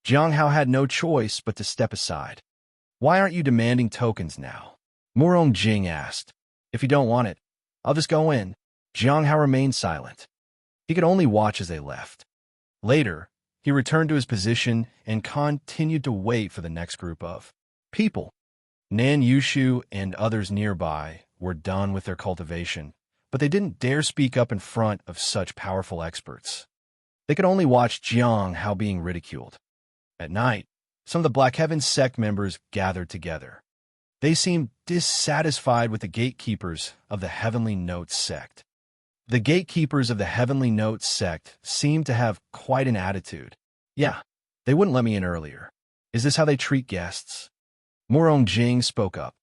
Jiang Hao had no choice but to step aside. Why aren't you demanding tokens now? Murong Jing asked. If you don't want it, I'll just go in. Jiang Hao remained silent. He could only watch as they left. Later, he returned to his position and continued to wait for the next group of people. Nan Yushu and others nearby were done with their cultivation, but they didn't dare speak up in front of such powerful experts. They could only watch Jiang Hao being ridiculed. At night, some of the Black Heaven sect members gathered together. They seemed dissatisfied with the gatekeepers of the Heavenly Notes sect. The gatekeepers of the Heavenly Notes sect seemed to have quite an attitude. Yeah, they wouldn't let me in earlier. Is this how they treat guests? Murong Jing spoke up.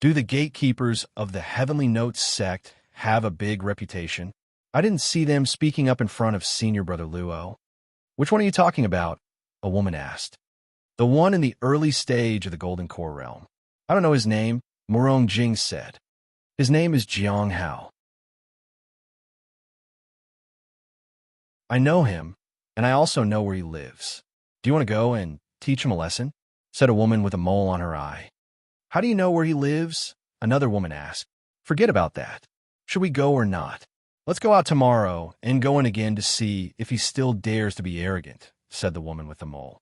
Do the gatekeepers of the Heavenly Notes sect have a big reputation? I didn't see them speaking up in front of Senior Brother Luo. Which one are you talking about? A woman asked. The one in the early stage of the Golden Core realm. I don't know his name, Murong Jing said. His name is Jiang Hao. I know him, and I also know where he lives. Do you want to go and teach him a lesson? Said a woman with a mole on her eye. How do you know where he lives? Another woman asked. Forget about that. Should we go or not? Let's go out tomorrow and go in again to see if he still dares to be arrogant, said the woman with the mole.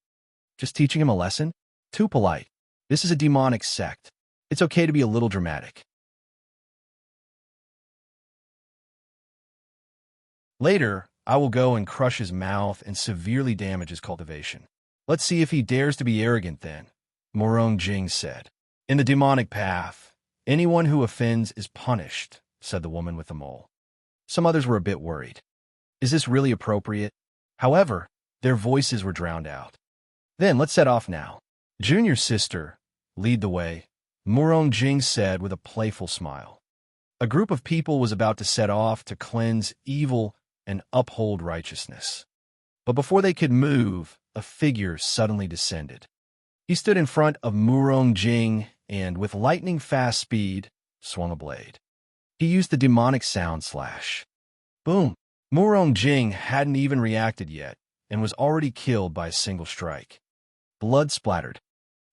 Just teaching him a lesson? Too polite. This is a demonic sect. It's okay to be a little dramatic. Later, I will go and crush his mouth and severely damage his cultivation. Let's see if he dares to be arrogant then, Murong Jing said. In the demonic path, anyone who offends is punished, said the woman with the mole. Some others were a bit worried. Is this really appropriate? However, their voices were drowned out. Then let's set off now. Junior sister, lead the way, Murong Jing said with a playful smile. A group of people was about to set off to cleanse evil and uphold righteousness. But before they could move, a figure suddenly descended. He stood in front of Murong Jing and, with lightning-fast speed, swung a blade. He used the demonic sound slash. Boom! Murong Jing hadn't even reacted yet and was already killed by a single strike. Blood splattered.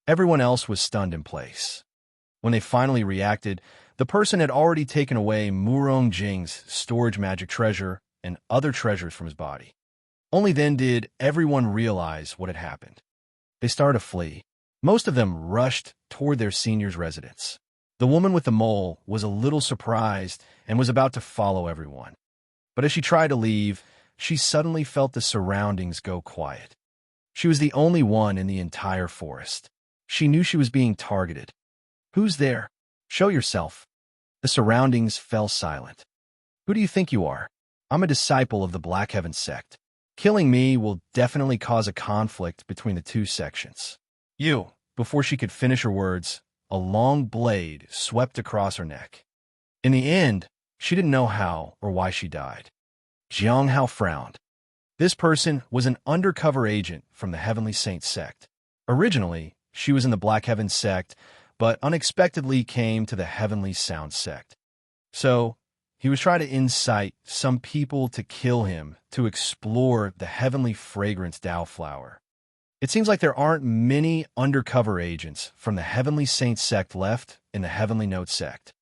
Everyone else was stunned in place. When they finally reacted, the person had already taken away Murong Jing's storage magic treasure and other treasures from his body. Only then did everyone realize what had happened. They started to flee. Most of them rushed toward their senior's residence. The woman with the mole was a little surprised and was about to follow everyone. But as she tried to leave, she suddenly felt the surroundings go quiet. She was the only one in the entire forest. She knew she was being targeted. Who's there? Show yourself. The surroundings fell silent. Who do you think you are? I'm a disciple of the Black Heaven sect. Killing me will definitely cause a conflict between the two sections. You. Before she could finish her words, a long blade swept across her neck. In the end, she didn't know how or why she died. Jiang Hao frowned. This person was an undercover agent from the Heavenly Saint sect. Originally, she was in the Black Heaven sect, but unexpectedly came to the Heavenly Sound sect. So, he was trying to incite some people to kill him to explore the Heavenly Fragrance Tao flower. It seems like there aren't many undercover agents from the Heavenly Saint sect left in the Heavenly Note sect.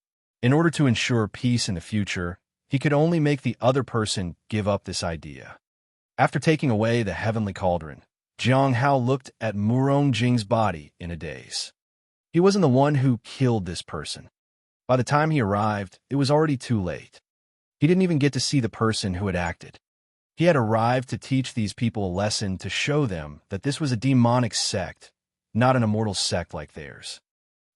In order to ensure peace in the future, he could only make the other person give up this idea. After taking away the Heavenly Cauldron, Jiang Hao looked at Murong Jing's body in a daze. He wasn't the one who killed this person. By the time he arrived, it was already too late. He didn't even get to see the person who had acted. He had arrived to teach these people a lesson to show them that this was a demonic sect, not an immortal sect like theirs.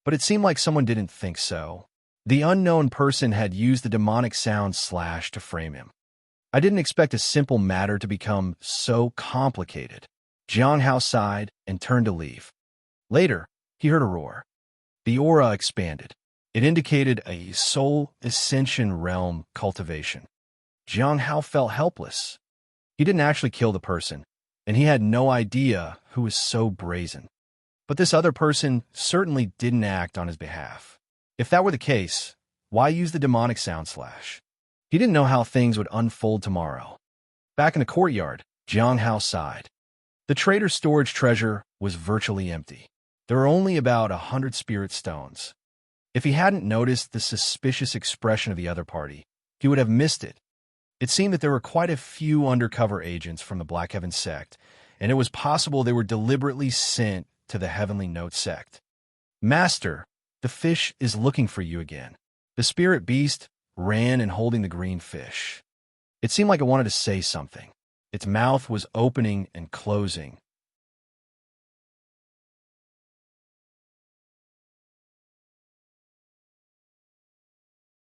But it seemed like someone didn't think so. The unknown person had used the demonic sound slash to frame him. I didn't expect a simple matter to become so complicated. Jiang Hao sighed and turned to leave. Later, he heard a roar. The aura expanded. It indicated a soul ascension realm cultivation. Jiang Hao felt helpless. He didn't actually kill the person, and he had no idea who was so brazen. But this other person certainly didn't act on his behalf. If that were the case, why use the demonic sound slash? He didn't know how things would unfold tomorrow. Back in the courtyard, Jiang Hao sighed. The trader's storage treasure was virtually empty. There were only about 100 spirit stones. If he hadn't noticed the suspicious expression of the other party, he would have missed it. It seemed that there were quite a few undercover agents from the Black Heaven sect, and it was possible they were deliberately sent to the Heavenly Note sect. Master, the fish is looking for you again. The spirit beast ran and holding the green fish. It seemed like it wanted to say something. Its mouth was opening and closing.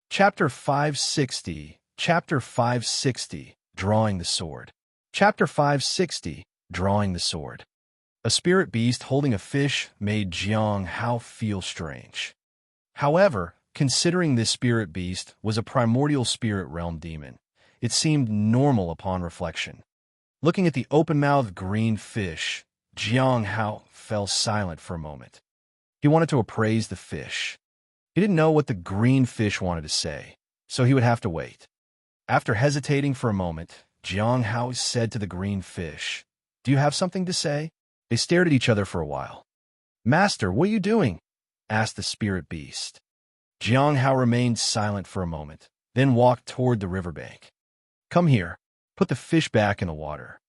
Chapter 560, Drawing the Sword. Chapter 560, Drawing the Sword. A spirit beast holding a fish made Jiang Hao feel strange. However, considering this spirit beast was a primordial spirit realm demon, it seemed normal upon reflection. Looking at the open-mouthed green fish, Jiang Hao fell silent for a moment. He wanted to appraise the fish. He didn't know what the green fish wanted to say, so he would have to wait. After hesitating for a moment, Jiang Hao said to the green fish, "Do you have something to say?" They stared at each other for a while. "Master, what are you doing?" asked the spirit beast. Jiang Hao remained silent for a moment, then walked toward the riverbank. "Come here. Put the fish back in the water.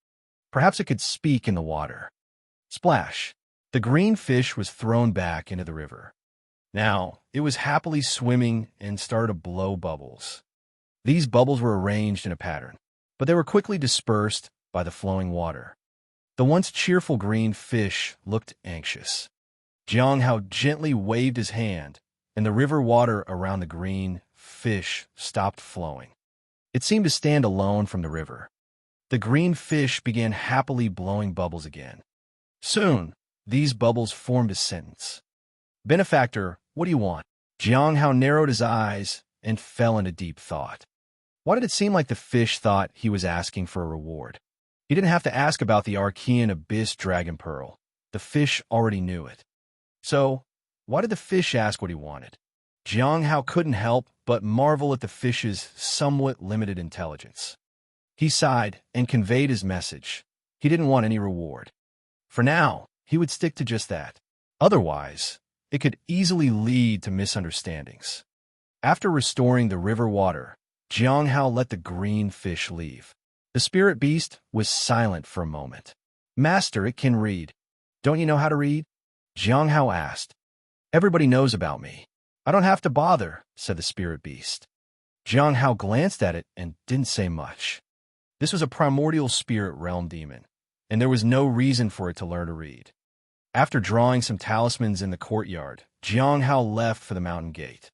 Perhaps it could speak in the water." Splash! The green fish was thrown back into the river. Now, it was happily swimming and started to blow bubbles. These bubbles were arranged in a pattern, but they were quickly dispersed by the flowing water. The once cheerful green fish looked anxious. Jiang Hao gently waved his hand, and the river water around the green fish stopped flowing. It seemed to stand alone from the river. The green fish began happily blowing bubbles again. Soon, these bubbles formed a sentence. "Benefactor, what do you want?" Jiang Hao narrowed his eyes and fell into deep thought. Why did it seem like the fish thought he was asking for a reward? He didn't have to ask about the Archean Abyss Dragon Pearl. The fish already knew it. So, why did the fish ask what he wanted? Jiang Hao couldn't help but marvel at the fish's somewhat limited intelligence. He sighed and conveyed his message. He didn't want any reward. For now, he would stick to just that. Otherwise, it could easily lead to misunderstandings. After restoring the river water, Jiang Hao let the green fish leave. The spirit beast was silent for a moment. "Master, it can read. Don't you know how to read?" Jiang Hao asked. "Everybody knows about me. I don't have to bother," said the spirit beast. Jiang Hao glanced at it and didn't say much. This was a primordial spirit realm demon, and there was no reason for it to learn to read. After drawing some talismans in the courtyard, Jiang Hao left for the mountain gate.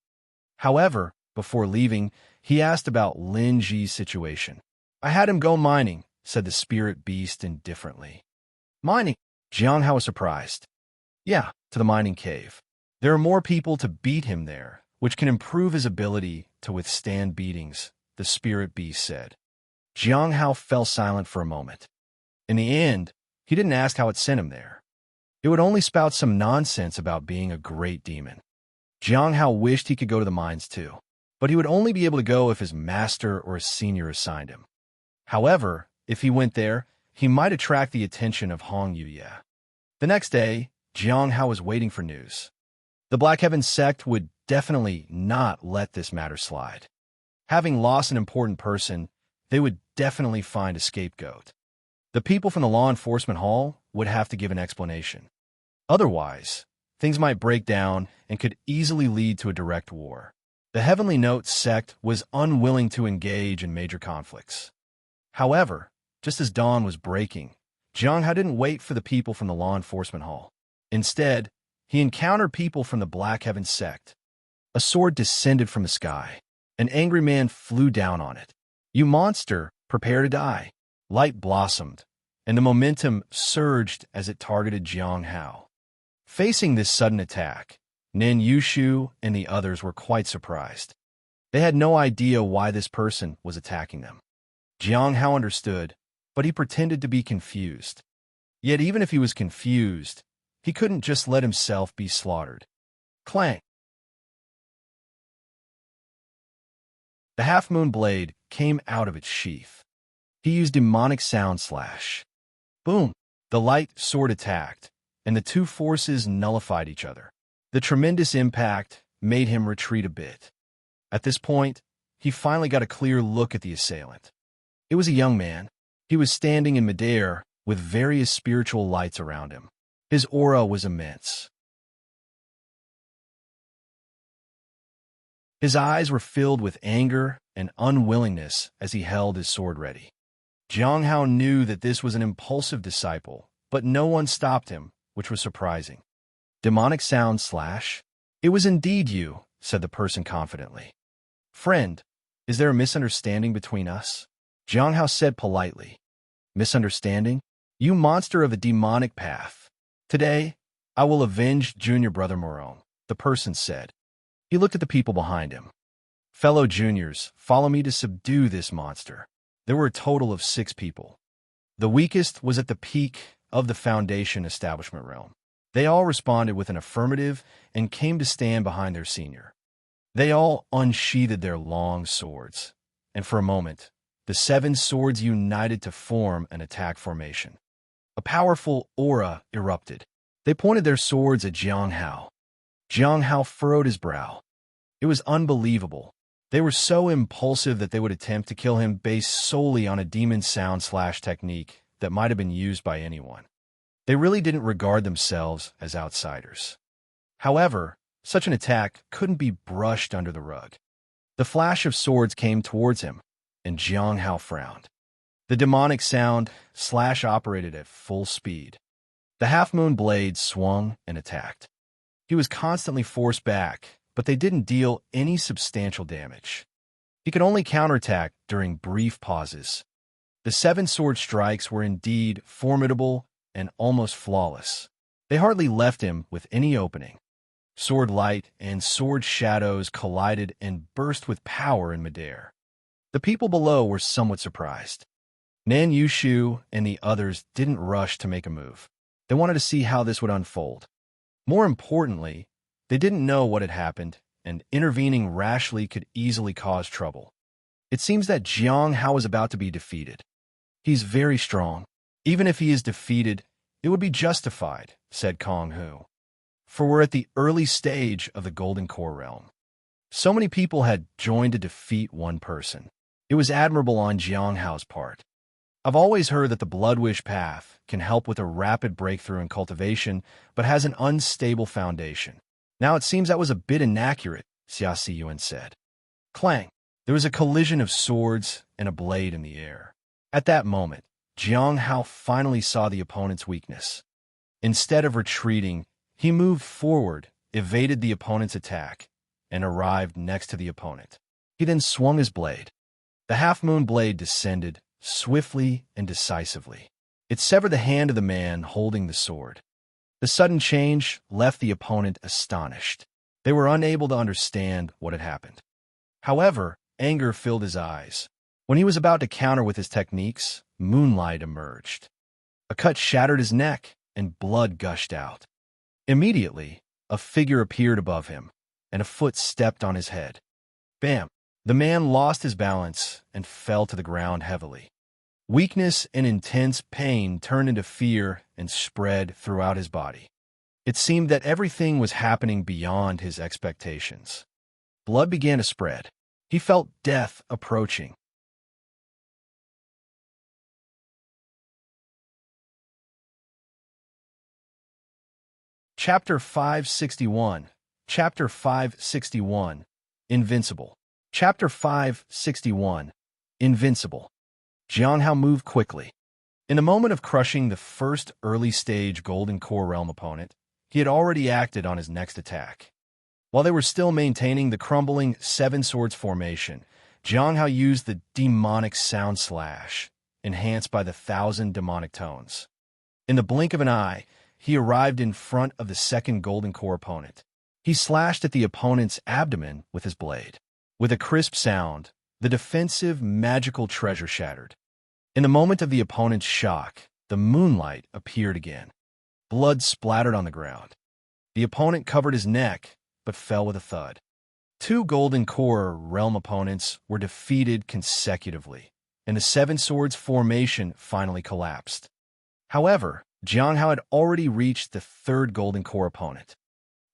However, before leaving, he asked about Lin Ji's situation. "I had him go mining," said the spirit beast indifferently. "Mining?" Jiang Hao was surprised. "Yeah, to the mining cave. There are more people to beat him there, which can improve his ability to withstand beatings," the spirit beast said. Jiang Hao fell silent for a moment. In the end, he didn't ask how it sent him there. It would only spout some nonsense about being a great demon. Jiang Hao wished he could go to the mines too, but he would only be able to go if his master or a senior assigned him. However, if he went there, he might attract the attention of Hong Yuya. The next day, Jiang Hao was waiting for news. The Black Heaven sect would definitely not let this matter slide. Having lost an important person, they would definitely find a scapegoat. The people from the law enforcement hall would have to give an explanation. Otherwise, things might break down and could easily lead to a direct war. The Heavenly Note sect was unwilling to engage in major conflicts. However, just as dawn was breaking, Jiang Hao didn't wait for the people from the law enforcement hall. Instead, he encountered people from the Black Heaven sect. A sword descended from the sky. An angry man flew down on it. "You monster, prepare to die." Light blossomed, and the momentum surged as it targeted Jiang Hao. Facing this sudden attack, Nen Yushu and the others were quite surprised. They had no idea why this person was attacking them. Jiang Hao understood, but he pretended to be confused. Yet even if he was confused, he couldn't just let himself be slaughtered. Clang! The half-moon blade came out of its sheath. He used demonic sound slash. Boom! The light sword attacked, and the two forces nullified each other. The tremendous impact made him retreat a bit. At this point, he finally got a clear look at the assailant. It was a young man. He was standing in midair with various spiritual lights around him. His aura was immense. His eyes were filled with anger and unwillingness as he held his sword ready. Jiang Hao knew that this was an impulsive disciple, but no one stopped him, which was surprising. Demonic sound slash? "It was indeed you," said the person confidently. "Friend, is there a misunderstanding between us?" Jiang Hao said politely. "Misunderstanding? You monster of a demonic path. Today, I will avenge junior brother Morone," the person said. He looked at the people behind him. "Fellow juniors, follow me to subdue this monster." There were a total of 6 people. The weakest was at the peak of the Foundation establishment realm. They all responded with an affirmative and came to stand behind their senior. They all unsheathed their long swords, and for a moment, the 7 swords united to form an attack formation. A powerful aura erupted. They pointed their swords at Jiang Hao. Jiang Hao furrowed his brow. It was unbelievable. They were so impulsive that they would attempt to kill him based solely on a demon sound slash technique that might have been used by anyone. They really didn't regard themselves as outsiders. However, such an attack couldn't be brushed under the rug. The flash of swords came towards him, and Jiang Hao frowned. The demonic sound slash operated at full speed. The half-moon blade swung and attacked. He was constantly forced back, but they didn't deal any substantial damage. He could only counterattack during brief pauses. The 7 sword strikes were indeed formidable and almost flawless. They hardly left him with any opening. Sword light and sword shadows collided and burst with power in midair. The people below were somewhat surprised. Nan Yushu and the others didn't rush to make a move. They wanted to see how this would unfold. More importantly, they didn't know what had happened and intervening rashly could easily cause trouble. It seems that Jiang Hao is about to be defeated. He's very strong. Even if he is defeated, it would be justified, said Kong Hu. For we're at the early stage of the Golden Core realm. So many people had joined to defeat one person. It was admirable on Jiang Hao's part. I've always heard that the Blood Wish path can help with a rapid breakthrough in cultivation, but has an unstable foundation. Now it seems that was a bit inaccurate, Xia Siyuan said. Clang! There was a collision of swords and a blade in the air. At that moment, Jiang Hao finally saw the opponent's weakness. Instead of retreating, he moved forward, evaded the opponent's attack, and arrived next to the opponent. He then swung his blade. The half-moon blade descended, swiftly and decisively. It severed the hand of the man holding the sword. The sudden change left the opponent astonished. They were unable to understand what had happened. However, anger filled his eyes. When he was about to counter with his techniques, moonlight emerged. A cut shattered his neck, and blood gushed out. Immediately, a figure appeared above him, and a foot stepped on his head. Bam! The man lost his balance and fell to the ground heavily. Weakness and intense pain turned into fear and spread throughout his body. It seemed that everything was happening beyond his expectations. Blood began to spread. He felt death approaching. Chapter 561. Chapter 561. Invincible. Chapter 561. Invincible. Jiang Hao moved quickly. In the moment of crushing the first early-stage Golden Core Realm opponent, he had already acted on his next attack. While they were still maintaining the crumbling Seven Swords formation, Jiang Hao used the demonic sound slash, enhanced by the 1,000 demonic tones. In the blink of an eye, he arrived in front of the second Golden Core opponent. He slashed at the opponent's abdomen with his blade. With a crisp sound, the defensive magical treasure shattered. In the moment of the opponent's shock, the moonlight appeared again. Blood splattered on the ground. The opponent covered his neck, but fell with a thud. Two Golden Core realm opponents were defeated consecutively, and the Seven Swords formation finally collapsed. However, Jiang Hao had already reached the third Golden Core opponent.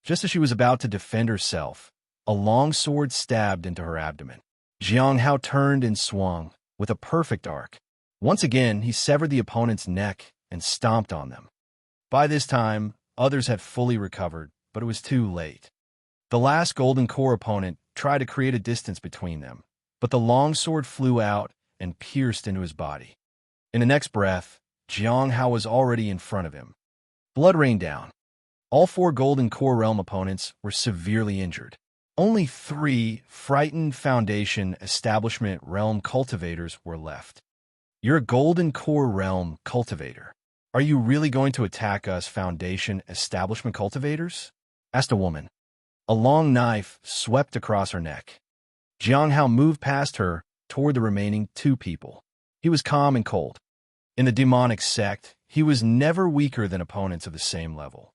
Just as she was about to defend herself, a long sword stabbed into her abdomen. Jiang Hao turned and swung, with a perfect arc. Once again, he severed the opponent's neck and stomped on them. By this time, others had fully recovered, but it was too late. The last Golden Core opponent tried to create a distance between them, but the long sword flew out and pierced into his body. In the next breath, Jiang Hao was already in front of him. Blood rained down. All four Golden Core realm opponents were severely injured. Only 3 frightened Foundation Establishment Realm cultivators were left. You're a Golden Core Realm cultivator. Are you really going to attack us Foundation Establishment cultivators? Asked a woman. A long knife swept across her neck. Jiang Hao moved past her toward the remaining 2 people. He was calm and cold. In the demonic sect, he was never weaker than opponents of the same level.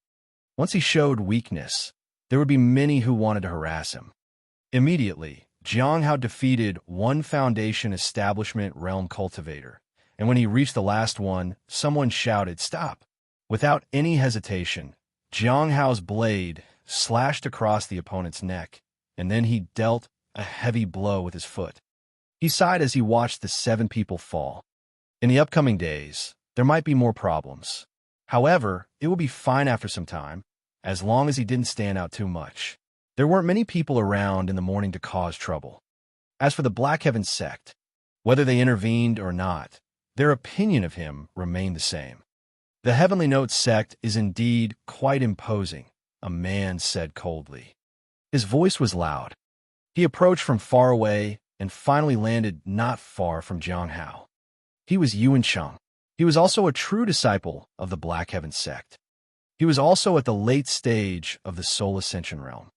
Once he showed weakness, there would be many who wanted to harass him. Immediately, Jiang Hao defeated 1 Foundation Establishment Realm cultivator, and when he reached the last one, someone shouted, "Stop!" Without any hesitation, Jiang Hao's blade slashed across the opponent's neck, and then he dealt a heavy blow with his foot. He sighed as he watched the 7 people fall. In the upcoming days, there might be more problems. However, it will be fine after some time, as long as he didn't stand out too much. There weren't many people around in the morning to cause trouble. As for the Black Heaven sect, whether they intervened or not, their opinion of him remained the same. The Heavenly Note sect is indeed quite imposing, a man said coldly. His voice was loud. He approached from far away and finally landed not far from Jiang Hao. He was Yuan Cheng. He was also a true disciple of the Black Heaven sect. He was also at the late stage of the Soul Ascension realm.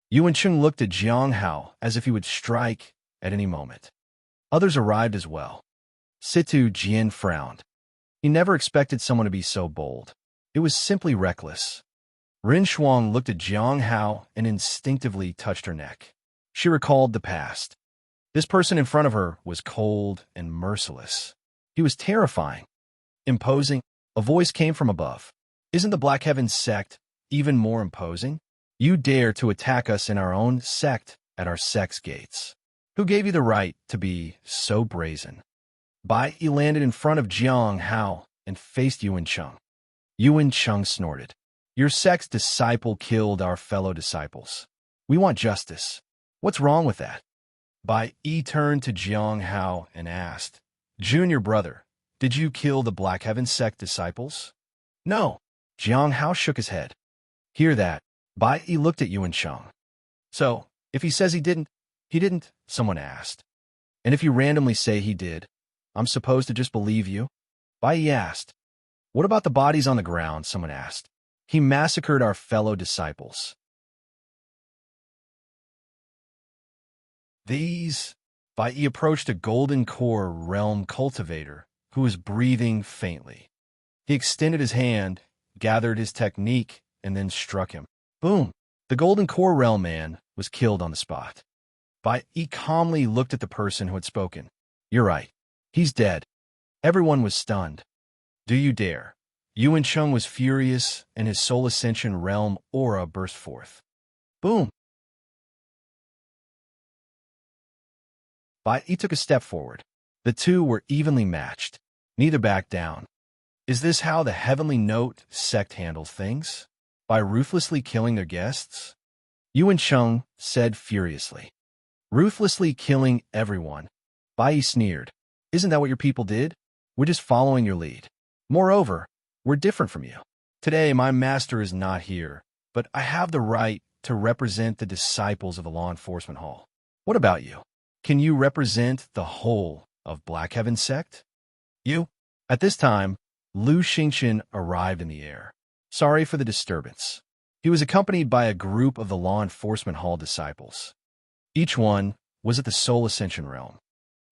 Yuan Cheng looked at Jiang Hao as if he would strike at any moment. Others arrived as well. Situ Jian frowned. He never expected someone to be so bold. It was simply reckless. Rin Shuang looked at Jiang Hao and instinctively touched her neck. She recalled the past. This person in front of her was cold and merciless. He was terrifying, imposing. A voice came from above. Isn't the Black Heaven sect even more imposing? You dare to attack us in our own sect at our sect's gates. Who gave you the right to be so brazen? Bai Yi landed in front of Jiang Hao and faced Yuan Cheng. Yuan Cheng snorted. Your sect's disciple killed our fellow disciples. We want justice. What's wrong with that? Bai Yi turned to Jiang Hao and asked, Junior brother, did you kill the Black Heaven sect disciples? No. Jiang Hao shook his head. Hear that? Bai Yi looked at Yuan Cheng. So, if he says he didn't, someone asked. And if you randomly say he did, I'm supposed to just believe you? Bai Yi asked. What about the bodies on the ground? Someone asked. He massacred our fellow disciples. These. Bai Yi approached a golden core realm cultivator who was breathing faintly. He extended his hand, gathered his technique, and then struck him. Boom! The golden core realm man was killed on the spot. Bai Yi calmly looked at the person who had spoken. You're right. He's dead. Everyone was stunned. Do you dare? Yuan Cheng was furious, and his soul ascension realm aura burst forth. Boom! Bai Yi took a step forward. The two were evenly matched. Neither backed down. Is this how the Heavenly Note sect handles things? By ruthlessly killing their guests? Yuan Cheng said furiously. Ruthlessly killing everyone. Bai Yi sneered. Isn't that what your people did? We're just following your lead. Moreover, we're different from you. Today, my master is not here, but I have the right to represent the disciples of the law enforcement hall. What about you? Can you represent the whole of Black Heaven sect? You? At this time, Lu Xingqian arrived in the air. Sorry for the disturbance. He was accompanied by a group of the law enforcement hall disciples. Each one was at the Soul Ascension realm.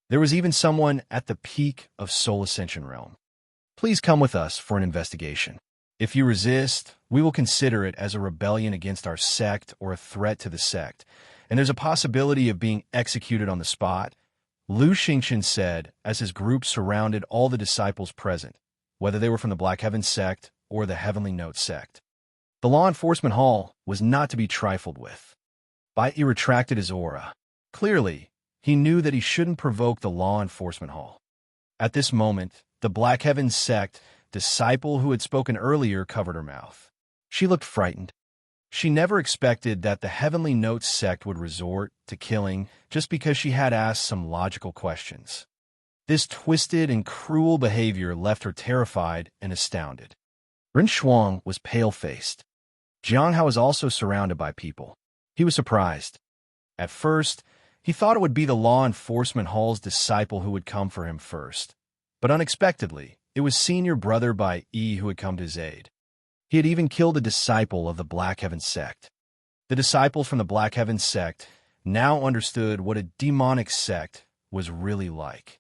There was even someone at the peak of Soul Ascension realm. Please come with us for an investigation. If you resist, we will consider it as a rebellion against our sect or a threat to the sect, and there's a possibility of being executed on the spot, Lu Xingqian said as his group surrounded all the disciples present, whether they were from the Black Heaven sect or the Heavenly Note sect. The law enforcement hall was not to be trifled with. Bai Yi retracted his aura. Clearly, he knew that he shouldn't provoke the law enforcement hall. At this moment, the Black Heaven sect disciple who had spoken earlier covered her mouth. She looked frightened. She never expected that the Heavenly Note sect would resort to killing just because she had asked some logical questions. This twisted and cruel behavior left her terrified and astounded. Rin Shuang was pale-faced. Jiang Hao was also surrounded by people. He was surprised. At first, he thought it would be the law enforcement hall's disciple who would come for him first. But unexpectedly, it was senior brother Bai Yi who had come to his aid. He had even killed a disciple of the Black Heaven sect. The disciples from the Black Heaven sect now understood what a demonic sect was really like.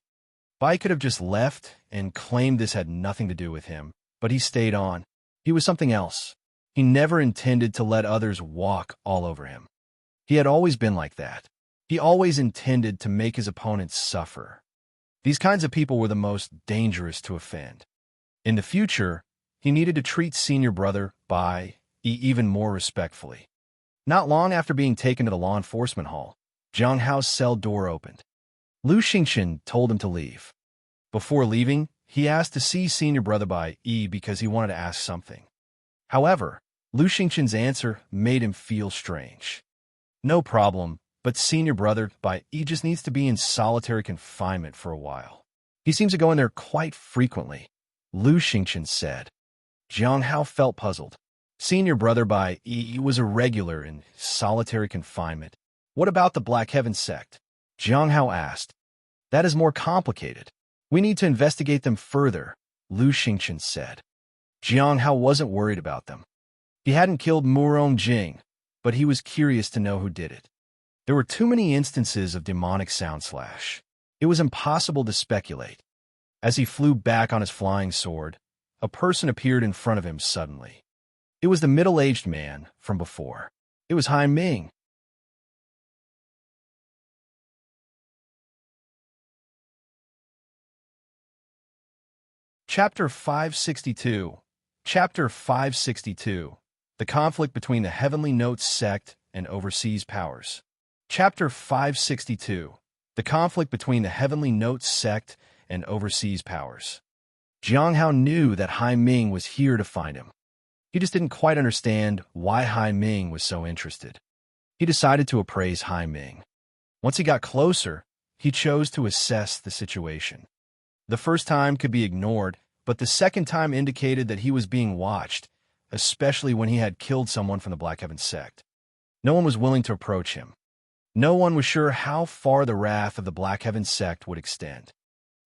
Bai could have just left and claimed this had nothing to do with him, but he stayed on. He was something else. He never intended to let others walk all over him. He had always been like that. He always intended to make his opponents suffer. These kinds of people were the most dangerous to offend. In the future, he needed to treat senior brother Bai Yi even more respectfully. Not long after being taken to the law enforcement hall, Jiang Hao's cell door opened. Lu Xingqian told him to leave. Before leaving, he asked to see senior brother Bai Yi because he wanted to ask something. However, Lu Xingqian's answer made him feel strange. No problem, but senior brother Bai Yi just needs to be in solitary confinement for a while. He seems to go in there quite frequently, Lu Xingqian said. Jiang Hao felt puzzled. Senior brother Bai Yi was a regular in solitary confinement. What about the Black Heaven sect? Jiang Hao asked. That is more complicated. We need to investigate them further, Lu Xingqian said. Jiang Hao wasn't worried about them. He hadn't killed Murong Jing, but he was curious to know who did it. There were too many instances of demonic sound slash. It was impossible to speculate. As he flew back on his flying sword, a person appeared in front of him suddenly. It was the middle-aged man from before. It was Hai Ming. Chapter 562. Chapter 562. The conflict between the Heavenly Notes sect and overseas powers. Chapter 562. The conflict between the Heavenly Notes sect and overseas powers. Jiang Hao knew that Hai Ming was here to find him. He just didn't quite understand why Hai Ming was so interested. He decided to appraise Hai Ming. Once he got closer, he chose to assess the situation. The first time could be ignored, but the second time indicated that he was being watched, especially when he had killed someone from the Black Heaven sect. No one was willing to approach him. No one was sure how far the wrath of the Black Heaven sect would extend.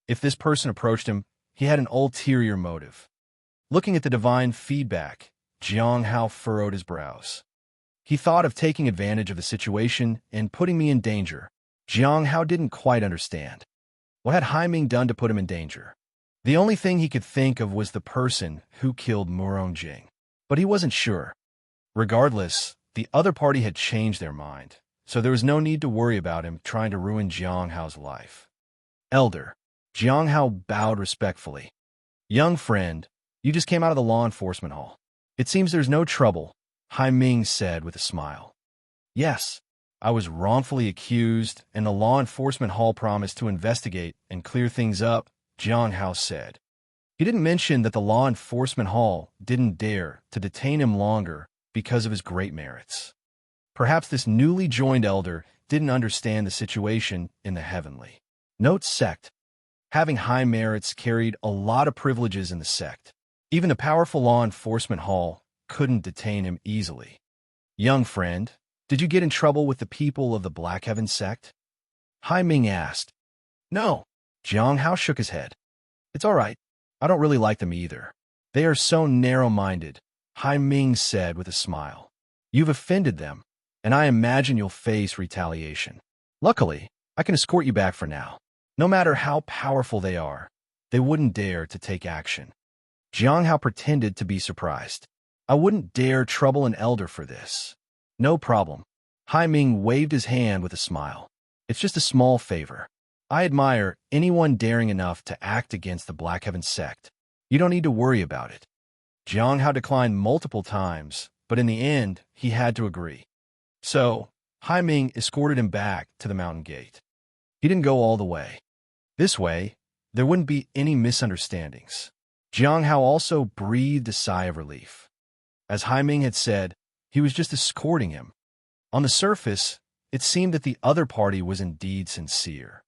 If this person approached him, he had an ulterior motive. Looking at the divine feedback, Jiang Hao furrowed his brows. He thought of taking advantage of the situation and putting me in danger. Jiang Hao didn't quite understand. What had Hai Ming done to put him in danger? The only thing he could think of was the person who killed Murong Jing. But he wasn't sure. Regardless, the other party had changed their mind, so there was no need to worry about him trying to ruin Jiang Hao's life. Elder. Jiang Hao bowed respectfully. Young friend, you just came out of the law enforcement hall. It seems there's no trouble, Hai Ming said with a smile. Yes. I was wrongfully accused, and the law enforcement hall promised to investigate and clear things up, Jiang Hao said. He didn't mention that the law enforcement hall didn't dare to detain him longer because of his great merits. Perhaps this newly joined elder didn't understand the situation in the Heavenly Notes sect. Having high merits carried a lot of privileges in the sect. Even the powerful law enforcement hall couldn't detain him easily. Young friend, did you get in trouble with the people of the Black Heaven sect? Hai Ming asked. No. Jiang Hao shook his head. It's all right. I don't really like them either. They are so narrow-minded, Hai Ming said with a smile. You've offended them, and I imagine you'll face retaliation. Luckily, I can escort you back for now. No matter how powerful they are, they wouldn't dare to take action. Jiang Hao pretended to be surprised. I wouldn't dare trouble an elder for this. No problem. Hai Ming waved his hand with a smile. It's just a small favor. I admire anyone daring enough to act against the Black Heaven sect. You don't need to worry about it. Jiang Hao declined multiple times, but in the end, he had to agree. So, Hai Ming escorted him back to the mountain gate. He didn't go all the way. This way, there wouldn't be any misunderstandings. Jiang Hao also breathed a sigh of relief. As Hai Ming had said, he was just escorting him. On the surface, it seemed that the other party was indeed sincere.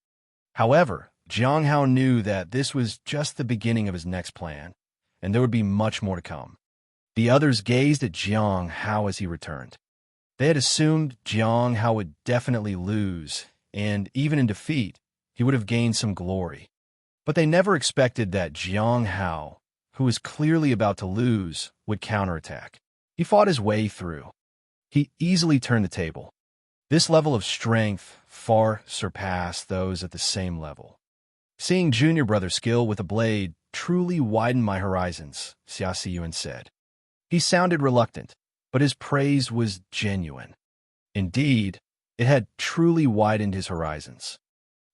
However, Jiang Hao knew that this was just the beginning of his next plan, and there would be much more to come. The others gazed at Jiang Hao as he returned. They had assumed Jiang Hao would definitely lose, and even in defeat, he would have gained some glory. But they never expected that Jiang Hao, who was clearly about to lose, would counterattack. He fought his way through. He easily turned the table. This level of strength far surpassed those at the same level. Seeing junior brother's skill with a blade truly widened my horizons, Xia Siyuan said. He sounded reluctant, but his praise was genuine. Indeed, it had truly widened his horizons.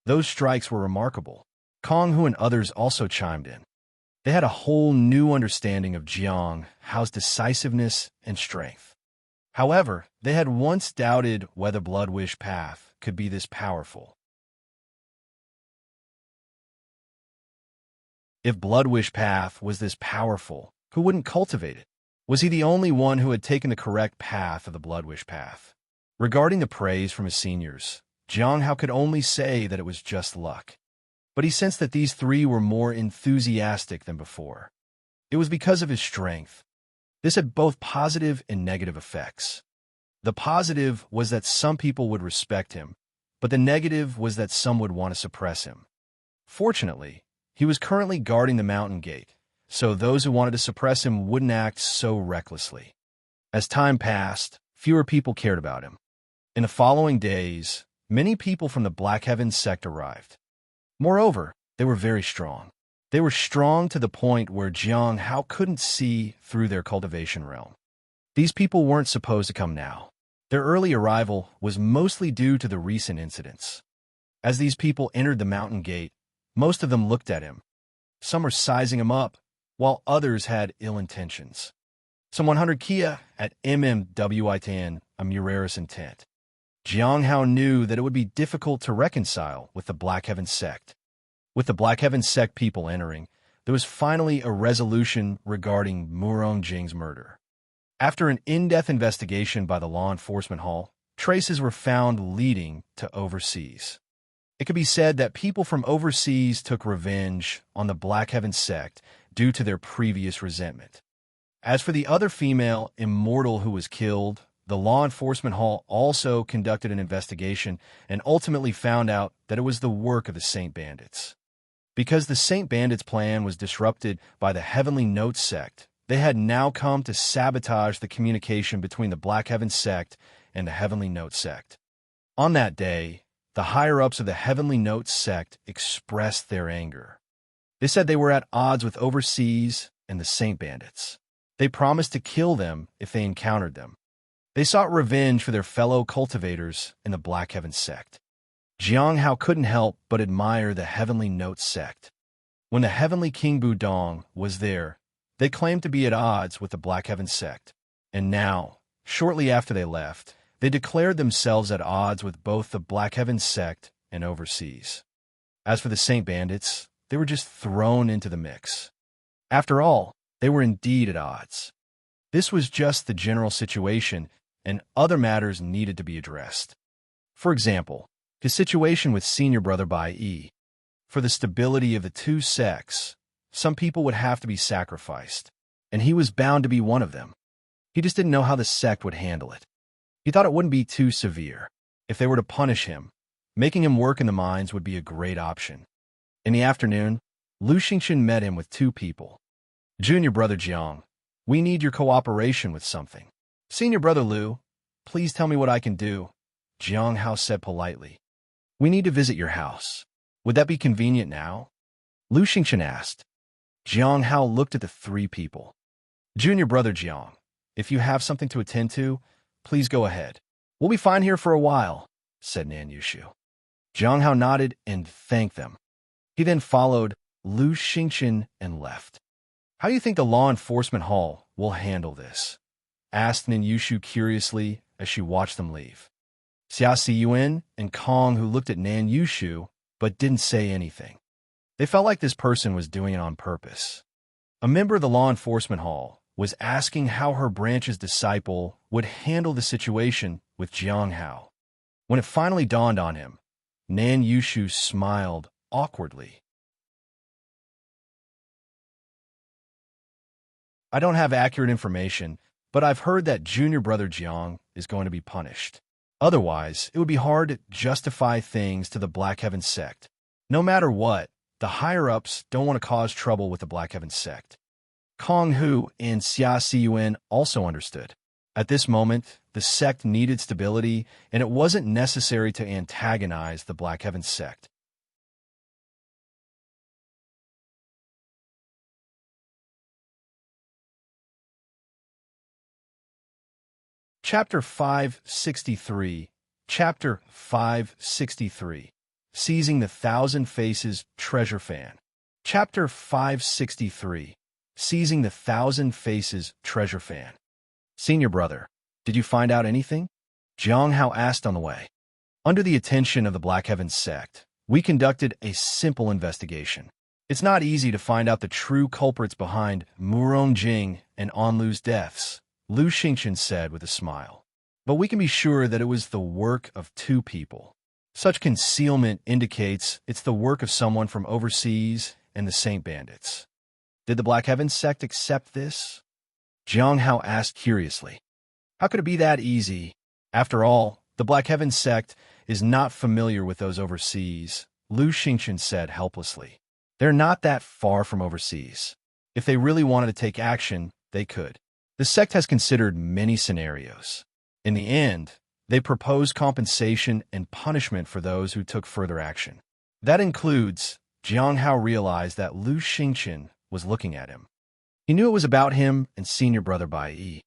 Those strikes were remarkable. Kong Hu and others also chimed in. They had a whole new understanding of Jiang Hao's decisiveness and strength. However, they had once doubted whether Blood Wish Path could be this powerful. If Blood Wish Path was this powerful, who wouldn't cultivate it? Was he the only one who had taken the correct path of the Blood Wish Path? Regarding the praise from his seniors, Jiang Hao could only say that it was just luck. But he sensed that these three were more enthusiastic than before. It was because of his strength. This had both positive and negative effects. The positive was that some people would respect him, but the negative was that some would want to suppress him. Fortunately, he was currently guarding the mountain gate, so those who wanted to suppress him wouldn't act so recklessly. As time passed, fewer people cared about him. In the following days, many people from the Black Heaven sect arrived. Moreover, they were very strong. They were strong to the point where Jiang Hao couldn't see through their cultivation realm. These people weren't supposed to come now. Their early arrival was mostly due to the recent incidents. As these people entered the mountain gate, most of them looked at him. Some were sizing him up, while others had ill intentions. Some 100 Kia at MMWITN, a Muraris intent. Jiang Hao knew that it would be difficult to reconcile with the Black Heaven sect. With the Black Heaven sect people entering, there was finally a resolution regarding Murong Jing's murder. After an in-depth investigation by the law enforcement hall, traces were found leading to overseas. It could be said that people from overseas took revenge on the Black Heaven sect due to their previous resentment. As for the other female immortal who was killed, the law enforcement hall also conducted an investigation and ultimately found out that it was the work of the Saint Bandits. Because the Saint Bandits' plan was disrupted by the Heavenly Note sect, they had now come to sabotage the communication between the Black Heaven sect and the Heavenly Note sect. On that day, the higher-ups of the Heavenly Note sect expressed their anger. They said they were at odds with overseas and the Saint Bandits. They promised to kill them if they encountered them. They sought revenge for their fellow cultivators in the Black Heaven sect. Jiang Hao couldn't help but admire the Heavenly Note sect. When the Heavenly King Budong was there, they claimed to be at odds with the Black Heaven sect. And now, shortly after they left, they declared themselves at odds with both the Black Heaven sect and overseas. As for the Saint Bandits, they were just thrown into the mix. After all, they were indeed at odds. This was just the general situation, and other matters needed to be addressed. For example, his situation with senior brother Bai Yi. For the stability of the two sects, some people would have to be sacrificed, and he was bound to be one of them. He just didn't know how the sect would handle it. He thought it wouldn't be too severe. If they were to punish him, making him work in the mines would be a great option. In the afternoon, Lu Xingchen met him with two people. Junior brother Jiang, we need your cooperation with something. Senior brother Lu, please tell me what I can do, Jiang Hao said politely. We need to visit your house. Would that be convenient now? Lu Xingchen asked. Jiang Hao looked at the three people. Junior brother Jiang, if you have something to attend to, please go ahead. We'll be fine here for a while, said Nan Yushu. Jiang Hao nodded and thanked them. He then followed Lu Xingchen and left. How do you think the law enforcement hall will handle this? Asked Nan Yushu curiously as she watched them leave. Xia Siyuan and Kong, who looked at Nan Yushu but didn't say anything. They felt like this person was doing it on purpose. A member of the law enforcement hall was asking how her branch's disciple would handle the situation with Jiang Hao. When it finally dawned on him, Nan Yushu smiled awkwardly. I don't have accurate information, but I've heard that junior brother Jiang is going to be punished. Otherwise, it would be hard to justify things to the Black Heaven sect. No matter what, the higher-ups don't want to cause trouble with the Black Heaven sect. Kong Hu and Xia Siyuan also understood. At this moment, the sect needed stability, and it wasn't necessary to antagonize the Black Heaven sect. Chapter 563. Chapter 563. Seizing the Thousand Faces Treasure Fan. Chapter 563. Seizing the Thousand Faces Treasure Fan. Senior brother, did you find out anything? Jiang Hao asked on the way. Under the attention of the Black Heaven sect, we conducted a simple investigation. It's not easy to find out the true culprits behind Murong Jing and Anlu's deaths, Lu Xingchen said with a smile. But we can be sure that it was the work of two people. Such concealment indicates it's the work of someone from overseas and the Saint Bandits. Did the Black Heaven sect accept this? Jiang Hao asked curiously. How could it be that easy? After all, the Black Heaven sect is not familiar with those overseas, Lu Xingchen said helplessly. They're not that far from overseas. If they really wanted to take action, they could. The sect has considered many scenarios. In the end, they proposed compensation and punishment for those who took further action. That includes, Jiang Hao realized that Lu Xingchen was looking at him. He knew it was about him and senior brother Bai Yi.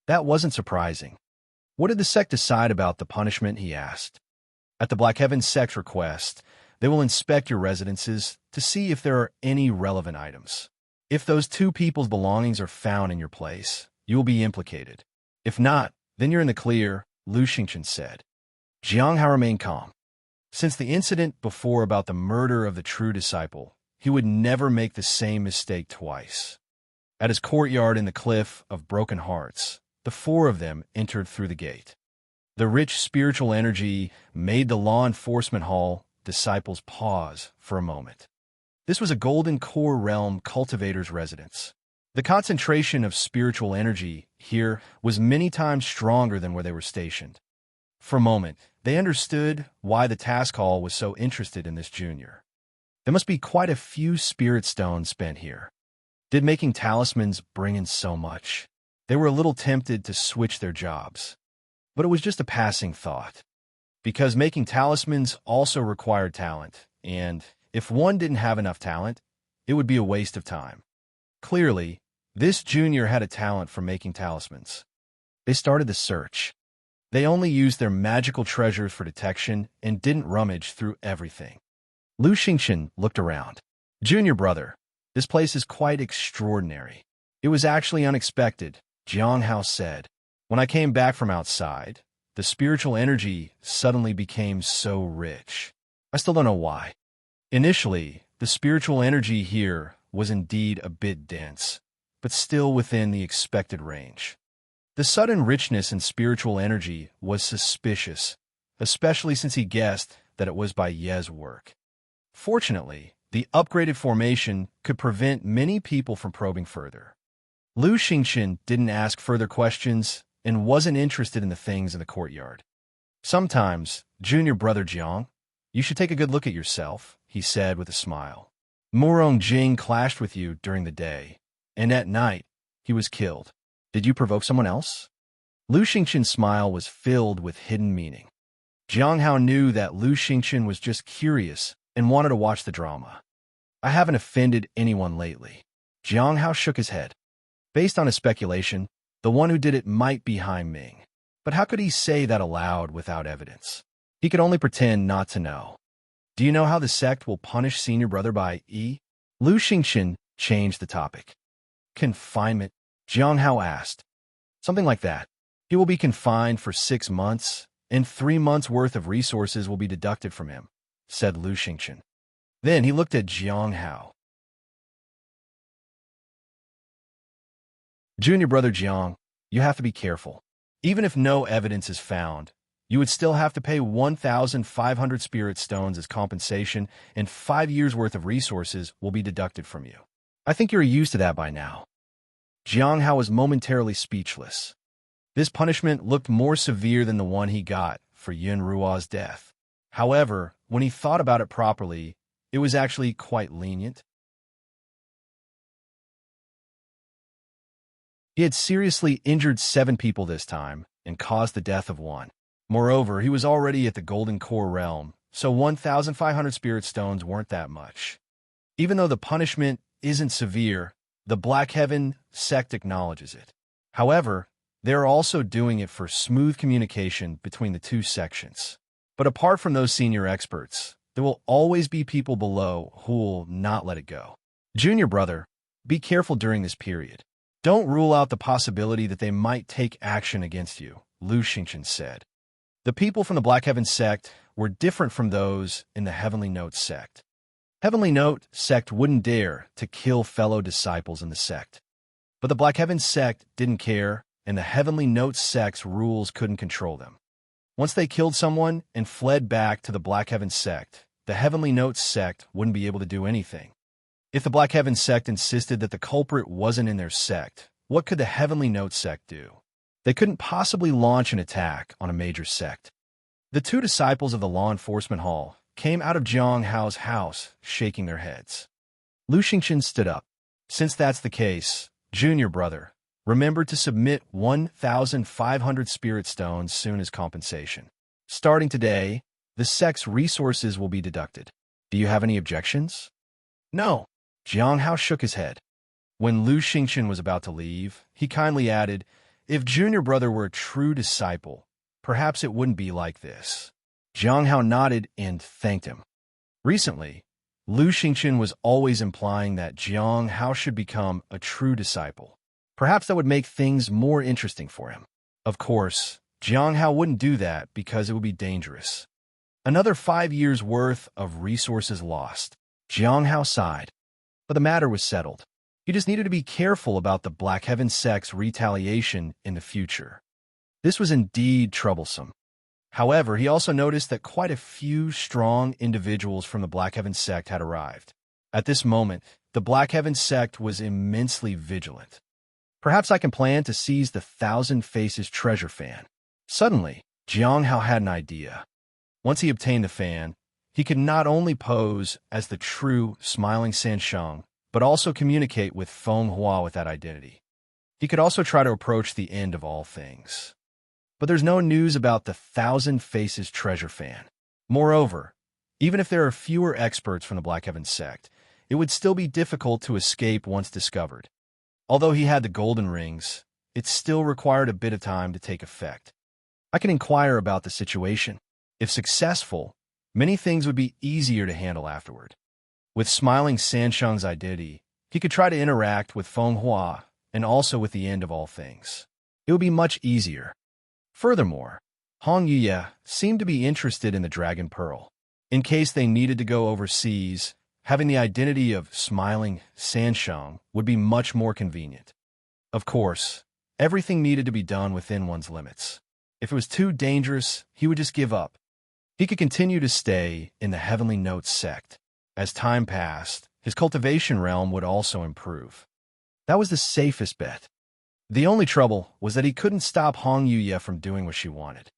That wasn't surprising. What did the sect decide about the punishment, he asked. At the Black Heaven sect's request, they will inspect your residences to see if there are any relevant items. If those two people's belongings are found in your place, you will be implicated. If not, then you're in the clear, Lu Xingchen said. Jiang Hao remained calm. Since the incident before about the murder of the true disciple, he would never make the same mistake twice. At his courtyard in the Cliff of Broken Hearts, the four of them entered through the gate. The rich spiritual energy made the law enforcement hall disciples pause for a moment. This was a golden core realm cultivator's residence. The concentration of spiritual energy here was many times stronger than where they were stationed. For a moment, they understood why the task hall was so interested in this junior. There must be quite a few spirit stones spent here. Did making talismans bring in so much? They were a little tempted to switch their jobs. But it was just a passing thought. Because making talismans also required talent, and if one didn't have enough talent, it would be a waste of time. Clearly, this junior had a talent for making talismans. They started the search. They only used their magical treasures for detection and didn't rummage through everything. Lu Xingchen looked around. Junior brother, this place is quite extraordinary. It was actually unexpected, Jiang Hao said. When I came back from outside, the spiritual energy suddenly became so rich. I still don't know why. Initially, the spiritual energy here was indeed a bit dense, but still within the expected range. The sudden richness in spiritual energy was suspicious, especially since he guessed that it was by Ye's work. Fortunately, the upgraded formation could prevent many people from probing further. Lu Xingchen didn't ask further questions and wasn't interested in the things in the courtyard. Sometimes, junior brother Jiang, you should take a good look at yourself, he said with a smile. Murong Jing clashed with you during the day, and at night, he was killed. Did you provoke someone else? Lu Xingchen's smile was filled with hidden meaning. Jiang Hao knew that Lu Xingchen was just curious and wanted to watch the drama. I haven't offended anyone lately. Jiang Hao shook his head. Based on his speculation, the one who did it might be Han Ming. But how could he say that aloud without evidence? He could only pretend not to know. Do you know how the sect will punish senior brother by E? Lu Xingchen changed the topic. Confinement, Jiang Hao asked. Something like that. He will be confined for 6 months, and 3 months' worth of resources will be deducted from him, said Lu Xingchen. Then he looked at Jiang Hao. Junior brother Jiang, you have to be careful. Even if no evidence is found, you would still have to pay 1,500 spirit stones as compensation, and 5 years' worth of resources will be deducted from you. I think you're used to that by now. Jiang Hao was momentarily speechless. This punishment looked more severe than the one he got for Yun Ruo's death. However, when he thought about it properly, it was actually quite lenient. He had seriously injured 7 people this time and caused the death of 1. Moreover, he was already at the Golden Core realm, so 1,500 spirit stones weren't that much. Even though the punishment isn't severe, the Black Heaven sect acknowledges it. However, they're also doing it for smooth communication between the two sections. But apart from those senior experts, there will always be people below who will not let it go. Junior brother, be careful during this period. Don't rule out the possibility that they might take action against you, Lu Xingchen said. The people from the Black Heaven sect were different from those in the Heavenly Note sect. Heavenly Note sect wouldn't dare to kill fellow disciples in the sect. But the Black Heaven sect didn't care, and the Heavenly Note sect's rules couldn't control them. Once they killed someone and fled back to the Black Heaven sect, the Heavenly Note sect wouldn't be able to do anything. If the Black Heaven sect insisted that the culprit wasn't in their sect, what could the Heavenly Note sect do? They couldn't possibly launch an attack on a major sect. The 2 disciples of the law enforcement hall came out of Jiang Hao's house, shaking their heads. Lu Xingchen stood up. Since that's the case, junior brother, remember to submit 1,500 spirit stones soon as compensation. Starting today, the sect's resources will be deducted. Do you have any objections? No. Jiang Hao shook his head. When Lu Xingchen was about to leave, he kindly added, If junior brother were a true disciple, perhaps it wouldn't be like this. Jiang Hao nodded and thanked him. Recently, Lu Xingchen was always implying that Jiang Hao should become a true disciple. Perhaps that would make things more interesting for him. Of course, Jiang Hao wouldn't do that because it would be dangerous. Another 5 years' worth of resources lost. Jiang Hao sighed, but the matter was settled. He just needed to be careful about the Black Heaven sect's retaliation in the future. This was indeed troublesome. However, he also noticed that quite a few strong individuals from the Black Heaven sect had arrived. At this moment, the Black Heaven sect was immensely vigilant. Perhaps I can plan to seize the Thousand Faces treasure fan. Suddenly, Jiang Hao had an idea. Once he obtained the fan, he could not only pose as the true smiling Sansheng, but also communicate with Feng Hua with that identity. He could also try to approach the end of all things. But there's no news about the Thousand Faces treasure fan. Moreover, even if there are fewer experts from the Black Heaven sect, it would still be difficult to escape once discovered. Although he had the golden rings, it still required a bit of time to take effect. I can inquire about the situation. If successful, many things would be easier to handle afterward. With smiling Sansheng's identity, he could try to interact with Feng Hua and also with the end of all things. It would be much easier. Furthermore, Hong Yuye seemed to be interested in the Dragon Pearl. In case they needed to go overseas, having the identity of smiling Sansheng would be much more convenient. Of course, everything needed to be done within one's limits. If it was too dangerous, he would just give up. He could continue to stay in the Heavenly Notes sect. As time passed, his cultivation realm would also improve. That was the safest bet. The only trouble was that he couldn't stop Hong Yuye from doing what she wanted.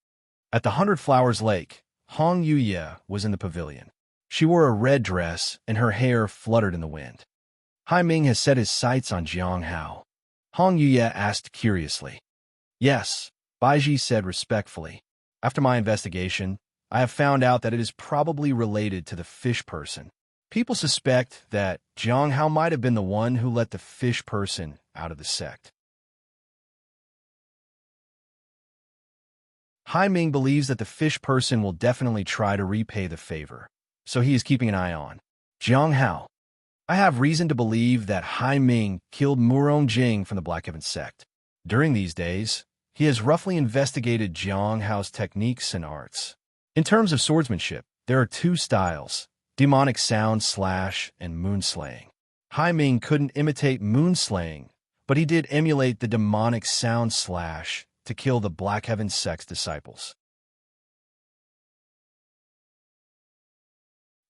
At the 100 Flowers Lake, Hong Yuye was in the pavilion. She wore a red dress, and her hair fluttered in the wind. Hai Ming has set his sights on Jiang Hao. Hong Yuye asked curiously. Yes, Baiji said respectfully. After my investigation, I have found out that it is probably related to the fish person. People suspect that Jiang Hao might have been the one who let the fish person out of the sect. Hai Ming believes that the fish person will definitely try to repay the favor, so he is keeping an eye on Jiang Hao. I have reason to believe that Hai Ming killed Murong Jing from the Black Heaven sect. During these days, he has roughly investigated Jiang Hao's techniques and arts. In terms of swordsmanship, there are two styles, demonic sound slash and moonslaying. Hai Ming couldn't imitate moonslaying, but he did emulate the demonic sound slash to kill the Black Heaven sect's disciples.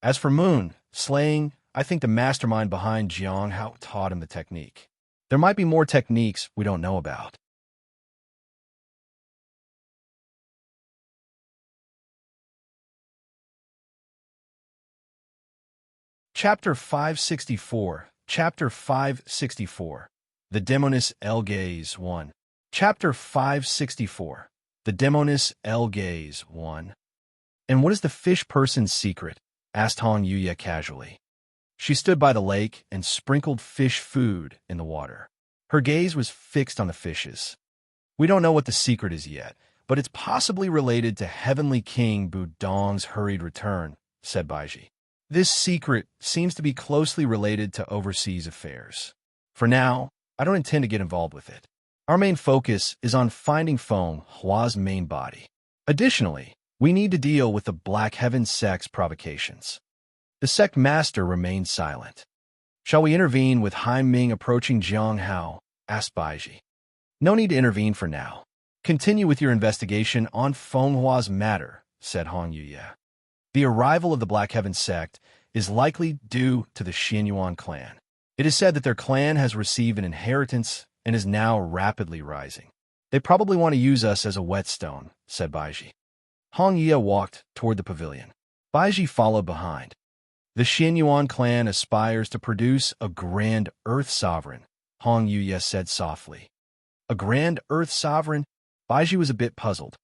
As for moon slaying, I think the mastermind behind Jiang Hao taught him the technique. There might be more techniques we don't know about. Chapter 564. Chapter 564. The Demoness El Gaze 1. Chapter 564. The Demoness El Gaze 1. And what is the fish person's secret? Asked Hong Yuye casually. She stood by the lake and sprinkled fish food in the water. Her gaze was fixed on the fishes. We don't know what the secret is yet, but it's possibly related to Heavenly King Budong's hurried return, said Baiji. This secret seems to be closely related to overseas affairs. For now, I don't intend to get involved with it. Our main focus is on finding Feng Hua's main body. Additionally, we need to deal with the Black Heaven sect's provocations. The sect master remained silent. Shall we intervene with Hai Ming approaching Jiang Hao? Asked Baiji. No need to intervene for now. Continue with your investigation on Feng Hua's matter, said Hong Yuye. The arrival of the Black Heaven sect is likely due to the Xianyuan clan. It is said that their clan has received an inheritance and is now rapidly rising. They probably want to use us as a whetstone, said Baiji. Hong Yuye walked toward the pavilion. Baiji followed behind. The Xianyuan clan aspires to produce a grand earth sovereign, Hong Yuye said softly. A grand earth sovereign? Baiji was a bit puzzled.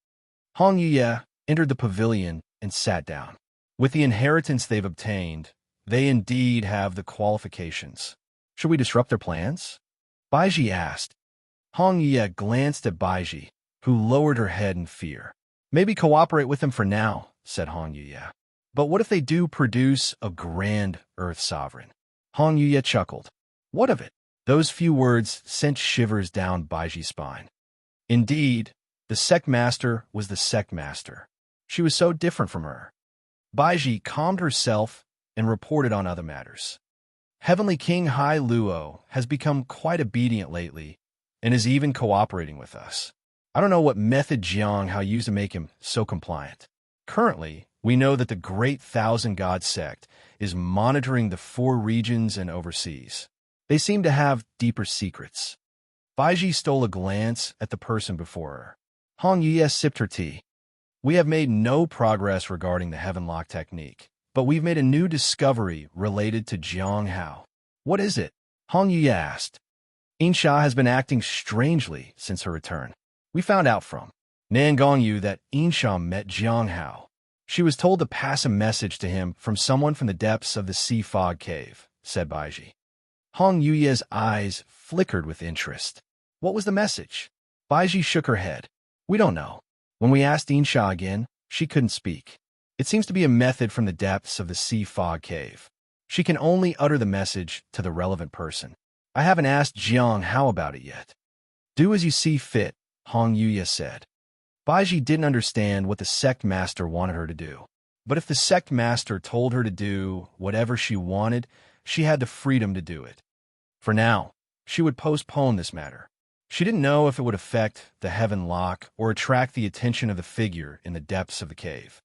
Hong Yuye entered the pavilion and sat down. With the inheritance they've obtained, they indeed have the qualifications. Should we disrupt their plans? Baiji asked. Hong Ye glanced at Baiji, who lowered her head in fear. Maybe cooperate with them for now, said Hong Ye. But what if they do produce a grand Earth Sovereign? Hong Ye chuckled. What of it? Those few words sent shivers down Baiji's spine. Indeed, the sect master was the sect master. She was so different from her. Baiji calmed herself and reported on other matters. Heavenly King Hai Luo has become quite obedient lately and is even cooperating with us. I don't know what method Jiang Hao used to make him so compliant. Currently, we know that the Great Thousand God sect is monitoring the 4 regions and overseas. They seem to have deeper secrets. Baiji stole a glance at the person before her. Hong Yue sipped her tea. We have made no progress regarding the Heaven Lock technique, but we've made a new discovery related to Jiang Hao. What is it? Hong Yue asked. Insha has been acting strangely since her return. We found out from Nan Gongyu that Insha met Jiang Hao. She was told to pass a message to him from someone from the depths of the sea fog cave, said Baiji. Hong Yuye's eyes flickered with interest. What was the message? Baiji shook her head. We don't know. When we asked Insha again, she couldn't speak. It seems to be a method from the depths of the sea fog cave. She can only utter the message to the relevant person. I haven't asked Jiang Hao about it yet. Do as you see fit, Hong Yuye said. Baiji didn't understand what the sect master wanted her to do. But if the sect master told her to do whatever she wanted, she had the freedom to do it. For now, she would postpone this matter. She didn't know if it would affect the Heaven Lock or attract the attention of the figure in the depths of the cave.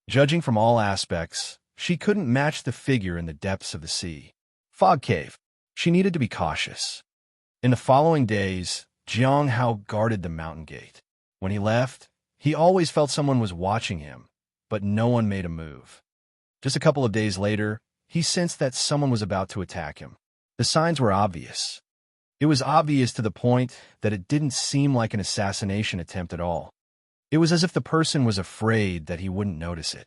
Judging from all aspects, she couldn't match the figure in the depths of the sea. Fog cave. She needed to be cautious. In the following days, Jiang Hao guarded the mountain gate. When he left, he always felt someone was watching him, but no one made a move. Just a couple of days later, he sensed that someone was about to attack him. The signs were obvious. It was obvious to the point that it didn't seem like an assassination attempt at all. It was as if the person was afraid that he wouldn't notice it.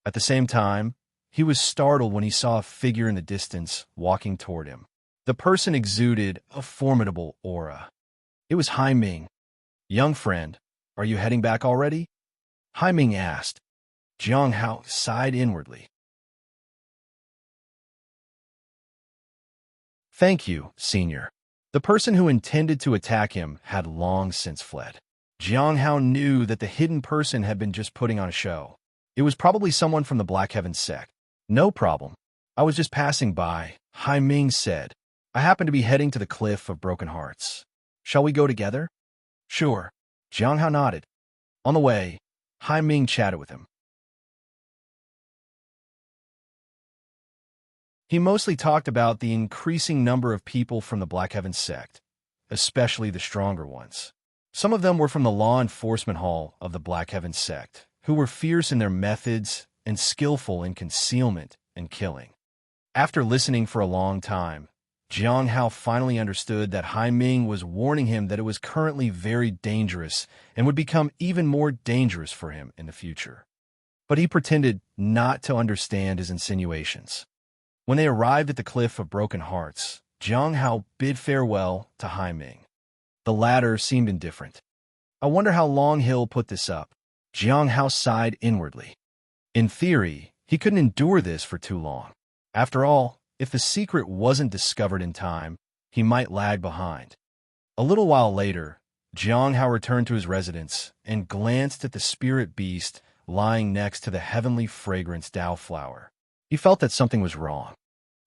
At the same time, he was startled when he saw a figure in the distance walking toward him. The person exuded a formidable aura. It was Hai Ming. Young friend, are you heading back already? Hai Ming asked. Jiang Hao sighed inwardly. Thank you, senior. The person who intended to attack him had long since fled. Jiang Hao knew that the hidden person had been just putting on a show. It was probably someone from the Black Heaven sect. No problem. I was just passing by, Hai Ming said. I happen to be heading to the Cliff of Broken Hearts. Shall we go together? Sure. Jiang Hao nodded. On the way, Hai Ming chatted with him. He mostly talked about the increasing number of people from the Black Heaven sect, especially the stronger ones. Some of them were from the law enforcement hall of the Black Heaven sect, who were fierce in their methods and skillful in concealment and killing. After listening for a long time, Jiang Hao finally understood that Hai Ming was warning him that it was currently very dangerous and would become even more dangerous for him in the future. But he pretended not to understand his insinuations. When they arrived at the Cliff of Broken Hearts, Jiang Hao bid farewell to Hai Ming. The latter seemed indifferent. I wonder how long he'll put this up. Jiang Hao sighed inwardly. In theory, he couldn't endure this for too long. After all, if the secret wasn't discovered in time, he might lag behind. A little while later, Jiang Hao returned to his residence and glanced at the spirit beast lying next to the heavenly fragrance Dao flower. He felt that something was wrong.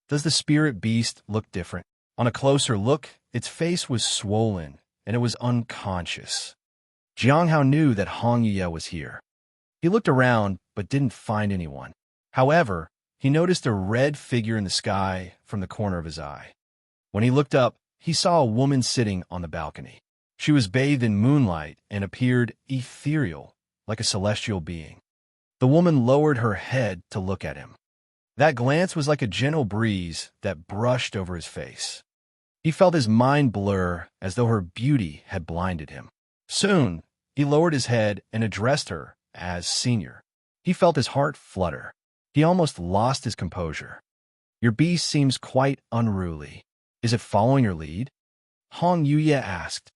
Does the spirit beast look different? On a closer look, its face was swollen, and it was unconscious. Jiang Hao knew that Hong Ye was here. He looked around, but didn't find anyone. However, he noticed a red figure in the sky from the corner of his eye. When he looked up, he saw a woman sitting on the balcony. She was bathed in moonlight and appeared ethereal, like a celestial being. The woman lowered her head to look at him. That glance was like a gentle breeze that brushed over his face. He felt his mind blur as though her beauty had blinded him. Soon, he lowered his head and addressed her as senior. He felt his heart flutter. He almost lost his composure. Your beast seems quite unruly. Is it following your lead? Hong Yuye asked.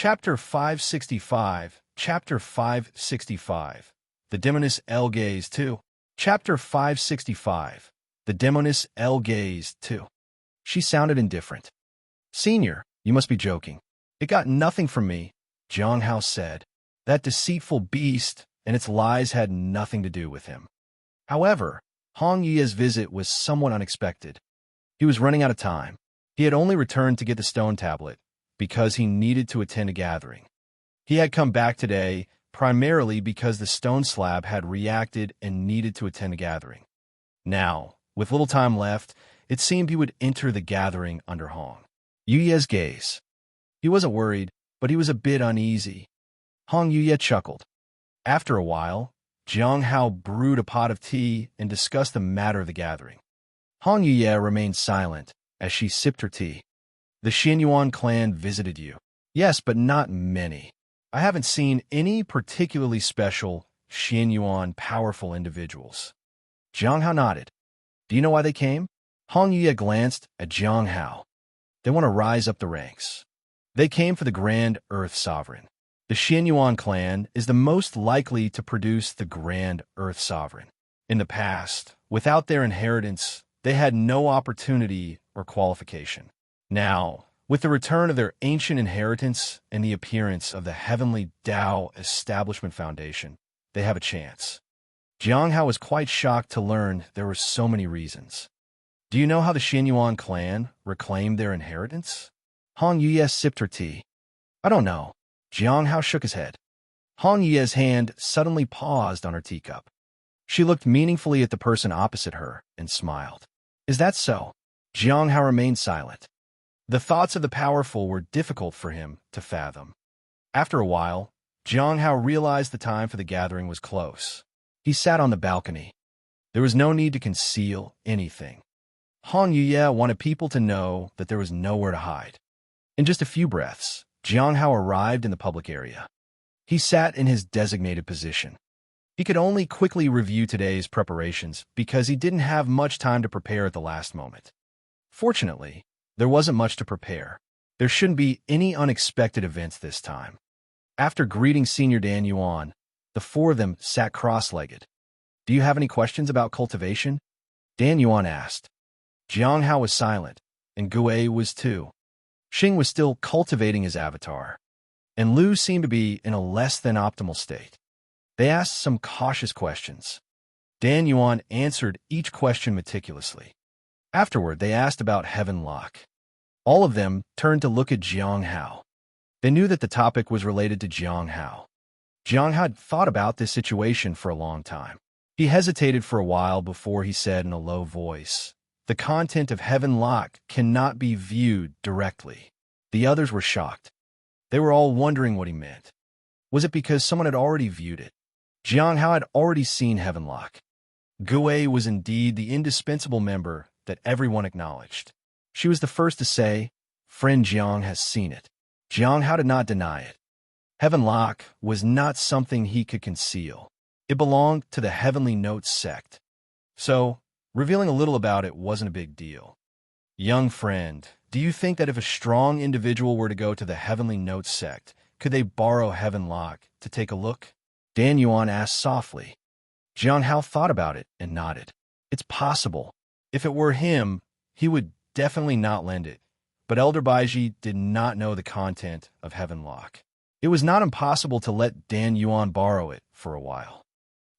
Chapter 565, Chapter 565, The Demoness Elle Gaze 2. Chapter 565, The Demoness Elle Gaze 2. She sounded indifferent. Senior, you must be joking. It got nothing from me, Jiang Hao said. That deceitful beast and its lies had nothing to do with him. However, Hong Ye's visit was somewhat unexpected. He was running out of time. He had only returned to get the stone tablet because he needed to attend a gathering. He had come back today primarily because the stone slab had reacted and needed to attend a gathering. Now, with little time left, it seemed he would enter the gathering under Hong Yuye's gaze. He wasn't worried, but he was a bit uneasy. Hong Yuye chuckled. After a while, Jiang Hao brewed a pot of tea and discussed the matter of the gathering. Hong Yuye remained silent as she sipped her tea. The Xianyuan clan visited you. Yes, but not many. I haven't seen any particularly special Xianyuan powerful individuals. Jiang Hao nodded. Do you know why they came? Hong Yuye glanced at Jiang Hao. They want to rise up the ranks. They came for the Grand Earth Sovereign. The Xianyuan clan is the most likely to produce the Grand Earth Sovereign. In the past, without their inheritance, they had no opportunity or qualification. Now, with the return of their ancient inheritance and the appearance of the Heavenly Tao Establishment Foundation, they have a chance. Jiang Hao was quite shocked to learn there were so many reasons. Do you know how the Xianyuan clan reclaimed their inheritance? Hong Yuye sipped her tea. I don't know. Jiang Hao shook his head. Hong Yuye's hand suddenly paused on her teacup. She looked meaningfully at the person opposite her and smiled. Is that so? Jiang Hao remained silent. The thoughts of the powerful were difficult for him to fathom. After a while, Jiang Hao realized the time for the gathering was close. He sat on the balcony. There was no need to conceal anything. Hong Yuye wanted people to know that there was nowhere to hide. In just a few breaths, Jiang Hao arrived in the public area. He sat in his designated position. He could only quickly review today's preparations because he didn't have much time to prepare at the last moment. Fortunately, there wasn't much to prepare. There shouldn't be any unexpected events this time. After greeting Senior Dan Yuan, the four of them sat cross-legged. Do you have any questions about cultivation? Dan Yuan asked. Jiang Hao was silent, and Gue was too. Xing was still cultivating his avatar, and Lu seemed to be in a less than optimal state. They asked some cautious questions. Dan Yuan answered each question meticulously. Afterward, they asked about Heaven Lock. All of them turned to look at Jiang Hao. They knew that the topic was related to Jiang Hao. Jiang Hao had thought about this situation for a long time. He hesitated for a while before he said in a low voice, "The content of Heaven Lock cannot be viewed directly." The others were shocked. They were all wondering what he meant. Was it because someone had already viewed it? Jiang Hao had already seen Heaven Lock. Gue was indeed the indispensable member that everyone acknowledged. She was the first to say, "Friend Jiang has seen it." Jiang Hao did not deny it. Heaven Lock was not something he could conceal. It belonged to the Heavenly Notes sect. So, revealing a little about it wasn't a big deal. Young friend, do you think that if a strong individual were to go to the Heavenly Notes sect, could they borrow Heaven Lock to take a look? Dan Yuan asked softly. Jiang Hao thought about it and nodded. It's possible. If it were him, he would definitely not lend it. But Elder Baiji did not know the content of Heaven Lock. It was not impossible to let Dan Yuan borrow it for a while.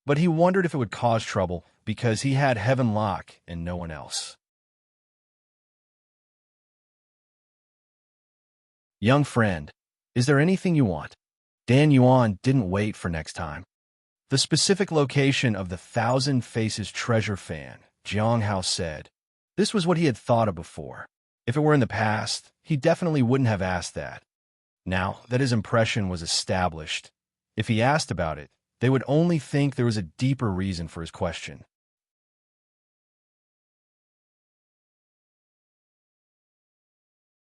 But he wondered if it would cause trouble because he had Heaven Lock and no one else. Young friend, is there anything you want? Dan Yuan didn't wait for next time. The specific location of the Thousand Faces treasure fan, Jiang Hao said. This was what he had thought of before. If it were in the past, he definitely wouldn't have asked that. Now that his impression was established, if he asked about it, they would only think there was a deeper reason for his question.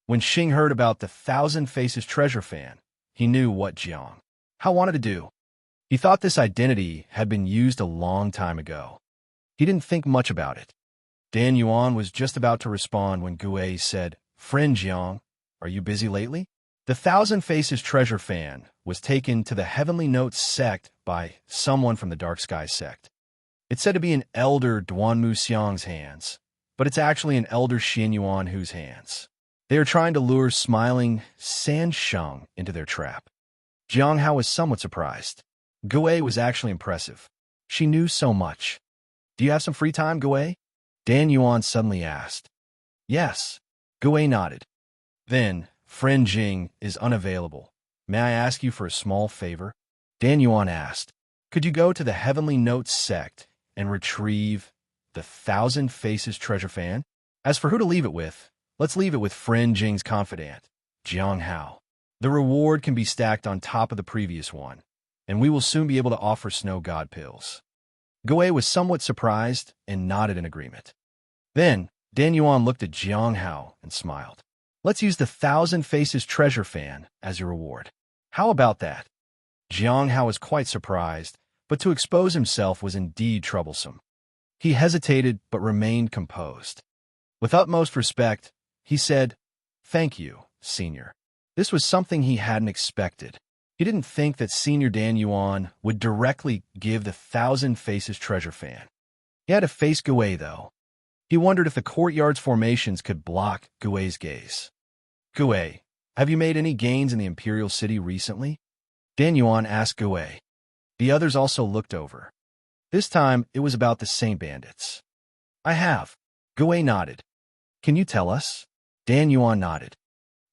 When Xing heard about the Thousand Faces treasure fan, he knew what Jiang Hao wanted to do. He thought this identity had been used a long time ago. He didn't think much about it. Dan Yuan was just about to respond when Gue said, "Friend Jiang, are you busy lately?" The Thousand Faces treasure fan was taken to the Heavenly Notes sect by someone from the Dark Sky sect. It's said to be in Elder Duanmu Xiang's hands, but it's actually in Elder Xin Yuan Hu's hands. They are trying to lure smiling San Sheng into their trap. Jiang Hao was somewhat surprised. Gui was actually impressive. She knew so much. Do you have some free time, Gui? Dan Yuan suddenly asked. Yes. Gui nodded. Then, friend Jing is unavailable. May I ask you for a small favor? Dan Yuan asked. Could you go to the Heavenly Notes sect and retrieve the Thousand Faces treasure fan? As for who to leave it with, let's leave it with friend Jing's confidant, Jiang Hao. The reward can be stacked on top of the previous one, and we will soon be able to offer snow god pills. Gui was somewhat surprised and nodded in agreement. Then, Dan Yuan looked at Jiang Hao and smiled. Let's use the Thousand Faces treasure fan as your reward. How about that? Jiang Hao was quite surprised, but to expose himself was indeed troublesome. He hesitated but remained composed. With utmost respect, he said, Thank you, Senior. This was something he hadn't expected. He didn't think that Senior Dan Yuan would directly give the Thousand Faces treasure fan. He had to face Gui, though. He wondered if the courtyard's formations could block Gui's gaze. Gui, have you made any gains in the Imperial City recently? Dan Yuan asked Gui. The others also looked over. This time, it was about the Saint Bandits. I have. Gui nodded. Can you tell us? Dan Yuan nodded.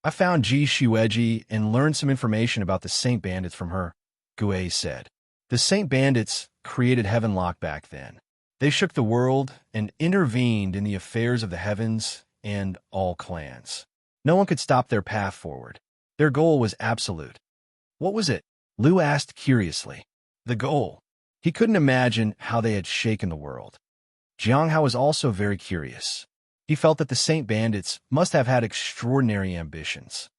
I found Ji Shueji and learned some information about the Saint Bandits from her, Gui said. The Saint Bandits created Heavenlock back then. They shook the world and intervened in the affairs of the heavens and all clans. No one could stop their path forward. Their goal was absolute. What was it? Liu asked curiously. The goal. He couldn't imagine how they had shaken the world. Jiang Hao was also very curious. He felt that the Saint Bandits must have had extraordinary ambitions.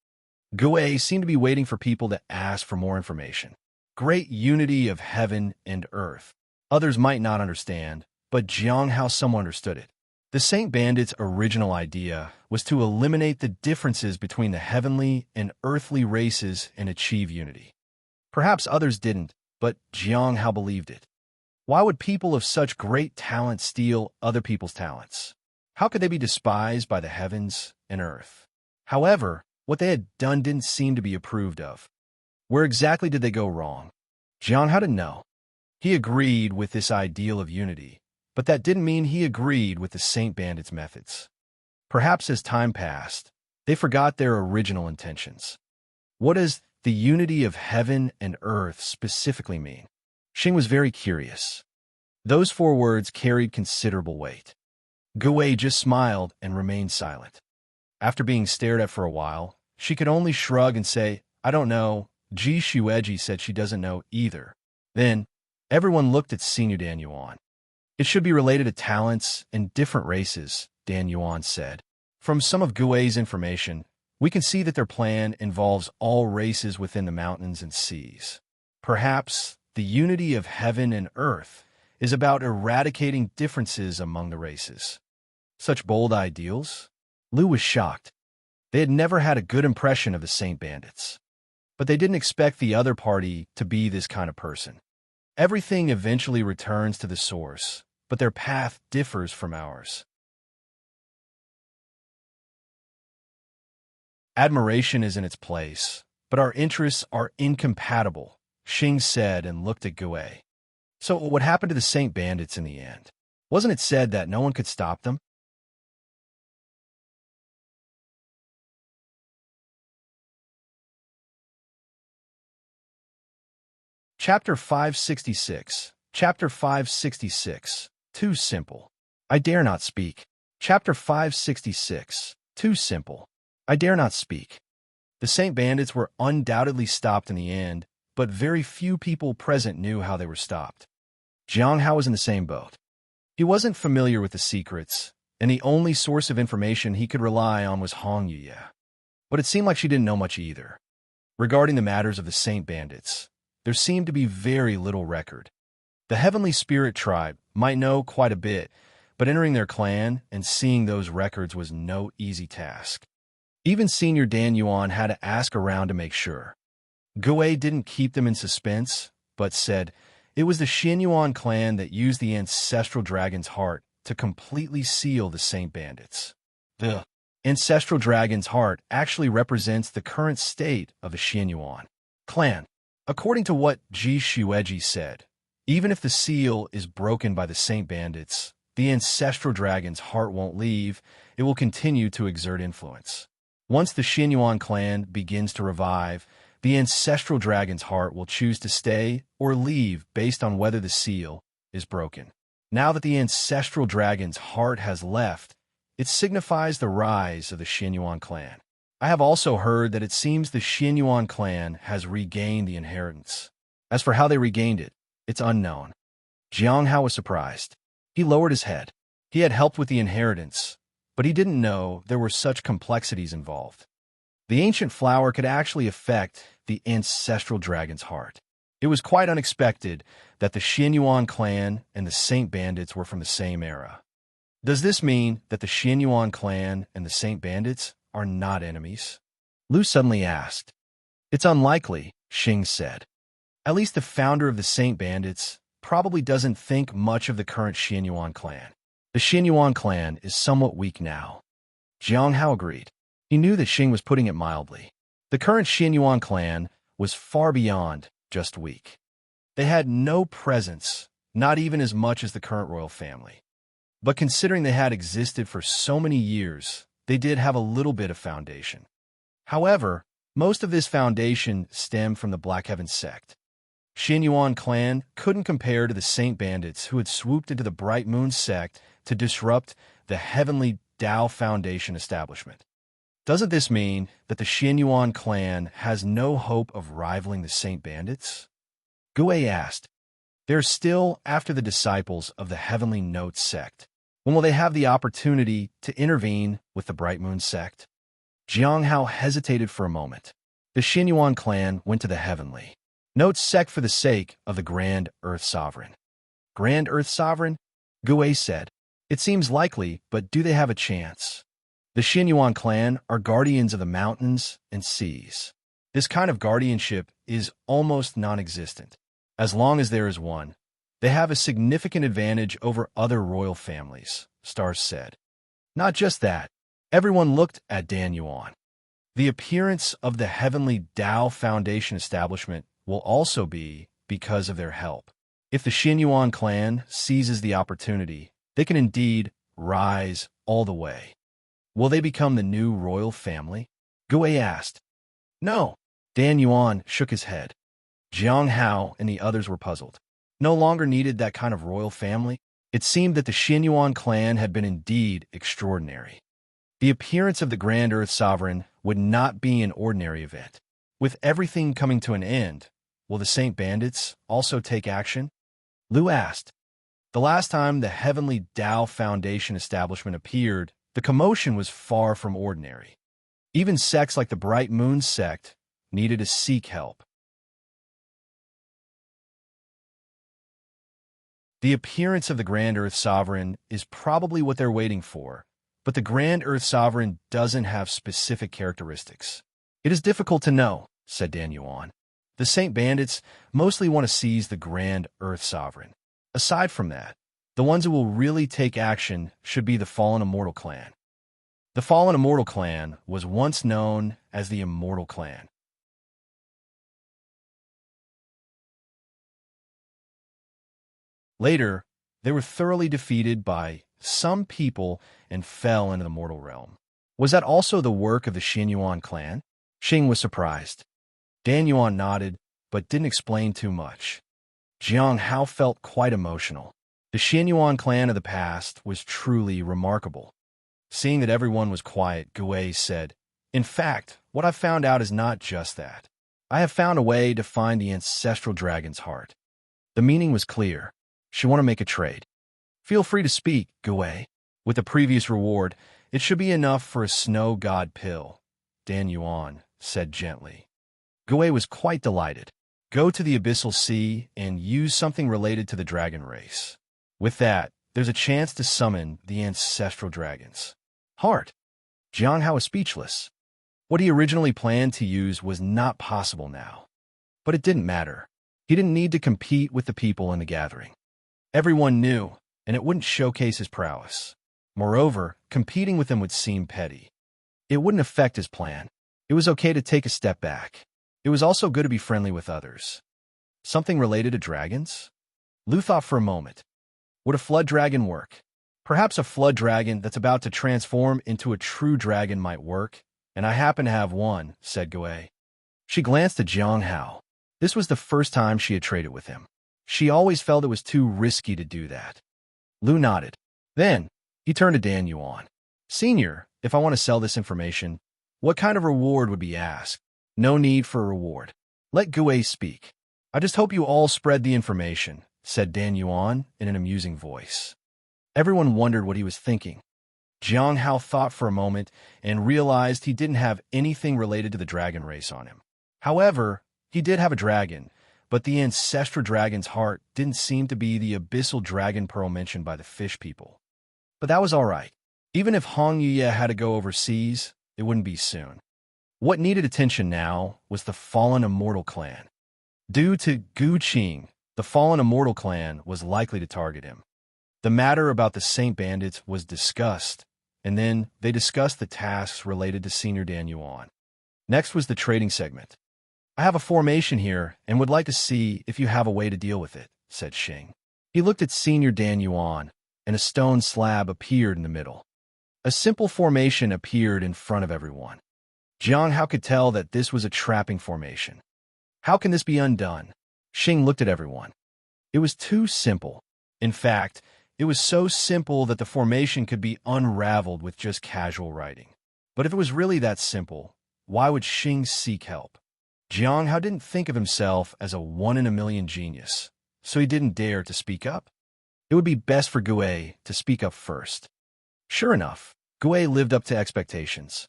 Gui seemed to be waiting for people to ask for more information. Great unity of heaven and earth. Others might not understand, but Jiang Hao somewhat understood it. The Saint Bandits' original idea was to eliminate the differences between the heavenly and earthly races and achieve unity. Perhaps others didn't, but Jiang Hao believed it. Why would people of such great talent steal other people's talents? How could they be despised by the heavens and earth? However, what they had done didn't seem to be approved of. Where exactly did they go wrong? Jiang Hao didn't know. He agreed with this ideal of unity, but that didn't mean he agreed with the Saint Bandits' methods. Perhaps as time passed, they forgot their original intentions. What does the unity of heaven and earth specifically mean? Xing was very curious. Those 4 words carried considerable weight. Gui just smiled and remained silent. After being stared at for a while, she could only shrug and say, I don't know. Ji Shueji said she doesn't know either. Then, everyone looked at Senior Dan Yuan. It should be related to talents and different races, Dan Yuan said. From some of Gui's information, we can see that their plan involves all races within the mountains and seas. Perhaps the unity of heaven and earth is about eradicating differences among the races. Such bold ideals? Liu was shocked. They had never had a good impression of the Saint Bandits. But they didn't expect the other party to be this kind of person. Everything eventually returns to the source, but their path differs from ours. Admiration is in its place, but our interests are incompatible, Xing said and looked at Gui. So what happened to the Saint Bandits in the end? Wasn't it said that no one could stop them? Chapter 566. Chapter 566. Too simple. I dare not speak. Chapter 566. Too simple. I dare not speak. The Saint Bandits were undoubtedly stopped in the end, but very few people present knew how they were stopped. Jiang Hao was in the same boat. He wasn't familiar with the secrets, and the only source of information he could rely on was Hong Yuye. But it seemed like she didn't know much either. Regarding the matters of the Saint Bandits, there seemed to be very little record. The Heavenly Spirit tribe might know quite a bit, but entering their clan and seeing those records was no easy task. Even Senior Dan Yuan had to ask around to make sure. Gui didn't keep them in suspense, but said it was the Xianyuan clan that used the ancestral dragon's heart to completely seal the Saint Bandits. The ancestral dragon's heart actually represents the current state of the Xianyuan clan. According to what Ji Shueji said, even if the seal is broken by the Saint Bandits, the ancestral dragon's heart won't leave. It will continue to exert influence. Once the Xianyuan clan begins to revive, the ancestral dragon's heart will choose to stay or leave based on whether the seal is broken. Now that the ancestral dragon's heart has left, it signifies the rise of the Xianyuan clan. I have also heard that it seems the Xianyuan clan has regained the inheritance. As for how they regained it, it's unknown. Jiang Hao was surprised. He lowered his head. He had helped with the inheritance, but he didn't know there were such complexities involved. The ancient flower could actually affect the ancestral dragon's heart. It was quite unexpected that the Xianyuan clan and the Saint Bandits were from the same era. Does this mean that the Xianyuan clan and the Saint Bandits are not enemies? Lu suddenly asked. It's unlikely, Xing said. At least the founder of the Saint Bandits probably doesn't think much of the current Xianyuan clan. The Xianyuan clan is somewhat weak now. Jiang Hao agreed. He knew that Xing was putting it mildly. The current Xianyuan clan was far beyond just weak. They had no presence, not even as much as the current royal family. But considering they had existed for so many years, they did have a little bit of foundation. However, most of this foundation stemmed from the Black Heaven sect. Xianyuan clan couldn't compare to the Saint Bandits who had swooped into the Bright Moon sect to disrupt the heavenly Tao Foundation establishment. Doesn't this mean that the Xianyuan clan has no hope of rivaling the Saint Bandits? Gui asked. They're still after the disciples of the Heavenly Note sect. When will they have the opportunity to intervene with the Bright Moon sect? Jiang Hao hesitated for a moment. The Xianyuan clan went to the Heavenly Note sect for the sake of the Grand Earth Sovereign. Grand Earth Sovereign? Gui said. It seems likely, but do they have a chance? The Xianyuan clan are guardians of the mountains and seas. This kind of guardianship is almost non-existent. As long as there is one, they have a significant advantage over other royal families, Stars said. Not just that, everyone looked at Dan Yuan. The appearance of the Heavenly Tao Foundation establishment will also be because of their help. If the Xianyuan clan seizes the opportunity, they can indeed rise all the way. Will they become the new royal family? Gui asked. No. Dan Yuan shook his head. Jiang Hao and the others were puzzled. No longer needed that kind of royal family. It seemed that the Xianyuan clan had been indeed extraordinary. The appearance of the Grand Earth Sovereign would not be an ordinary event. With everything coming to an end, will the Saint Bandits also take action? Lu asked. The last time the Heavenly Tao Foundation establishment appeared, the commotion was far from ordinary. Even sects like the Bright Moon sect needed to seek help. The appearance of the Grand Earth Sovereign is probably what they're waiting for, but the Grand Earth Sovereign doesn't have specific characteristics. It is difficult to know, said Dan Yuan. The Saint Bandits mostly want to seize the Grand Earth Sovereign. Aside from that, the ones who will really take action should be the Fallen Immortal Clan. The Fallen Immortal Clan was once known as the Immortal Clan. Later, they were thoroughly defeated by some people and fell into the mortal realm. Was that also the work of the Xianyuan clan? Xing was surprised. Dan Yuan nodded, but didn't explain too much. Jiang Hao felt quite emotional. The Xianyuan clan of the past was truly remarkable. Seeing that everyone was quiet, Gui said, In fact, what I've found out is not just that. I have found a way to find the ancestral dragon's heart. The meaning was clear. She want to make a trade. Feel free to speak, Gui. With the previous reward, it should be enough for a snow god pill, Dan Yuan said gently. Gui was quite delighted. Go to the Abyssal Sea and use something related to the dragon race. With that, there's a chance to summon the ancestral dragon's heart. Jiang Hao was speechless. What he originally planned to use was not possible now. But it didn't matter. He didn't need to compete with the people in the gathering. Everyone knew, and it wouldn't showcase his prowess. Moreover, competing with him would seem petty. It wouldn't affect his plan. It was okay to take a step back. It was also good to be friendly with others. Something related to dragons? Lu thought for a moment. Would a flood dragon work? Perhaps a flood dragon that's about to transform into a true dragon might work, and I happen to have one, said Gui. She glanced at Jiang Hao. This was the first time she had traded with him. She always felt it was too risky to do that. Lu nodded. Then, he turned to Dan Yuan. Senior, if I want to sell this information, what kind of reward would be asked? No need for a reward. Let Gui speak. I just hope you all spread the information, said Dan Yuan in an amusing voice. Everyone wondered what he was thinking. Jiang Hao thought for a moment and realized he didn't have anything related to the dragon race on him. However, he did have a dragon, but the ancestral dragon's heart didn't seem to be the abyssal dragon pearl mentioned by the fish people. But that was all right. Even if Hong Yuya had to go overseas, it wouldn't be soon. What needed attention now was the fallen immortal clan. Due to Gu Qing, the fallen immortal clan was likely to target him. The matter about the Saint Bandits was discussed, and then they discussed the tasks related to Senior Dan Yuan. Next was the trading segment. I have a formation here and would like to see if you have a way to deal with it, said Xing. He looked at Senior Dan Yuan, and a stone slab appeared in the middle. A simple formation appeared in front of everyone. Jiang Hao could tell that this was a trapping formation. How can this be undone? Xing looked at everyone. It was too simple. In fact, it was so simple that the formation could be unraveled with just casual writing. But if it was really that simple, why would Xing seek help? Jiang Hao didn't think of himself as a one-in-a-million genius, so he didn't dare to speak up. It would be best for Gui to speak up first. Sure enough, Gui lived up to expectations.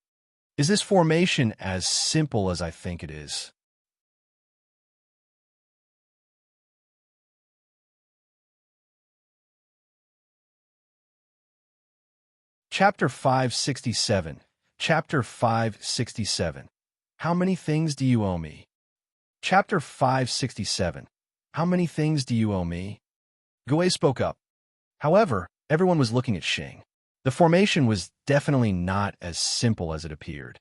Is this formation as simple as I think it is? Chapter 567. Chapter 567. How many things do you owe me? Chapter 567. How many things do you owe me? Gui spoke up. However, everyone was looking at Xing. The formation was definitely not as simple as it appeared.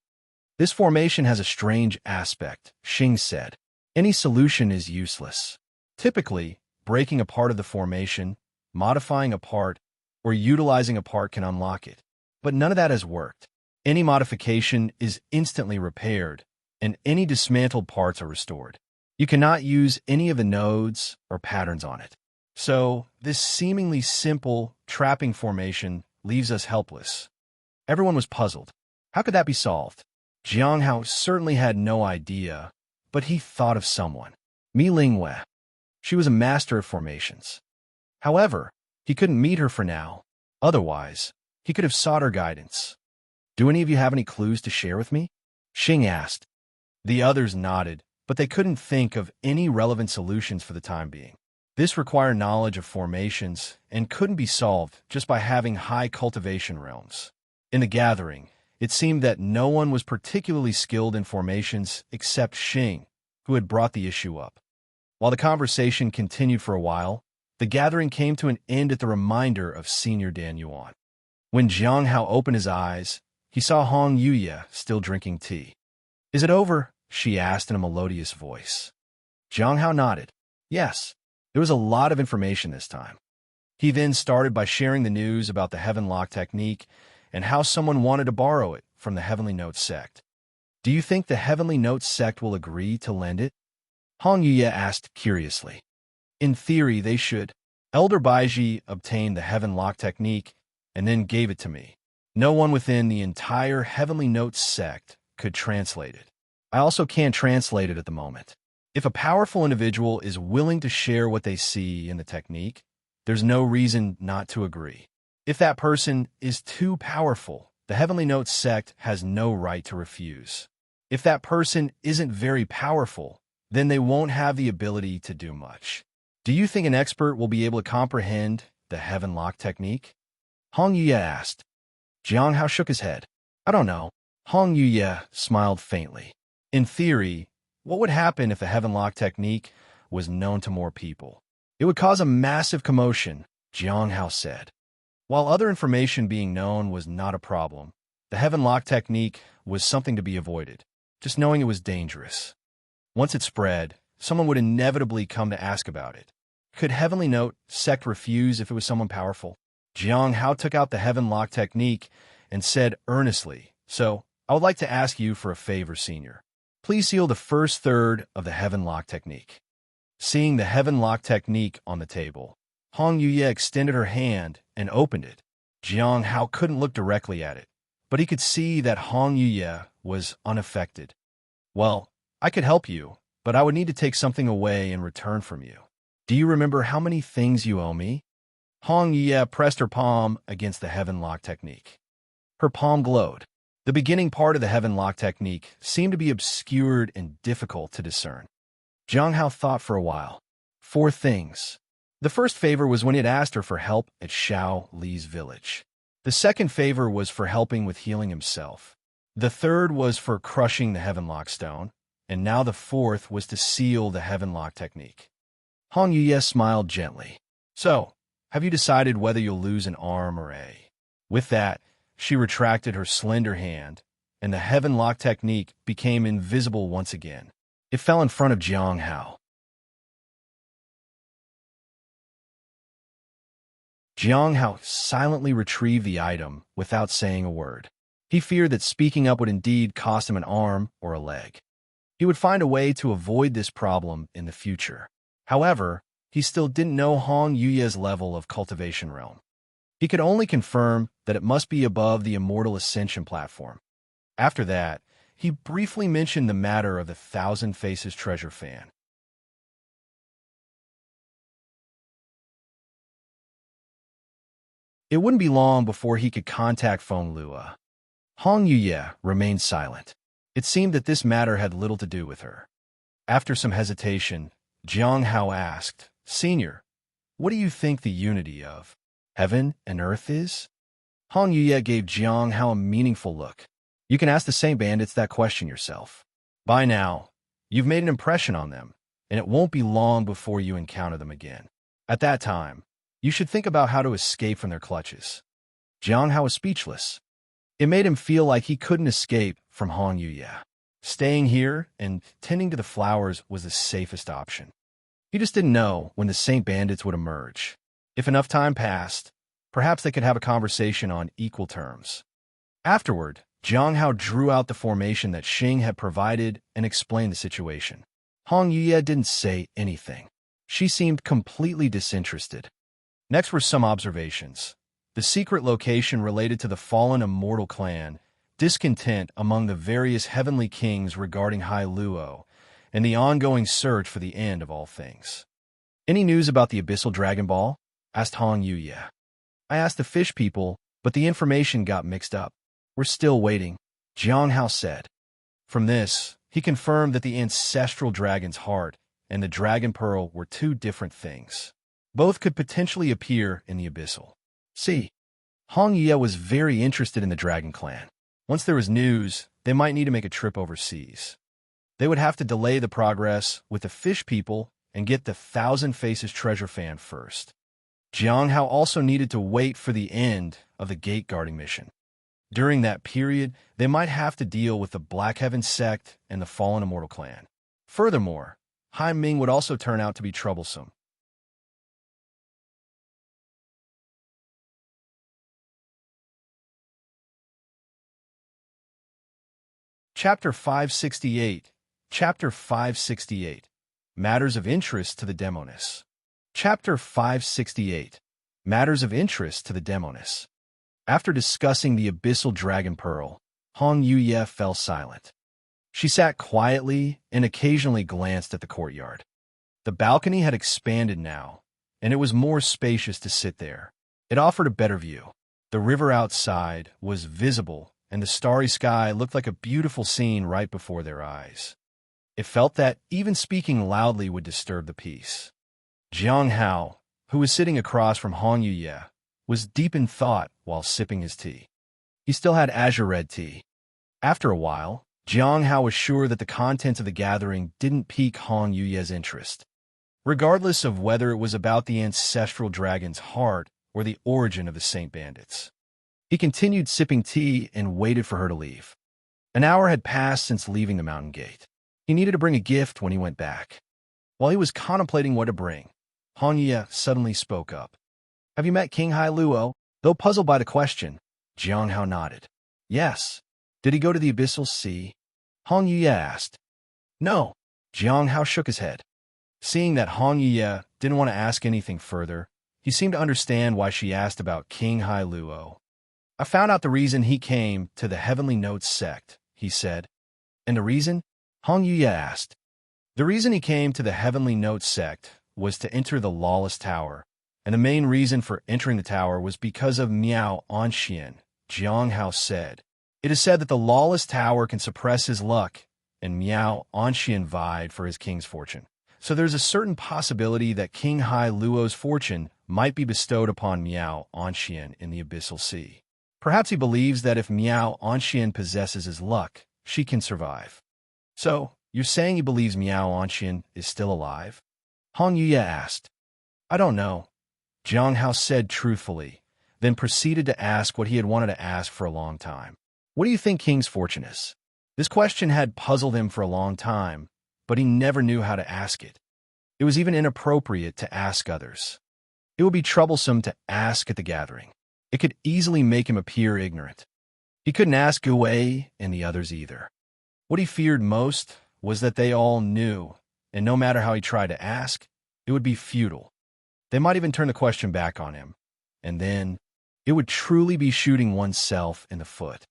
This formation has a strange aspect, Xing said. Any solution is useless. Typically, breaking a part of the formation, modifying a part, or utilizing a part can unlock it. But none of that has worked. Any modification is instantly repaired, and any dismantled parts are restored. You cannot use any of the nodes or patterns on it. So, this seemingly simple trapping formation leaves us helpless. Everyone was puzzled. How could that be solved? Jiang Hao certainly had no idea, but he thought of someone. Mi Lingwei. She was a master of formations. However, he couldn't meet her for now. Otherwise, he could have sought her guidance. Do any of you have any clues to share with me? Xing asked. The others nodded, but they couldn't think of any relevant solutions for the time being. This required knowledge of formations and couldn't be solved just by having high cultivation realms. In the gathering, it seemed that no one was particularly skilled in formations except Xing, who had brought the issue up. While the conversation continued for a while, the gathering came to an end at the reminder of Senior Dan Yuan. When Jiang Hao opened his eyes, he saw Hong Yuya still drinking tea. Is it over? She asked in a melodious voice. Jiang Hao nodded. Yes, there was a lot of information this time. He then started by sharing the news about the Heaven Lock technique and how someone wanted to borrow it from the Heavenly Notes sect. Do you think the Heavenly Notes sect will agree to lend it? Hong Yuya asked curiously. In theory, they should. Elder Baiji obtained the Heaven Lock technique and then gave it to me. No one within the entire Heavenly Notes sect could translate it. I also can't translate it at the moment. If a powerful individual is willing to share what they see in the technique, there's no reason not to agree. If that person is too powerful, the Heavenly Notes sect has no right to refuse. If that person isn't very powerful, then they won't have the ability to do much. Do you think an expert will be able to comprehend the Heaven Lock technique? Hong Yuya asked. Jiang Hao shook his head. I don't know. Hong Yuye smiled faintly. In theory, what would happen if the Heavenlock technique was known to more people? It would cause a massive commotion, Jiang Hao said. While other information being known was not a problem, the Heavenlock technique was something to be avoided, just knowing it was dangerous. Once it spread, someone would inevitably come to ask about it. Could Heavenly Note sect refuse if it was someone powerful? Jiang Hao took out the Heavenlock technique and said earnestly, "So, I would like to ask you for a favor, Senior. Please seal the first third of the Heavenlock technique." Seeing the Heavenlock technique on the table, Hong Yuye extended her hand and opened it. Jiang Hao couldn't look directly at it, but he could see that Hong Yuye was unaffected. "Well, I could help you, but I would need to take something away in return from you. Do you remember how many things you owe me?" Hong Yuye pressed her palm against the Heavenlock technique. Her palm glowed. The beginning part of the Heavenlock technique seemed to be obscured and difficult to discern. Jiang Hao thought for a while. 4 things. The first favor was when he had asked her for help at Xiao Li's village. The second favor was for helping with healing himself. The third was for crushing the Heavenlock stone, and now the fourth was to seal the Heavenlock technique. Hong Yuye smiled gently. "So, have you decided whether you'll lose an arm or a?" With that, she retracted her slender hand, and the Heavenlock technique became invisible once again. It fell in front of Jiang Hao. Jiang Hao silently retrieved the item without saying a word. He feared that speaking up would indeed cost him an arm or a leg. He would find a way to avoid this problem in the future. However, he still didn't know Hong Yuye's level of cultivation realm. He could only confirm that it must be above the Immortal Ascension platform. After that, he briefly mentioned the matter of the Thousand Faces treasure fan. It wouldn't be long before he could contact Feng Lua. Hong Yuye remained silent. It seemed that this matter had little to do with her. After some hesitation, Jiang Hao asked, "Senior, what do you think the unity of heaven and earth is?" Hong Yuye gave Jiang Hao a meaningful look. "You can ask the Saint Bandits that question yourself. By now, you've made an impression on them, and it won't be long before you encounter them again. At that time, you should think about how to escape from their clutches." Jiang Hao was speechless. It made him feel like he couldn't escape from Hong Yuye. Staying here and tending to the flowers was the safest option. He just didn't know when the Saint Bandits would emerge. If enough time passed, perhaps they could have a conversation on equal terms. Afterward, Jiang Hao drew out the formation that Xing had provided and explained the situation. Hong Yuye didn't say anything. She seemed completely disinterested. Next were some observations. The secret location related to the fallen immortal clan, discontent among the various heavenly kings regarding Hai Luo, and the ongoing search for the end of all things. "Any news about the Abyssal Dragon Ball?" asked Hong Yuye. "I asked the fish people, but the information got mixed up. We're still waiting," Jiang Hao said. From this, he confirmed that the ancestral dragon's heart and the dragon pearl were 2 different things. Both could potentially appear in the Abyssal. See, Hong Yuye was very interested in the Dragon Clan. Once there was news, they might need to make a trip overseas. They would have to delay the progress with the fish people and get the Thousand Faces treasure fan first. Jiang Hao also needed to wait for the end of the gate guarding mission. During that period, they might have to deal with the Black Heaven sect and the fallen immortal clan. Furthermore, Hai Ming would also turn out to be troublesome. Chapter 568. Chapter 568. Matters of Interest to the Demoness. Chapter 568. Matters of Interest to the Demoness. After discussing the Abyssal Dragon Pearl, Hong Yuye fell silent. She sat quietly and occasionally glanced at the courtyard. The balcony had expanded now, and it was more spacious to sit there. It offered a better view. The river outside was visible, and the starry sky looked like a beautiful scene right before their eyes. It felt that even speaking loudly would disturb the peace. Jiang Hao, who was sitting across from Hong Yuye, was deep in thought while sipping his tea. He still had azure red tea. After a while, Jiang Hao was sure that the contents of the gathering didn't pique Hong Yuye's interest, regardless of whether it was about the ancestral dragon's heart or the origin of the Saint Bandits. He continued sipping tea and waited for her to leave. An hour had passed since leaving the mountain gate. He needed to bring a gift when he went back. While he was contemplating what to bring, Hong Yuye suddenly spoke up. "Have you met King Hai Luo?" Though puzzled by the question, Jiang Hao nodded. "Yes." "Did he go to the Abyssal Sea?" Hong Yuye asked. "No." Jiang Hao shook his head. Seeing that Hong Yuye didn't want to ask anything further, he seemed to understand why she asked about King Hai Luo. "I found out the reason he came to the Heavenly Notes sect," he said. "And the reason?" Hong Yuye asked. "The reason he came to the Heavenly Notes sect was to enter the Lawless Tower, and the main reason for entering the tower was because of Miao Anxian," Jiang Hao said. "It is said that the Lawless Tower can suppress his luck, and Miao Anxian vied for his king's fortune. So there's a certain possibility that King Hai Luo's fortune might be bestowed upon Miao Anxian in the Abyssal Sea. Perhaps he believes that if Miao Anxian possesses his luck, she can survive." "So, you're saying he believes Miao Anxian is still alive?" Hong Yuye asked. "I don't know," Jiang Hao said truthfully, then proceeded to ask what he had wanted to ask for a long time. "What do you think King's fortune is?" This question had puzzled him for a long time, but he never knew how to ask it. It was even inappropriate to ask others. It would be troublesome to ask at the gathering. It could easily make him appear ignorant. He couldn't ask Gu Wei and the others either. What he feared most was that they all knew, and no matter how he tried to ask, it would be futile. They might even turn the question back on him, and then it would truly be shooting oneself in the foot.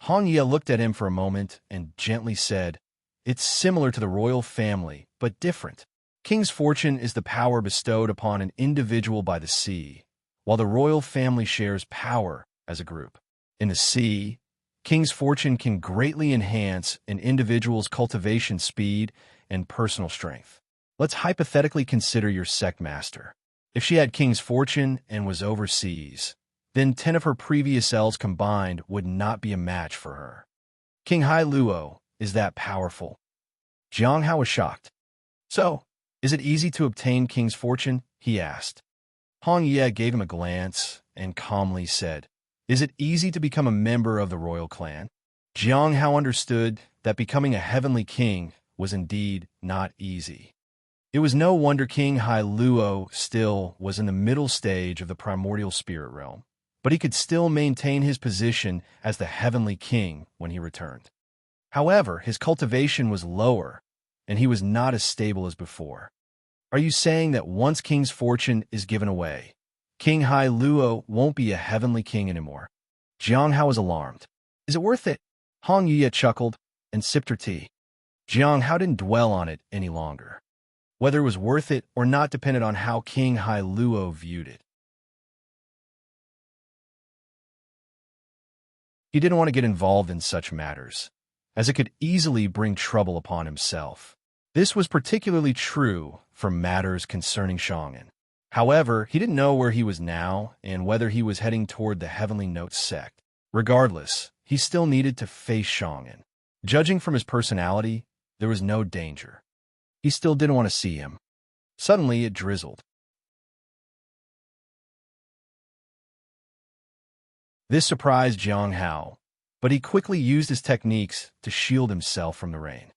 Hong Yuye looked at him for a moment and gently said, "It's similar to the royal family, but different. King's fortune is the power bestowed upon an individual by the sea, while the royal family shares power as a group. In the sea, King's fortune can greatly enhance an individual's cultivation speed and personal strength. Let's hypothetically consider your sect master. If she had King's fortune and was overseas, then 10 of her previous elves combined would not be a match for her. King Hai Luo is that powerful." Jiang Hao was shocked. "So, is it easy to obtain King's fortune?" he asked. Hong Yuye gave him a glance and calmly said, "Is it easy to become a member of the royal clan?" Jiang Hao understood that becoming a heavenly king was indeed not easy. It was no wonder King Hai Luo still was in the middle stage of the primordial spirit realm, but he could still maintain his position as the heavenly king when he returned. However, his cultivation was lower, and he was not as stable as before. "Are you saying that once King's fortune is given away, King Hai Luo won't be a heavenly king anymore?" Jiang Hao was alarmed. "Is it worth it?" Hong Yuye chuckled and sipped her tea. Jiang Hao didn't dwell on it any longer. Whether it was worth it or not depended on how King Hai Luo viewed it. He didn't want to get involved in such matters, as it could easily bring trouble upon himself. This was particularly true for matters concerning Shang'an. However, he didn't know where he was now and whether he was heading toward the Heavenly Notes sect. Regardless, he still needed to face Shang'an. Judging from his personality, there was no danger. He still didn't want to see him. Suddenly, it drizzled. This surprised Jiang Hao, but he quickly used his techniques to shield himself from the rain.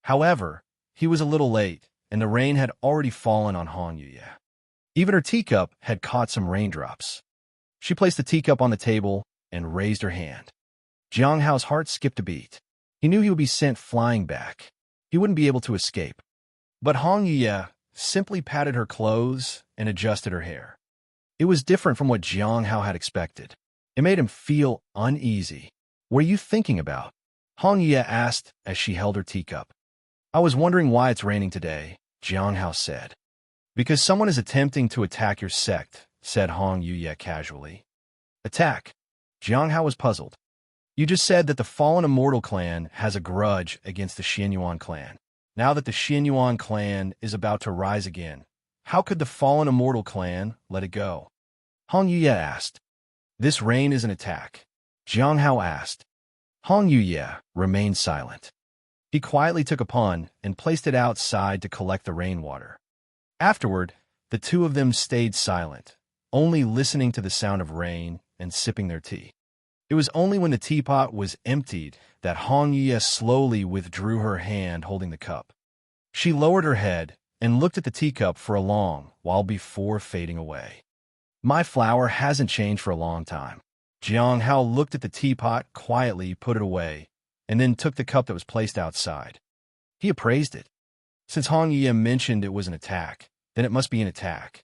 However, he was a little late, and the rain had already fallen on Hong Yuye. Even her teacup had caught some raindrops. She placed the teacup on the table and raised her hand. Jiang Hao's heart skipped a beat. He knew he would be sent flying back. He wouldn't be able to escape. But Hong Yuye simply patted her clothes and adjusted her hair. It was different from what Jiang Hao had expected. It made him feel uneasy. "What are you thinking about?" Hong Yuye asked as she held her teacup. "I was wondering why it's raining today," Jiang Hao said. "Because someone is attempting to attack your sect," said Hong Yuye casually. "Attack?" Jiang Hao was puzzled. "You just said that the Fallen Immortal clan has a grudge against the Xianyuan clan. Now that the Xianyuan clan is about to rise again, how could the Fallen Immortal clan let it go?" Hong Yuye asked. "This rain is an attack?" Jiang Hao asked. Hong Yuye remained silent. He quietly took a pun and placed it outside to collect the rainwater. Afterward, the two of them stayed silent, only listening to the sound of rain and sipping their tea. It was only when the teapot was emptied that Hong Yuye slowly withdrew her hand holding the cup. She lowered her head and looked at the teacup for a long while before fading away. My flower hasn't changed for a long time. Jiang Hao looked at the teapot, quietly put it away, and then took the cup that was placed outside. He appraised it. Since Hong Yuye mentioned it was an attack, then it must be an attack.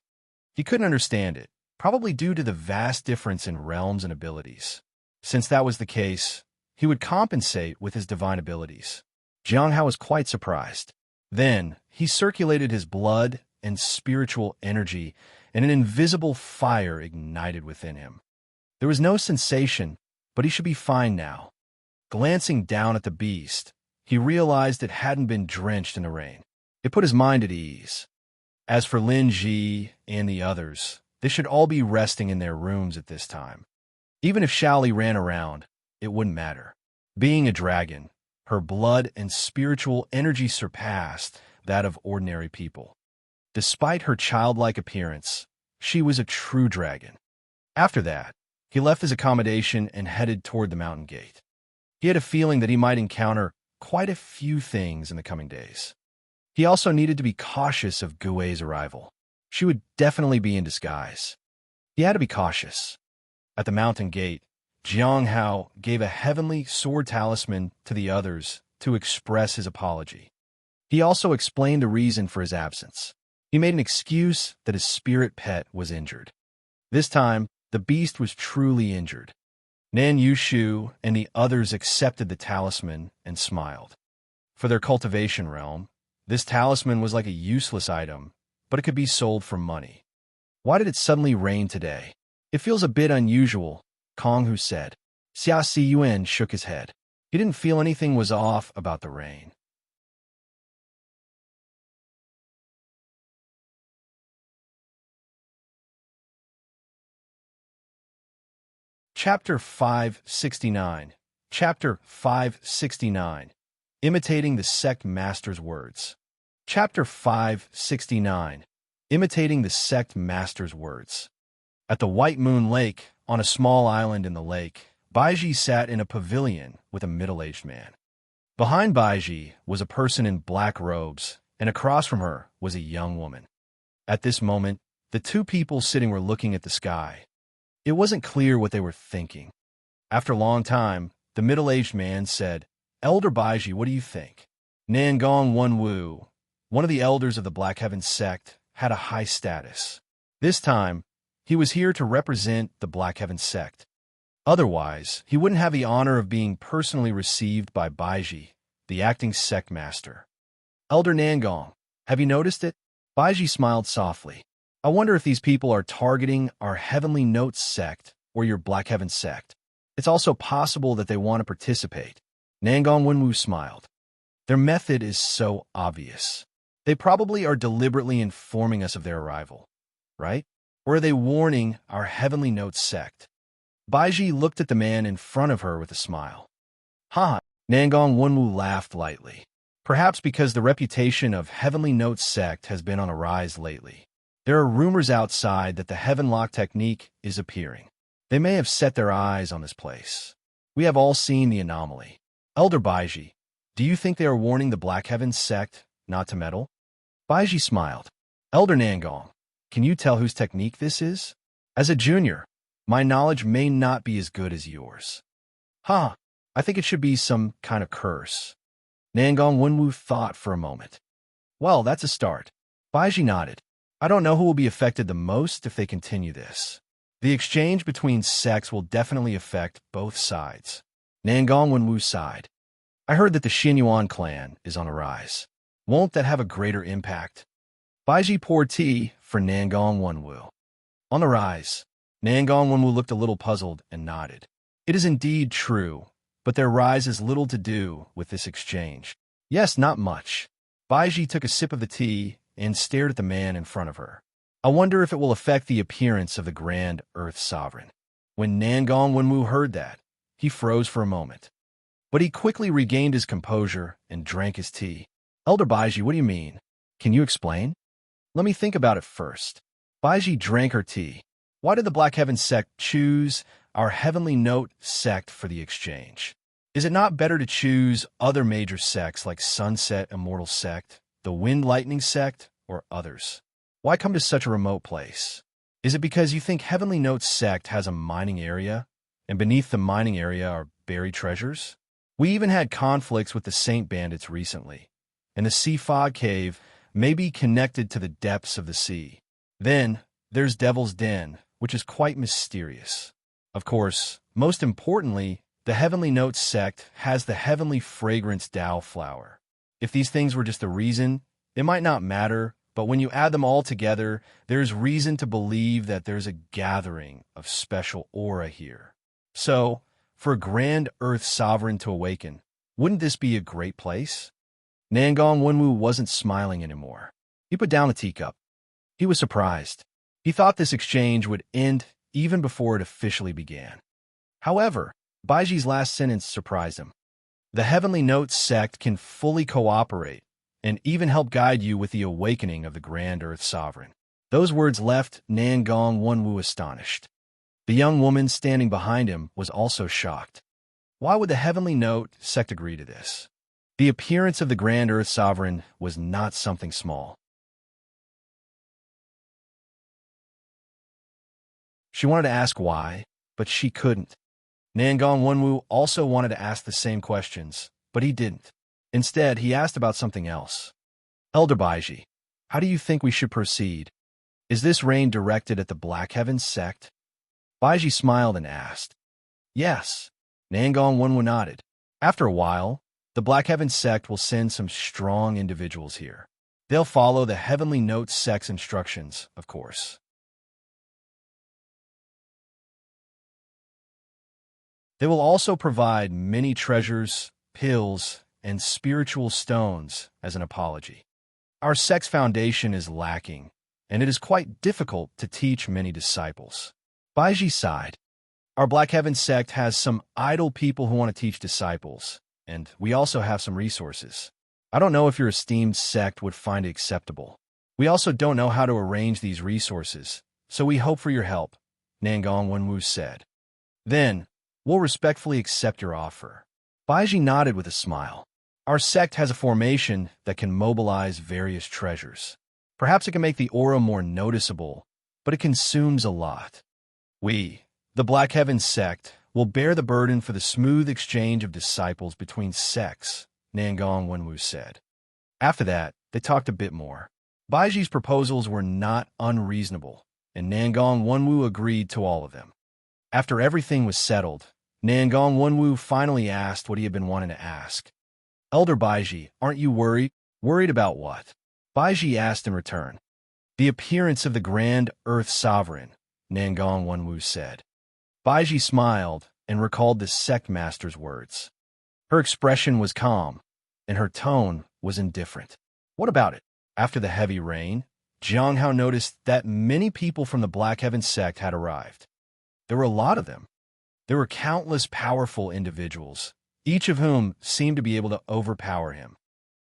He couldn't understand it, probably due to the vast difference in realms and abilities. Since that was the case, he would compensate with his divine abilities. Jiang Hao was quite surprised. Then, he circulated his blood and spiritual energy, and an invisible fire ignited within him. There was no sensation, but he should be fine now. Glancing down at the beast, he realized it hadn't been drenched in the rain. It put his mind at ease. As for Lin Ji and the others, they should all be resting in their rooms at this time. Even if Shaoli ran around, it wouldn't matter. Being a dragon, her blood and spiritual energy surpassed that of ordinary people. Despite her childlike appearance, she was a true dragon. After that, he left his accommodation and headed toward the mountain gate. He had a feeling that he might encounter quite a few things in the coming days. He also needed to be cautious of Gui's arrival. She would definitely be in disguise. He had to be cautious. At the mountain gate, Jiang Hao gave a heavenly sword talisman to the others to express his apology. He also explained the reason for his absence. He made an excuse that his spirit pet was injured. This time, the beast was truly injured. Nan Yushu and the others accepted the talisman and smiled. For their cultivation realm, this talisman was like a useless item, but it could be sold for money. Why did it suddenly rain today? It feels a bit unusual, Kong Hu said. Xia Si Yuan shook his head. He didn't feel anything was off about the rain. Chapter 569. Chapter 569. Imitating the Sect Master's Words. Chapter 569. Imitating the Sect Master's Words. At the White Moon Lake, on a small island in the lake, Baiji sat in a pavilion with a middle-aged man. Behind Baiji was a person in black robes, and across from her was a young woman. At this moment, the two people sitting were looking at the sky. It wasn't clear what they were thinking. After a long time, the middle-aged man said, "Elder Baiji, what do you think?" Nangong Wenwu, one of the elders of the Black Heaven sect, had a high status. This time, he was here to represent the Black Heaven sect. Otherwise, he wouldn't have the honor of being personally received by Baiji, the acting sect master. "Elder Nangong, have you noticed it?" Baiji smiled softly. "I wonder if these people are targeting our Heavenly Notes sect or your Black Heaven sect. It's also possible that they want to participate." Nangong Wenwu smiled. "Their method is so obvious. They probably are deliberately informing us of their arrival, right? Or are they warning our Heavenly Notes sect?" Baiji looked at the man in front of her with a smile. "Ha!" Nangong Wenwu laughed lightly. "Perhaps because the reputation of Heavenly Notes sect has been on a rise lately. There are rumors outside that the Heaven Lock technique is appearing. They may have set their eyes on this place. We have all seen the anomaly. Elder Baiji, do you think they are warning the Black Heaven sect not to meddle?" Baiji smiled. "Elder Nangong, can you tell whose technique this is? As a junior, my knowledge may not be as good as yours." "Huh, I think it should be some kind of curse." Nangong Wenwu thought for a moment. "Well, that's a start." Baiji nodded. "I don't know who will be affected the most if they continue this. The exchange between sects will definitely affect both sides." Nangong Wenwu sighed. "I heard that the Xinyuan clan is on a rise. Won't that have a greater impact?" Baiji poured tea for Nangong Wenwu. "On the rise." Nangong Wenwu looked a little puzzled and nodded. "It is indeed true, but their rise has little to do with this exchange." "Yes, not much." Baiji took a sip of the tea and stared at the man in front of her. "I wonder if it will affect the appearance of the Grand Earth Sovereign." When Nangong Wenwu heard that, he froze for a moment. But he quickly regained his composure and drank his tea. Elder Baiji, what do you mean? Can you explain? Let me think about it first. Baiji drank her tea. Why did the Black Heaven sect choose our Heavenly Note sect for the exchange? Is it not better to choose other major sects like Sunset Immortal Sect, the Wind Lightning Sect, or others? Why come to such a remote place? Is it because you think Heavenly Note sect has a mining area, and beneath the mining area are buried treasures? We even had conflicts with the Saint Bandits recently, and the Sea Fog Cave may be connected to the depths of the sea. Then, there's Devil's Den, which is quite mysterious. Of course, most importantly, the Heavenly Note sect has the Heavenly Fragrance Tao flower. If these things were just a reason, it might not matter, but when you add them all together, there's reason to believe that there's a gathering of special aura here. So, for a grand Earth Sovereign to awaken, wouldn't this be a great place? Nangong Wenwu wasn't smiling anymore. He put down the teacup. He was surprised. He thought this exchange would end even before it officially began. However, Baiji's last sentence surprised him. The Heavenly Note sect can fully cooperate and even help guide you with the awakening of the Grand Earth Sovereign. Those words left Nangong Wenwu astonished. The young woman standing behind him was also shocked. Why would the Heavenly Note sect agree to this? The appearance of the Grand Earth Sovereign was not something small. She wanted to ask why, but she couldn't. Nangong Wenwu also wanted to ask the same questions, but he didn't. Instead, he asked about something else. Elder Baiji, how do you think we should proceed? Is this rain directed at the Black Heaven sect? Baiji smiled and asked. Yes. Nangong Wenwu nodded. After a while, the Black Heaven sect will send some strong individuals here. They'll follow the Heavenly Note sect's instructions, of course. They will also provide many treasures, pills, and spiritual stones as an apology. Our sect's foundation is lacking, and it is quite difficult to teach many disciples. Baiji sighed. Our Black Heaven sect has some idle people who want to teach disciples, and we also have some resources. I don't know if your esteemed sect would find it acceptable. We also don't know how to arrange these resources, so we hope for your help, Nangong Wenwu said. Then, we'll respectfully accept your offer. Baiji nodded with a smile. Our sect has a formation that can mobilize various treasures. Perhaps it can make the aura more noticeable, but it consumes a lot. We, the Black Heaven sect, will bear the burden for the smooth exchange of disciples between sects, Nangong Wenwu said. After that, they talked a bit more. Baiji's proposals were not unreasonable, and Nangong Wenwu agreed to all of them. After everything was settled, Nangong Wenwu finally asked what he had been wanting to ask. Elder Baiji, aren't you worried? Worried about what? Baiji asked in return. The appearance of the Grand Earth Sovereign, Nangong Wenwu said. Baiji smiled and recalled the sect master's words. Her expression was calm, and her tone was indifferent. What about it? After the heavy rain, Jiang Hao noticed that many people from the Black Heaven sect had arrived. There were a lot of them. There were countless powerful individuals, each of whom seemed to be able to overpower him.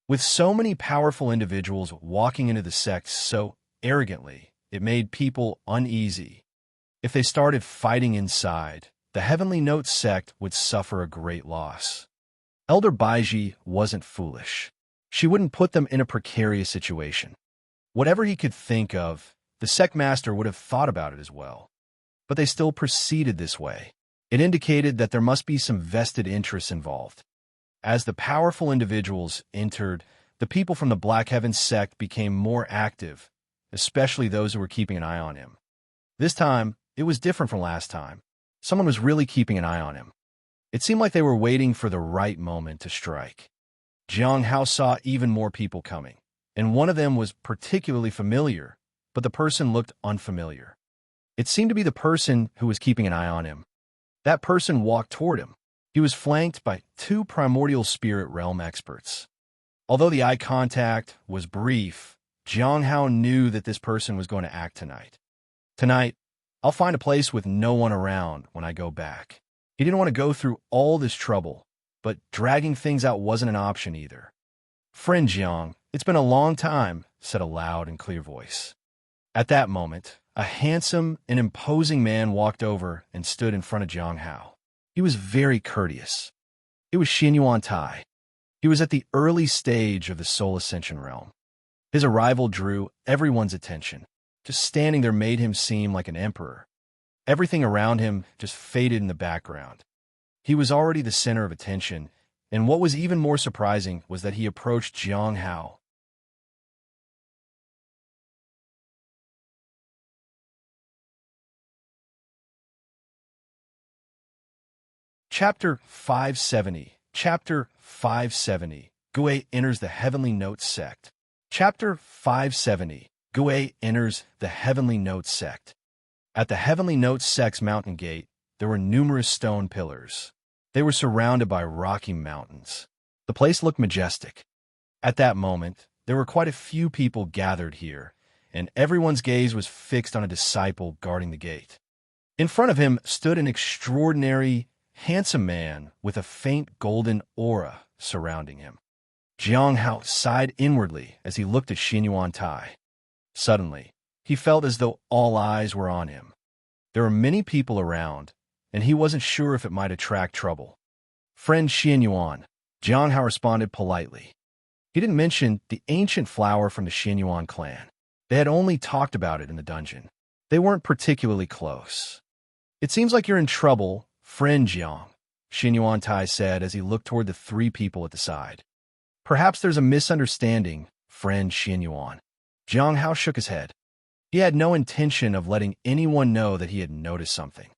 With so many powerful individuals walking into the sect so arrogantly, it made people uneasy. If they started fighting inside, the Heavenly Note sect would suffer a great loss. Elder Baiji wasn't foolish. She wouldn't put them in a precarious situation. Whatever he could think of, the sect master would have thought about it as well. But they still proceeded this way. It indicated that there must be some vested interests involved. As the powerful individuals entered, the people from the Black Heaven sect became more active, especially those who were keeping an eye on him. This time, it was different from last time. Someone was really keeping an eye on him. It seemed like they were waiting for the right moment to strike. Jiang Hao saw even more people coming, and one of them was particularly familiar, but the person looked unfamiliar. It seemed to be the person who was keeping an eye on him. That person walked toward him. He was flanked by two primordial spirit realm experts. Although the eye contact was brief, Jiang Hao knew that this person was going to act tonight. Tonight, I'll find a place with no one around when I go back. He didn't want to go through all this trouble, but dragging things out wasn't an option either. "Friend Jiang, it's been a long time," said a loud and clear voice. At that moment, a handsome and imposing man walked over and stood in front of Jiang Hao. He was very courteous. It was Xin Yuan Tai. He was at the early stage of the soul ascension realm. His arrival drew everyone's attention. Just standing there made him seem like an emperor. Everything around him just faded in the background. He was already the center of attention, and what was even more surprising was that he approached Jiang Hao. Chapter 570. Chapter 570. Gui enters the Heavenly Notes sect. Chapter 570. Gui enters the Heavenly Notes sect. At the Heavenly Notes sect's mountain gate, there were numerous stone pillars. They were surrounded by rocky mountains. The place looked majestic. At that moment, there were quite a few people gathered here, and everyone's gaze was fixed on a disciple guarding the gate. In front of him stood an extraordinary, handsome man with a faint golden aura surrounding him. Jiang Hao sighed inwardly as he looked at Xin Yuan Tai. Suddenly, he felt as though all eyes were on him. There were many people around, and he wasn't sure if it might attract trouble. "Friend Xin Yuan," Jiang Hao responded politely. He didn't mention the ancient flower from the Xin Yuan clan. They had only talked about it in the dungeon. They weren't particularly close. "It seems like you're in trouble, friend Jiang," Xin Yuan Tai said as he looked toward the three people at the side. "Perhaps there's a misunderstanding, friend Xin Yuan." Jiang Hao shook his head. He had no intention of letting anyone know that he had noticed something.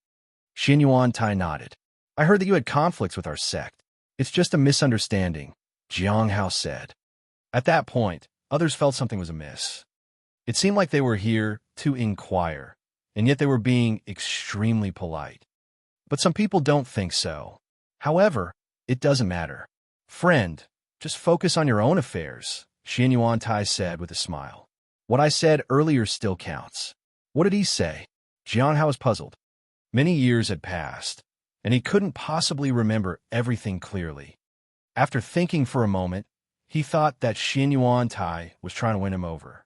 Xin Yuan Tai nodded. "I heard that you had conflicts with our sect. It's just a misunderstanding," Jiang Hao said. At that point, others felt something was amiss. It seemed like they were here to inquire, and yet they were being extremely polite. But some people don't think so. However, it doesn't matter. "Friend, just focus on your own affairs," Xin Yuan Tai said with a smile. "What I said earlier still counts." "What did he say?" Jiang Hao was puzzled. Many years had passed, and he couldn't possibly remember everything clearly. After thinking for a moment, he thought that Xin Yuan Tai was trying to win him over.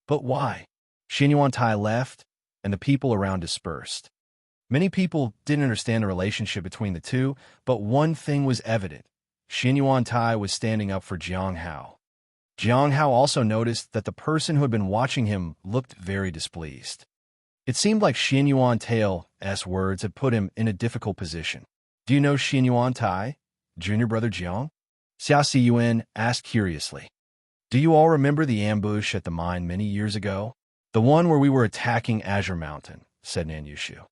But why? Xin Yuan Tai left, and the people around dispersed. Many people didn't understand the relationship between the two, but one thing was evident. Xin Yuan Tai was standing up for Jiang Hao. Jiang Hao also noticed that the person who had been watching him looked very displeased. It seemed like Xin Yuan Tai's words had put him in a difficult position. "Do you know Xin Yuan Tai, junior brother Jiang?" Xia Siyuan asked curiously. "Do you all remember the ambush at the mine many years ago? The one where we were attacking Azure Mountain," said Nan Yushu.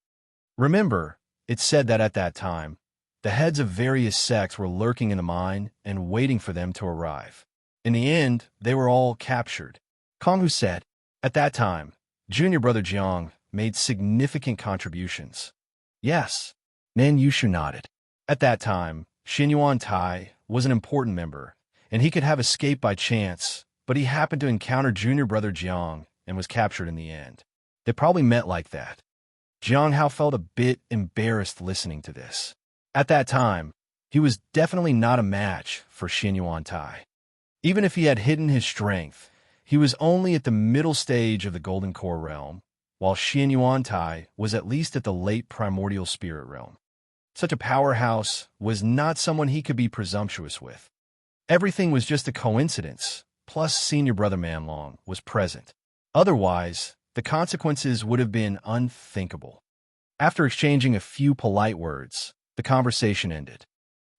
"Remember, it said that at that time, the heads of various sects were lurking in the mine and waiting for them to arrive. In the end, they were all captured." Konghu said. "At that time, junior brother Jiang made significant contributions." "Yes." Nan Yushu nodded. "At that time, Xin Yuan Tai was an important member, and he could have escaped by chance, but he happened to encounter junior brother Jiang and was captured in the end. They probably met like that." Jiang Hao felt a bit embarrassed listening to this. At that time, he was definitely not a match for Xin Yuan Tai. Even if he had hidden his strength, he was only at the middle stage of the Golden Core realm, while Xin Yuan Tai was at least at the late primordial spirit realm. Such a powerhouse was not someone he could be presumptuous with. Everything was just a coincidence, plus senior brother Manlong was present. Otherwise, the consequences would have been unthinkable. After exchanging a few polite words, the conversation ended.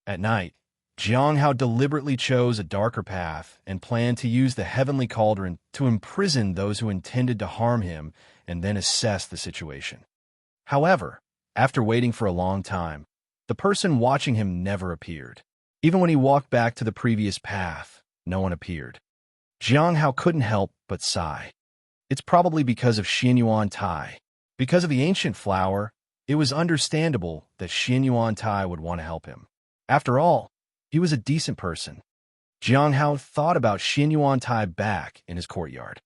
At night, Jiang Hao deliberately chose a darker path and planned to use the heavenly cauldron to imprison those who intended to harm him and then assess the situation. However, after waiting for a long time, the person watching him never appeared. Even when he walked back to the previous path, no one appeared. Jiang Hao couldn't help but sigh. It's probably because of Xin Yuan Tai. Because of the ancient flower, it was understandable that Xin Yuan Tai would want to help him. After all, he was a decent person. Jiang Hao thought about Xin Yuan Tai back in his courtyard.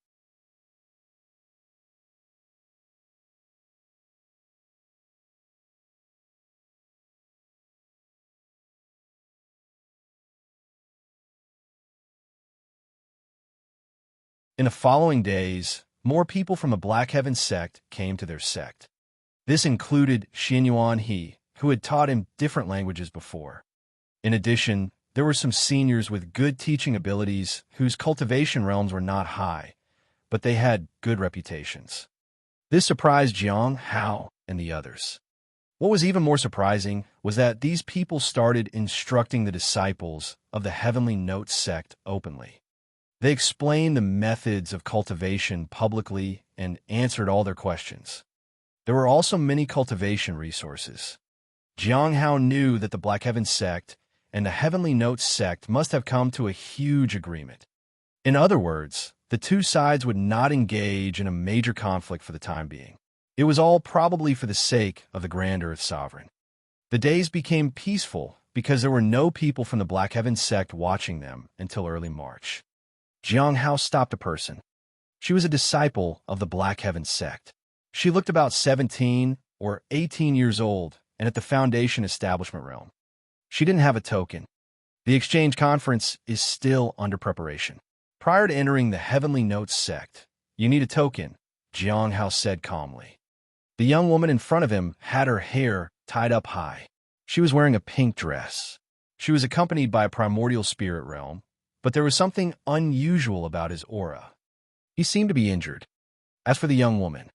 In the following days, more people from the Black Heaven sect came to their sect. This included Xinyuan He, who had taught him different languages before. In addition, there were some seniors with good teaching abilities whose cultivation realms were not high, but they had good reputations. This surprised Jiang Hao and the others. What was even more surprising was that these people started instructing the disciples of the Heavenly Note sect openly. They explained the methods of cultivation publicly and answered all their questions. There were also many cultivation resources. Jiang Hao knew that the Black Heaven sect and the Heavenly Note sect must have come to a huge agreement. In other words, the two sides would not engage in a major conflict for the time being. It was all probably for the sake of the Grand Earth Sovereign. The days became peaceful because there were no people from the Black Heaven sect watching them until early March. Jiang Hao stopped a person. She was a disciple of the Black Heaven sect. She looked about 17 or 18 years old and at the Foundation Establishment realm. She didn't have a token. The exchange conference is still under preparation. Prior to entering the Heavenly Notes sect, you need a token, Jiang Hao said calmly. The young woman in front of him had her hair tied up high. She was wearing a pink dress. She was accompanied by a primordial spirit realm, but there was something unusual about his aura. He seemed to be injured. As for the young woman,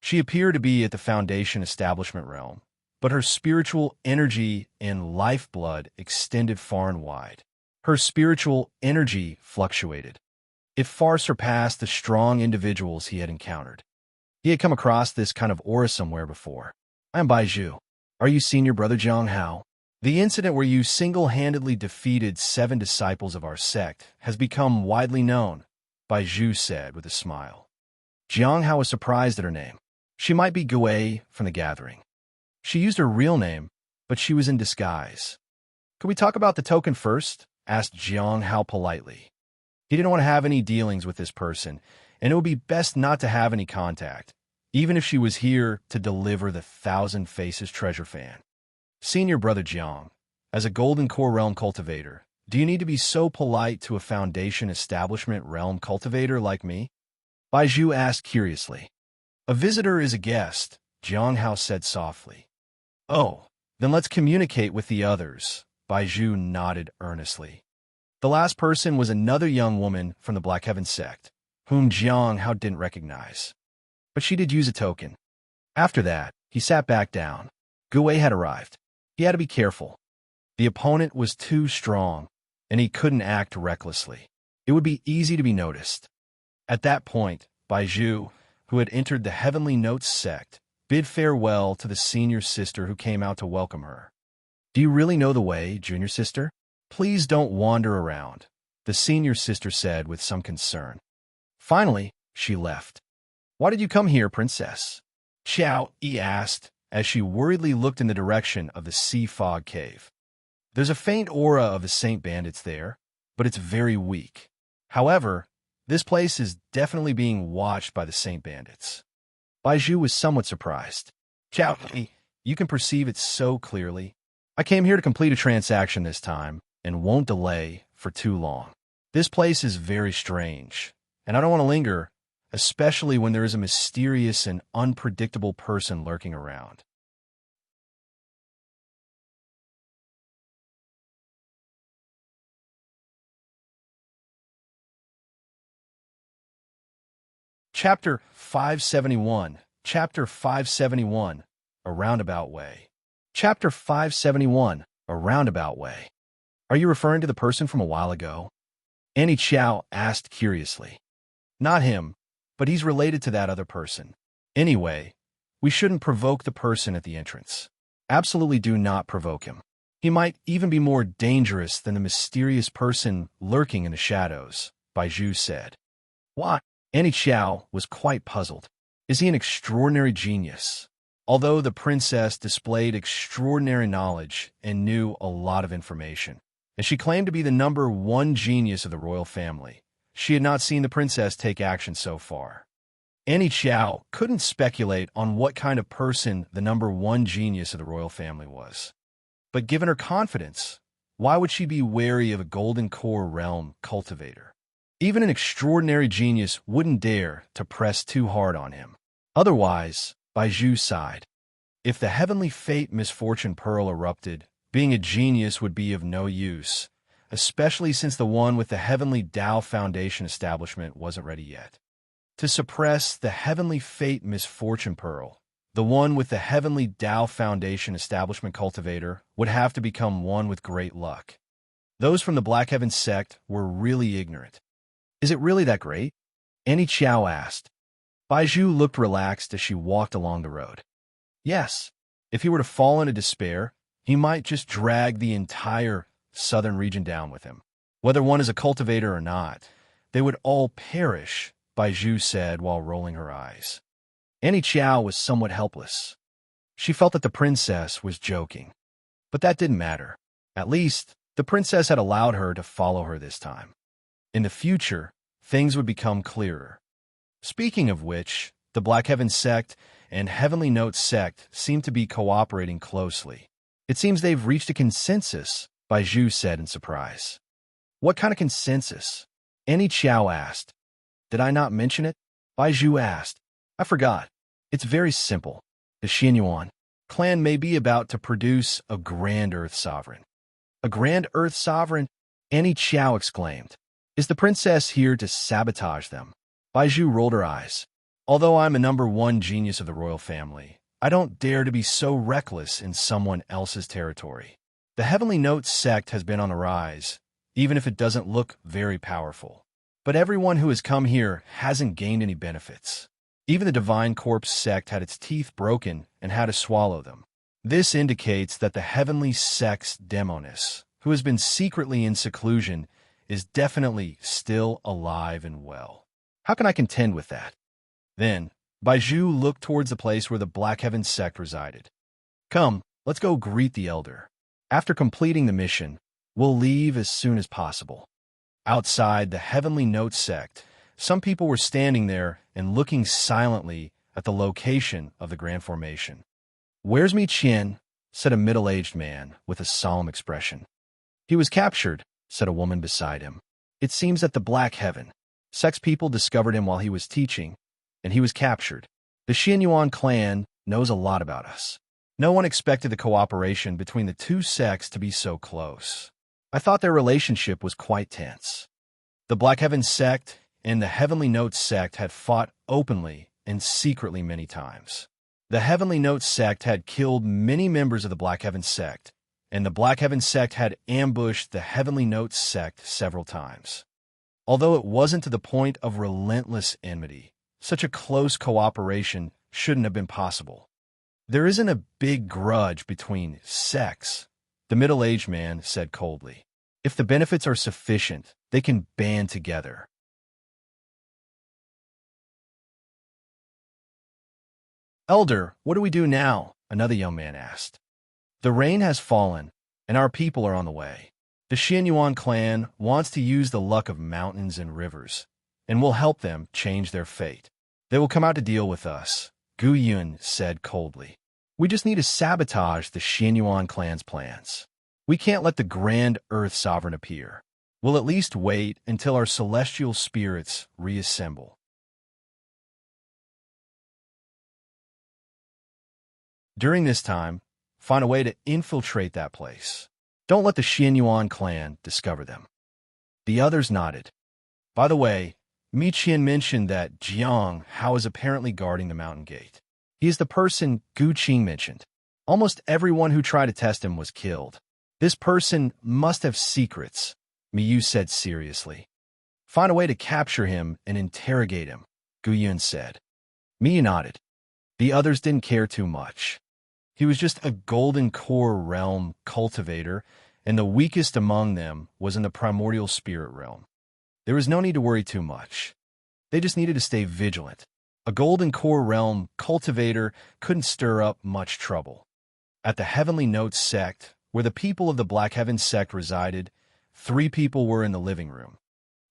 she appeared to be at the Foundation Establishment realm, but her spiritual energy and lifeblood extended far and wide. Her spiritual energy fluctuated. It far surpassed the strong individuals he had encountered. He had come across this kind of aura somewhere before. I am Baizhu. Are you senior brother Jiang Hao? The incident where you single-handedly defeated 7 disciples of our sect has become widely known, Baizhu said with a smile. Jiang Hao was surprised at her name. She might be Gui from the gathering. She used her real name, but she was in disguise. Could we talk about the token first? Asked Jiang Hao politely. He didn't want to have any dealings with this person, and it would be best not to have any contact, even if she was here to deliver the Thousand Faces treasure fan. Senior brother Jiang, as a Golden Core Realm cultivator, do you need to be so polite to a Foundation Establishment Realm cultivator like me? Baizhu asked curiously. A visitor is a guest, Jiang Hao said softly. Oh, then let's communicate with the others, Baizhu nodded earnestly. The last person was another young woman from the Black Heaven sect, whom Jiang Hao didn't recognize. But she did use a token. After that, he sat back down. Gui had arrived. He had to be careful. The opponent was too strong, and he couldn't act recklessly. It would be easy to be noticed. At that point, Baizhu, who had entered the Heavenly Notes sect, bid farewell to the senior sister who came out to welcome her. Do you really know the way, junior sister? Please don't wander around, the senior sister said with some concern. Finally, she left. Why did you come here, princess? Xiao Yi asked as she worriedly looked in the direction of the sea fog cave. There's a faint aura of the Saint Bandits there, but it's very weak. However, this place is definitely being watched by the Saint Bandits. Baizhu was somewhat surprised. Xiao Yi, you can perceive it so clearly. I came here to complete a transaction this time, and won't delay for too long. This place is very strange, and I don't want to linger, especially when there is a mysterious and unpredictable person lurking around. Chapter 571. Chapter 571. A Roundabout Way. Chapter 571. A Roundabout Way. Are you referring to the person from a while ago? Annie Chow asked curiously. Not him, but he's related to that other person. Anyway, we shouldn't provoke the person at the entrance. Absolutely do not provoke him. He might even be more dangerous than the mysterious person lurking in the shadows, Baizhu said. Why? Annie Chow was quite puzzled. Is he an extraordinary genius? Although the princess displayed extraordinary knowledge and knew a lot of information, and she claimed to be the #1 genius of the royal family, she had not seen the princess take action so far. Annie Chow couldn't speculate on what kind of person the #1 genius of the royal family was. But given her confidence, why would she be wary of a Golden Core Realm cultivator? Even an extraordinary genius wouldn't dare to press too hard on him. Otherwise, Baiju sighed. If the heavenly fate misfortune pearl erupted, being a genius would be of no use, especially since the one with the heavenly Tao Foundation establishment wasn't ready yet. To suppress the heavenly fate misfortune pearl, the one with the heavenly Tao Foundation establishment cultivator would have to become one with great luck. Those from the Black Heaven sect were really ignorant. Is it really that great? Annie Chow asked. Baiju looked relaxed as she walked along the road. Yes, if he were to fall into despair, he might just drag the entire southern region down with him. Whether one is a cultivator or not, they would all perish, Baiju said while rolling her eyes. Annie Chow was somewhat helpless. She felt that the princess was joking. But that didn't matter. At least, the princess had allowed her to follow her this time. In the future, things would become clearer. Speaking of which, the Black Heaven sect and Heavenly Note sect seem to be cooperating closely. It seems they've reached a consensus, Baiju said in surprise. What kind of consensus? Annie Chow asked. Did I not mention it? Baiju asked. I forgot. It's very simple. The Xianyuan clan may be about to produce a Grand Earth Sovereign. A Grand Earth Sovereign? Annie Chow exclaimed. Is the princess here to sabotage them? Baiju rolled her eyes. Although I'm a #1 genius of the royal family, I don't dare to be so reckless in someone else's territory. The Heavenly Note sect has been on the rise, even if it doesn't look very powerful. But everyone who has come here hasn't gained any benefits. Even the Divine Corpse sect had its teeth broken and had to swallow them. This indicates that the Heavenly sect's demoness, who has been secretly in seclusion, is definitely still alive and well. How can I contend with that? Then, Baiju looked towards the place where the Black Heaven sect resided. Come, let's go greet the elder. After completing the mission, we'll leave as soon as possible. Outside the Heavenly Note sect, some people were standing there and looking silently at the location of the Grand Formation. Where's Mi Qian? Said a middle-aged man with a solemn expression. He was captured, said a woman beside him. It seems that the Black Heaven sect's people discovered him while he was teaching, and he was captured. The Xianyuan clan knows a lot about us. No one expected the cooperation between the two sects to be so close. I thought their relationship was quite tense. The Black Heaven sect and the Heavenly Note sect had fought openly and secretly many times. The Heavenly Note sect had killed many members of the Black Heaven sect, and the Black Heaven sect had ambushed the Heavenly Note sect several times. Although it wasn't to the point of relentless enmity, such a close cooperation shouldn't have been possible. There isn't a big grudge between sects, the middle-aged man said coldly. If the benefits are sufficient, they can band together. Elder, what do we do now? Another young man asked. The rain has fallen, and our people are on the way. The Xianyuan clan wants to use the luck of mountains and rivers, and we'll help them change their fate. They will come out to deal with us, Gu Yun said coldly. We just need to sabotage the Xianyuan clan's plans. We can't let the Grand Earth Sovereign appear. We'll at least wait until our celestial spirits reassemble. During this time, find a way to infiltrate that place. Don't let the Xianyuan clan discover them. The others nodded. By the way, Mi Qian mentioned that Jiang Hao is apparently guarding the mountain gate. He is the person Gu Qing mentioned. Almost everyone who tried to test him was killed. This person must have secrets, Mi Yu said seriously. Find a way to capture him and interrogate him, Gu Yun said. Mi Yu nodded. The others didn't care too much. He was just a golden core realm cultivator, and the weakest among them was in the primordial spirit realm. There was no need to worry too much. They just needed to stay vigilant. A golden core realm cultivator couldn't stir up much trouble. At the Heavenly Note sect, where the people of the Black Heaven sect resided, 3 people were in the living room.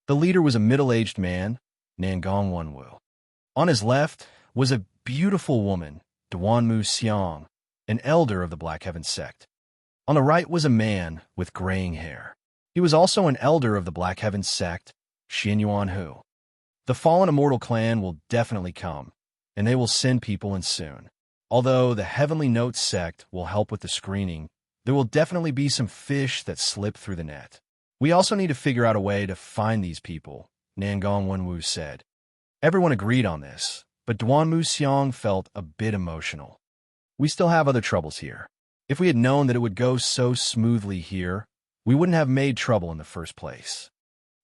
The leader was a middle-aged man, Nangong Wenwu. On his left was a beautiful woman, Duanmu Xiang, an elder of the Black Heaven sect. On the right was a man with graying hair. He was also an elder of the Black Heaven sect, Xin Yuan Hu. The fallen immortal clan will definitely come, and they will send people in soon. Although the Heavenly Notes sect will help with the screening, there will definitely be some fish that slip through the net. We also need to figure out a way to find these people, Nangong Wenwu said. Everyone agreed on this, but Duanmu Xiang felt a bit emotional. We still have other troubles here. If we had known that it would go so smoothly here, we wouldn't have made trouble in the first place.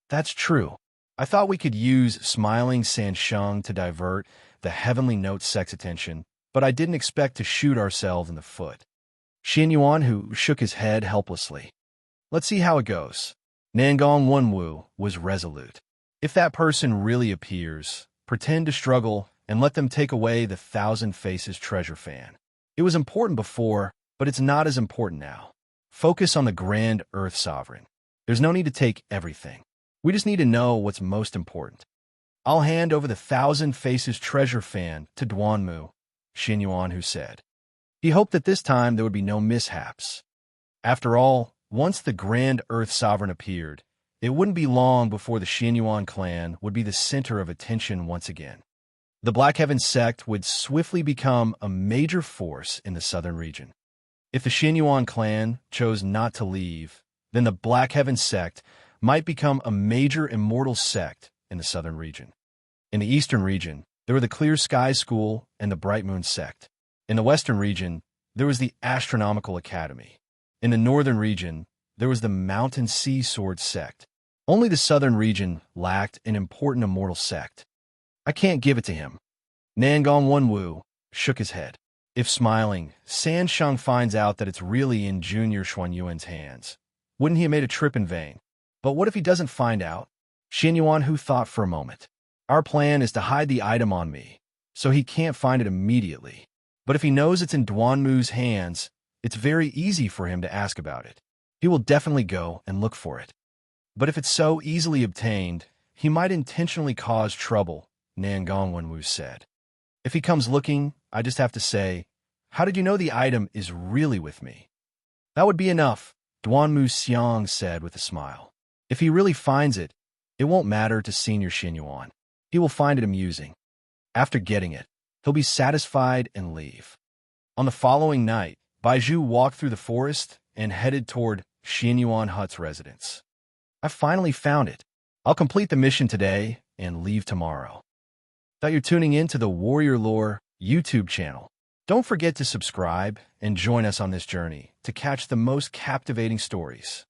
That's true. I thought we could use smiling Sansheng to divert the Heavenly Notes sect's attention, but I didn't expect to shoot ourselves in the foot. Xin Yuan Hu shook his head helplessly. Let's see how it goes. Nangong Wenwu was resolute. If that person really appears, pretend to struggle and let them take away the Thousand Faces treasure fan. It was important before, but it's not as important now. Focus on the Grand Earth Sovereign. There's no need to take everything. We just need to know what's most important. I'll hand over the Thousand Faces treasure fan to Duanmu, Xin Yuan Hu said. He hoped that this time there would be no mishaps. After all, once the Grand Earth Sovereign appeared, it wouldn't be long before the Xin Yuan clan would be the center of attention once again. The Black Heaven sect would swiftly become a major force in the southern region. If the Xin Yuan clan chose not to leave, then the Black Heaven sect might become a major immortal sect in the southern region. In the eastern region, there were the Clear Sky School and the Bright Moon sect. In the western region, there was the Astronomical Academy. In the northern region, there was the Mountain Sea Sword sect. Only the southern region lacked an important immortal sect. I can't give it to him. Nangong Wenwu shook his head. If smiling, Sansheng finds out that it's really in Junior Xuanyuan's hands, wouldn't he have made a trip in vain? But what if he doesn't find out? Xin Yuan Hu thought for a moment. Our plan is to hide the item on me, so he can't find it immediately. But if he knows it's in Duanmu's hands, it's very easy for him to ask about it. He will definitely go and look for it. But if it's so easily obtained, he might intentionally cause trouble, Nangong Wenwu said. If he comes looking, I just have to say, how did you know the item is really with me? That would be enough, Duanmu Xiang said with a smile. If he really finds it, it won't matter to Senior Xin Yuan. He will find it amusing. After getting it, he'll be satisfied and leave. On the following night, Baizhu walked through the forest and headed toward Xin Yuan Hut's residence. I finally found it. I'll complete the mission today and leave tomorrow. Thought you're tuning in to the Warrior Lore YouTube channel. Don't forget to subscribe and join us on this journey to catch the most captivating stories.